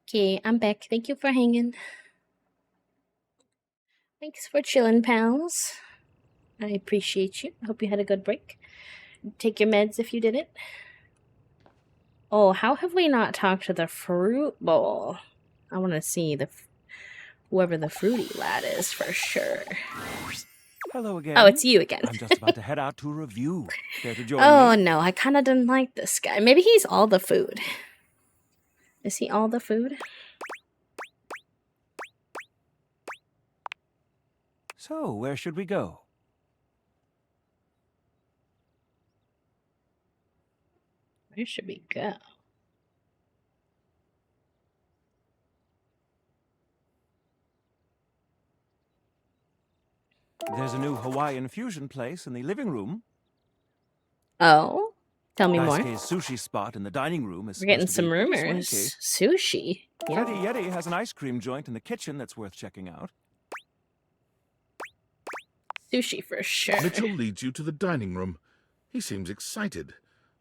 Okay, I'm back. Thank you for hanging. Thanks for chilling, pals. I appreciate you. I hope you had a good break. Take your meds if you did it. Oh, how have we not talked to the fruit bowl? I want to see whoever the fruity lad is for sure. Hello again. Oh, it's you again. I'm just about to head out to a review. Care to join Oh me? no, I kind of didn't like this guy. Maybe he's all the food. Is he all the food? So, where should we go? Where should we go? There's a new Hawaiian fusion place in the living room. Oh, tell me more. Daisuke's sushi spot in the dining room is We're getting supposed to some be pretty rumors. swanky. Sushi. Teddy Yeah. Yeti has an ice cream joint in the kitchen that's worth checking out. Sushi for sure. Mitchell leads you to the dining room. He seems excited,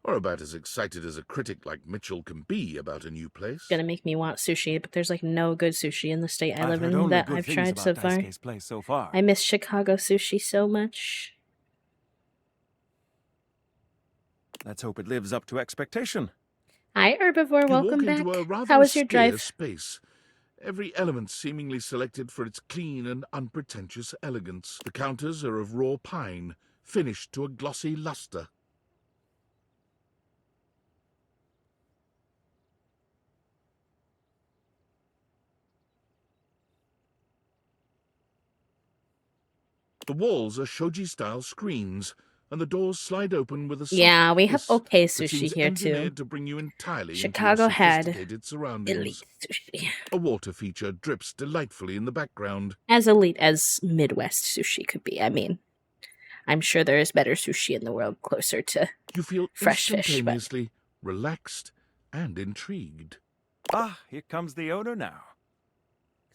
or about as excited as a critic like Mitchell can be about a new place. Gonna make me want sushi, but there's like no good sushi in the state I I've live heard in only that good I've things tried about so far. Daisuke's place so far. I miss Chicago sushi so much. Let's hope it lives up to expectation. Hi, Herbivore. You Welcome walk back. into a rather How was your austere drive? space. Every element seemingly selected for its clean and unpretentious elegance. The counters are of raw pine, finished to a glossy luster. The walls are shoji-style screens, and the doors slide open with a soft Yeah, we have hiss okay that sushi seems here too. engineered to bring you entirely Chicago into your had sophisticated surroundings. elite sushi. A water feature drips delightfully in the background. As elite as Midwest sushi could be. I mean, I'm sure there is better sushi in the world closer to You feel fresh fish, but instantaneously relaxed and intrigued. Ah, here comes the owner now.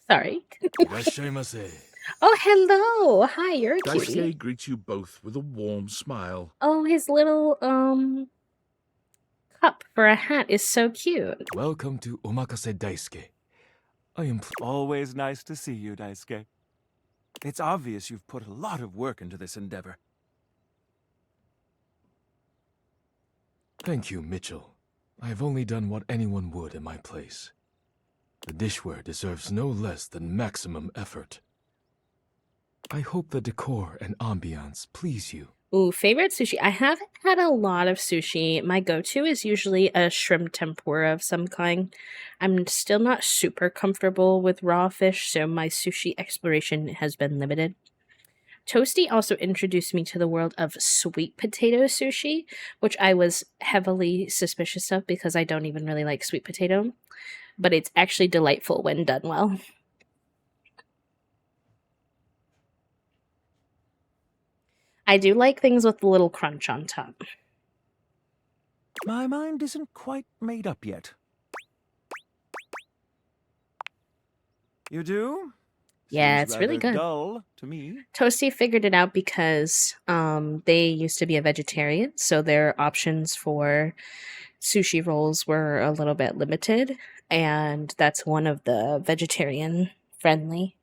sorry. Irashaimase. Oh, hello. Hi, you're a cutie. Daisuke greets you both with a warm smile. Oh, his little cup for a hat is so cute. Welcome to Omakase Daisuke. I am Always nice to see you, Daisuke. It's obvious you've put a lot of work into this endeavor. Thank you, Mitchell. I have only done what anyone would in my place. The dishware deserves no less than maximum effort. I hope the decor and ambiance please you. Ooh, favorite sushi. I haven't had a lot of sushi. My go-to is usually a shrimp tempura of some kind. I'm still not super comfortable with raw fish, so my sushi exploration has been limited. Toasty also introduced me to the world of sweet potato sushi, which I was heavily suspicious of because I don't even really like sweet potato. But it's actually delightful when done well. I do like things with a little crunch on top. My mind isn't quite made up yet. You do? Yeah, Seems it's really rather good. dull to me. Toasty figured it out because they used to be a vegetarian, so their options for sushi rolls were a little bit limited, and that's one of the vegetarian friendly.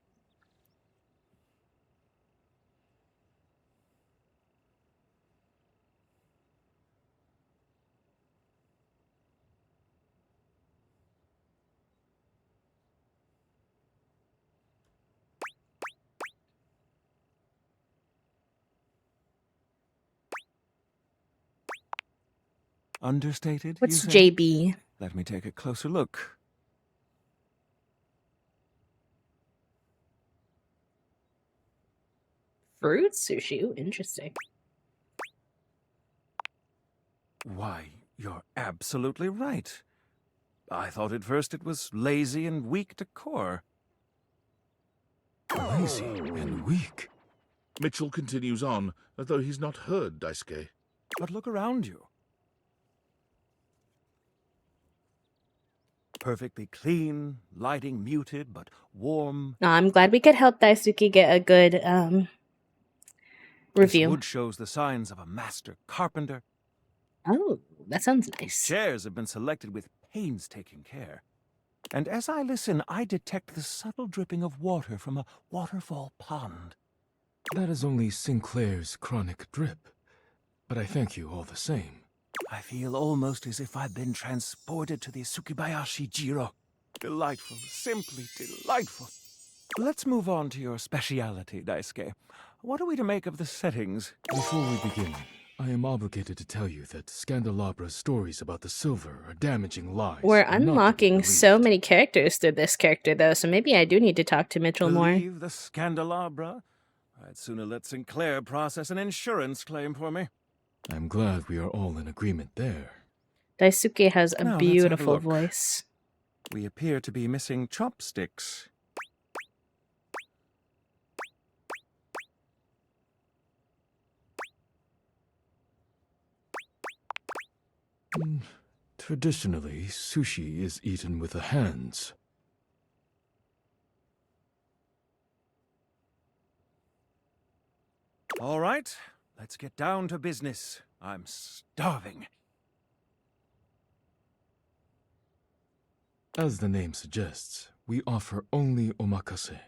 Understated, What's you say? JB? Let me take a closer look. Fruit sushi? Ooh, interesting. Why, you're absolutely right. I thought at first it was lazy and weak decor. Lazy and weak. Mitchell continues on, as though he's not heard Daisuke. But look around you. Perfectly clean, lighting muted but warm. No, I'm glad we could help Daisuke get a good This review. wood shows the signs of a master carpenter. Oh, that sounds nice. Chairs have been selected with painstaking care. And as I listen, I detect the subtle dripping of water from a waterfall pond. That is only Sinclair's chronic drip, but I thank you all the same. I feel almost as if I've been transported to the Tsukibayashi Jiro. Delightful, simply delightful. Let's move on to your speciality, Daisuke. What are we to make of the settings? Before we begin, I am obligated to tell you that Scandalabra's stories about the silver are damaging lies. We're and not to be unlocking believed. so many characters through this character, though, so maybe I do need to talk to Mitchell more. Believe the Scandalabra? I'd sooner let Sinclair process an insurance claim for me. I'm glad we are all in agreement there. Daisuke has a Now, let's have a beautiful look. voice. We appear to be missing chopsticks. Traditionally, sushi is eaten with the hands. All right, let's get down to business. I'm starving. As the name suggests, we offer only omakase.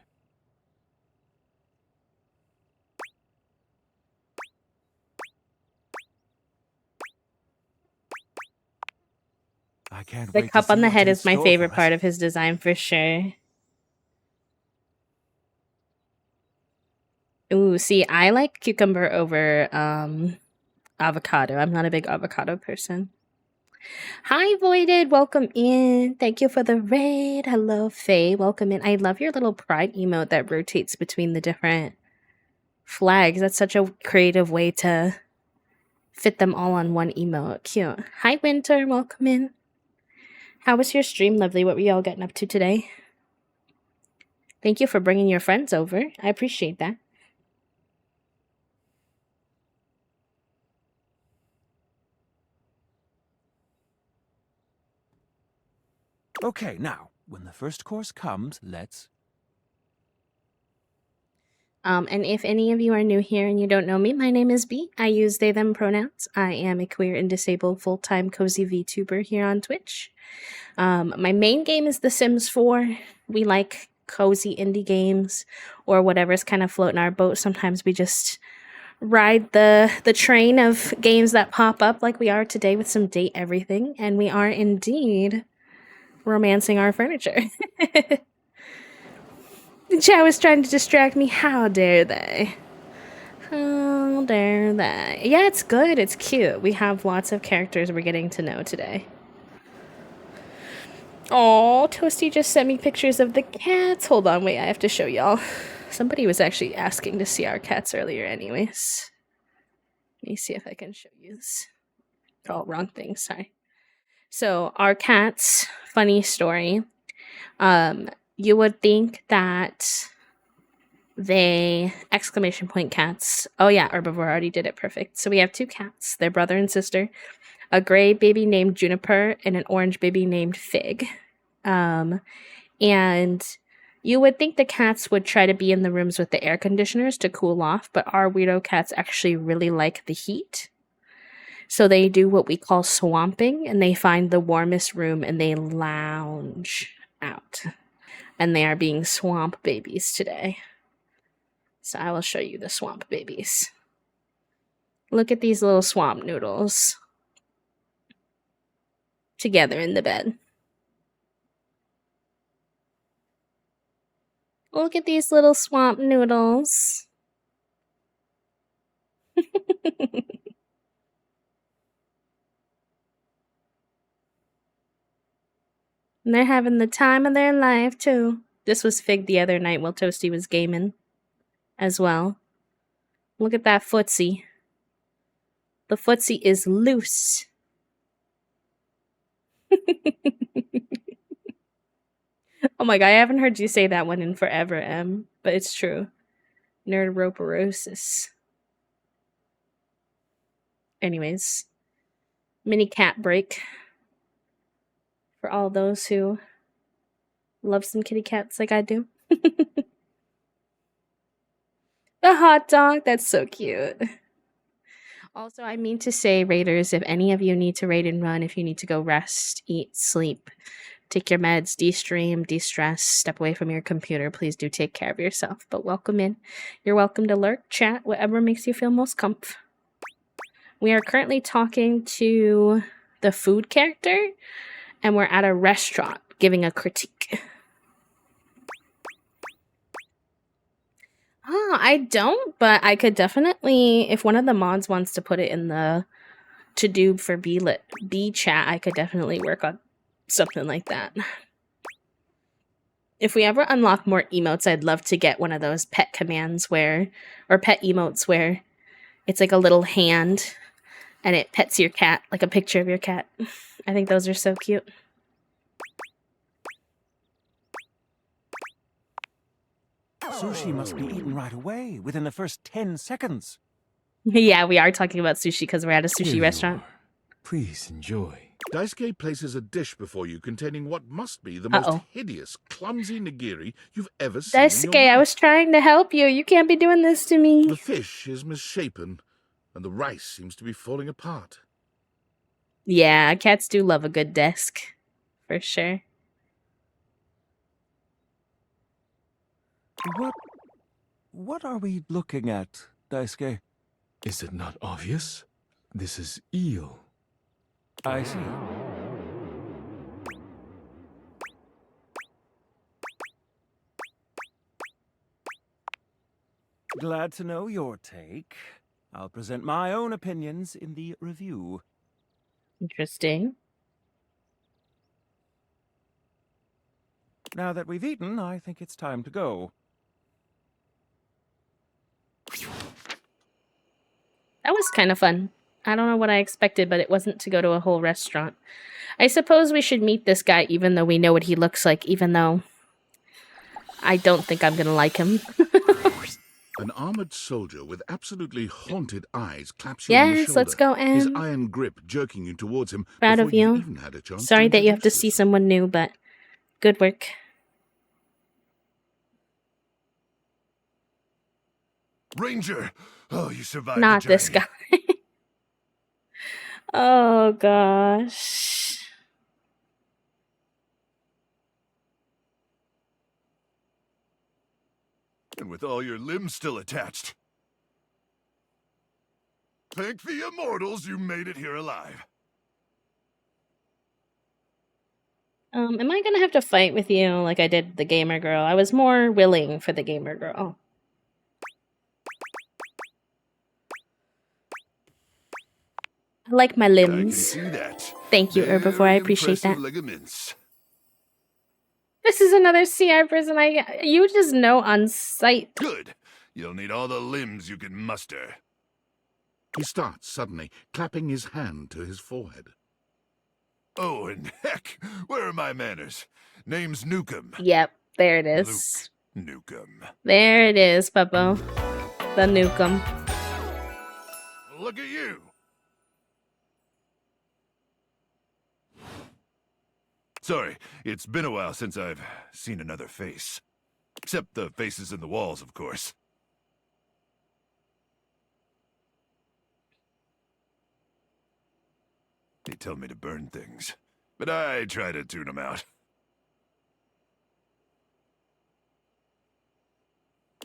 I can't The wait to cup on see the what's head in is my store favorite for us. part of his design for sure. Ooh, see, I like cucumber over avocado. I'm not a big avocado person. Hi, Voided. Welcome in. Thank you for the raid. Hello, Faye. Welcome in. I love your little pride emote that rotates between the different flags. That's such a creative way to fit them all on one emote. Cute. Hi, Winter. Welcome in. How was your stream, lovely? What were y'all getting up to today? Thank you for bringing your friends over. I appreciate that. Okay, now, when the first course comes, let's... And if any of you are new here and you don't know me, my name is B. I use they, them pronouns. I am a queer and disabled full-time cozy VTuber here on Twitch. My main game is The Sims 4. We like cozy indie games or whatever's kind of floating our boat. Sometimes we just ride the train of games that pop up like we are today with some Date Everything. And we are indeed romancing our furniture. The chat was trying to distract me. How dare they? How dare they? Yeah, it's good. It's cute. We have lots of characters we're getting to know today. Oh, Toasty just sent me pictures of the cats. Hold on, wait, I have to show y'all. Somebody was actually asking to see our cats earlier anyways. Let me see if I can show you this. Oh, wrong thing, sorry. So, our cats, funny story. You would think that they, exclamation point cats. Oh yeah, Herbivore already did it perfect. So we have two cats, they're brother and sister. A gray baby named Juniper and an orange baby named Fig. And you would think the cats would try to be in the rooms with the air conditioners to cool off, but our weirdo cats actually really like the heat. So they do what we call swamping, and they find the warmest room and they lounge out. And they are being swamp babies today. So I will show you the swamp babies. Look at these little swamp noodles. Together in the bed. Look at these little swamp noodles. And they're having the time of their life, too. This was Fig the other night while Toasty was gaming as well. Look at that footsie. The footsie is loose. Oh my god, I haven't heard you say that one in forever, Em. But it's true. Nerdroporosis. Anyways. Mini cat break. For all those who love some kitty cats like I do. The hot dog, that's so cute. Also, I mean to say, Raiders, if any of you need to raid and run, if you need to go rest, eat, sleep, take your meds, de-stream, de-stress, step away from your computer. Please do take care of yourself. But welcome in. You're welcome to lurk, chat, whatever makes you feel most comf. We are currently talking to the food character, and we're at a restaurant giving a critique. Oh, I don't, but I could definitely, if one of the mods wants to put it in the to-do for B chat, I could definitely work on something like that. If we ever unlock more emotes, I'd love to get one of those pet commands or pet emotes where it's like a little hand and it pets your cat, like a picture of your cat. I think those are so cute. Sushi must be eaten right away, within the first 10 seconds. Yeah, we are talking about sushi because we're at a Here sushi you restaurant. are. Please enjoy. Daisuke places a dish before you containing what must be the most Uh-oh. hideous, clumsy nigiri you've ever seen in your Daisuke, I life. was trying to help you. You can't be doing this to me. The fish is misshapen, and the rice seems to be falling apart. Yeah, cats do love a good desk. For sure. What are we looking at, Daisuke? Is it not obvious? This is eel. I see. Glad to know your take. I'll present my own opinions in the review. Interesting. Now that we've eaten, I think it's time to go. That was kind of fun. I don't know what I expected, but it wasn't to go to a whole restaurant. I suppose we should meet this guy even though we know what he looks like, even though I don't think I'm gonna like him. An armored soldier with absolutely haunted eyes claps you on the Yes, shoulder, let's go, his Em. iron grip jerking you towards him Proud before of you. even had a chance Sorry to that you have to introduce see someone new, but good work. Ranger! Oh, you survived Not the this journey. guy. Oh gosh. And with all your limbs still attached. Thank the immortals you made it here alive. Am I gonna have to fight with you like I did the gamer girl? I was more willing for the gamer girl. I like my I can limbs. see that. Thank you, Herbivore. I appreciate Impressive that. ligaments. This is another CI person. You just know on sight. Good. You'll need all the limbs you can muster. He starts suddenly, clapping his hand to his forehead. Oh, and heck, where are my manners? Name's Nukem. Yep, there it is. Nukem. There it is, Puppo. The Nukem. Look at you. Sorry, it's been a while since I've seen another face. Except the faces in the walls, of course. They tell me to burn things, but I try to tune them out.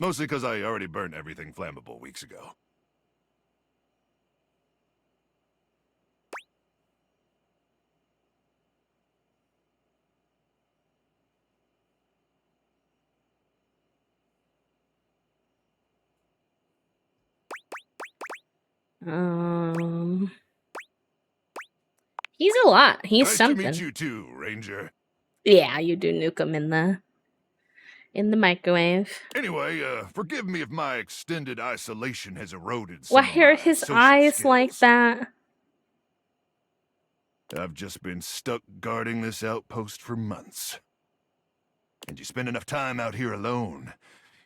Mostly because I already burnt everything flammable weeks ago. He's a lot. He's Nice something. to meet you too, Ranger. Yeah, you do nuke him in the microwave. Anyway, forgive me if my extended isolation has eroded some Why of are my his social eyes skills. like that? I've just been stuck guarding this outpost for months. And you spend enough time out here alone,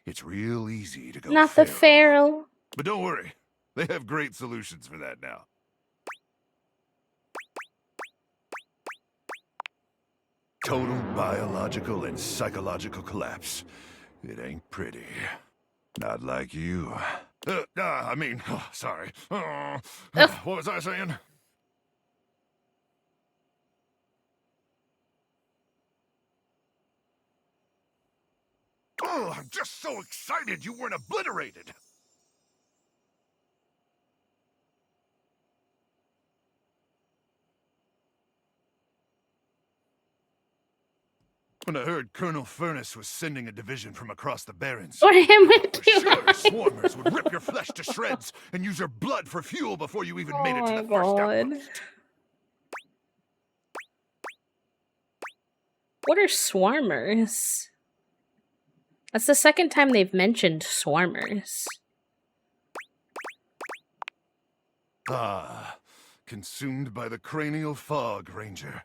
it's real easy to go Not the feral. But don't worry, they have great solutions for that now. Total biological and psychological collapse. It ain't pretty. Not like you. Sorry. What was I saying? Oh, I'm just so excited you weren't obliterated. When I heard Colonel Furnace was sending a division from across the Barrens, What him with sure swarmers would rip your flesh to shreds and use your blood for fuel before you even made it to the first outpost. What are swarmers? That's the second time they've mentioned swarmers. Ah, consumed by the cranial fog, Ranger.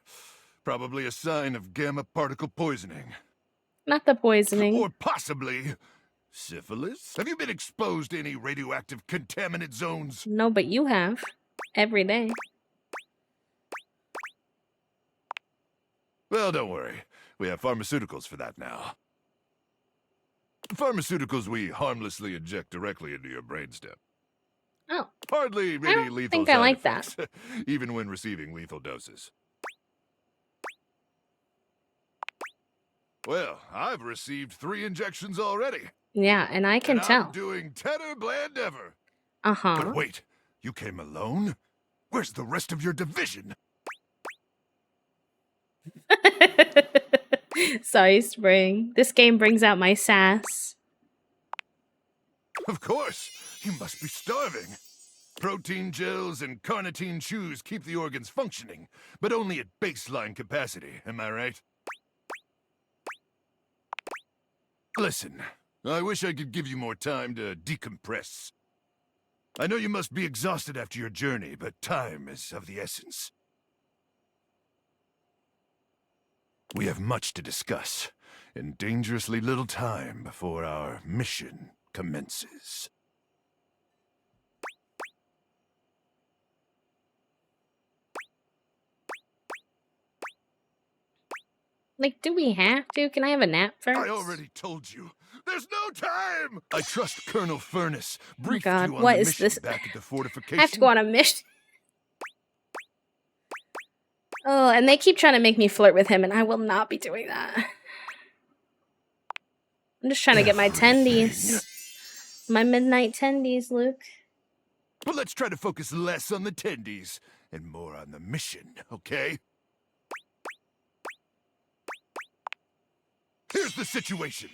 Probably a sign of gamma particle poisoning. Not the poisoning. Or possibly syphilis? Have you been exposed to any radioactive contaminant zones? No, but you have. Every day. Well, don't worry. We have pharmaceuticals for that now. Pharmaceuticals we harmlessly inject directly into your brainstem. Oh. Hardly I any don't lethal think I side like effects, even when receiving lethal doses. Well, I've received 3 injections already. Yeah, and I can and tell. I'm doing tenor bland ever. Uh-huh. But wait, you came alone? Where's the rest of your division? Sorry, Spring. This game brings out my sass. Of course, you must be starving. Protein gels and carnitine chews keep the organs functioning, but only at baseline capacity, am I right? Listen, I wish I could give you more time to decompress. I know you must be exhausted after your journey, but time is of the essence. We have much to discuss, and dangerously little time before our mission commences. Like, do we have to? Can I have a nap first? I already told you. There's no time! I trust Colonel Furnace. Briefed God, you on what the is mission this? back at the I fortification. have to go on a mission. Oh, and they keep trying to make me flirt with him, and I will not be doing that. I'm just trying to get my tendies. My midnight tendies, Luke. But let's try to focus less on the tendies and more on the mission, okay? Here's the situation.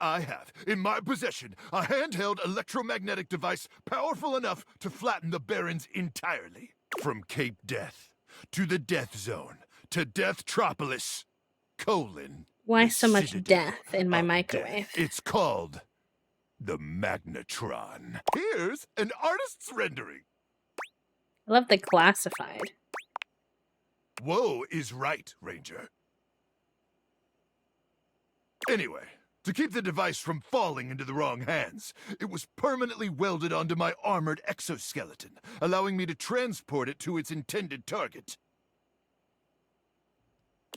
I have, in my possession, a handheld electromagnetic device powerful enough to flatten the Barrens entirely. From Cape Death, to the Death Zone, to Deathtropolis, Why the so much citadel death in my of microwave? death. It's called the Magnetron. Here's an artist's rendering. I love the classified. Whoa is right, Ranger. Anyway, to keep the device from falling into the wrong hands, it was permanently welded onto my armored exoskeleton, allowing me to transport it to its intended target.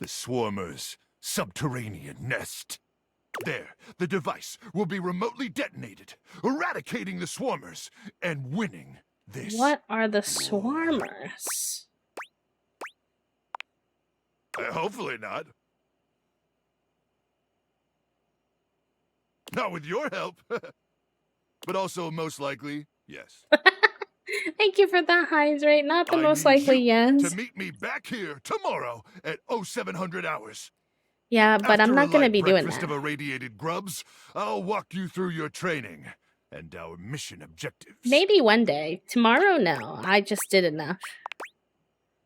The Swarmer's subterranean nest. There, the device will be remotely detonated, eradicating the Swarmers, and winning this. What are the swarmers? Hopefully not. Not with your help. But also, most likely, yes. Thank you for the highs rate. Not the I most need likely you yes. to meet me back here tomorrow at 0700 hours. Yeah, but I'm After not a going to light be doing breakfast that. of irradiated grubs, I'll walk you through your training and our mission objectives. Maybe one day. Tomorrow, no. I just did enough.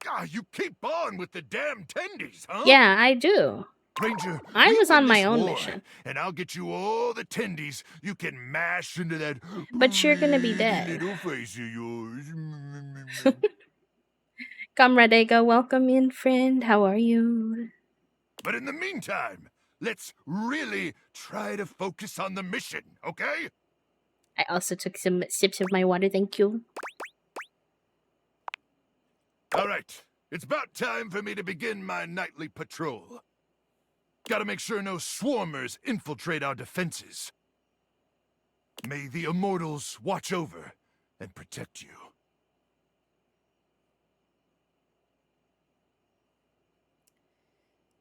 God, you keep on with the damn tendies, huh? Yeah, I do. Ranger, I you was win on my this own war, mission. and I'll get you all the tendies you can mash into that But you're going to be pretty dead. little face of yours. Comrade Ego, welcome in, friend. How are you? But in the meantime, let's really try to focus on the mission, okay? I also took some sips of my water, thank you. All right, it's about time for me to begin my nightly patrol. Gotta make sure no swarmers infiltrate our defenses. May the Immortals watch over and protect you.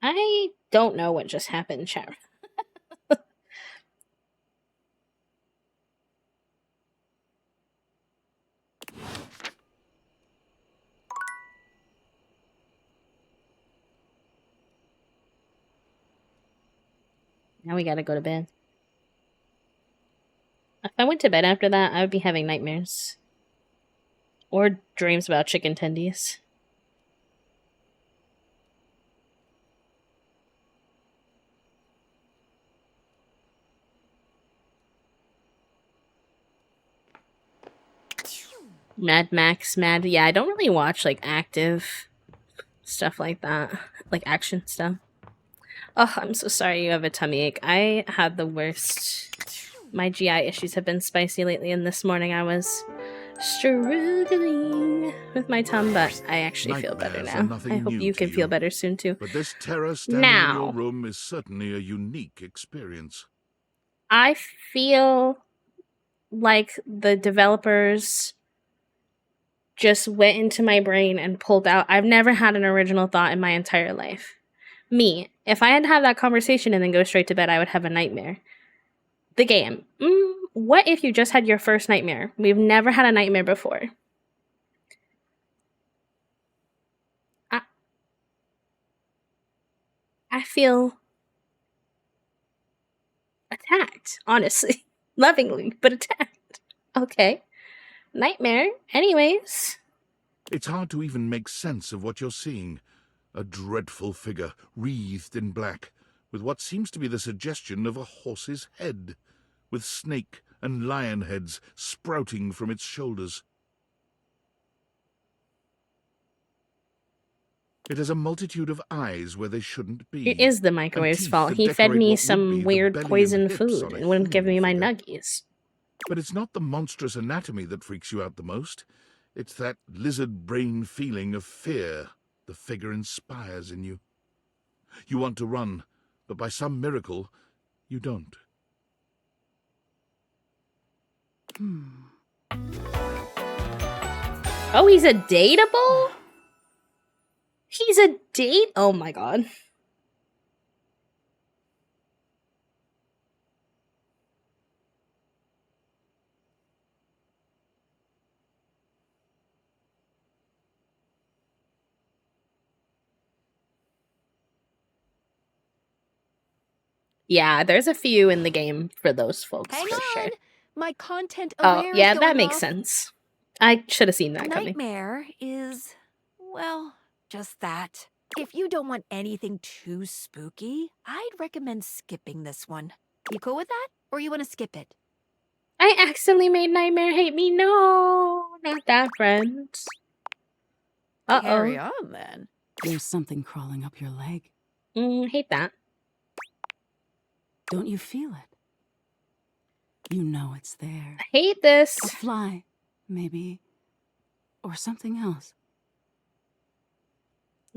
I don't know what just happened, chat. Now we gotta go to bed. If I went to bed after that, I would be having nightmares. Or dreams about chicken tendies. Mad Max, yeah, I don't really watch like active stuff like that, like action stuff. Oh, I'm so sorry you have a tummy ache. I had the worst. My GI issues have been spicy lately, and this morning I was struggling with my tongue, but I actually feel better now. I hope you can feel better soon too. But this terror standing in your room is certainly a unique experience. I feel like the developers just went into my brain and pulled out. I've never had an original thought in my entire life. Me, if I had to have that conversation and then go straight to bed, I would have a nightmare. The game. What if you just had your first nightmare? We've never had a nightmare before. I feel attacked, honestly. Lovingly, but attacked. Okay. Nightmare. Anyways. It's hard to even make sense of what you're seeing. A dreadful figure, wreathed in black, with what seems to be the suggestion of a horse's head, with snake and lion heads sprouting from its shoulders. It has a multitude of eyes where they shouldn't be. It is the microwave's fault. He fed me some weird poison food and wouldn't give me my nuggies. But it's not the monstrous anatomy that freaks you out the most. It's that lizard brain feeling of fear the figure inspires in you. You want to run, but by some miracle, you don't. Oh, he's a dateable? He's a date? Oh my god. Yeah, there's a few in the game for those folks. Hang for on. sure. My content Oh, aware yeah, is that going makes off. sense. I should have seen that coming. Nightmare is, well, just that. If you don't want anything too spooky, I'd recommend skipping this one. You cool with that? Or you want to skip it? I accidentally made Nightmare hate me. No, not that, friends. Carry Uh-oh. on, then. There's something crawling up your leg. Hate that. Don't you feel it? You know it's there. I hate this. A fly, maybe. Or something else.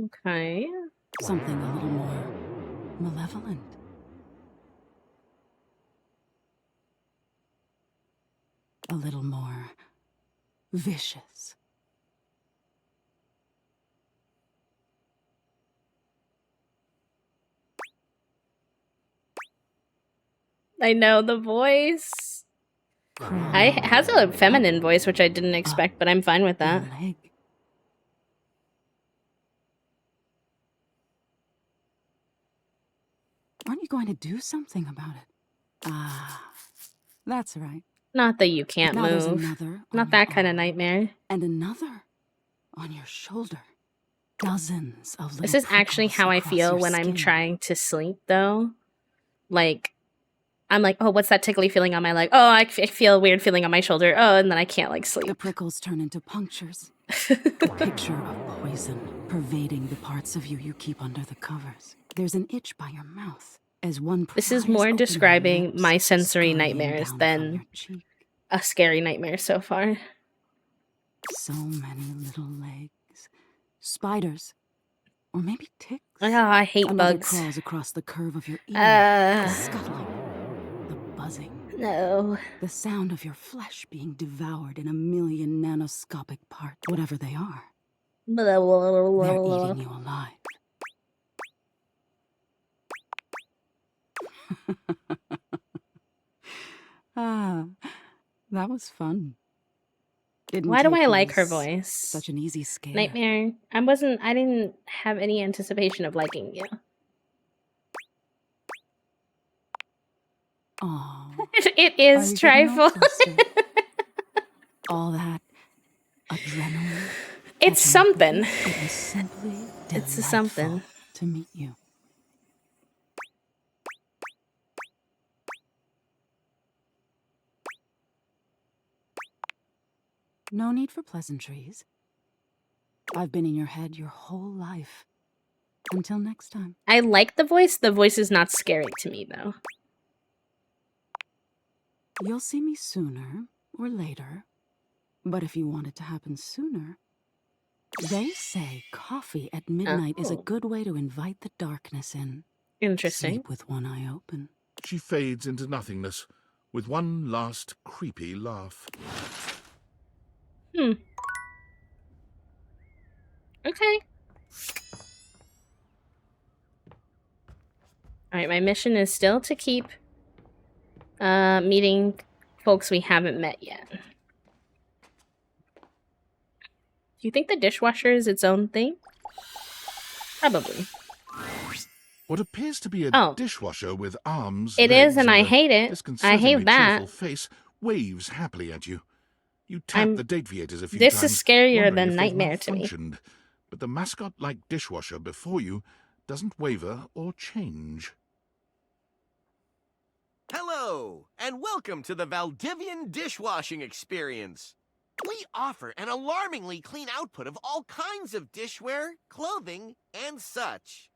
Okay. Something a little more malevolent. A little more vicious. I know the voice. It has a feminine voice, which I didn't expect, but I'm fine with that. Aren't you going to do something about it? Ah, that's right. Not that you can't Now there's move. another Not that kind of nightmare. And another on your shoulder. Dozens of little This is actually prickles how I across feel your when I'm skin. trying to sleep, though. Like, I'm like, oh, what's that tickly feeling on my leg? Oh, I feel a weird feeling on my shoulder. Oh, and then I can't, like, sleep. The prickles turn into punctures. A picture of poison pervading the parts of you you keep under the covers. There's an itch by your mouth as one This is pries more open your describing lips, my sensory scurrying nightmares down from than your cheek. a scary nightmare so far. So many little legs. Spiders. Or maybe ticks. Oh, I hate Another bugs. crawls across the curve of your ear. The scuttling. The buzzing. No. The sound of your flesh being devoured in a million nanoscopic parts. Whatever they are. Blah, blah, blah, blah, They're blah. eating you alive. Ah, that was fun. Didn't Why do take I you like her as voice? Such an easy scare. Nightmare. I didn't have any anticipation of liking you. Oh, It is trifle. all that adrenaline. It's something. It was simply It's a something. delightful to meet you. No need for pleasantries. I've been in your head your whole life. Until next time. I like the voice. The voice is not scary to me, though. You'll see me sooner or later. But if you want it to happen sooner, they say coffee at midnight is a Oh. good way to invite the darkness in. Interesting. Sleep with one eye open. She fades into nothingness with one last creepy laugh. Hmm. Okay. Alright, my mission is still to keep meeting folks we haven't met yet. Do you think the dishwasher is its own thing? Probably. What appears to be a Oh. dishwasher with arms, It legs, is, and I a hate it. I disconcertingly hate that. cheerful face waves happily at you. You tap I'm- the date viators a few This times, is scarier wondering than if they've Nightmare to me. malfunctioned. But the mascot-like dishwasher before you doesn't waver or change. Hello, and welcome to the Valdivian dishwashing experience. We offer an alarmingly clean output of all kinds of dishware, clothing, and such.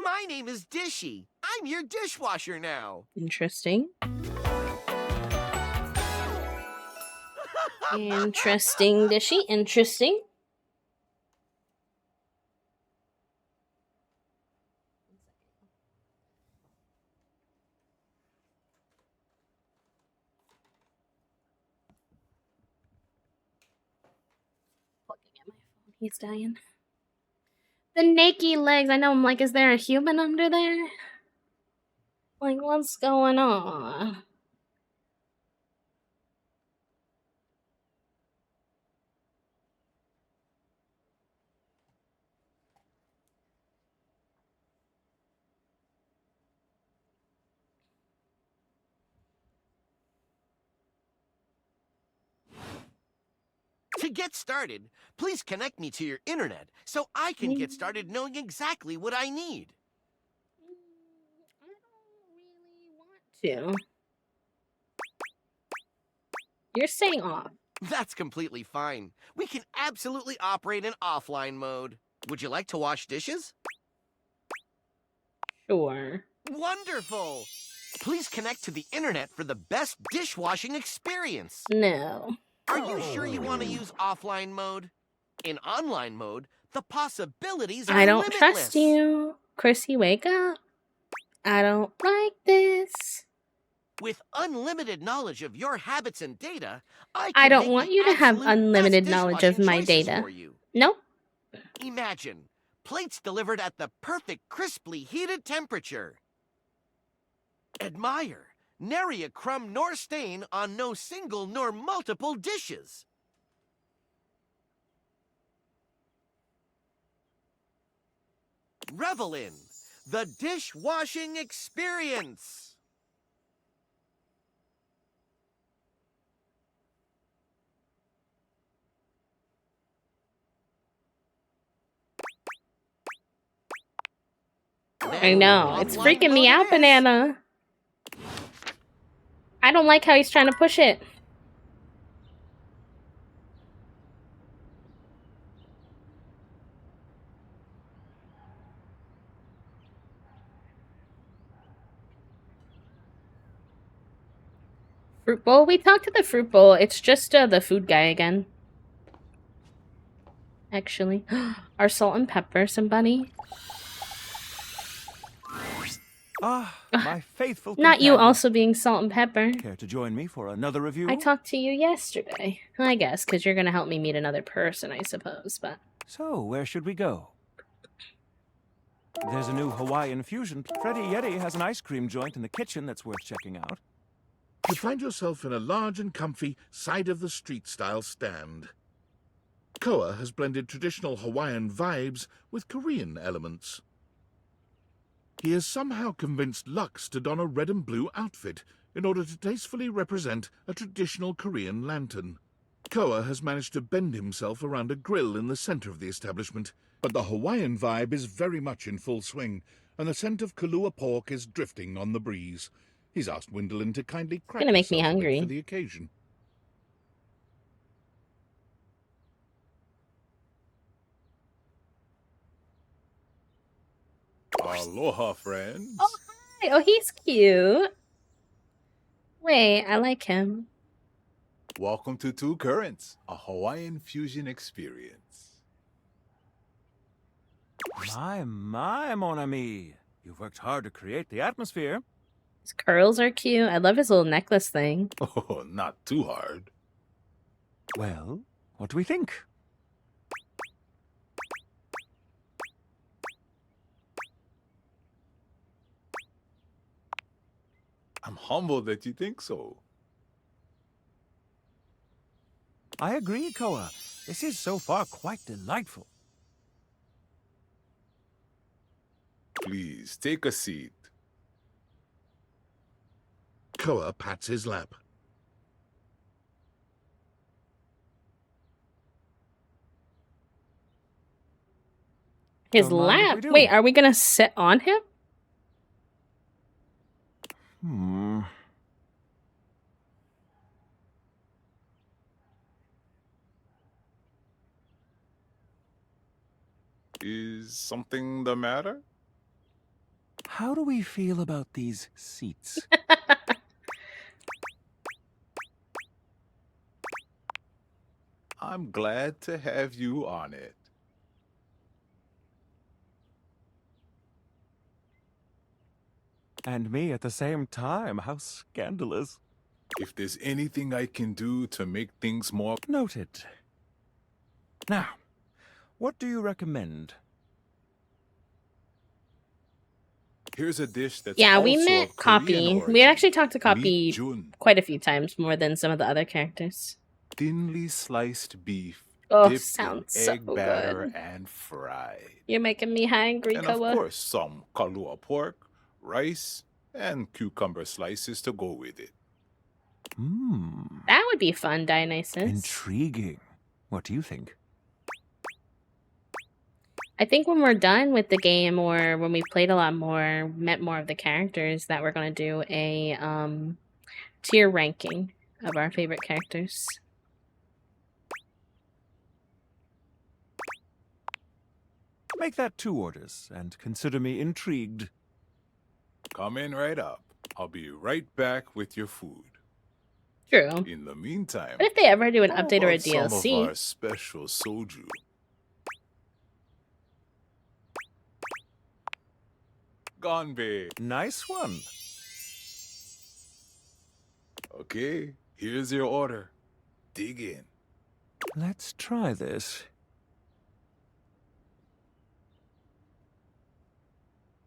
My name is Dishy. I'm your dishwasher now. Interesting. Interesting, Dishy. Interesting. He's dying. The naked legs. I know. I'm like, is there a human under there? Like, what's going on? To get started, please connect me to your internet so I can get started knowing exactly what I need. Too. You're staying off. That's completely fine. We can absolutely operate in offline mode. Would you like to wash dishes? Sure. Wonderful! Please connect to the internet for the best dishwashing experience. No. Are you sure you want to use offline mode? In online mode, the possibilities are I don't limitless. trust you. Chrissy, wake up. I don't like this. With unlimited knowledge of your habits and data, I don't want you to have unlimited knowledge of my data. Nope. Imagine plates delivered at the perfect crisply heated temperature. Admire nary a crumb nor stain on no single nor multiple dishes. Revel in the dishwashing experience. I know. It's freaking me out, Banana. I don't like how he's trying to push it. Fruit bowl? We talked to the fruit bowl. It's just the food guy again. Actually. Our salt and pepper, somebody. Ah, my faithful Not you companion. also being salt and pepper. Care to join me for another review? I talked to you yesterday. I guess, because you're going to help me meet another person, I suppose, but... So, where should we go? There's a new Hawaiian fusion. Freddy Yeti has an ice cream joint in the kitchen that's worth checking out. You find yourself in a large and comfy side-of-the-street-style stand. Koa has blended traditional Hawaiian vibes with Korean elements. He has somehow convinced Lux to don a red and blue outfit in order to tastefully represent a traditional Korean lantern. Koa has managed to bend himself around a grill in the center of the establishment, but the Hawaiian vibe is very much in full swing, and the scent of Kahlua pork is drifting on the breeze. He's asked Wendelin to kindly crack gonna make me herself a bit hungry. for the occasion. Aloha, friends. Oh, hi. Oh, he's cute. Wait, I like him. Welcome to Two Currents, a Hawaiian fusion experience. My, mon ami. You've worked hard to create the atmosphere. His curls are cute. I love his little necklace thing. Oh, not too hard. Well, what do we think? I'm humbled that you think so. I agree, Koa. This is so far quite delightful. Please, take a seat. Koa pats his lap. His Don't mind if lap? we do. Wait, are we gonna sit on him? Is something the matter? How do we feel about these seats? I'm glad to have you on it. And me at the same time. How scandalous. If there's anything I can do to make things more... Noted. Now, what do you recommend? Here's a dish that's Yeah, we also met of Korean Copy. origin. We had actually talked to Meet Copy Jun. quite a few times, more than some of the other characters. Thinly sliced beef, Oh, dipped sounds in so egg batter good. and fried. You're making me hungry, And of Koa. course, some kalua pork, rice, and cucumber slices to go with it. That would be fun, Dionysus. Intriguing. What do you think? I think when we're done with the game, or when we played a lot more, met more of the characters, that we're gonna do a tier ranking of our favorite characters. Make that 2 orders, and consider me intrigued. Come in right up. I'll be right back with your food. True. In the meantime, But if they ever do an how update or a about some of DLC, our special soju? Ganbei. Nice one. Okay, here's your order. Dig in. Let's try this.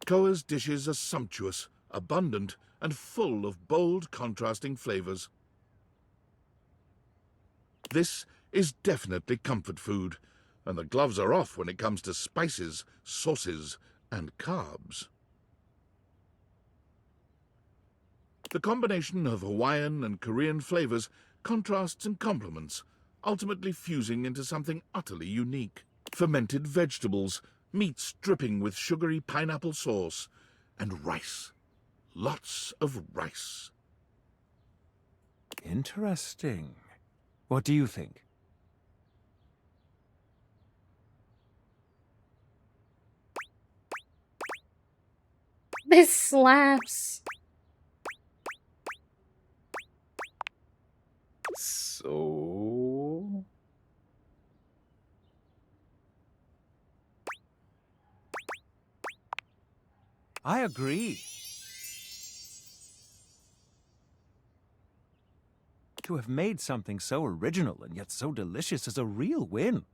Koa's dishes are sumptuous, abundant, and full of bold, contrasting flavors. This is definitely comfort food, and the gloves are off when it comes to spices, sauces, and carbs. The combination of Hawaiian and Korean flavors contrasts and complements, ultimately fusing into something utterly unique. Fermented vegetables, meats dripping with sugary pineapple sauce, and rice. Lots of rice. Interesting. What do you think? this slaps. So... I agree. To have made something so original and yet so delicious is a real win.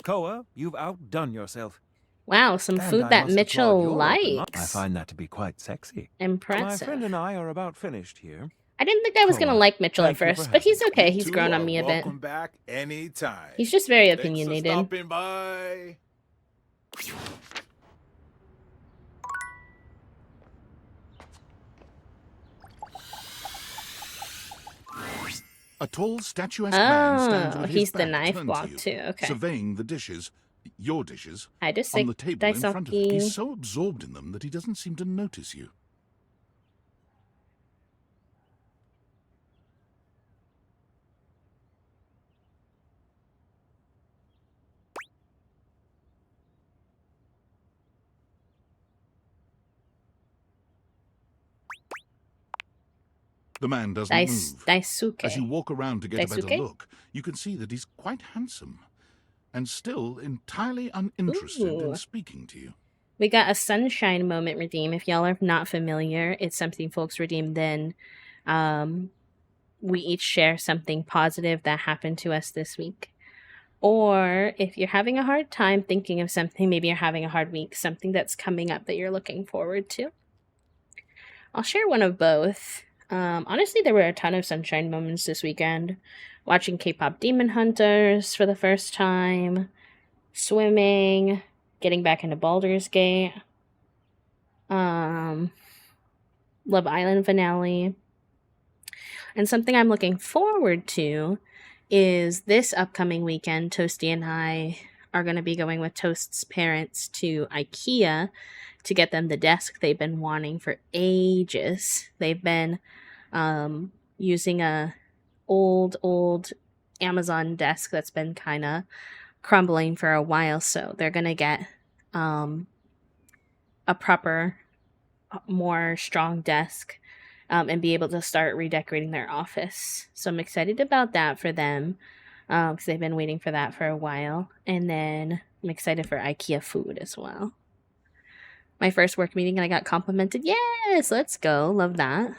Koa, you've outdone yourself. Wow, some And food I that must Mitchell applaud your open mind. I likes. find that to be quite sexy. Impressive. My friend and I are about finished here. I didn't think I was gonna like Mitchell at Thank you for first, but he's having okay. me. He's You grown two on are me a bit. welcome back anytime. He's just very Thanks for opinionated. stopping by. A tall, statuesque man stands Oh, with his he's the back knife turned block to you, too. Okay. surveying the dishes, your dishes, I just on say the table in front of him. Daisuke. He's so absorbed in them that he doesn't seem to notice you. The man doesn't move. Daisuke. As you walk around to get a better Daisuke? look, you can see that he's quite handsome and still entirely uninterested Ooh. in speaking to you. We got a sunshine moment redeem. If y'all are not familiar, it's something folks redeem. Then we each share something positive that happened to us this week. Or if you're having a hard time thinking of something, maybe you're having a hard week, something that's coming up that you're looking forward to. I'll share one of both. Honestly, there were a ton of sunshine moments this weekend. Watching K-pop Demon Hunters for the first time, swimming, getting back into Baldur's Gate, Love Island finale. And something I'm looking forward to is this upcoming weekend, Toasty and I are going to be going with Toast's parents to IKEA to get them the desk they've been wanting for ages. They've been using a old Amazon desk that's been kind of crumbling for a while, so they're going to get a proper, more strong desk and be able to start redecorating their office. So I'm excited about that for them because they've been waiting for that for a while. And then I'm excited for IKEA food as well. My first work meeting and I got complimented. Yes, let's go. Love that.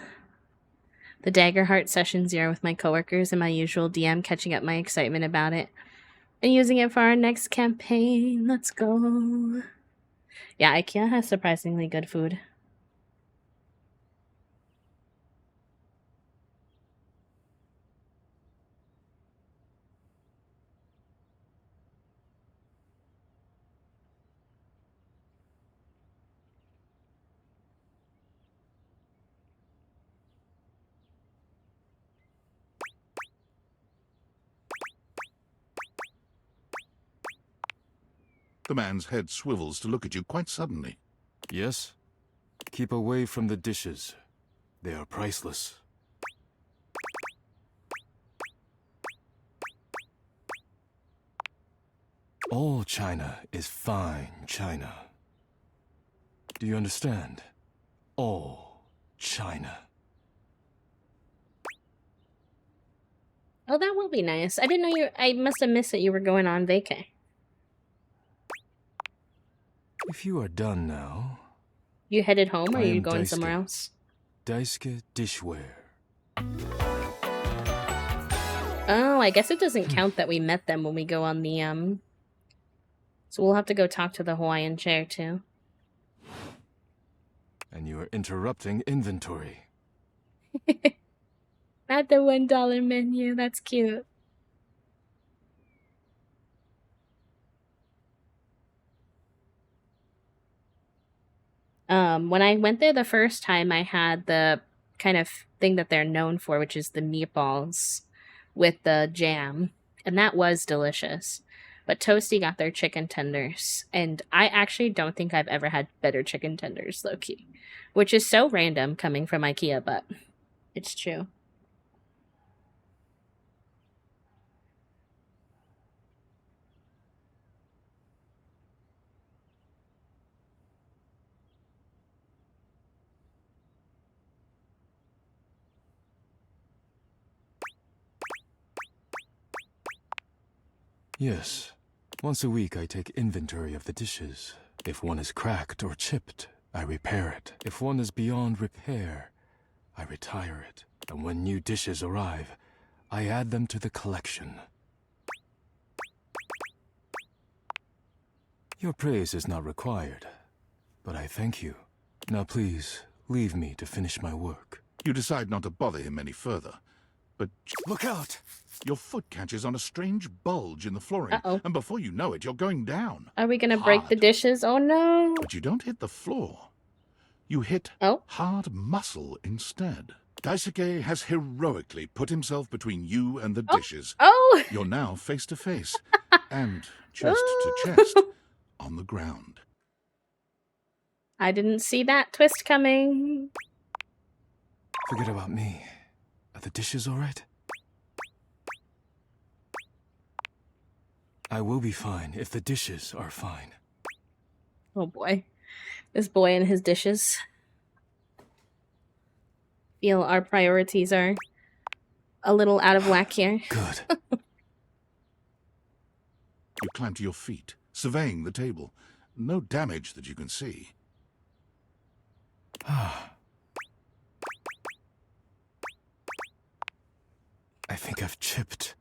The Daggerheart Session 0 with my coworkers and my usual DM catching up my excitement about it. And using it for our next campaign. Let's go. Yeah, IKEA has surprisingly good food. The man's head swivels to look at you quite suddenly. Yes? Keep away from the dishes. They are priceless. All China is fine China. Do you understand? All China. Oh, that will be nice. I didn't know I must have missed that you were going on vacay. If you are done now... You headed home or are I you am going Daisuke. somewhere else? Daisuke Dishware. Oh, I guess it doesn't count that we met them when we go on the, So we'll have to go talk to the Hawaiian chair, too. And you are interrupting inventory. Not the $1 menu. That's cute. When I went there the first time, I had the kind of thing that they're known for, which is the meatballs with the jam, and that was delicious. But Toasty got their chicken tenders, and I actually don't think I've ever had better chicken tenders, low-key. Which is so random coming from IKEA, but it's true. Yes. Once a week I take inventory of the dishes. If one is cracked or chipped, I repair it. If one is beyond repair, I retire it. And when new dishes arrive, I add them to the collection. Your praise is not required, but I thank you. Now please, leave me to finish my work. You decide not to bother him any further, but look out! Your foot catches on a strange bulge in the flooring, and before you know it, you're going down. Are we gonna break the dishes? Oh no! But you don't hit the floor. You hit hard muscle instead. Daisuke has heroically put himself between you and the dishes. Oh! You're now face to face, and chest to chest, on the ground. I didn't see that twist coming. Forget about me. Are the dishes all right? I will be fine if the dishes are fine. Oh boy. This boy and his dishes. Feel our priorities are a little out of whack here. Good. You climb to your feet, surveying the table. No damage that you can see. I think I've chipped.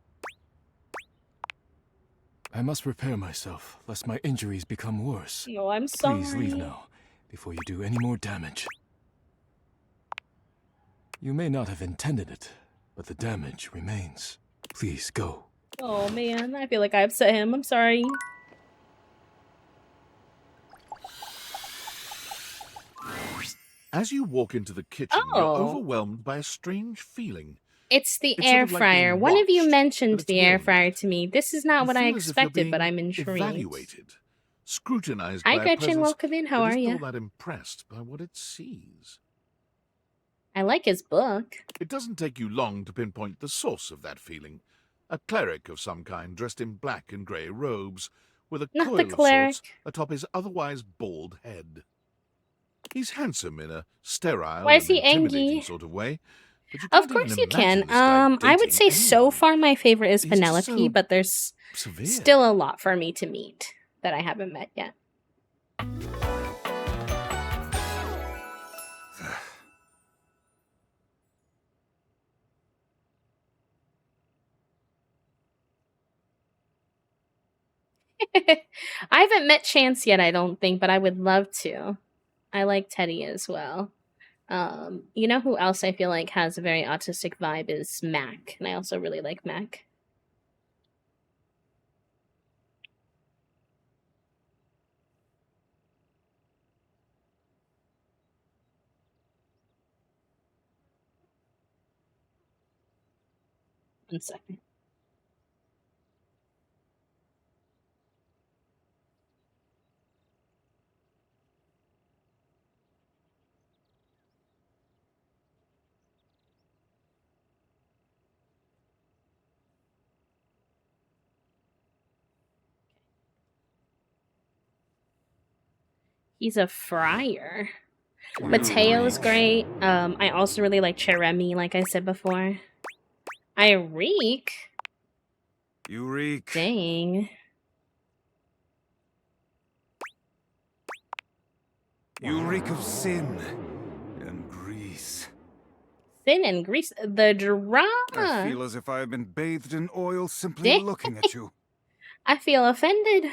I must repair myself, lest my injuries become worse. No, I'm sorry. Please leave now, before you do any more damage. You may not have intended it, but the damage remains. Please go. Oh man, I feel like I upset him. I'm sorry. As you walk into the kitchen, you're overwhelmed by a strange feeling. It's the It's air sort of like fryer. being One of you watched, mentioned but the it's air warm. fryer to me. This is not You what I feel as if you're expected, but being I'm intrigued. Evaluated, scrutinized Hi, by a Gretchen. presence Welcome in. How that are isn't you? all that impressed by what it sees. I like his book. It doesn't take you long to pinpoint the source of that feeling. A cleric of some kind dressed in black and grey robes, with a Not coil the of cleric. sorts atop his otherwise bald head. He's handsome in a sterile Why and is he intimidating angry? sort of way. But you Of can't course even you can. imagine this guy I would dating say so far my favorite is He's just Penelope, so but there's severe. still a lot for me to meet that I haven't met yet. I haven't met Chance yet, I don't think, but I would love to. I like Teddy as well. You know who else I feel like has a very autistic vibe is Mac, and I also really like Mac. One second. He's a friar. Mateo's great. I also really like Cheremi, like I said before. I reek. You reek. Dang. You reek of sin and grease. Sin and grease. The drama. I feel as if I have been bathed in oil simply Dang. looking at you. I feel offended.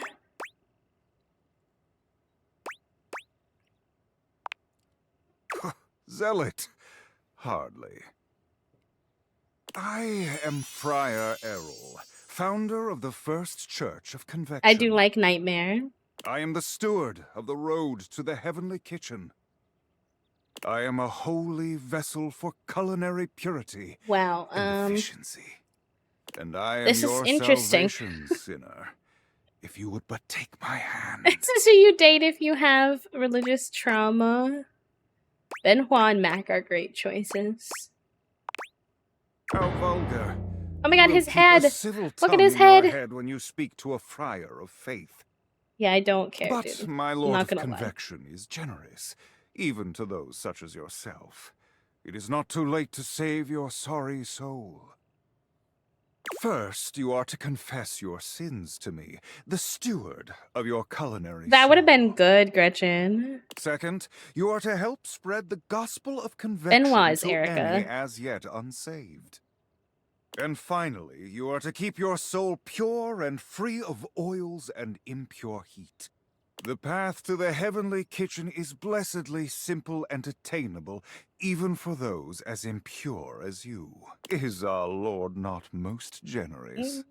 Zealot. Hardly. I am Friar Errol, founder of the First Church of Convection. I do like Nightmare. I am the steward of the road to the heavenly kitchen. I am a holy vessel for culinary purity Wow. and efficiency. And I am This is your interesting. salvation, sinner. If you would but take my hand. This is who you date if you have religious trauma. Benoit and Mac are great choices. How vulgar. Oh my god, You his will keep a head! civil Look at tongue his in your head! when you speak to a friar of faith. Yeah, I don't care, But dude. my I'm lord not of gonna lie. convection is generous, even to those such as yourself. It is not too late to save your sorry soul. First, you are to confess your sins to me, the steward of your culinary That would have been good, Gretchen. Second, you are to help spread the gospel of convection Benoit is to any Erica. as yet unsaved. And finally, you are to keep your soul pure and free of oils and impure heat. The path to the heavenly kitchen is blessedly simple and attainable, even for those as impure as you. Is our Lord not most generous?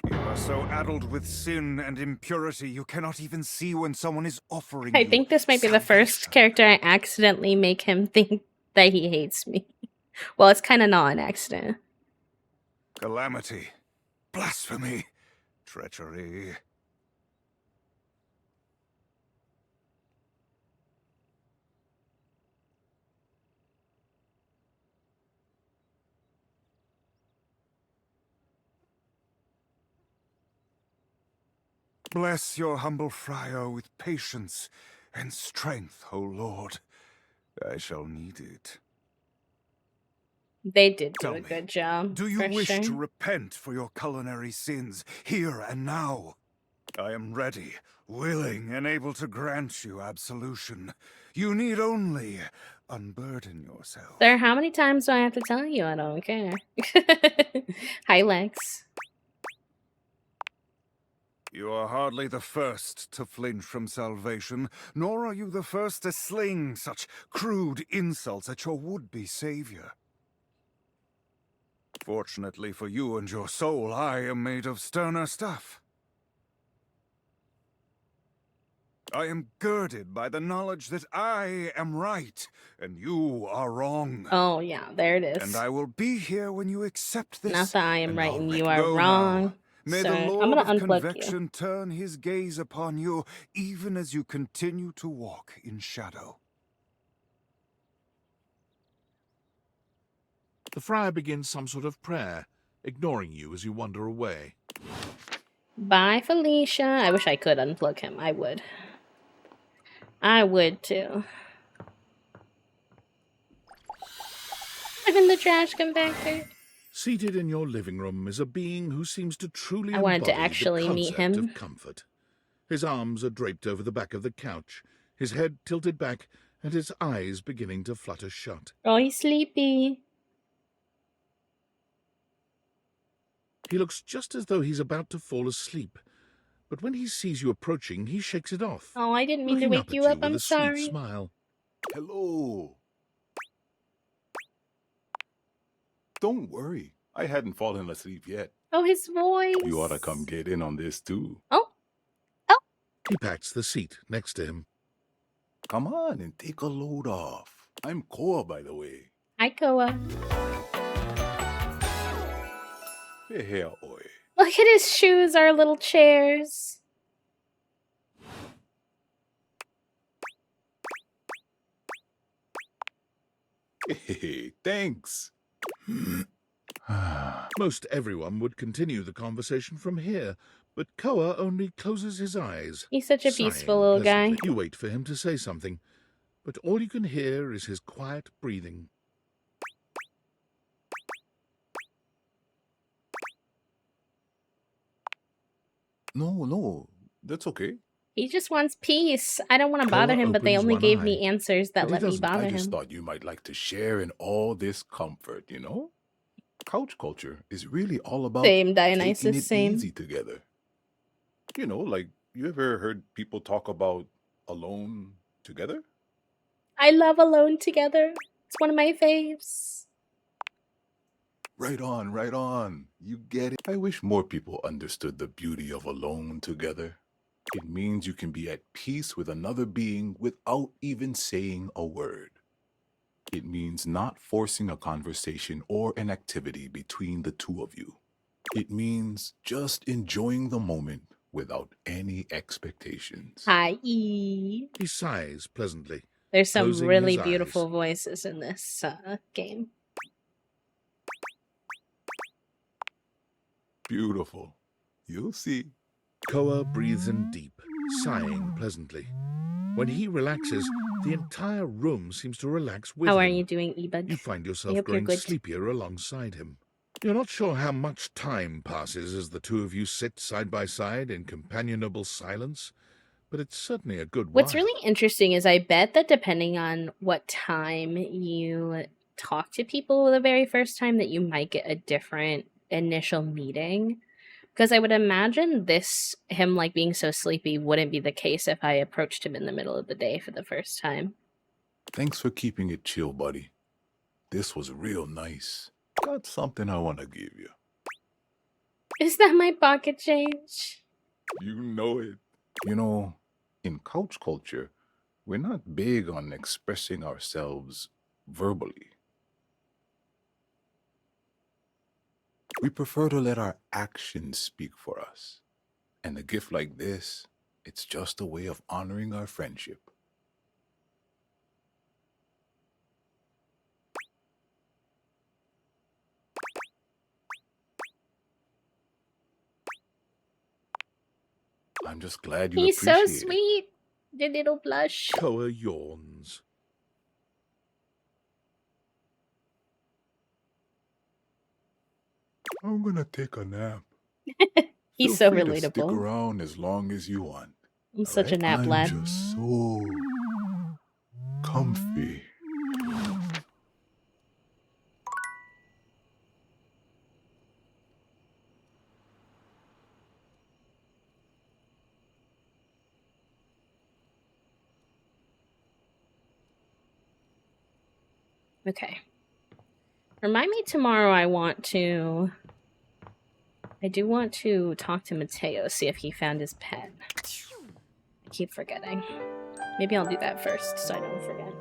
You are so addled with sin and impurity, you cannot even see when someone is offering I you think this might be the first character I accidentally make him think that he hates me. Well, it's kind of not an accident. calamity, blasphemy, treachery. Bless your humble friar with patience and strength, O Lord. I shall need it. They did do Tell a me, good job. Do you for wish sure. to repent for your culinary sins, here and now? I am ready, willing, and able to grant you absolution. You need only unburden yourself. Sir, how many times do I have to tell you I don't care? Hi, Lex. You are hardly the first to flinch from salvation, nor are you the first to sling such crude insults at your would-be savior. Fortunately for you and your soul, I am made of sterner stuff. I am girded by the knowledge that I am right, and you are wrong. Oh, yeah, there it is. And I will be here when you accept this. Not that I am and right I'll and let you are go wrong. now. May Sir, the I'm Lord gonna of unplug you. Convection turn his gaze upon you, even as you continue to walk in shadow. The friar begins some sort of prayer, ignoring you as you wander away. Bye, Felicia. I wish I could unplug him. I would. I would too. I'm in the trash compactor. Seated in your living room is a being who seems to truly I wanted to embody actually the meet concept him. of comfort. His arms are draped over the back of the couch, his head tilted back, and his eyes beginning to flutter shut. Oh, he's sleepy. He looks just as though he's about to fall asleep, but when he sees you approaching, he shakes it off. Oh, I didn't mean to looking wake at you up. with I'm a sweet sorry. smile. Hello. Don't worry. I hadn't fallen asleep yet. Oh, his voice. You ought to come get in on this too. Oh. He pats the seat next to him. Come on and take a load off. I'm Koa, by the way. Hi, Koa. Here, oi. Look at his shoes, our little chairs. Hey, thanks. Most everyone would continue the conversation from here, but Koa only closes his eyes. He's such a sighing peaceful little guy. pleasantly. You wait for him to say something, but all you can hear is his quiet breathing. No, that's okay. He just wants peace. I don't want to Koa bother him, but they opens only one gave eye, me answers that But he let me doesn't. bother I just him. thought you might like to share in all this comfort, you know? Couch culture is really all about Same, taking Dionysus, it same. easy together. You know, like, you ever heard people talk about alone together? I love Alone Together. It's one of my faves. Right on, right on. You get it. I wish more people understood the beauty of alone together. It means you can be at peace with another being without even saying a word. It means not forcing a conversation or an activity between the two of you. It means just enjoying the moment without any expectations. Hi. He sighs pleasantly. There's some closing really his beautiful eyes. voices in this game. Beautiful. You'll see. Koa breathes in deep, sighing pleasantly. When he relaxes, the entire room seems to relax with How are him. you doing, Ebug? You find I yourself hope you're growing good. sleepier alongside him. You're not sure how much time passes as the two of you sit side by side in companionable silence, but it's certainly a good What's while. really interesting is I bet that depending on what time you talk to people the very first time, that you might get a different initial meeting. Because I would imagine him like being so sleepy wouldn't be the case if I approached him in the middle of the day for the first time. Thanks for keeping it chill, buddy. This was real nice. Got something I want to give you. Is that my pocket change? You know it. You know, in couch culture, we're not big on expressing ourselves verbally. We prefer to let our actions speak for us. And a gift like this, it's just a way of honoring our friendship. I'm just glad you He's appreciate so it. sweet. The little blush. Koa yawns. I'm gonna take a nap. He's Feel so free to stick relatable. around as long as you want. I'm such a nap I'm lad. just so comfy. Okay. Remind me tomorrow I do want to talk to Mateo, see if he found his pen. I keep forgetting. Maybe I'll do that first so I don't forget.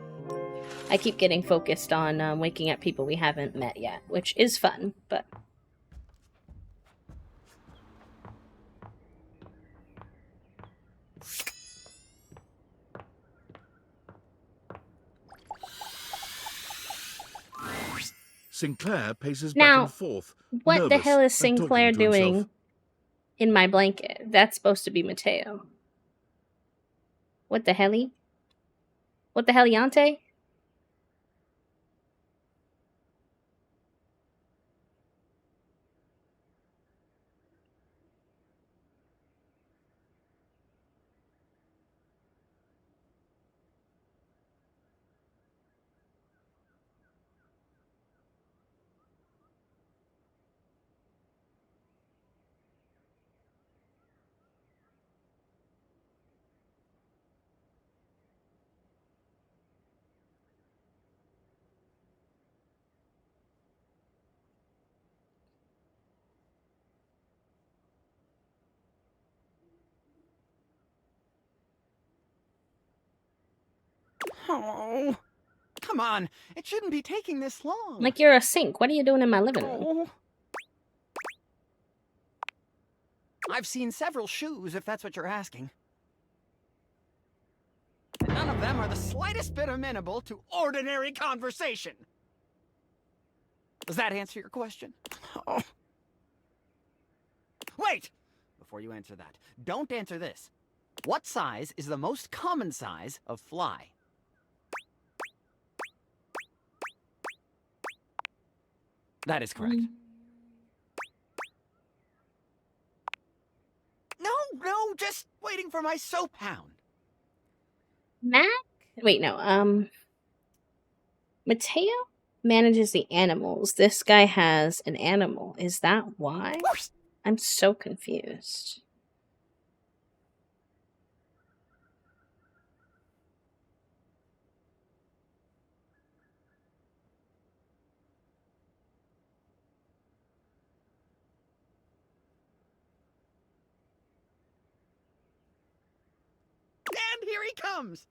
I keep getting focused on waking up people we haven't met yet, which is fun, but... Sinclair paces back Now, and forth. what the nervous hell is and talking Sinclair to himself. doing in my blanket? That's supposed to be Mateo. What the helly? What the heliante? Oh, come on. It shouldn't be taking this long. Like you're a sink. What are you doing in my living room? Oh. I've seen several shoes, if that's what you're asking. And none of them are the slightest bit amenable to ordinary conversation. Does that answer your question? Oh. Wait! Before you answer that, don't answer this. What size is the most common size of fly? That is correct. No, just waiting for my soap hound. Mac? Wait, no. Mateo manages the animals. This guy has an animal. Is that why? I'm so confused. And here he comes.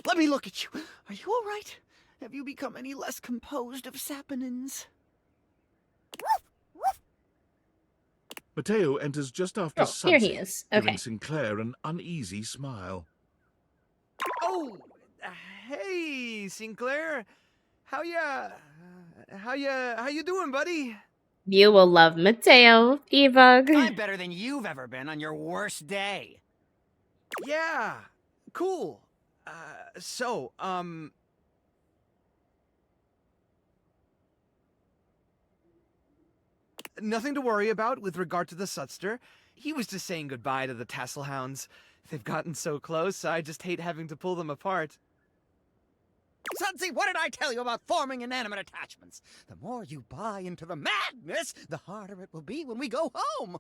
Let me look at you. Are you all right? Have you become any less composed of saponins? Mateo enters just after Oh, here he Sudsy, is. giving Okay. Sinclair an uneasy smile. Oh, hey, Sinclair. How you doing, buddy? You will love Mateo, Evug. I'm better than you've ever been on your worst day. Yeah, cool. Nothing to worry about with regard to the Sudster. He was just saying goodbye to the Tasselhounds. They've gotten so close, I just hate having to pull them apart. Sudsy, what did I tell you about forming inanimate attachments? The more you buy into the madness, the harder it will be when we go home.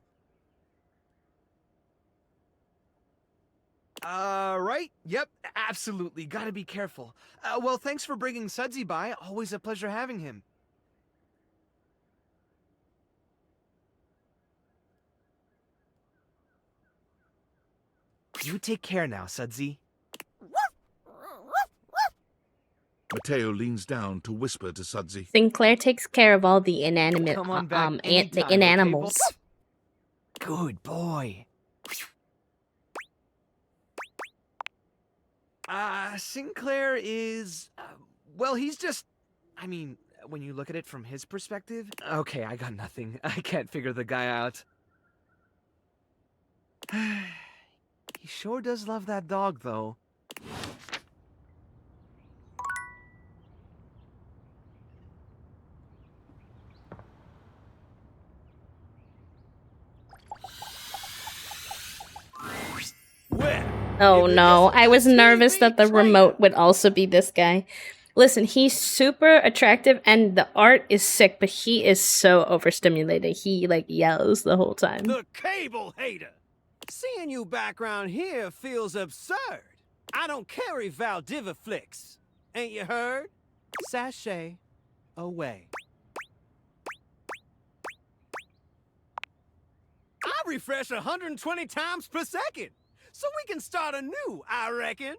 Right? Yep, absolutely. Gotta be careful. Well, thanks for bringing Sudsy by. Always a pleasure having him. You take care now, Sudsy. Mateo leans down to whisper to Sudsy. Sinclair takes care of all the inanimate, Come on back the anytime, okay, inanimals. Good boy. Sinclair is... well, he's just... I mean, when you look at it from his perspective... Okay, I got nothing. I can't figure the guy out. He sure does love that dog, though. Oh no, I was nervous that the remote would also be this guy. Listen, he's super attractive and the art is sick, but he is so overstimulated. He like yells the whole time. The cable hater! Seeing you back around here feels absurd. I don't carry Valdiviflix. Ain't you heard? Sashay away. I refresh 120 times per second, so we can start anew, I reckon.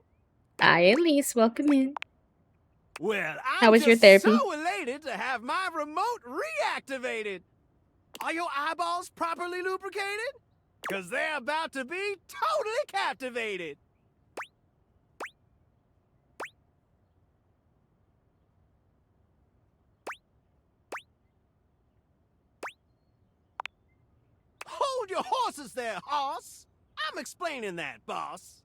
Hi, Elise, welcome in. Well, How I'm was your just therapy? so elated to have my remote reactivated. Are your eyeballs properly lubricated? Because they're about to be totally captivated. Hold your horses there, hoss. I'm explaining that, boss.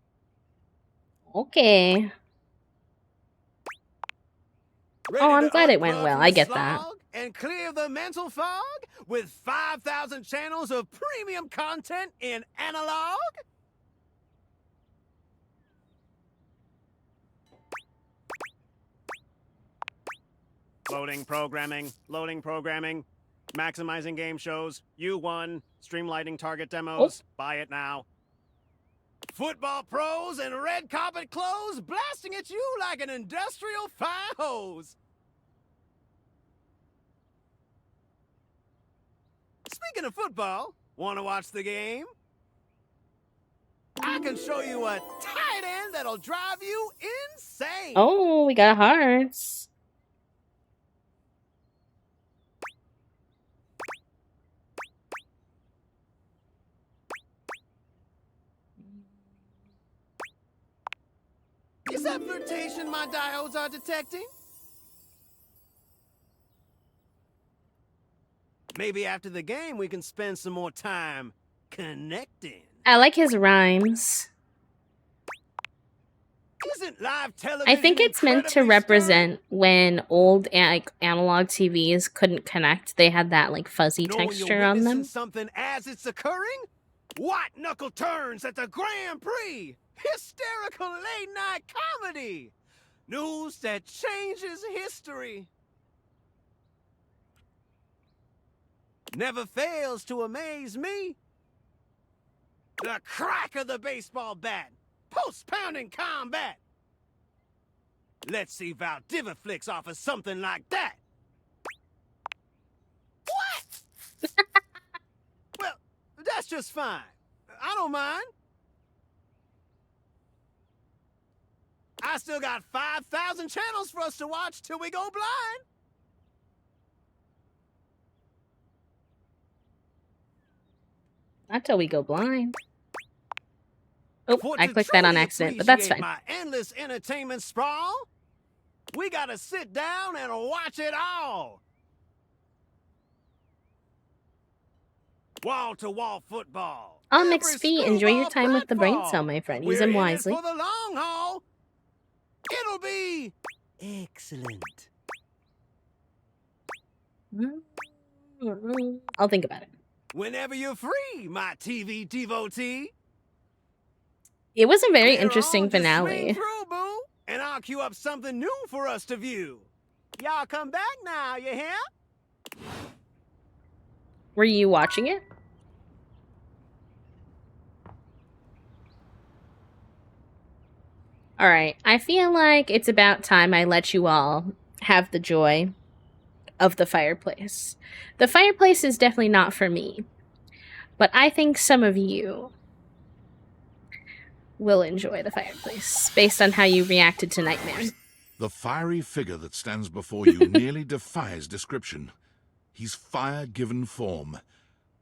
Okay. Ready Oh, I'm to glad it went unplug well. from I the get that. slog and clear the mental fog with 5,000 channels of premium content in analog? Loading programming, maximizing game shows, U1, streamlining target demos, buy it now. Football pros and red carpet clothes blasting at you like an industrial fire hose. Speaking of football, want to watch the game? I can show you a tight end that'll drive you insane. Oh, we got hearts. Is that flirtation my diodes are detecting? Maybe after the game we can spend some more time connecting. I like his rhymes. Isn't live television I think it's meant to represent when old analog TVs couldn't connect. They had that like fuzzy Knowing texture you're on witnessing them. something as it's occurring? White knuckle turns at the Grand Prix. Hysterical late night comedy. News that changes history. Never fails to amaze me. The crack of the baseball bat. Post-pounding combat. Let's see Valdiviflix offers something like that. What? Well, that's just fine. I don't mind. I still got 5,000 channels for us to watch till we go blind. Not till we go blind. Oh, For I to clicked that on truly accident, but that's appreciate fine. My endless entertainment sprawl. We gotta sit down and watch it all. Wall-to-wall football. Oh, McSpee, enjoy your time with the brain cell, my friend. Use We're him in it wisely. for the long haul. It'll be excellent. I'll think about it. Whenever you're free, my TV devotee. It was a very Later interesting on, just swing finale. through, boo, and I'll queue up something new for us to view. Y'all come back now, you hear? Were you watching it? All right, I feel like it's about time I let you all have the joy of the fireplace. The fireplace is definitely not for me, but I think some of you will enjoy the fireplace based on how you reacted to Nightmare. The fiery figure that stands before you nearly defies description. He's fire given form,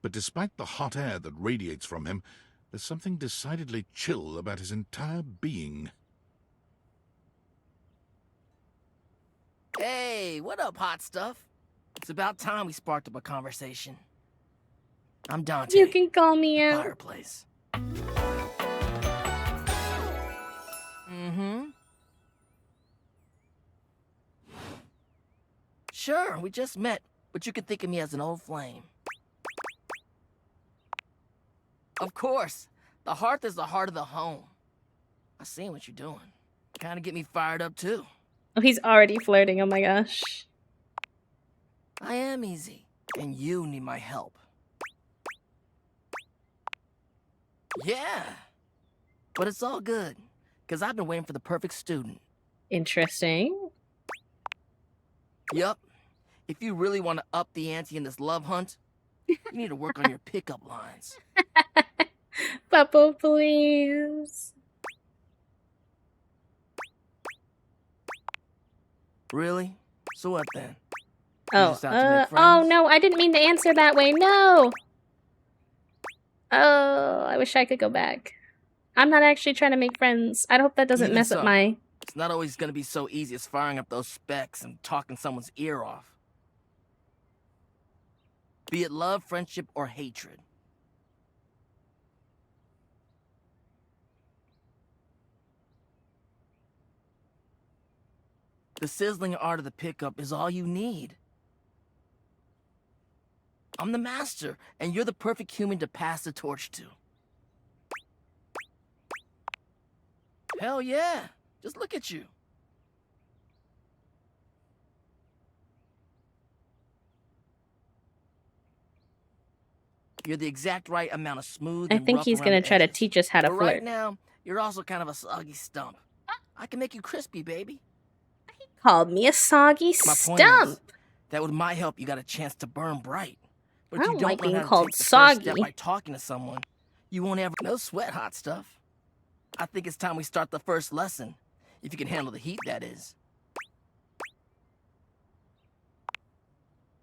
but despite the hot air that radiates from him, there's something decidedly chill about his entire being. Hey, what up, hot stuff? It's about time we sparked up a conversation. I'm Dante. You can call me out. Fireplace. Mm-hmm. Sure, we just met, but you can think of me as an old flame. Of course, the hearth is the heart of the home. I seen what you're doing. Kind of get me fired up, too. Oh, he's already flirting. Oh my gosh. I am easy, and you need my help. Yeah, but it's all good, because I've been waiting for the perfect student. Interesting. Yup. If you really want to up the ante in this love hunt, you need to work on your pickup lines. Papa, please. Really? So what then? Oh, oh no, I didn't mean to answer that way. No. Oh, I wish I could go back. I'm not actually trying to make friends. I hope that doesn't Even mess up so, my... It's not always gonna be so easy as firing up those specs and talking someone's ear off. Be it love, friendship, or hatred. The sizzling art of the pickup is all you need. I'm the master, and you're the perfect human to pass the torch to. Hell yeah! Just look at you. You're the exact right amount of smooth I and think rough he's around gonna the try to edges. teach us how to But flirt. right now, you're also kind of a soggy stump. I can make you crispy, baby. Called me a soggy My point stump. is, that with my help, you got a chance to burn bright. But I if you don't don't like learn being how to called take the first step soggy. by talking to someone, you won't ever... No sweat, hot stuff. I think it's time we start the first lesson. If you can handle the heat, that is.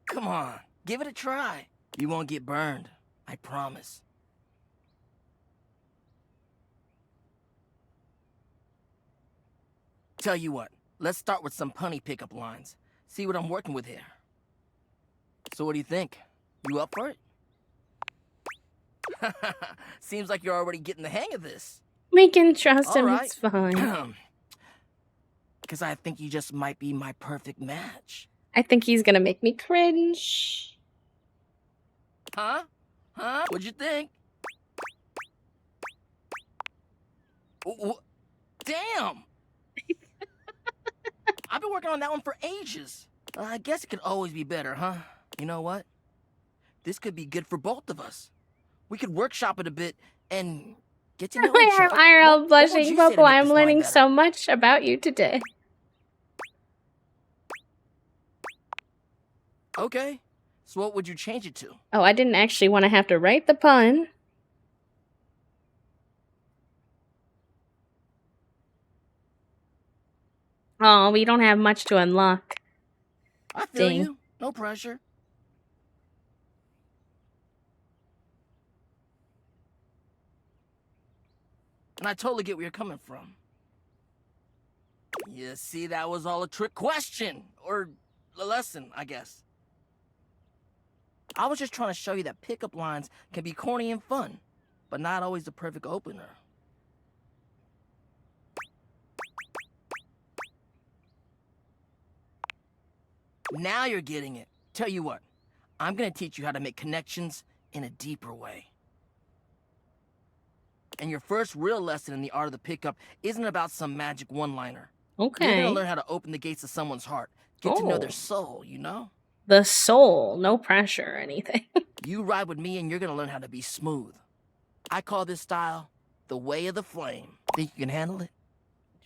Come on, give it a try. You won't get burned. I promise. Tell you what, let's start with some punny pickup lines. See what I'm working with here. So what do you think? You up for it? Seems like you're already getting the hang of this. We can trust him, All it's right. fine. Because I think you just might be my perfect match. I think he's gonna make me cringe. Huh? Huh? What'd you think? Damn! I've been working on that one for ages. I guess it could always be better, huh? You know what? This could be good for both of us. We could workshop it a bit and get to know each I'm other. IRL What would blushing, you say to Popo. make I'm this line learning better? so much about you today. Okay. So what would you change it to? Oh, I didn't actually want to have to write the pun. Oh, we don't have much to unlock. I feel Dang. you. No pressure. And I totally get where you're coming from. You see, that was all a trick question. Or a lesson, I guess. I was just trying to show you that pickup lines can be corny and fun, but not always the perfect opener. Now you're getting it. Tell you what, I'm gonna teach you how to make connections in a deeper way. And your first real lesson in the art of the pickup isn't about some magic one-liner. You're Okay. gonna learn how to open the gates of someone's heart. Get to know Oh. their soul, you know? The soul, no pressure or anything. You ride with me and you're gonna learn how to be smooth. I call this style the way of the flame. Think you can handle it?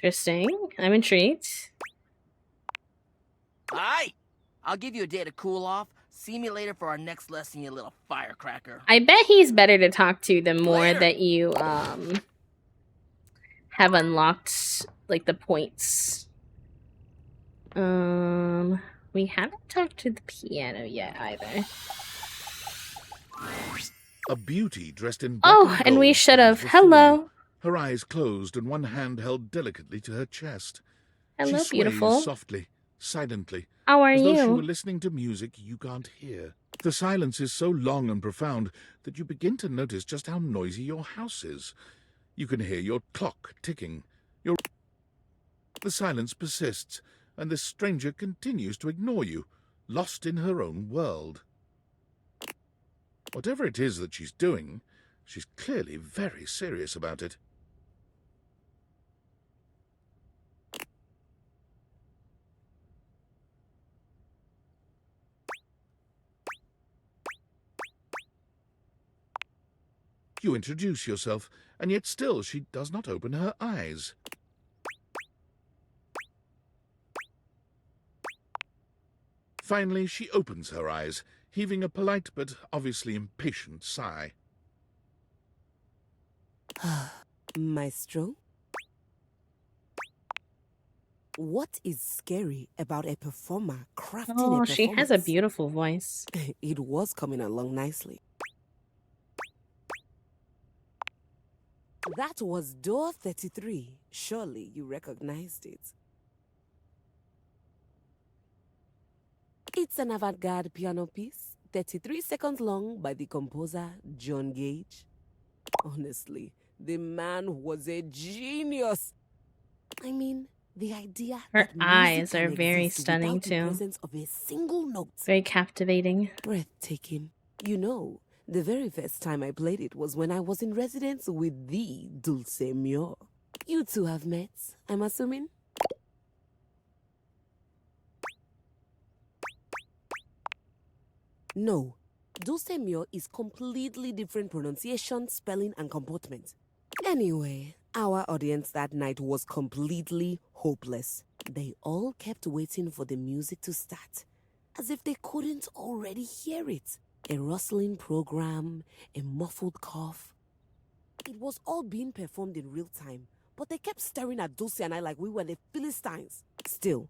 Interesting. I'm intrigued. Alright, I'll give you a day to cool off. See me later for our next lesson, you little firecracker. I bet he's better to talk to the more that you have unlocked like the points. We haven't talked to the piano yet either. A beauty dressed in black Oh, and we gold should have. stands before Hello. you, her eyes closed and one hand held delicately to her chest. Hello, she sways beautiful. softly, silently, How are as though she you? were listening to music you can't hear. The silence is so long and profound that you begin to notice just how noisy your house is. You can hear your clock ticking. The silence persists, and this stranger continues to ignore you, lost in her own world. Whatever it is that she's doing, she's clearly very serious about it. You introduce yourself, and yet still she does not open her eyes. Finally, she opens her eyes, heaving a polite but obviously impatient sigh. Maestro? What is scary about a performer crafting a Oh, performance? she has a beautiful voice. It was coming along nicely. That was door 33. Surely you recognized it. It's an avant-garde piano piece, 33 seconds long, by the composer John Gage. Honestly, the man was a genius. I mean, the idea Her that music eyes are can very exist stunning without the too. presence of a single note. Very captivating. Breathtaking. You know, the very first time I played it was when I was in residence with the Dulce Mio. You two have met, I'm assuming? No. Dulce Mio is completely different pronunciation, spelling, and comportment. Anyway, our audience that night was completely hopeless. They all kept waiting for the music to start, as if they couldn't already hear it. A rustling program, a muffled cough. It was all being performed in real time, but they kept staring at Dulce and I like we were the Philistines. Still,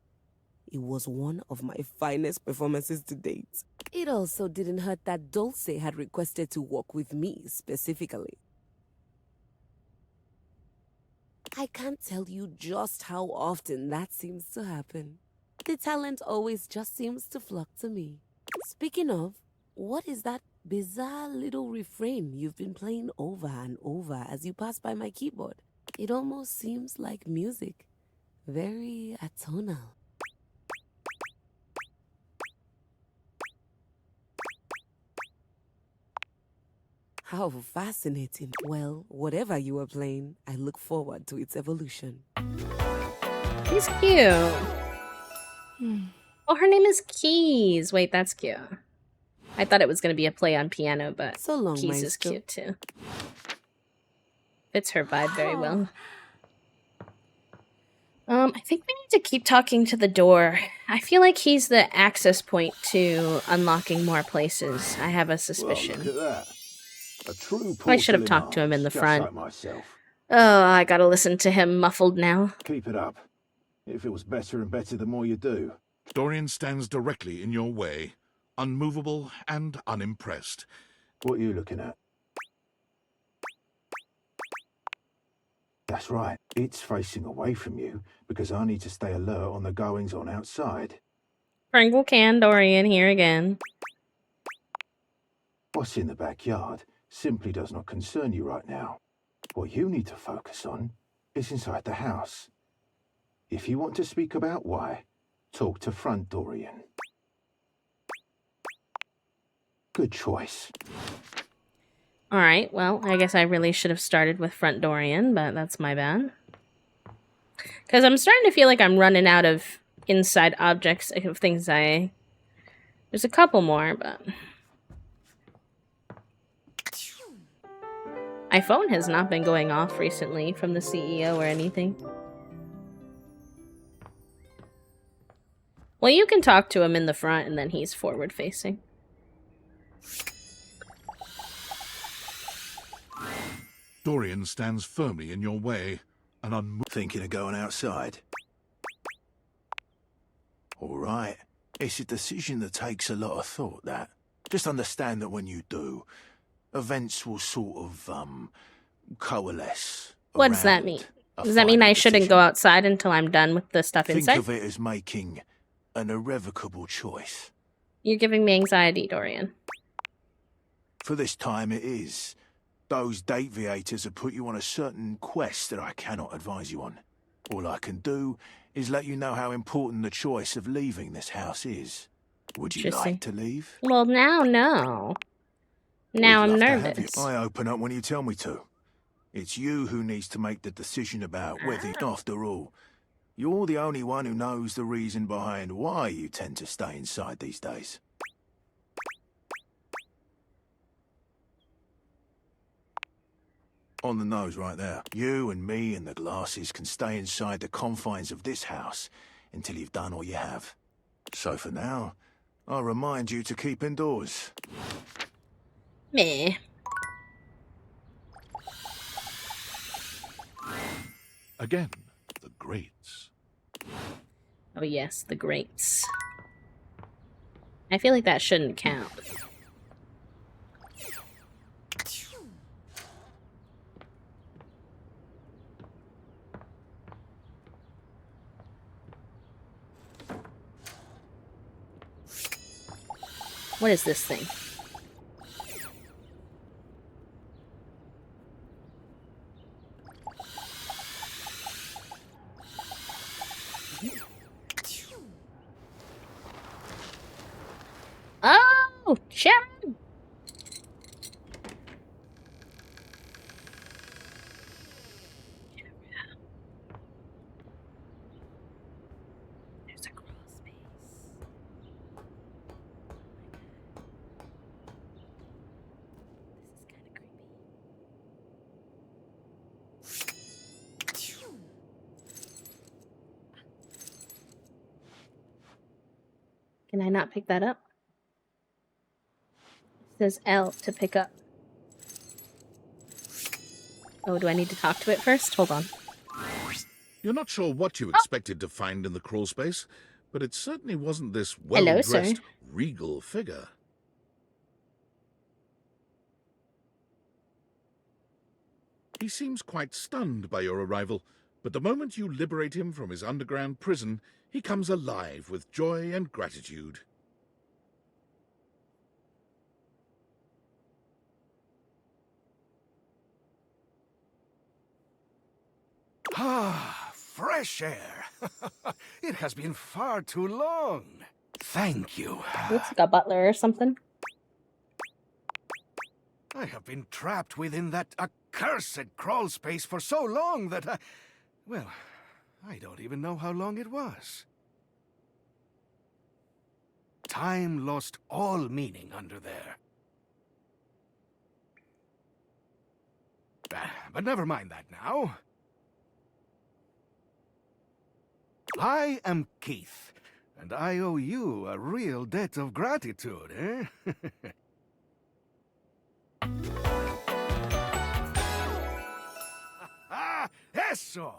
it was one of my finest performances to date. It also didn't hurt that Dulce had requested to work with me specifically. I can't tell you just how often that seems to happen. The talent always just seems to flock to me. Speaking of, what is that bizarre little refrain you've been playing over and over as you pass by my keyboard? It almost seems like music. Very atonal. How fascinating. Well, whatever you were playing, I look forward to its evolution. He's cute. Oh, her name is Keys. Wait, that's cute. I thought it was going to be a play on piano, but So long, Keys is Maestro. cute too. Fits her vibe very well. I think we need to keep talking to the door. I feel like he's the access point to unlocking more places. I have a suspicion. Well, look at that. A true I should have porcelain talked to him in the arms, just front. like myself. Oh, I gotta listen to him muffled now. Keep it up. If it was better and better the more you do. Dorian stands directly in your way, unmovable and unimpressed. What are you looking at? That's right. It's facing away from you because I need to stay alert on the goings on outside. Pringle can Dorian here again. What's in the backyard simply does not concern you right now. What you need to focus on is inside the house. If you want to speak about why, talk to front Dorian. Good choice. Alright, well, I guess I really should have started with front Dorian, but that's my bad. Because I'm starting to feel like I'm running out of inside objects, of things I... There's a couple more, but... My phone has not been going off recently from the CEO or anything. Well, you can talk to him in the front, and then he's forward facing. Dorian stands firmly in your way, and Thinking of going outside? All right. It's a decision that takes a lot of thought, that. Just understand that when you do, events will sort of, coalesce. What does that around mean? a Does that mean final I shouldn't decision. go outside until I'm done with the stuff Think inside? of it as making an irrevocable choice. You're giving me anxiety, Dorian. For this time it is. Those deviators have put you on a certain quest that I cannot advise you on. All I can do is let you know how important the choice of leaving this house is. Would you Interesting. like to leave? Well, now, no. Now We'd I'm love to have you. nervous. I open up when you tell me to. It's you who needs to make the decision about whether, after all, you're the only one who knows the reason behind why you tend to stay inside these days. On the nose right there. You and me and the glasses can stay inside the confines of this house until you've done all you have. So for now, I'll remind you to keep indoors. Meh. Again, the greats. Oh yes, the greats. I feel like that shouldn't count. What is this thing? Oh, Sharon! There's a crawl space. Can I not pick that up? It says L to pick up. Oh, do I need to talk to it first? Hold on. You're not sure what you expected to find in the crawl space, but it certainly wasn't this Hello, well-dressed, sir. regal figure. He seems quite stunned by your arrival, but the moment you liberate him from his underground prison, he comes alive with joy and gratitude. Ah, fresh air. It has been far too long. Thank you. Looks like a butler or something. I have been trapped within that accursed crawl space for so long that well, I don't even know how long it was. Time lost all meaning under there. But never mind that now. I am Keith, and I owe you a real debt of gratitude, eh? Ah, eso!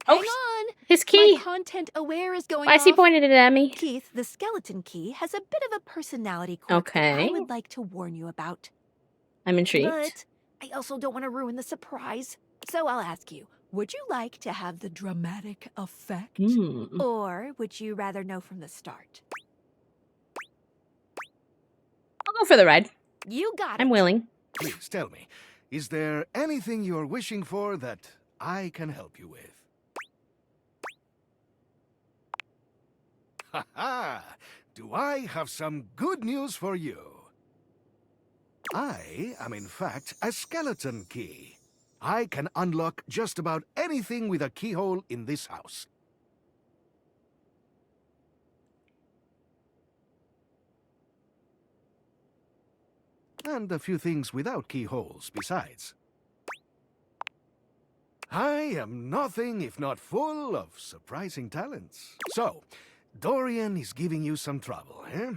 Hang on! His key! My content aware is going Why is he off. pointing it at me? Keith, the skeleton key has a bit of a personality quirk that Okay. I would like to warn you about. I'm intrigued. But I also don't want to ruin the surprise. So I'll ask you, would you like to have the dramatic effect? Or would you rather know from the start? I'll go for the ride. You got it. I'm willing. Please tell me, is there anything you're wishing for that I can help you with? Ha ha! Do I have some good news for you? I am in fact a skeleton key. I can unlock just about anything with a keyhole in this house. and a few things without keyholes besides. I am nothing if not full of surprising talents. So, Dorian is giving you some trouble, eh?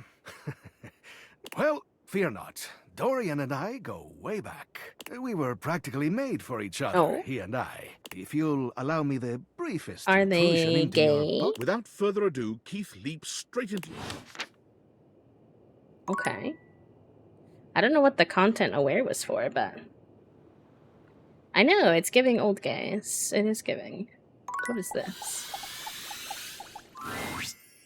Well, fear not. Dorian and I go way back. We were practically made for each other, Oh. he and I. If you'll allow me the briefest Are intrusion they into your gay? book. Without further ado, Keith leaps straight into Okay. I don't know what the content aware was for, but I know it's giving old gays. It is giving. What is this?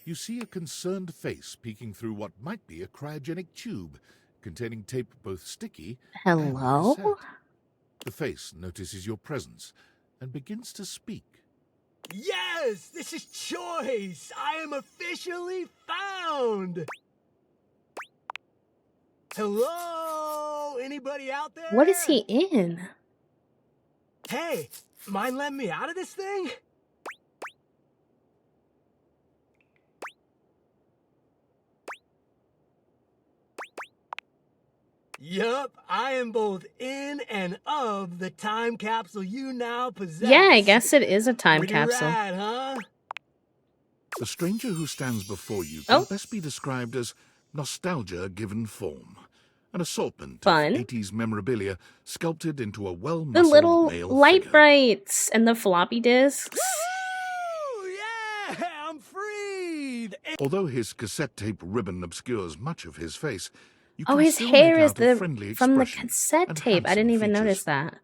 You see a concerned face peeking through what might be a cryogenic tube containing tape both sticky and Hello? cassette. The face notices your presence and begins to speak. Yes, this is Choice. I am officially found. Hello? Anybody out there? What is he in? Hey, mind letting me out of this thing? Yup, I am both in and of the time capsule you now possess. Yeah, I guess it is a time Pretty capsule. rad, huh? The stranger who stands before you can Oh. best be described as nostalgia given form. An assortment Fun. of 80s memorabilia sculpted into a The well-muscled little male light figure. brights and the floppy disks. Yeah, I'm freed. Although his cassette tape ribbon obscures much of his face, you Oh, can his still hair make is out a friendly from the expression cassette and tape. I didn't handsome even features. notice that.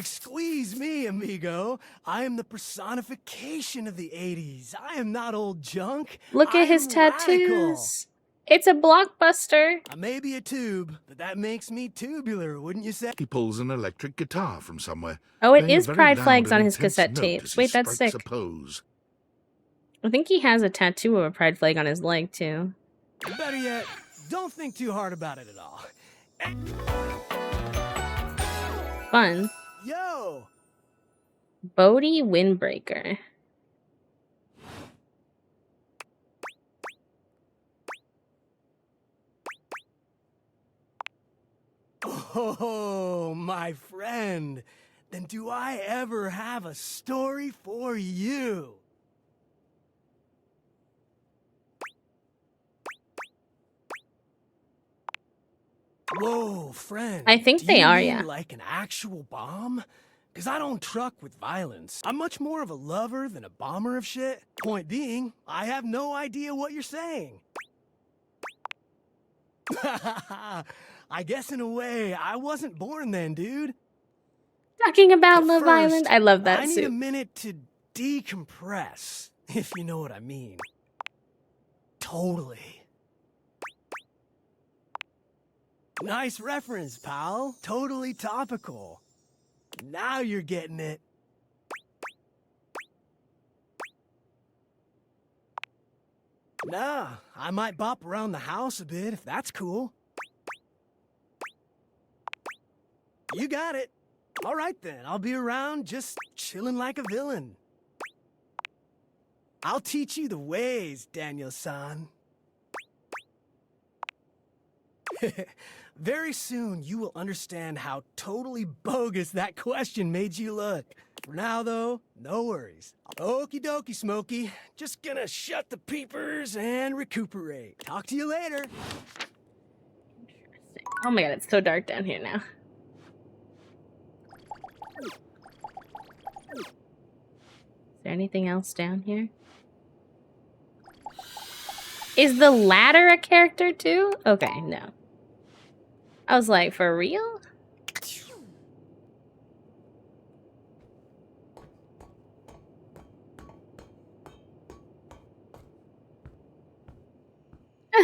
Squeeze me, amigo. I am the personification of the 80s. I am not old junk. Look I at his am tattoos. radical. It's a blockbuster. I may be a tube, but that makes me tubular, wouldn't you say? He pulls an electric guitar from somewhere. Oh, it playing a is very pride loud flags and on his intense cassette note tapes. as he Wait, that's strikes sick. a pose. I think he has a tattoo of a pride flag on his leg, too. Better yet, don't think too hard about it at all. Fun. Yo! Bodhi Windbreaker. Oh, my friend. Then do I ever have a story for you? Whoa, friend. I think do they you are, mean yeah. like an actual bomb? Because I don't truck with violence. I'm much more of a lover than a bomber of shit. Point being, I have no idea what you're saying. I guess in a way, I wasn't born then, dude. Talking about But Love first, Island. I love that I need a suit. minute to decompress, if you know what I mean. Totally. Nice reference, pal. Totally topical. Now you're getting it. Nah, I might bop around the house a bit if that's cool. You got it. All right then, I'll be around just chilling like a villain. I'll teach you the ways, Daniel-san. Very soon, you will understand how totally bogus that question made you look. For now, though, no worries. Okie dokie, Smokey. Just gonna shut the peepers and recuperate. Talk to you later. Oh my god, it's so dark down here now. Is there anything else down here? Is the ladder a character too? Okay, no. I was like, for real?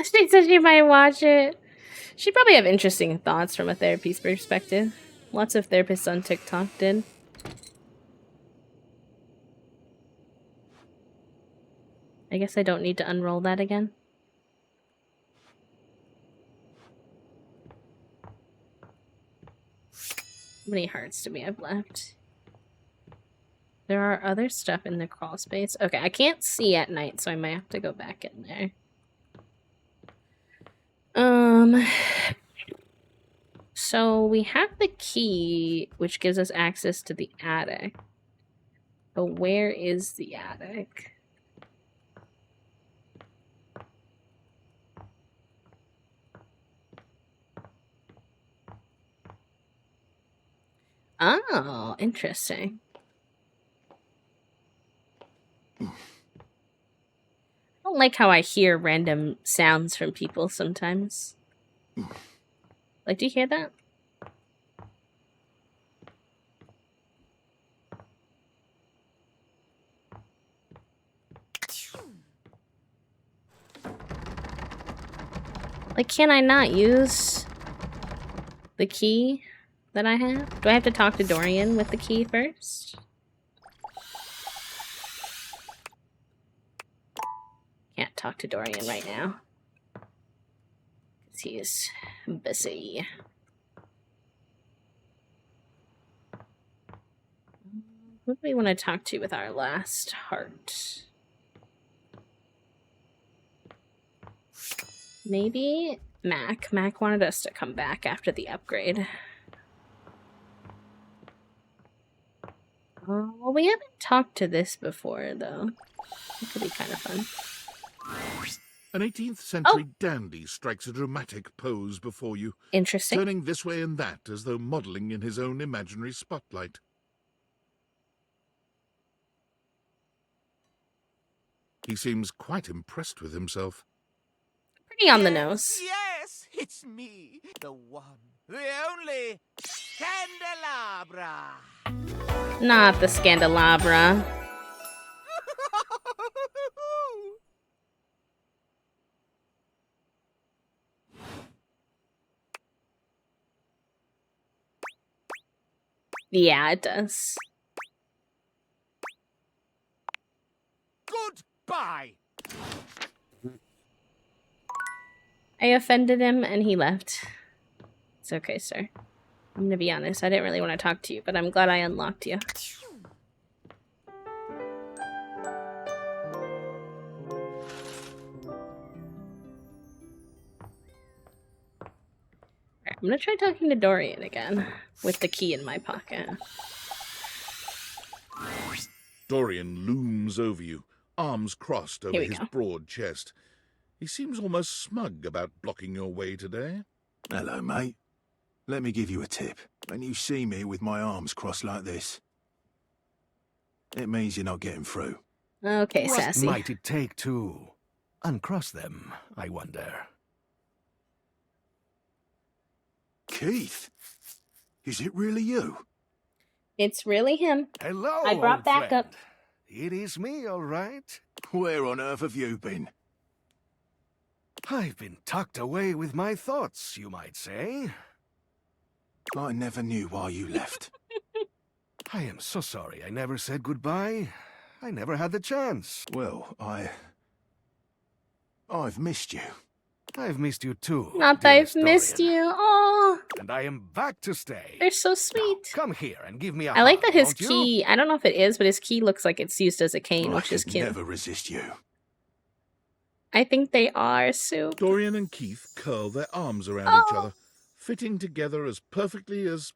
She said she might watch it. She'd probably have interesting thoughts from a therapist's perspective. Lots of therapists on TikTok did. I guess I don't need to unroll that again. How many hearts do we have left? There are other stuff in the crawl space. Okay, I can't see at night, so I might have to go back in there. So we have the key, which gives us access to the attic. But where is the attic? Oh, interesting. I don't like how I hear random sounds from people sometimes. Like, do you hear that? Like, can I not use the key that I have? Do I have to talk to Dorian with the key first? Can't talk to Dorian right now. Because he's busy. Who do we want to talk to with our last heart? Maybe Mac. Mac wanted us to come back after the upgrade. Well, we haven't talked to this before, though. It could be kind of fun. An 18th century dandy strikes a dramatic pose before you. Interesting. Turning this way and that as though modelling in his own imaginary spotlight. He seems quite impressed with himself. Pretty on the nose. Yes, it's me, the one, the only Candelabra. Not the Scandelabra. Yeah, it does. Goodbye. I offended him and he left. It's okay, sir. I'm gonna be honest, I didn't really want to talk to you, but I'm glad I unlocked you. Alright, I'm gonna try talking to Dorian again, with the key in my pocket. Dorian looms over you, arms crossed over Here we his go. broad chest. He seems almost smug about blocking your way today. Hello, mate. Let me give you a tip. When you see me with my arms crossed like this, it means you're not getting through. Okay, What sassy. might it take to uncross them, I wonder? Keith, is it really you? It's really him. Hello, I brought old backup. friend. It is me, all right. Where on earth have you been? I've been tucked away with my thoughts, you might say. I never knew why you left. I am so sorry I never said goodbye. I never had the chance. Well, I've missed you. I've missed you too. Not that I've dearest missed Dorian. you. Oh, And I am back to stay. they're so sweet. Come here and give me a I like hug, that his won't you? key, I don't know if it is, but his key looks like it's used as a cane, I which is could cute. never resist you. I think they are, Sue. Dorian and Keith curl their arms around Oh. each other, fitting together as perfectly as,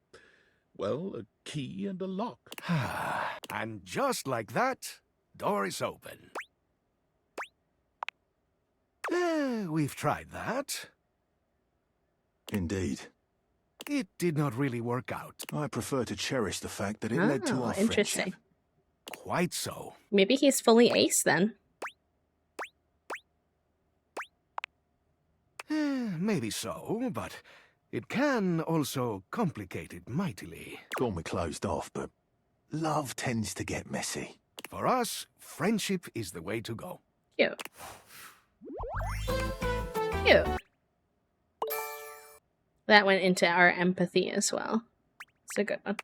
well, a key and a lock. And just like that, door is open. We've tried that. Indeed. It did not really work out. I prefer to cherish the fact that it led to Oh, our interesting. friendship. Quite so. Maybe he's fully ace then. Maybe so, but it can also complicate it mightily. Call me closed off, but love tends to get messy. For us, friendship is the way to go. Cute. Cute. That went into our empathy as well. It's a good one.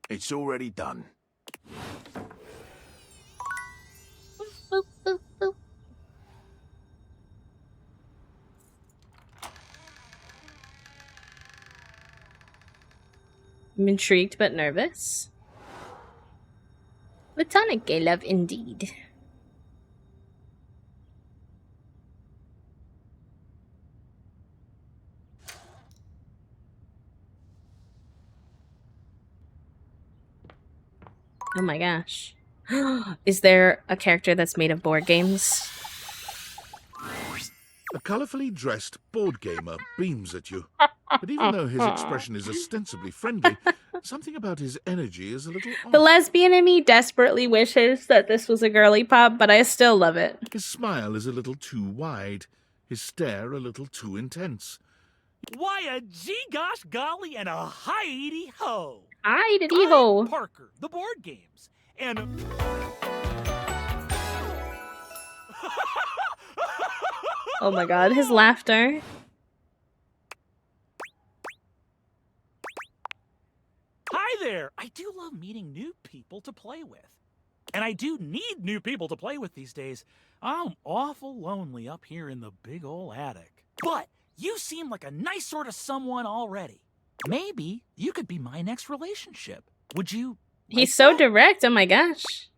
It's already done. Boop, boop, boop. I'm intrigued but nervous. Platonic gay love indeed. Oh my gosh. Is there a character that's made of board games? A colourfully dressed board gamer beams at you. But even though his expression is ostensibly friendly, something about his energy is a little off. The lesbian in me desperately wishes that this was a girly pop, but I still love it. His smile is a little too wide, his stare a little too intense. Why a gee-gosh golly and a hi-de-ho! Hi-de-ho! I'm Parker, the board games, and... Oh my god, his laughter. Hi there! I do love meeting new people to play with. And I do need new people to play with these days. I'm awful lonely up here in the big ol' attic. But you seem like a nice sort of someone already. Maybe you could be my next relationship. Would you? He's so direct, oh my gosh.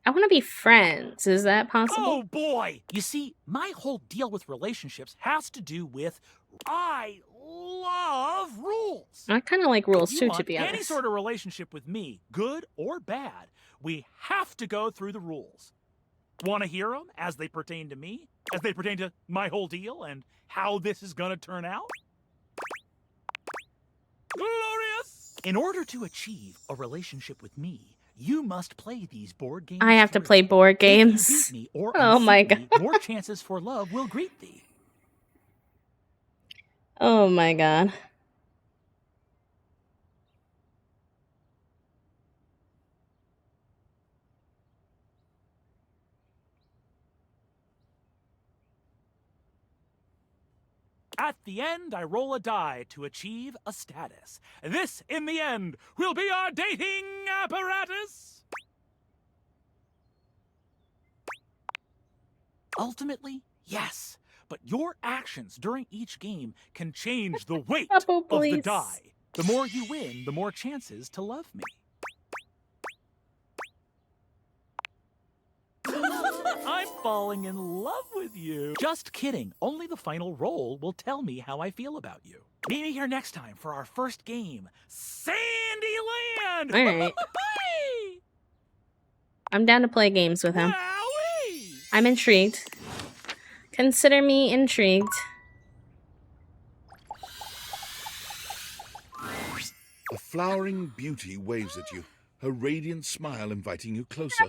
I want to be friends. Is that possible? Oh boy! You see, my whole deal with relationships has to do with I love rules. I kind of like rules If too, you to want be any honest. sort of relationship with me, good or bad, we have to go through the rules. Want to hear them as they pertain to me? As they pertain to my whole deal and how this is gonna turn out? Glorious! In order to achieve a relationship with me, you must play these board games. I have to play board If you games. beat me or Oh my unseat god. me, more chances for love will greet thee. Oh my god. At the end, I roll a die to achieve a status. This, in the end, will be our dating apparatus. Ultimately, yes, but your actions during each game can change the weight of the please. die. The more you win, the more chances to love me. I'm falling in love with you. Just kidding. Only the final roll will tell me how I feel about you. Meet me here next time for our first game, Sandyland. All right. I'm down to play games with him. I'm intrigued. Consider me intrigued. A flowering beauty waves at you, her radiant smile inviting you closer.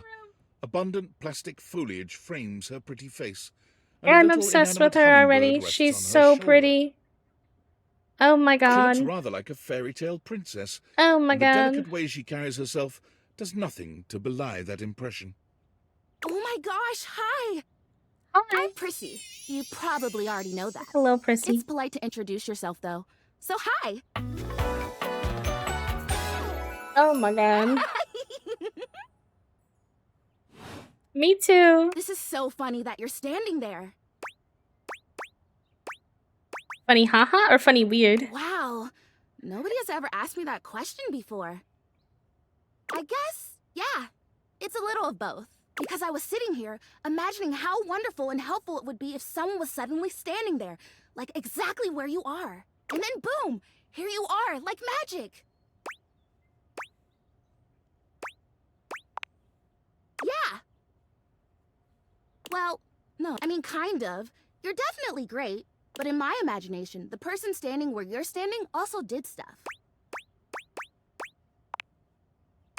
Abundant plastic foliage frames her pretty face. and a I'm little obsessed with inanimate her hummingbird already. rests She's on her so shoulder. pretty. Oh my She god. looks rather like a fairy tale princess. Oh my and the god. delicate way she carries herself does nothing to belie that impression. Oh my gosh, hi! Hi. I'm Prissy. You probably already know that. Hello, Prissy. It's polite to introduce yourself, though. So, hi! Oh my god. Me too. This is so funny that you're standing there. Funny haha or funny weird? Wow. Nobody has ever asked me that question before. I guess, yeah, it's a little of both. Because I was sitting here, imagining how wonderful and helpful it would be if someone was suddenly standing there, like exactly where you are. And then boom, here you are, like magic. Yeah. Well, no, I mean kind of. You're definitely great, but in my imagination, the person standing where you're standing also did stuff.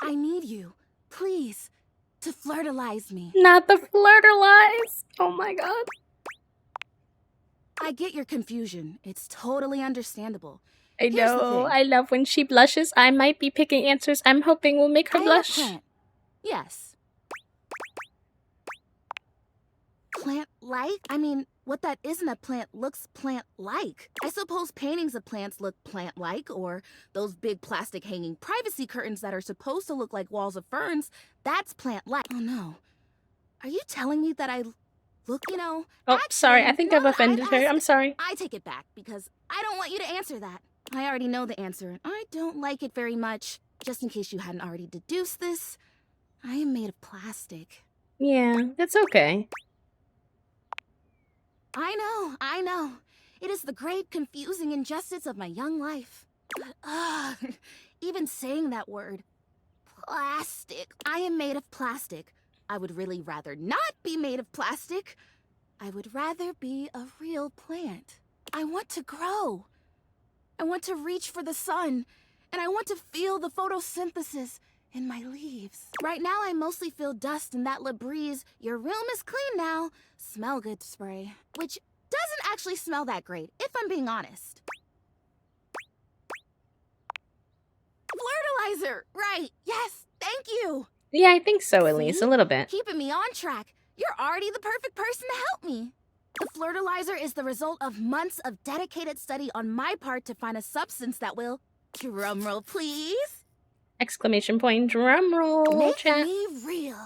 I need you, please, to flirtalize me. Not the flirtalize. Oh my god. I get your confusion. It's totally understandable. I Here's the know. thing. I love when she blushes. I might be picking answers I'm hoping will make her I am a blush. plant. Yes. Plant-like? I mean, what that isn't a plant looks plant-like. I suppose paintings of plants look plant-like, or those big plastic hanging privacy curtains that are supposed to look like walls of ferns, that's plant-like. Oh no. Are you telling me that I Look, Oh, sorry. I think I've offended her. I'm sorry. I take it back because I don't want you to answer that. I already know the answer, and I don't like it very much. Just in case you hadn't already deduced this, I am made of plastic. Yeah, that's okay. I know. It is the great, confusing injustice of my young life. But, even saying that word, plastic. I am made of plastic. I would really rather not be made of plastic. I would rather be a real plant. I want to grow. I want to reach for the sun. And I want to feel the photosynthesis in my leaves. Right now, I mostly feel dust in that Labreeze, your room is clean now, smell good spray. Which doesn't actually smell that great, if I'm being honest. Flirtilizer! Right, yes, thank you! Yeah, I think so, at least. A little bit. Keeping me on track. You're already the perfect person to help me. The flirtilizer is the result of months of dedicated study on my part to find a substance that will, drumroll please, Exclamation point, drum roll, make chat. me real.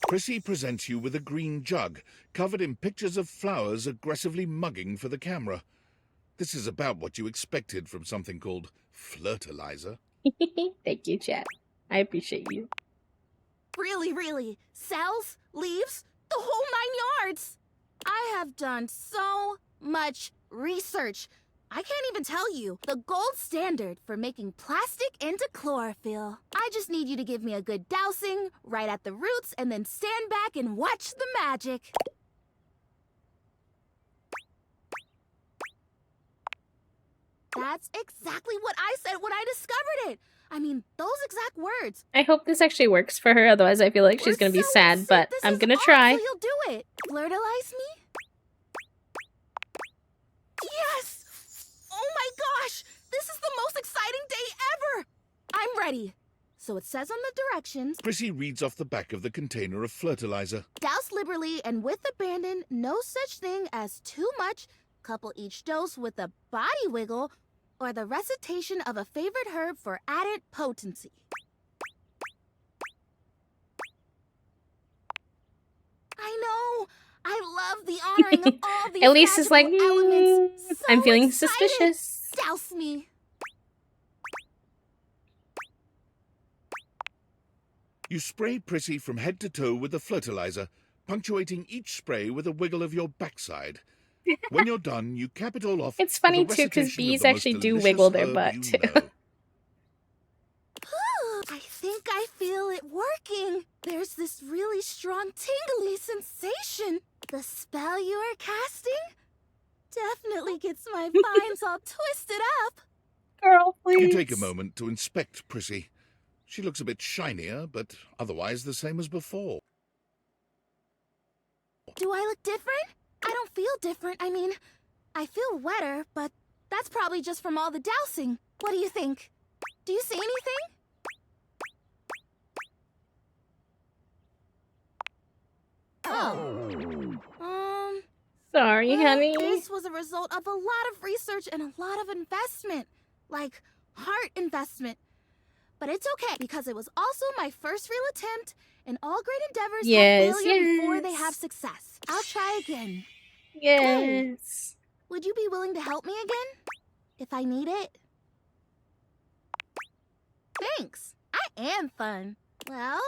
Prissy presents you with a green jug, covered in pictures of flowers aggressively mugging for the camera. This is about what you expected from something called flirtilizer. Thank you, chat. I appreciate you. Really, cells, leaves, the whole 9 yards. I have done so much research. I can't even tell you. The gold standard for making plastic into chlorophyll. I just need you to give me a good dousing right at the roots and then stand back and watch the magic. That's exactly what I said when I discovered it. I mean, those exact words. I hope this actually works for her, otherwise I feel like she's gonna be sad, but I'm gonna try. So you'll do it. Flirtilize me? Yes! Oh my gosh! This is the most exciting day ever! I'm ready. So it says on the directions, Prissy reads off the back of the container of fertilizer. douse liberally and with abandon, no such thing as too much, couple each dose with a body wiggle, or the recitation of a favorite herb for added potency. I know! I love the honoring of all these Elise is like, magical elements. So I'm feeling excited. suspicious. Douse me. You spray Prissy from head to toe with the fertilizer, punctuating each spray with a wiggle of your backside. When you're done, you cap it all off. It's funny with a too, because recitation of bees the most actually do delicious wiggle their herb butt you too. know. I think I feel it working. There's this really strong tingly sensation. The spell you are casting definitely gets my vines all twisted up. Girl, please. You take a moment to inspect Prissy. She looks a bit shinier, but otherwise the same as before. Do I look different? I don't feel different. I mean, I feel wetter, but that's probably just from all the dousing. What do you think? Do you see anything? Sorry, honey. This was a result of a lot of research and a lot of investment. Like, heart investment. But it's okay, because it was also my first real attempt, and all great endeavors have failure before they have success. I'll try again. Yes. Would you be willing to help me again? If I need it? Thanks. I am fun. Well,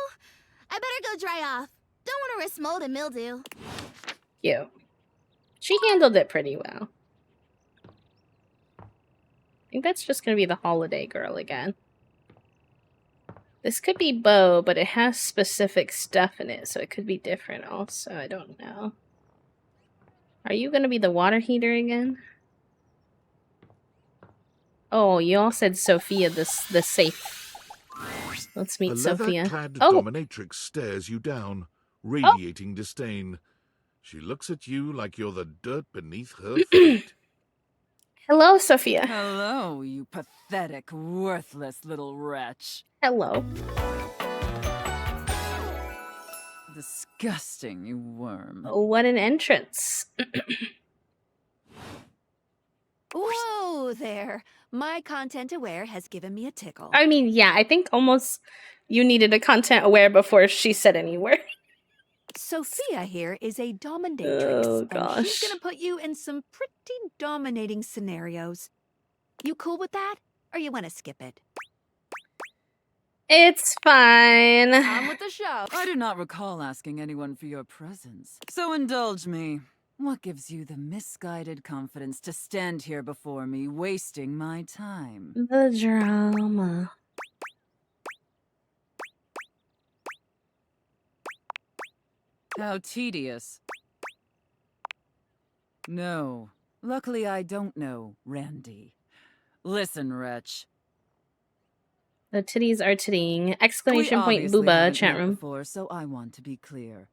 I better go dry off. Don't want to risk mold and mildew. Cute. She handled it pretty well. I think that's just gonna be the holiday girl again. This could be Bo, but it has specific stuff in it, so it could be different also. I don't know. Are you gonna be the water heater again? Oh, you all said Sophia the safe. Let's meet A Sophia. leather-clad Oh, dominatrix stares you down, radiating disdain. She looks at you like you're the dirt beneath her feet. hello, Sophia. Hello, you pathetic, worthless little wretch. Hello. Disgusting, you worm. What an entrance. Whoa there. My content aware has given me a tickle. I mean, yeah, I think almost you needed a content aware before she said any word. Sophia here is a dominatrix, Oh, and gosh. she's gonna put you in some pretty dominating scenarios. You cool with that, or you want to skip it? It's fine. On with the show. I do not recall asking anyone for your presence, so indulge me. What gives you the misguided confidence to stand here before me, wasting my time? The drama. How tedious. No, luckily I don't know, Randy. Listen, wretch. The titties are tittying. We Exclamation point obviously booba haven't chat met room. before, so I want to be clear.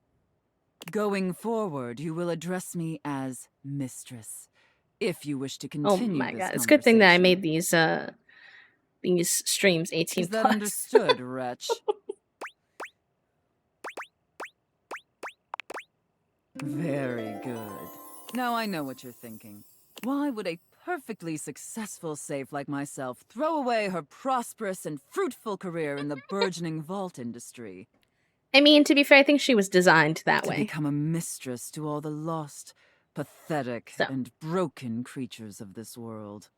Going forward, you will address me as Mistress, if you wish to Oh continue my this god. It's a good thing that I conversation. made these streams 18 Is that plus. understood, wretch? Very good. Now I know what you're thinking. Why would a perfectly successful safe like myself throw away her prosperous and fruitful career in the burgeoning vault industry? I mean, to be fair, I think she was designed that To way. become a mistress to all the lost, pathetic, and broken creatures of this world.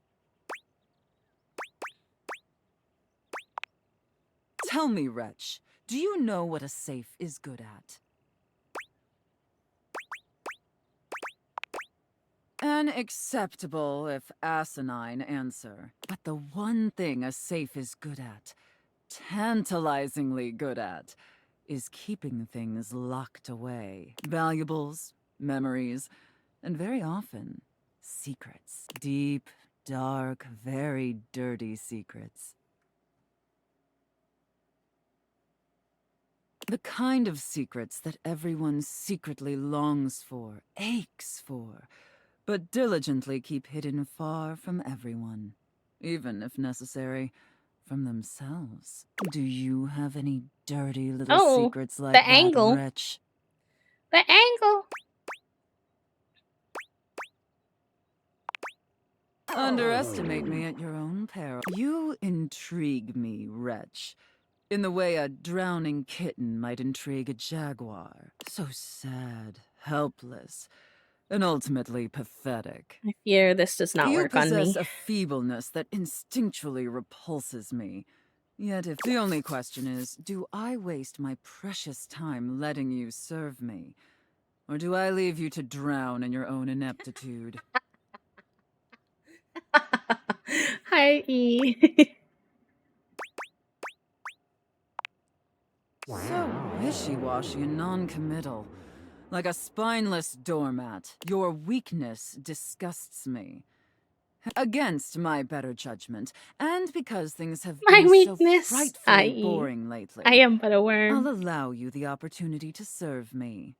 Tell me, wretch, do you know what a safe is good at? An acceptable, if asinine, answer. But the one thing a safe is good at, tantalizingly good at, is keeping things locked away. Valuables, memories, and very often, secrets. Deep, dark, very dirty secrets. The kind of secrets that everyone secretly longs for, aches for, but diligently keep hidden far from everyone, even if necessary, from themselves. Do you have any dirty little secrets like that, angle. wretch? The angle. Underestimate me at your own peril. You intrigue me, wretch, in the way a drowning kitten might intrigue a jaguar. So sad, helpless, and ultimately pathetic. I fear this does not You work on possess me. a feebleness that instinctually repulses me. Yet if the only question is, do I waste my precious time letting you serve me? Or do I leave you to drown in your own ineptitude? Hi, E. So wishy-washy and non-committal. Like a spineless doormat, your weakness disgusts me. Against my better judgment, and because things have My been weakness, so frightfully i.e., boring lately, I am but a worm. I'll allow you the opportunity to serve me.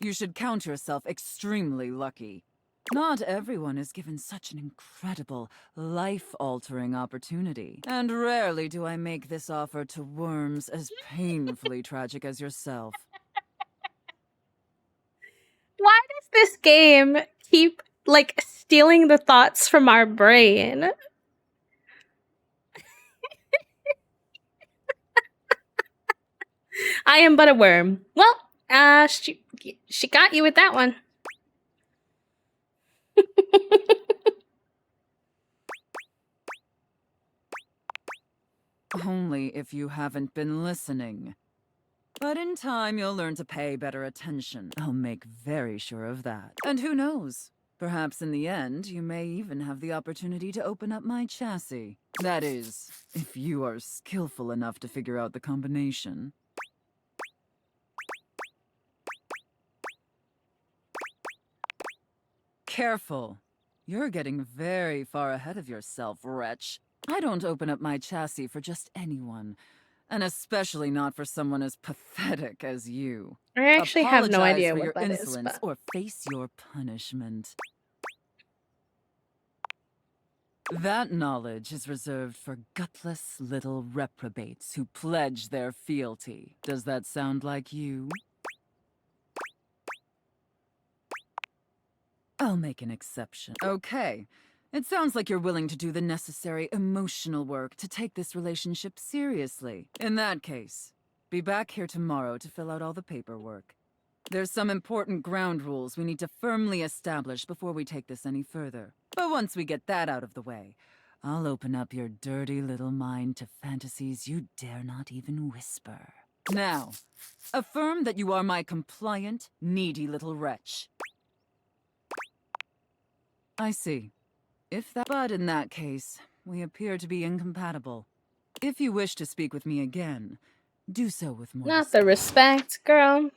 You should count yourself extremely lucky. Not everyone is given such an incredible, life-altering opportunity. And rarely do I make this offer to worms as painfully tragic as yourself. Why does this game keep, like, stealing the thoughts from our brain? I am but a worm. Well, she got you with that one. Only if you haven't been listening. But in time, you'll learn to pay better attention. I'll make very sure of that. And who knows? Perhaps in the end, you may even have the opportunity to open up my chassis. That is, if you are skillful enough to figure out the combination. Careful. You're getting very far ahead of yourself, wretch. I don't open up my chassis for just anyone. And especially not for someone as pathetic as you. I actually have no Apologize idea for what your that is, insolence but- or face your punishment. That knowledge is reserved for gutless little reprobates who pledge their fealty. Does that sound like you? I'll make an exception. Okay. It sounds like you're willing to do the necessary emotional work to take this relationship seriously. In that case, Be back here tomorrow to fill out all the paperwork. There's some important ground rules we need to firmly establish before we take this any further. But once we get that out of the way, I'll open up your dirty little mind to fantasies you dare not even whisper. Now, affirm that you are my compliant, needy little wretch. I see. But in that case, we appear to be incompatible. If you wish to speak with me again, do so with more Not the respect, girl.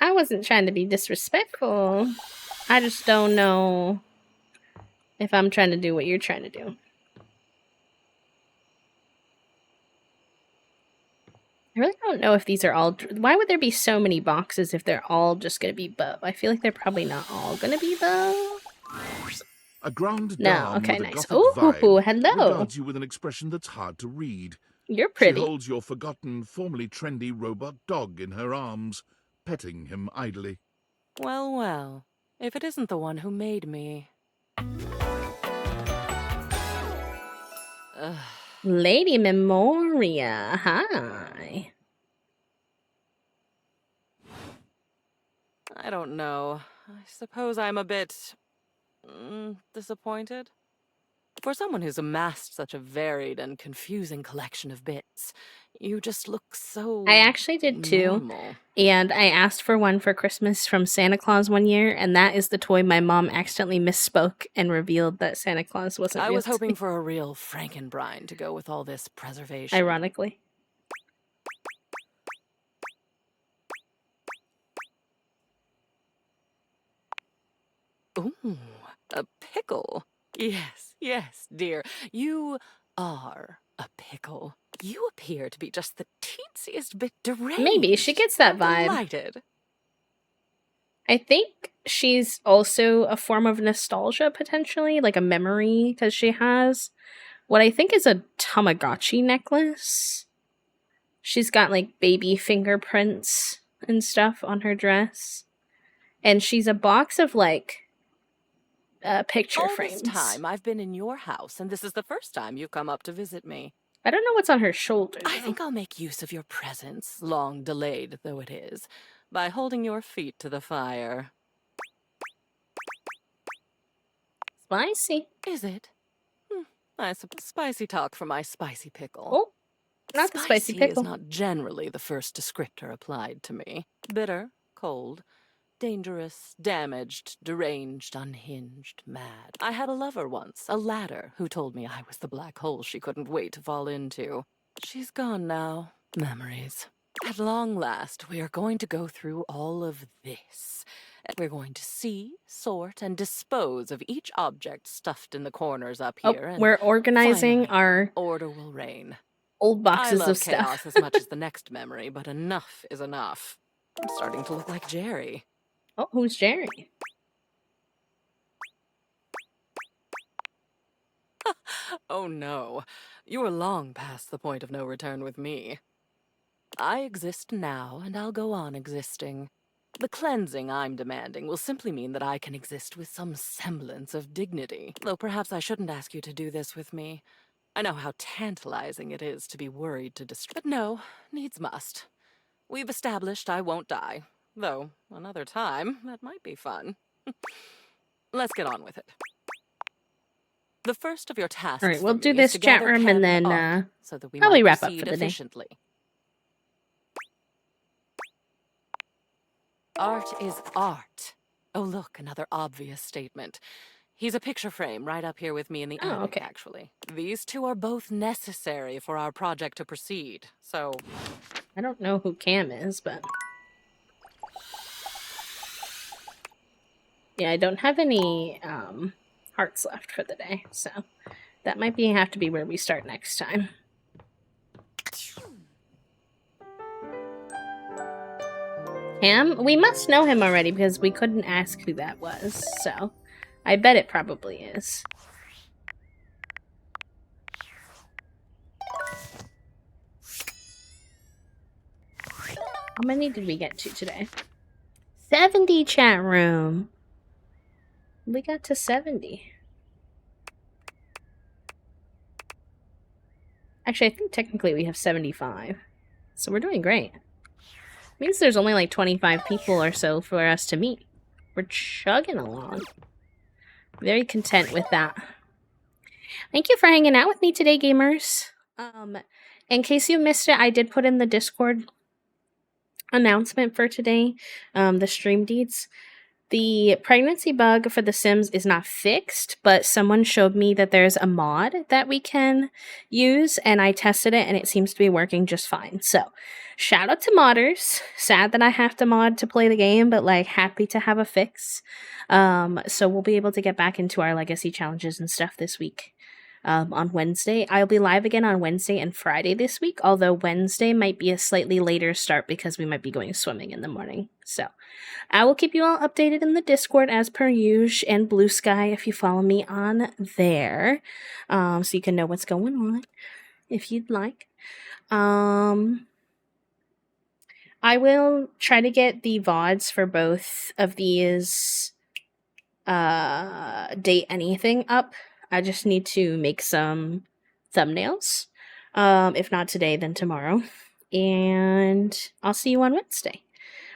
I wasn't trying to be disrespectful. I just don't know if I'm trying to do what you're trying to do. I really don't know if these are all... Why would there be so many boxes if they're all just going to be bow? I feel like they're probably not all going to be bow. A ground No, dame okay, with a nice. Gothic Ooh, vibe hello. regards you with an expression that's hard to read. You're pretty. She holds your forgotten, formerly trendy robot dog in her arms, petting him idly. Well, well. If it isn't the one who made me. Ugh. Lady Memoria, hi. I don't know. I suppose I'm a bit... disappointed? For someone who's amassed such a varied and confusing collection of bits, you just look so... I actually did too. normal. And I asked for one for Christmas from Santa Claus one year, and that is the toy my mom accidentally misspoke and revealed that Santa Claus wasn't I real was to hoping me. for a real Frankenbrine to go with all this preservation. Ironically. Ooh, a pickle. Yes, yes, dear. You are a pickle. You appear to be just the teensiest bit deranged. Maybe she gets that I'm vibe. delighted. I think she's also a form of nostalgia, potentially, like a memory, because she has what I think is a Tamagotchi necklace. She's got like baby fingerprints and stuff on her dress. And she's a box of like picture All frames. this time I've been in your house, and this is the first time you've come up to visit me. I don't know what's on her shoulder. I think I'll make use of your presence, long delayed though it is, by holding your feet to the fire. Spicy. Is it? I suppose spicy talk for my spicy pickle. Oh, not the spicy pickle. is not generally the first descriptor applied to me. Bitter, cold, dangerous, damaged, deranged, unhinged, mad. I had a lover once, a ladder, who told me I was the black hole she couldn't wait to fall into. She's gone now. Memories. At long last, we are going to go through all of this. We're going to see, sort, and dispose of each object stuffed in the corners up here. And we're organizing finally, our order will reign. old boxes I love of stuff. chaos as much as the next memory, but enough is enough. I'm starting to look like Jerry. Oh, who's Jerry? Oh no, you are long past the point of no return with me. I exist now, and I'll go on existing. The cleansing I'm demanding will simply mean that I can exist with some semblance of dignity. Though perhaps I shouldn't ask you to do this with me. I know how tantalizing it is to be worried to destroy. But no, needs must. We've established I won't die. Though, another time, that might be fun. Let's get on with it. The first of your tasks All right, we'll for do me is this to chat gather room Ken and then Art, so that we probably might wrap up proceed for the day. efficiently. Art is art. Oh, look, another obvious statement. He's a picture frame right up here with me in the attic, actually. These two are both necessary for our project to proceed, so... I don't know who Cam is, but... Yeah, I don't have any hearts left for the day, so that might have to be where we start next time. Cam? We must know him already because we couldn't ask who that was, so I bet it probably is. How many did we get to today? 70 chat room. We got to 70. Actually, I think technically we have 75. So we're doing great. Means there's only like 25 people or so for us to meet. We're chugging along. Very content with that. Thank you for hanging out with me today, gamers. In case you missed it, I did put in the Discord announcement for today, the stream deeds. The pregnancy bug for The Sims is not fixed, but someone showed me that there's a mod that we can use, and I tested it, and it seems to be working just fine. So, shout out to modders. Sad that I have to mod to play the game, but like happy to have a fix. So we'll be able to get back into our legacy challenges and stuff this week. On Wednesday. I'll be live again on Wednesday and Friday this week, although Wednesday might be a slightly later start because we might be going swimming in the morning. So I will keep you all updated in the Discord as per usual, and Blue Sky if you follow me on there, so you can know what's going on if you'd like. I will try to get the VODs for both of these Date Anything up. I just need to make some thumbnails. If not today, then tomorrow. And I'll see you on Wednesday.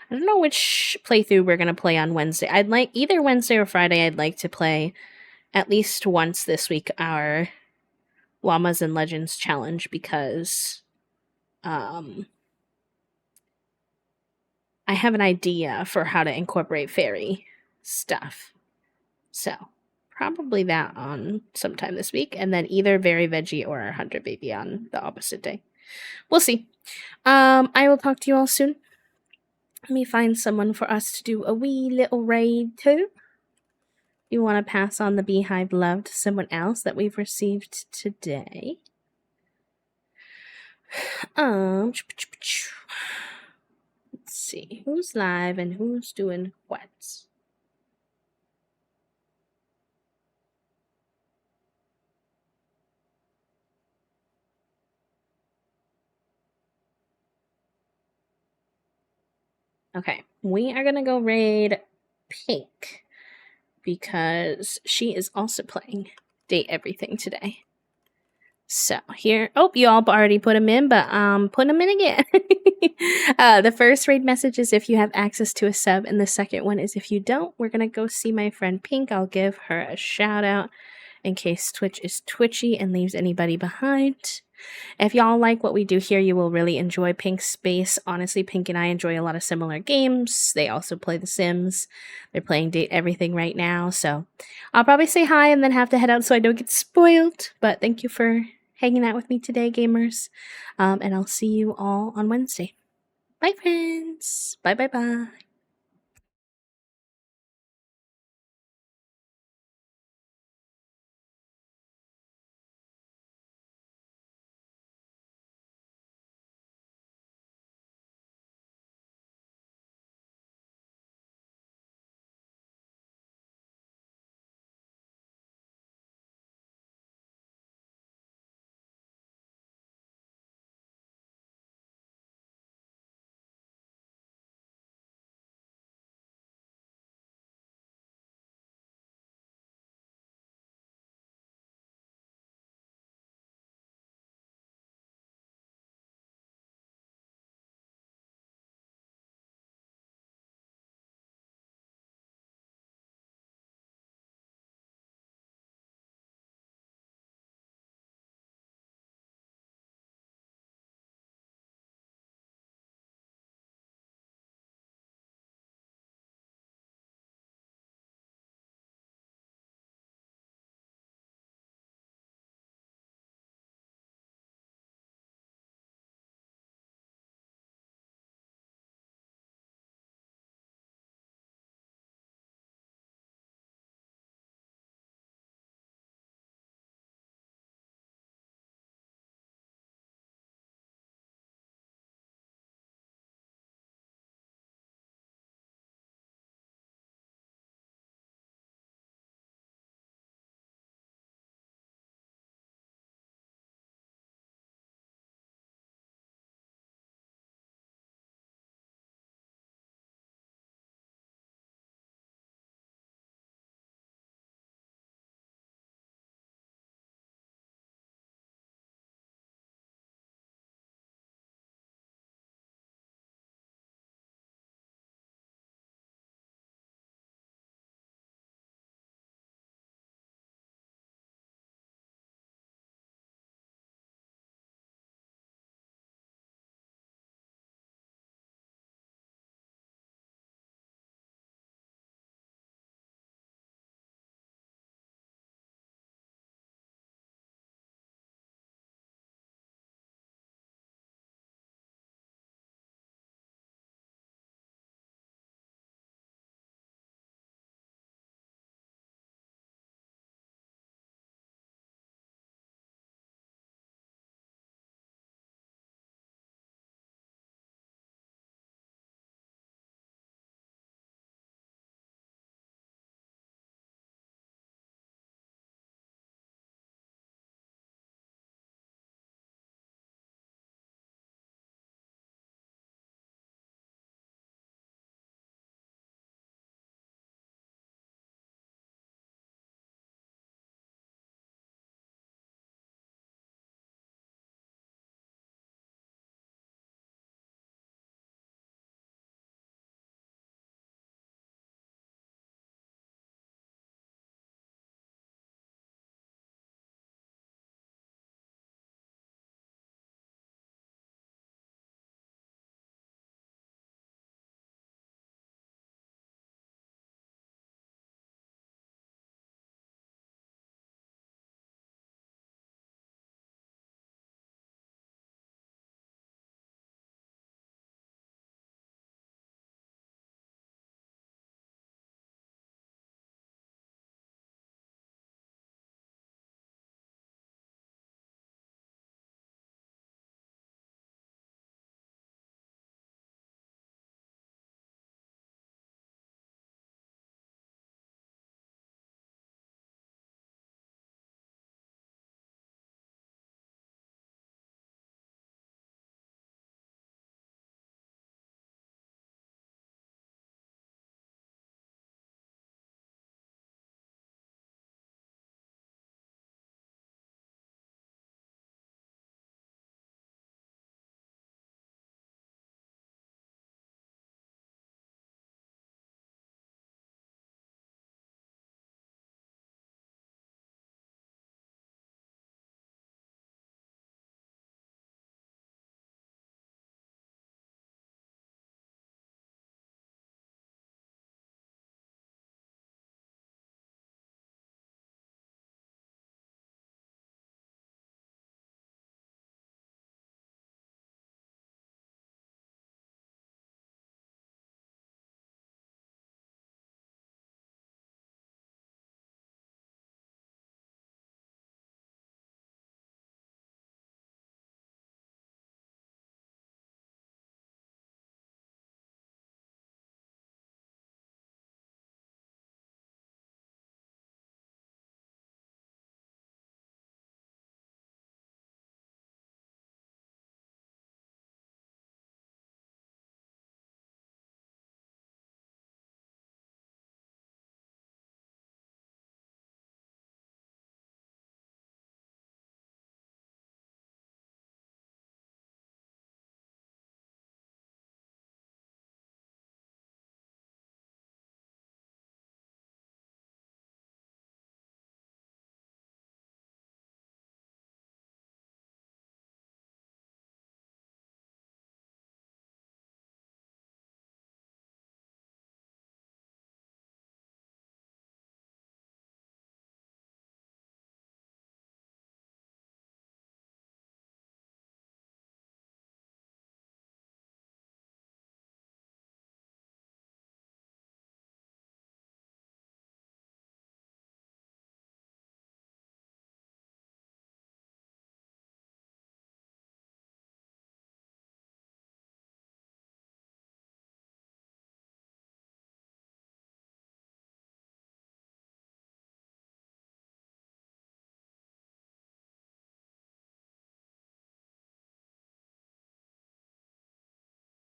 I don't know which playthrough we're going to play on Wednesday. I'd like either Wednesday or Friday. I'd like to play at least once this week our Llamas and Legends challenge because I have an idea for how to incorporate fairy stuff. So probably that on sometime this week, and then either Very Veggie or our Hunter Baby on the opposite day. We'll see. I will talk to you all soon. Let me find someone for us to do a wee little raid to. You want to pass on the Beehive love to someone else that we've received today? Let's see who's live and who's doing what. Okay, we are gonna go raid Pink because she is also playing Date Everything today. So here, oh, you all already put them in, but put them in again. The first raid message is if you have access to a sub, and the second one is if you don't, we're gonna go see my friend Pink. I'll give her a shout out in case Twitch is twitchy and leaves anybody behind. If y'all like what we do here, you will really enjoy Pink's space. Honestly, Pink and I enjoy a lot of similar games. They also play The Sims. They're playing Date Everything right now, so I'll probably say hi and then have to head out so I don't get spoiled. But thank you for hanging out with me today, gamers. And I'll see you all on Wednesday. Bye, friends. Bye, bye, bye.